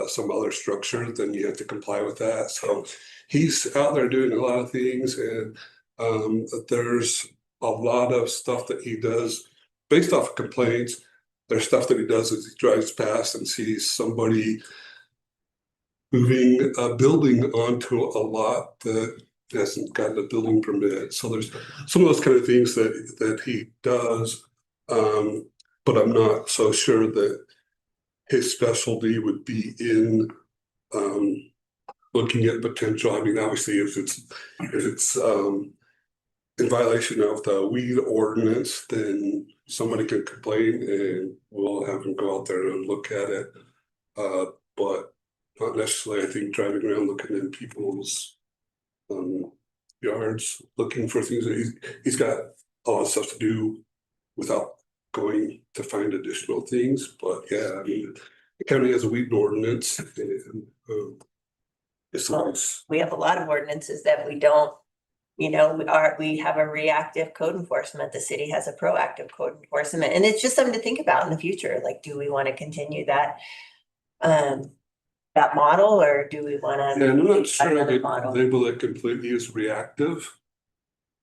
some other structure, then you have to comply with that. So he's out there doing a lot of things, and there's a lot of stuff that he does based off of complaints. There's stuff that he does as he drives past and sees somebody moving a building onto a lot that hasn't gotten a building permit. So there's some of those kind of things that he does, but I'm not so sure that his specialty would be in looking at potential. I mean, obviously, if it's in violation of the weed ordinance, then somebody can complain and we'll have them go out there and look at it. But not necessarily, I think, driving around looking in people's yards, looking for things. He's got a lot of stuff to do without going to find additional things, but yeah, I mean, the county has a weed ordinance and, it's always, We have a lot of ordinances that we don't, we have a reactive code enforcement. The city has a proactive code enforcement, and it's just something to think about in the future. Like, do we want to continue that model, or do we want to? and I'm not sure I another could model? label it completely as reactive.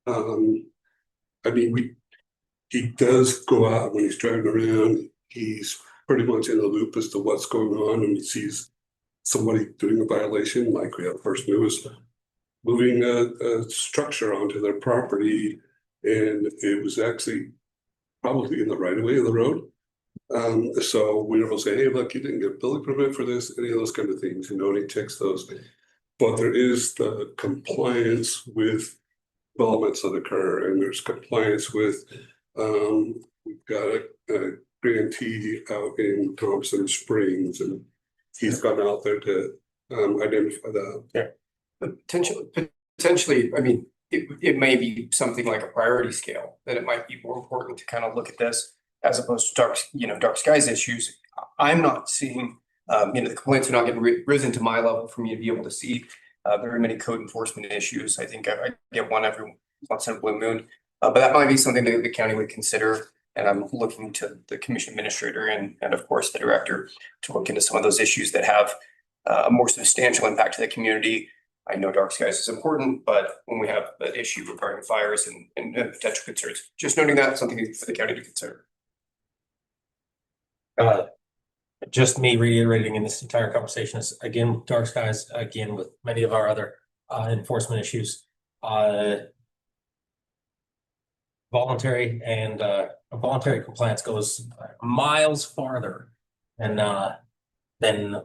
I mean, he does go out when he's driving around, he's pretty much in the loop as to what's going on, and he sees somebody doing a violation, like we had a person who was moving a structure onto their property, and it was actually probably in the right of way of the road. So we will say, hey, look, you didn't get a building permit for this, any of those kind of things, and he checks those. But there is the compliance with developments that occur, and there's compliance with, we've got a grantee out in Thompson Springs, and he's gone out there to identify that. Yeah. Potentially, I mean, it may be something like a priority scale, that it might be more important to kind of look at this as opposed to dark skies issues. I'm not seeing, the complaints are not getting risen to my level for me to be able to see very many code enforcement issues. I think I get one every once in a blue moon, but that might be something that the county would consider. And I'm looking to the commission administrator and of course the director to look into some of those issues that have a more substantial impact to the community. I know dark skies is important, but when we have an issue regarding fires and potential concerns, just noting that, something for the county to consider. Just me reiterating in this entire conversation is, again, with dark skies, again, with many of our other enforcement issues, voluntary and voluntary compliance goes miles farther than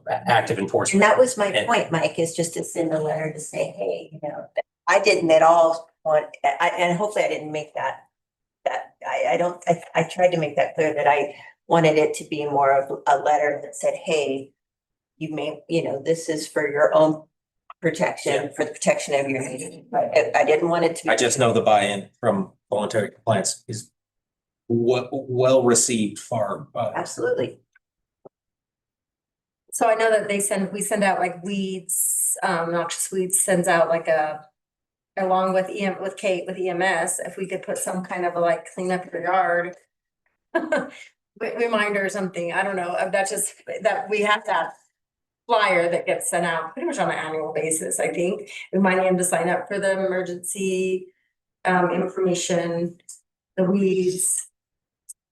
active enforcement. And that was my point, Mike, is just to send a letter to say, hey, I didn't at all want, and hopefully I didn't make that I tried to make that clear, that I wanted it to be more of a letter that said, hey, you may, this is for your own protection, for the protection of your meeting. I didn't want it to be. I just know the buy-in from voluntary compliance is well received far. Absolutely. So I know that we send out like weeds, noxious weeds sends out like along with Kate with EMS, if we could put some kind of like clean up your yard reminder or something. I don't know. That's just that we have that flyer that gets sent out pretty much on an annual basis, I think, reminding them to sign up for the emergency information, the weeds.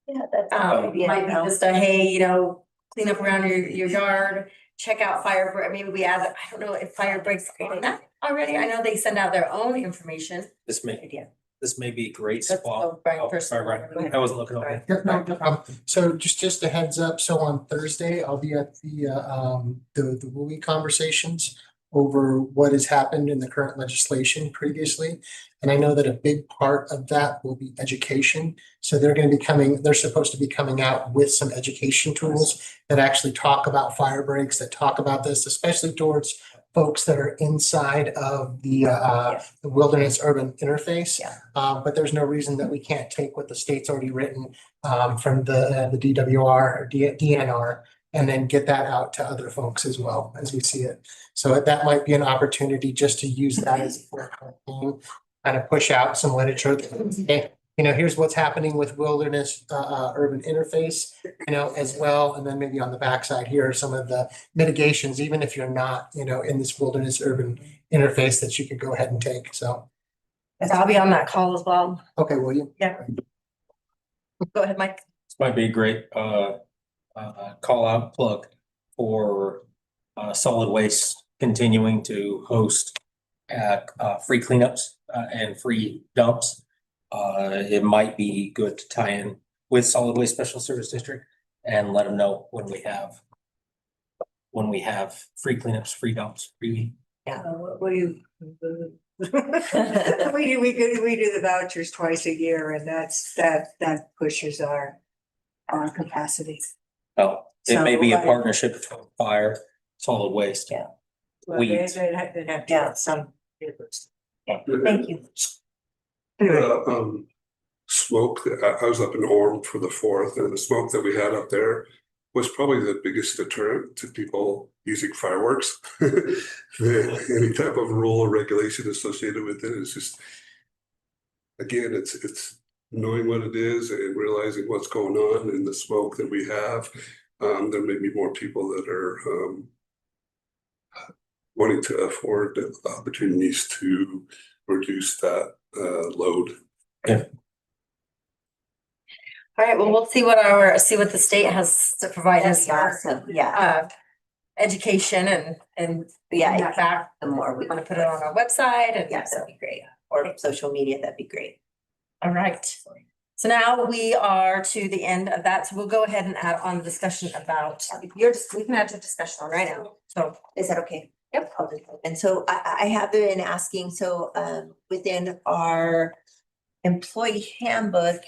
Yeah, that's might be just a, hey, clean up around your yard, check out fire. Maybe we add, I don't know if fire breaks on that already. I know they send out their own information. This may be a great Let's spot. go, Brian, Oh, first. sorry, Brian. I wasn't looking over. So just a heads up, so on Thursday, I'll be at the WUI conversations over what has happened in the current legislation previously. And I know that a big part of that will be education. So they're supposed to be coming out with some education tools that actually talk about fire breaks, that talk about this, especially towards folks that are inside of the wilderness urban interface. But there's no reason that we can't take what the state's already written from the DWR or DNR and then get that out to other folks as well as we see it. So that might be an opportunity just to use that as a campaign, kind of push out some literature. Here's what's happening with wilderness urban interface, as well. And then maybe on the backside, here are some of the mitigations, even if you're not, in this wilderness urban interface, that you could go ahead and take. So I'll be on that call as well. okay, will you? Yeah. Go ahead, Mike. This might be a great call out plug for solid waste continuing to host free cleanups and free dumps. It might be good to tie in with Solid Waste Special Service District and let them know when we have free cleanups, free dumps, free. Yeah. We do the vouchers twice a year, and that pushes our capacity. Oh, it may be a So, partnership between fire, solid waste. Yeah. Well, Weeds. they have to have some. Thank you. Yeah, smoke, I was up in Orem for the 4th, and the smoke that we had up there was probably the biggest deterrent to people using fireworks. Any type of rule or regulation associated with it is just, again, it's knowing what it is and realizing what's going on in the smoke that we have. There may be more people that are wanting to afford the opportunities to reduce that load. All right, well, we'll see what the state has to provide us. That's awesome. Yeah. Education and Yeah, back. the more we Want to put it on our website and. Yes, that'd be great. Or social media, that'd be great. All right. So now we are to the end of that. So we'll go ahead and add on the discussion about, we can add to discussion on right now. So Is that okay? Yep. And so I have been asking, so within our employee handbook,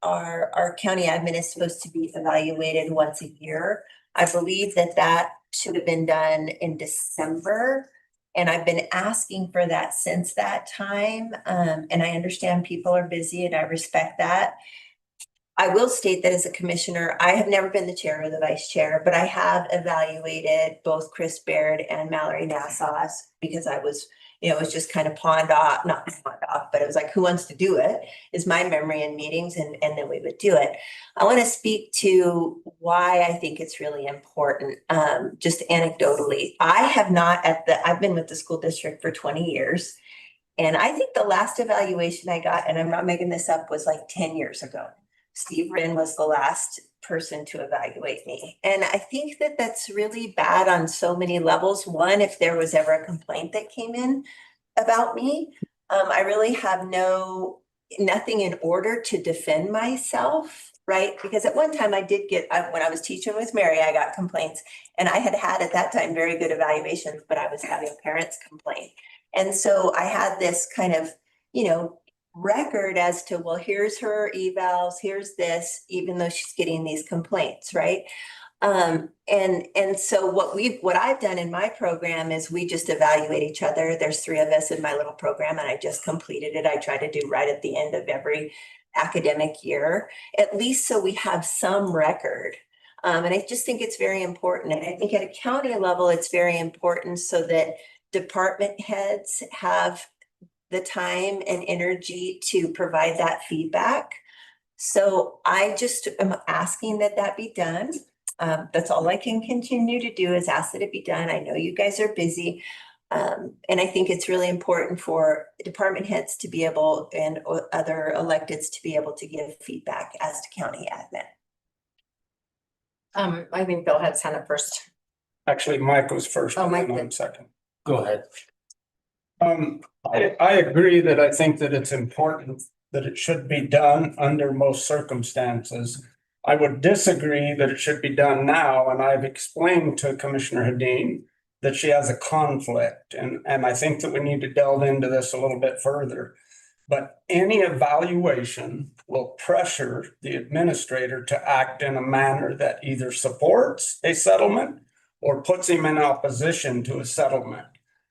our county admin is supposed to be evaluated once a year. I believe that should have been done in December. And I've been asking for that since that time. And I understand people are busy and I respect that. I will state that as a commissioner, I have never been the chair or the vice chair, but I have evaluated both Chris Baird and Mallory Nassau because I was, it was just kind of not pawned off, but it was like, who wants to do it? Is my memory in meetings, and then we would do it. I want to speak to why I think it's really important. Just anecdotally, I've been with the school district for 20 years. And I think the last evaluation I got, and I'm not making this up, was like 10 years ago. Steve Wren was the last person to evaluate me. And I think that that's really bad on so many levels. One, if there was ever a complaint that came in about me, I really have nothing in order to defend myself, right? Because at one time I did get, when I was teaching with Mary, I got complaints, and I had at that time very good evaluations, but I was having parents complain. And so I had this kind of, record as to, well, here's her evals, here's this, even though she's getting these complaints, right? And so what I've done in my program is we just evaluate each other. There's 3 of us in my little program, and I just completed it. I try to do right at the end of every academic year, at least so we have some record. And I just think it's very important. And I think at a county level, it's very important so that department heads have the time and energy to provide that feedback. So I just am asking that be done. That's all I can continue to do, is ask that it be done. I know you guys are busy. And I think it's really important for department heads to be able, and other electeds to be able to give feedback as to county admin. I think Bill had sent it first. Actually, Mike was first. Oh, Mike and I'm did. second. Go ahead. I agree that I think that it's important that it should be done under most circumstances. I would disagree that it should be done now, and I've explained to Commissioner Hedin that she has a conflict, and I think that we need to delve into this a little bit further. But any evaluation will pressure the administrator to act in a manner that either supports a settlement or puts him in opposition to a settlement.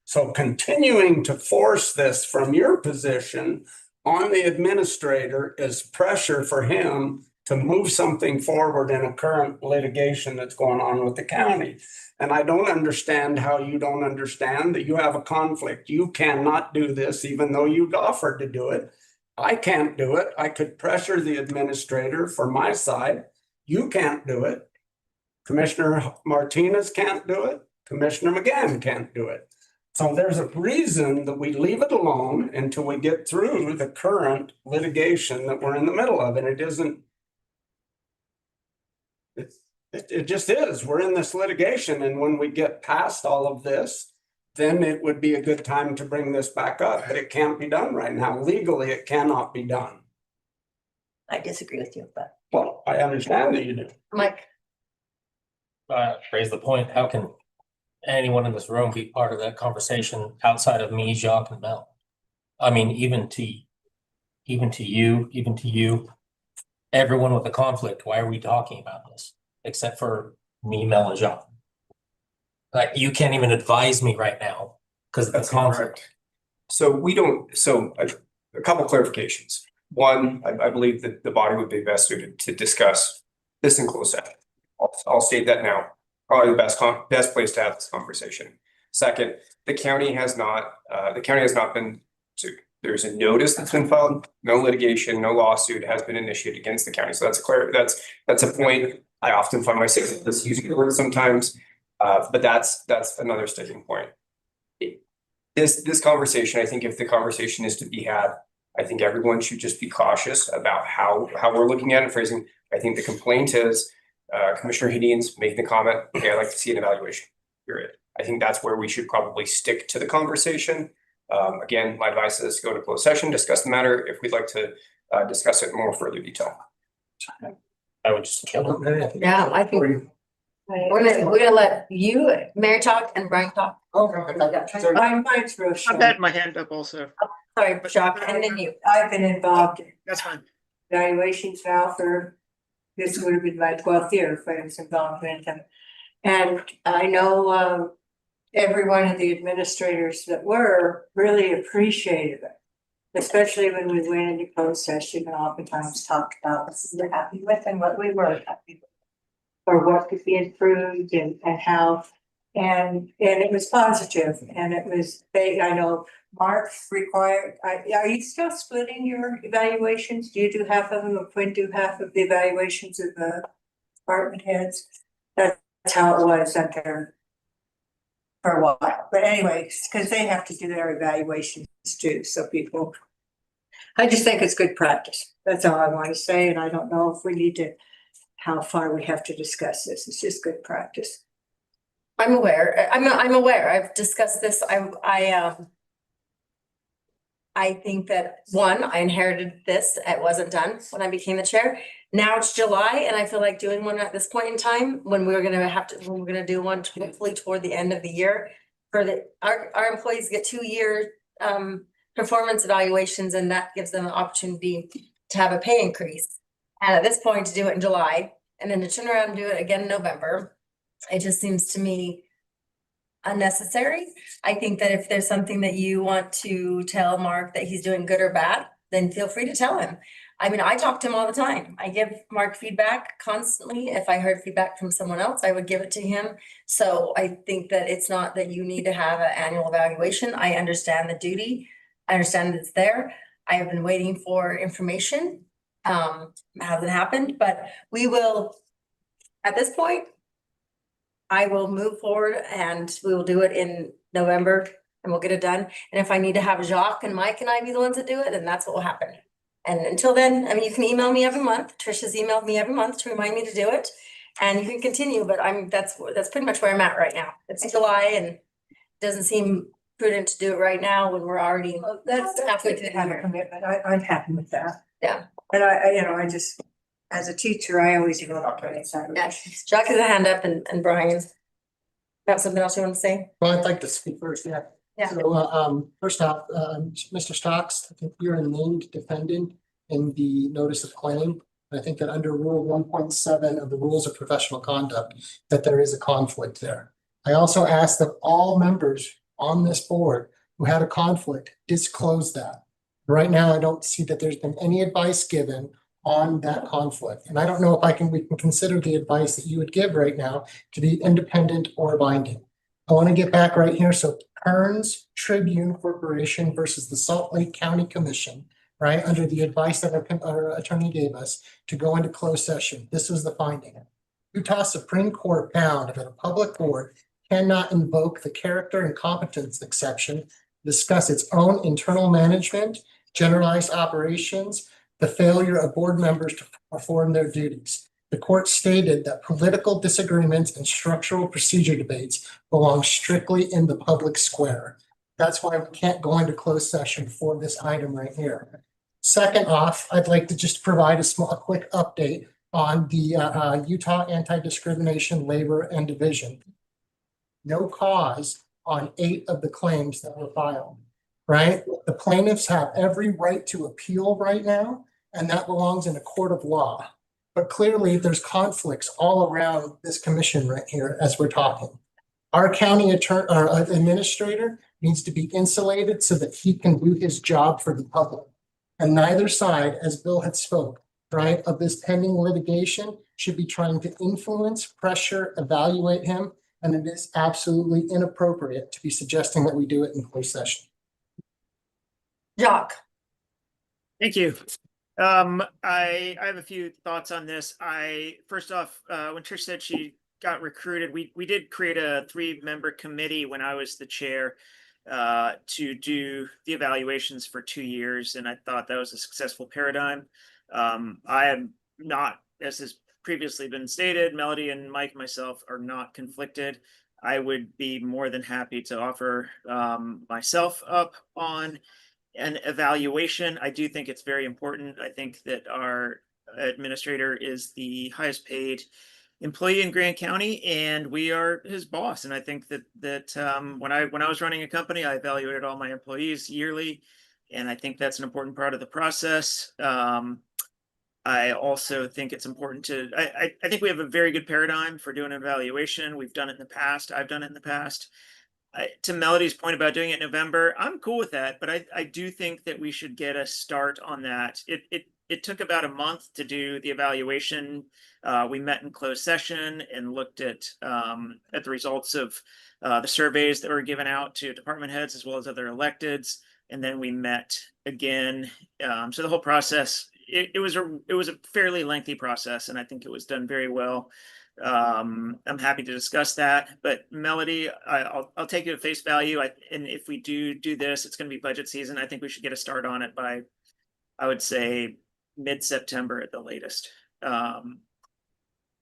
So continuing to force this from your position on the administrator is pressure for him to move something forward in a current litigation that's going on with the county. And I don't understand how you don't understand that you have a conflict. You cannot do this, even though you'd offered to do it. I can't do it. I could pressure the administrator for my side. You can't do it. Commissioner Martinez can't do it. Commissioner McGann can't do it. So there's a reason that we leave it alone until we get through the current litigation that we're in the middle of. And it isn't, it just is. We're in this litigation. And when we get past all of this, then it would be a good time to bring this back up. But it can't be done right now. Legally, it cannot be done. I disagree with you, but. Well, I understand that you do. Mike. Raise the point, how can anyone in this room be part of that conversation outside of me, Jacques, and Mel? I mean, even to you, everyone with a conflict, why are we talking about this? Except for me, Mel, and Jacques. Like, you can't even advise me right now because of the conflict. So a couple clarifications. one, I believe that the body would be best suited to discuss this in closed session. I'll state that now, probably the best place to have this conversation. Second, the county has not been sued. There's a notice that's been filed, no litigation, no lawsuit has been initiated against the county. So that's a point. I often find myself using the word sometimes, but that's another sticking point. This conversation, I think if the conversation is to be had, I think everyone should just be cautious about how we're looking at it, phrasing. I think the complaint is Commissioner Hedion's making the comment, okay, I'd like to see an evaluation, period. I think that's where we should probably stick to the conversation. Again, my advice is go to closed session, discuss the matter if we'd like to discuss it in more further detail. I would just kill it. Yeah, I think we're gonna let you, Mary talk and Brian talk. Mine's real I've short. had my hand up also. Sorry, Jacques, and then you. I've been involved in That's fine. evaluations now for, this would have been my 12th year if I was involved in them. And I know every one of the administrators that were really appreciated it. Especially when we went into closed session and oftentimes talked about what we were happy with and what we weren't happy with. Or what could be improved and how, and it was positive and it was, I know Mark required, are you still splitting your evaluations? Do you do half of them or Quinn do half of the evaluations of the department heads? That's how it was out there for a while, but anyways, because they have to do their evaluations too, so people. I just think it's good practice. That's all I want to say, and I don't know if we need to, how far we have to discuss this. It's just good practice. I'm aware. I'm aware. I've discussed this. I think that one, I inherited this. It wasn't done when I became the chair. Now it's July, and I feel like doing one at this point in time when we're gonna do one hopefully toward the end of the year. Our employees get 2-year performance evaluations, and that gives them an opportunity to have a pay increase. And at this point, to do it in July and then to turn around and do it again in November, it just seems to me unnecessary. I think that if there's something that you want to tell Mark that he's doing good or bad, then feel free to tell him. I mean, I talk to him all the time. I give Mark feedback constantly. If I heard feedback from someone else, I would give it to him. So I think that it's not that you need to have an annual evaluation. I understand the duty. I understand that it's there. I have been waiting for information. Hasn't happened, but we will, at this point, I will move forward and we will do it in November and we'll get it done. And if I need to have Jacques and Mike and I be the ones that do it, then that's what will happen. And until then, I mean, you can email me every month. Tricia's emailed me every month to remind me to do it. And you can continue, but that's pretty much where I'm at right now. It's July and it doesn't seem prudent to do it right now when we're already That's halfway good through to the have a year. commitment. I'm happy with that. Yeah. And I just, as a teacher, I always go up to it. Yeah, Jacques has a hand up and Brian. Have something else you want to say? Well, I'd like to speak first, yeah. Yeah. So, first off, Mr. Stocks, I think you're a named defendant in the notice of claim. I think that under Rule 1.7 of the Rules of Professional Conduct, that there is a conflict there. I also asked that all members on this board who had a conflict disclose that. Right now, I don't see that there's been any advice given on that conflict. And I don't know if we can consider the advice that you would give right now to be independent or binding. I want to get back right here. So Kearns Tribune Corporation versus the Salt Lake County Commission, right? Under the advice that our attorney gave us to go into closed session. This was the finding. Utah Supreme Court found that a public board cannot invoke the character and competence exception, discuss its own internal management, generalized operations, the failure of board members to perform their duties. The court stated that political disagreements and structural procedure debates belong strictly in the public square. That's why we can't go into closed session for this item right here. Second off, I'd like to just provide a quick update on the Utah Anti-Discrimination Labor and Division. No cause on 8 of the claims that were filed, right? The plaintiffs have every right to appeal right now, and that belongs in a court of law. But clearly there's conflicts all around this commission right here as we're talking. Our county attorney or administrator needs to be insulated so that he can do his job for the public. And neither side, as Bill had spoke, right, of this pending litigation should be trying to influence, pressure, evaluate him. And it is absolutely inappropriate to be suggesting that we do it in closed session. Jacques. Thank you. I have a few thoughts on this. First off, when Trish said she got recruited, we did create a 3-member committee when I was the chair to do the evaluations for 2 years, and I thought that was a successful paradigm. I am not, as has previously been stated, Melody and Mike and myself are not conflicted. I would be more than happy to offer myself up on an evaluation. I do think it's very important. I think that our administrator is the highest paid employee in Grant County, and we are his boss. And I think that when I was running a company, I evaluated all my employees yearly, and I think that's an important part of the process. I also think it's important to. I think we have a very good paradigm for doing an evaluation. We've done it in the past. I've done it in the past. To Melody's point about doing it in November, I'm cool with that, but I do think that we should get a start on that. It took about a month to do the evaluation. We met in closed session and looked at the results of the surveys that were given out to department heads as well as other electeds, and then we met again. So the whole process, it was a fairly lengthy process, and I think it was done very well. I'm happy to discuss that, but Melody, I'll take it at face value. And if we do this, it's going to be budget season. I think we should get a start on it by, I would say, mid-September at the latest.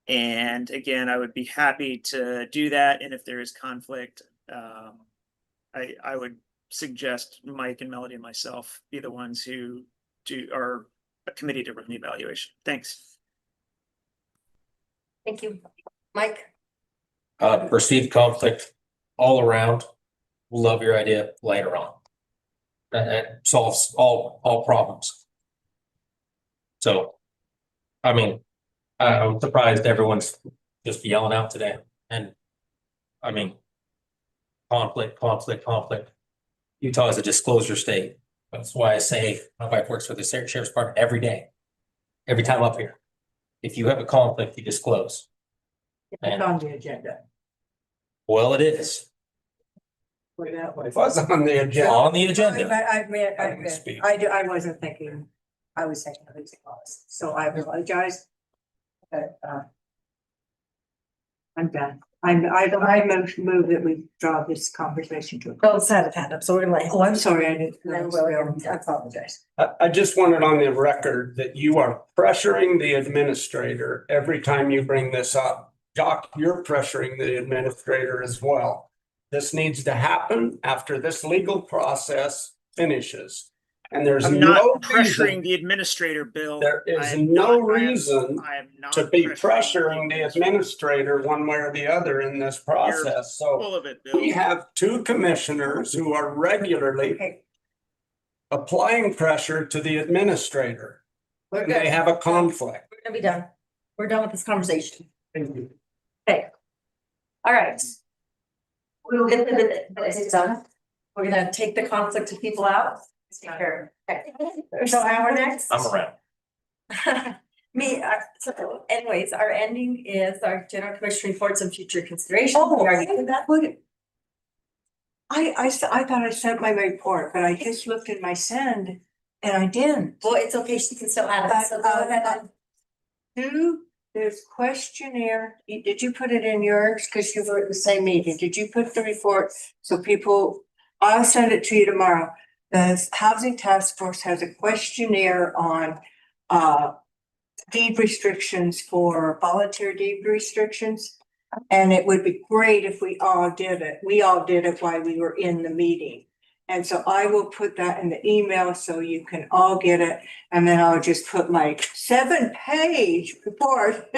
And again, I would be happy to do that. And if there is conflict, I would suggest Mike and Melody and myself be the ones who are a committee to run the evaluation. Thanks. Thank you. Mike? Perceived conflict all around. Love your idea, later on. That solves all problems. So, I mean, I'm surprised everyone's just yelling out today. And I mean, conflict. Utah is a disclosure state. That's why I say my wife works for the sheriff's department every day. Every time up here. If you have a conflict, you disclose. It's on the agenda. Well, it is. Put it that way. It was on the agenda. On the agenda. I wasn't thinking, I was thinking of these laws, so I apologize. But I'm done. I move that we draw this conversation to a close. Both had hand up, so we're gonna let. Oh, I'm sorry, I didn't. I apologize. I just wanted on the record that you are pressuring the administrator every time you bring this up. Jock, you're pressuring the administrator as well. This needs to happen after this legal process finishes. And there's I'm not no pressuring reason, the administrator, Bill. there I is am no not- reason I am not to be pressuring the administrator one way or the other in this process. So Full of it, Bill. we have 2 commissioners who are regularly applying pressure to the administrator. We're And they good. have a conflict. We're gonna be done. We're done with this conversation. Thank you. Okay. All right. We will get to the done. We're gonna take the conflict of people out. Sure. Okay. So our next. I'm around. So anyways, our ending is our general commission reports and future consideration. Oh, We already did that. I thought I sent my report, but I just looked in my send and I didn't. Well, it's okay, she can still add it, so go ahead. There's questionnaire, did you put it in yours? Cause you were at the same meeting, did you put the report? So people, I'll send it to you tomorrow. The Housing Task Force has a questionnaire on, deed restrictions for volunteer deed restrictions. And it would be great if we all did it. We all did it while we were in the meeting. And so I will put that in the email so you can all get it. And then I'll just put my 7-page report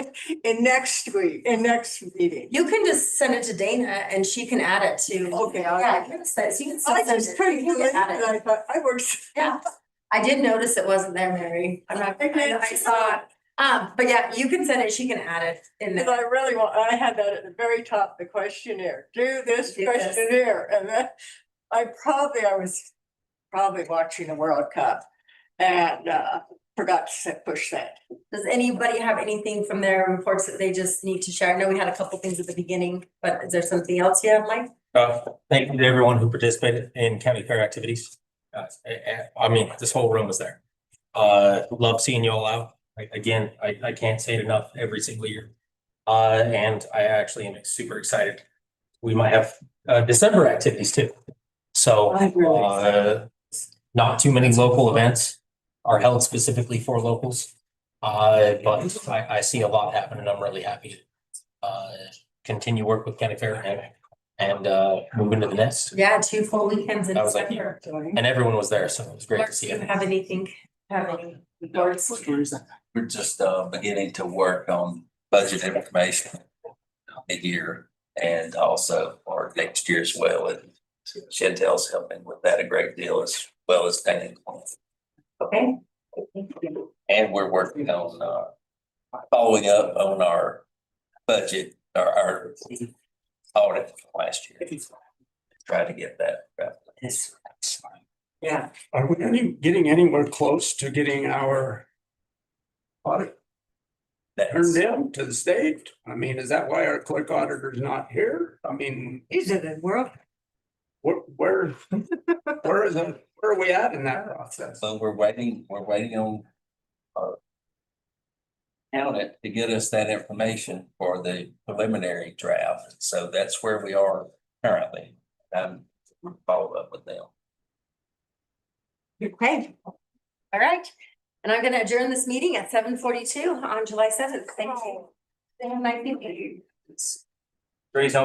in next meeting. You can just send it to Dana and she can add it to. Okay. Yeah, you can send it. I just pretty You good. can add it. I thought I worked. Yeah, I did notice it wasn't there, Mary. I'm not, I saw it. But yeah, you can send it, she can add it in Cause there. I really want, I had that at the very top, the questionnaire, do this Do this. questionnaire, and then I was probably watching the World Cup. and forgot to push that. Does anybody have anything from their reports that they just need to share? I know we had a couple things at the beginning, but is there something else you have, Mike? Thank you to everyone who participated in county fair activities. I mean, this whole room was there. Love seeing you all out. Again, I can't say it enough every single year. And I actually am super excited. We might have December activities too. So not too many local events are held specifically for locals. But I see a lot happening. I'm really happy to continue work with county fair and move into the next. Yeah, 2 full weekends in That was like, December. and everyone was there, so it was great Mark, to see do you it. have anything, reports? We're just beginning to work on budget information mid-year and also for next year as well. And Chantel's helping with that a great deal as well as Dan. Okay. And we're working on following up on our budget, our audit from last year. Try to get that. Yeah. Are we getting anywhere close to getting our audit turned in to the state? I mean, is that why our clerk auditor's not here? I mean. He's in the world. Where are we at in that process? So we're waiting on our accountant to get us that information for the preliminary draft. So that's where we are currently. Follow up with them. Okay. All right. And I'm gonna adjourn this meeting at 7:42 on July 7th. Thank you. Have a nice evening. Grace, I'll be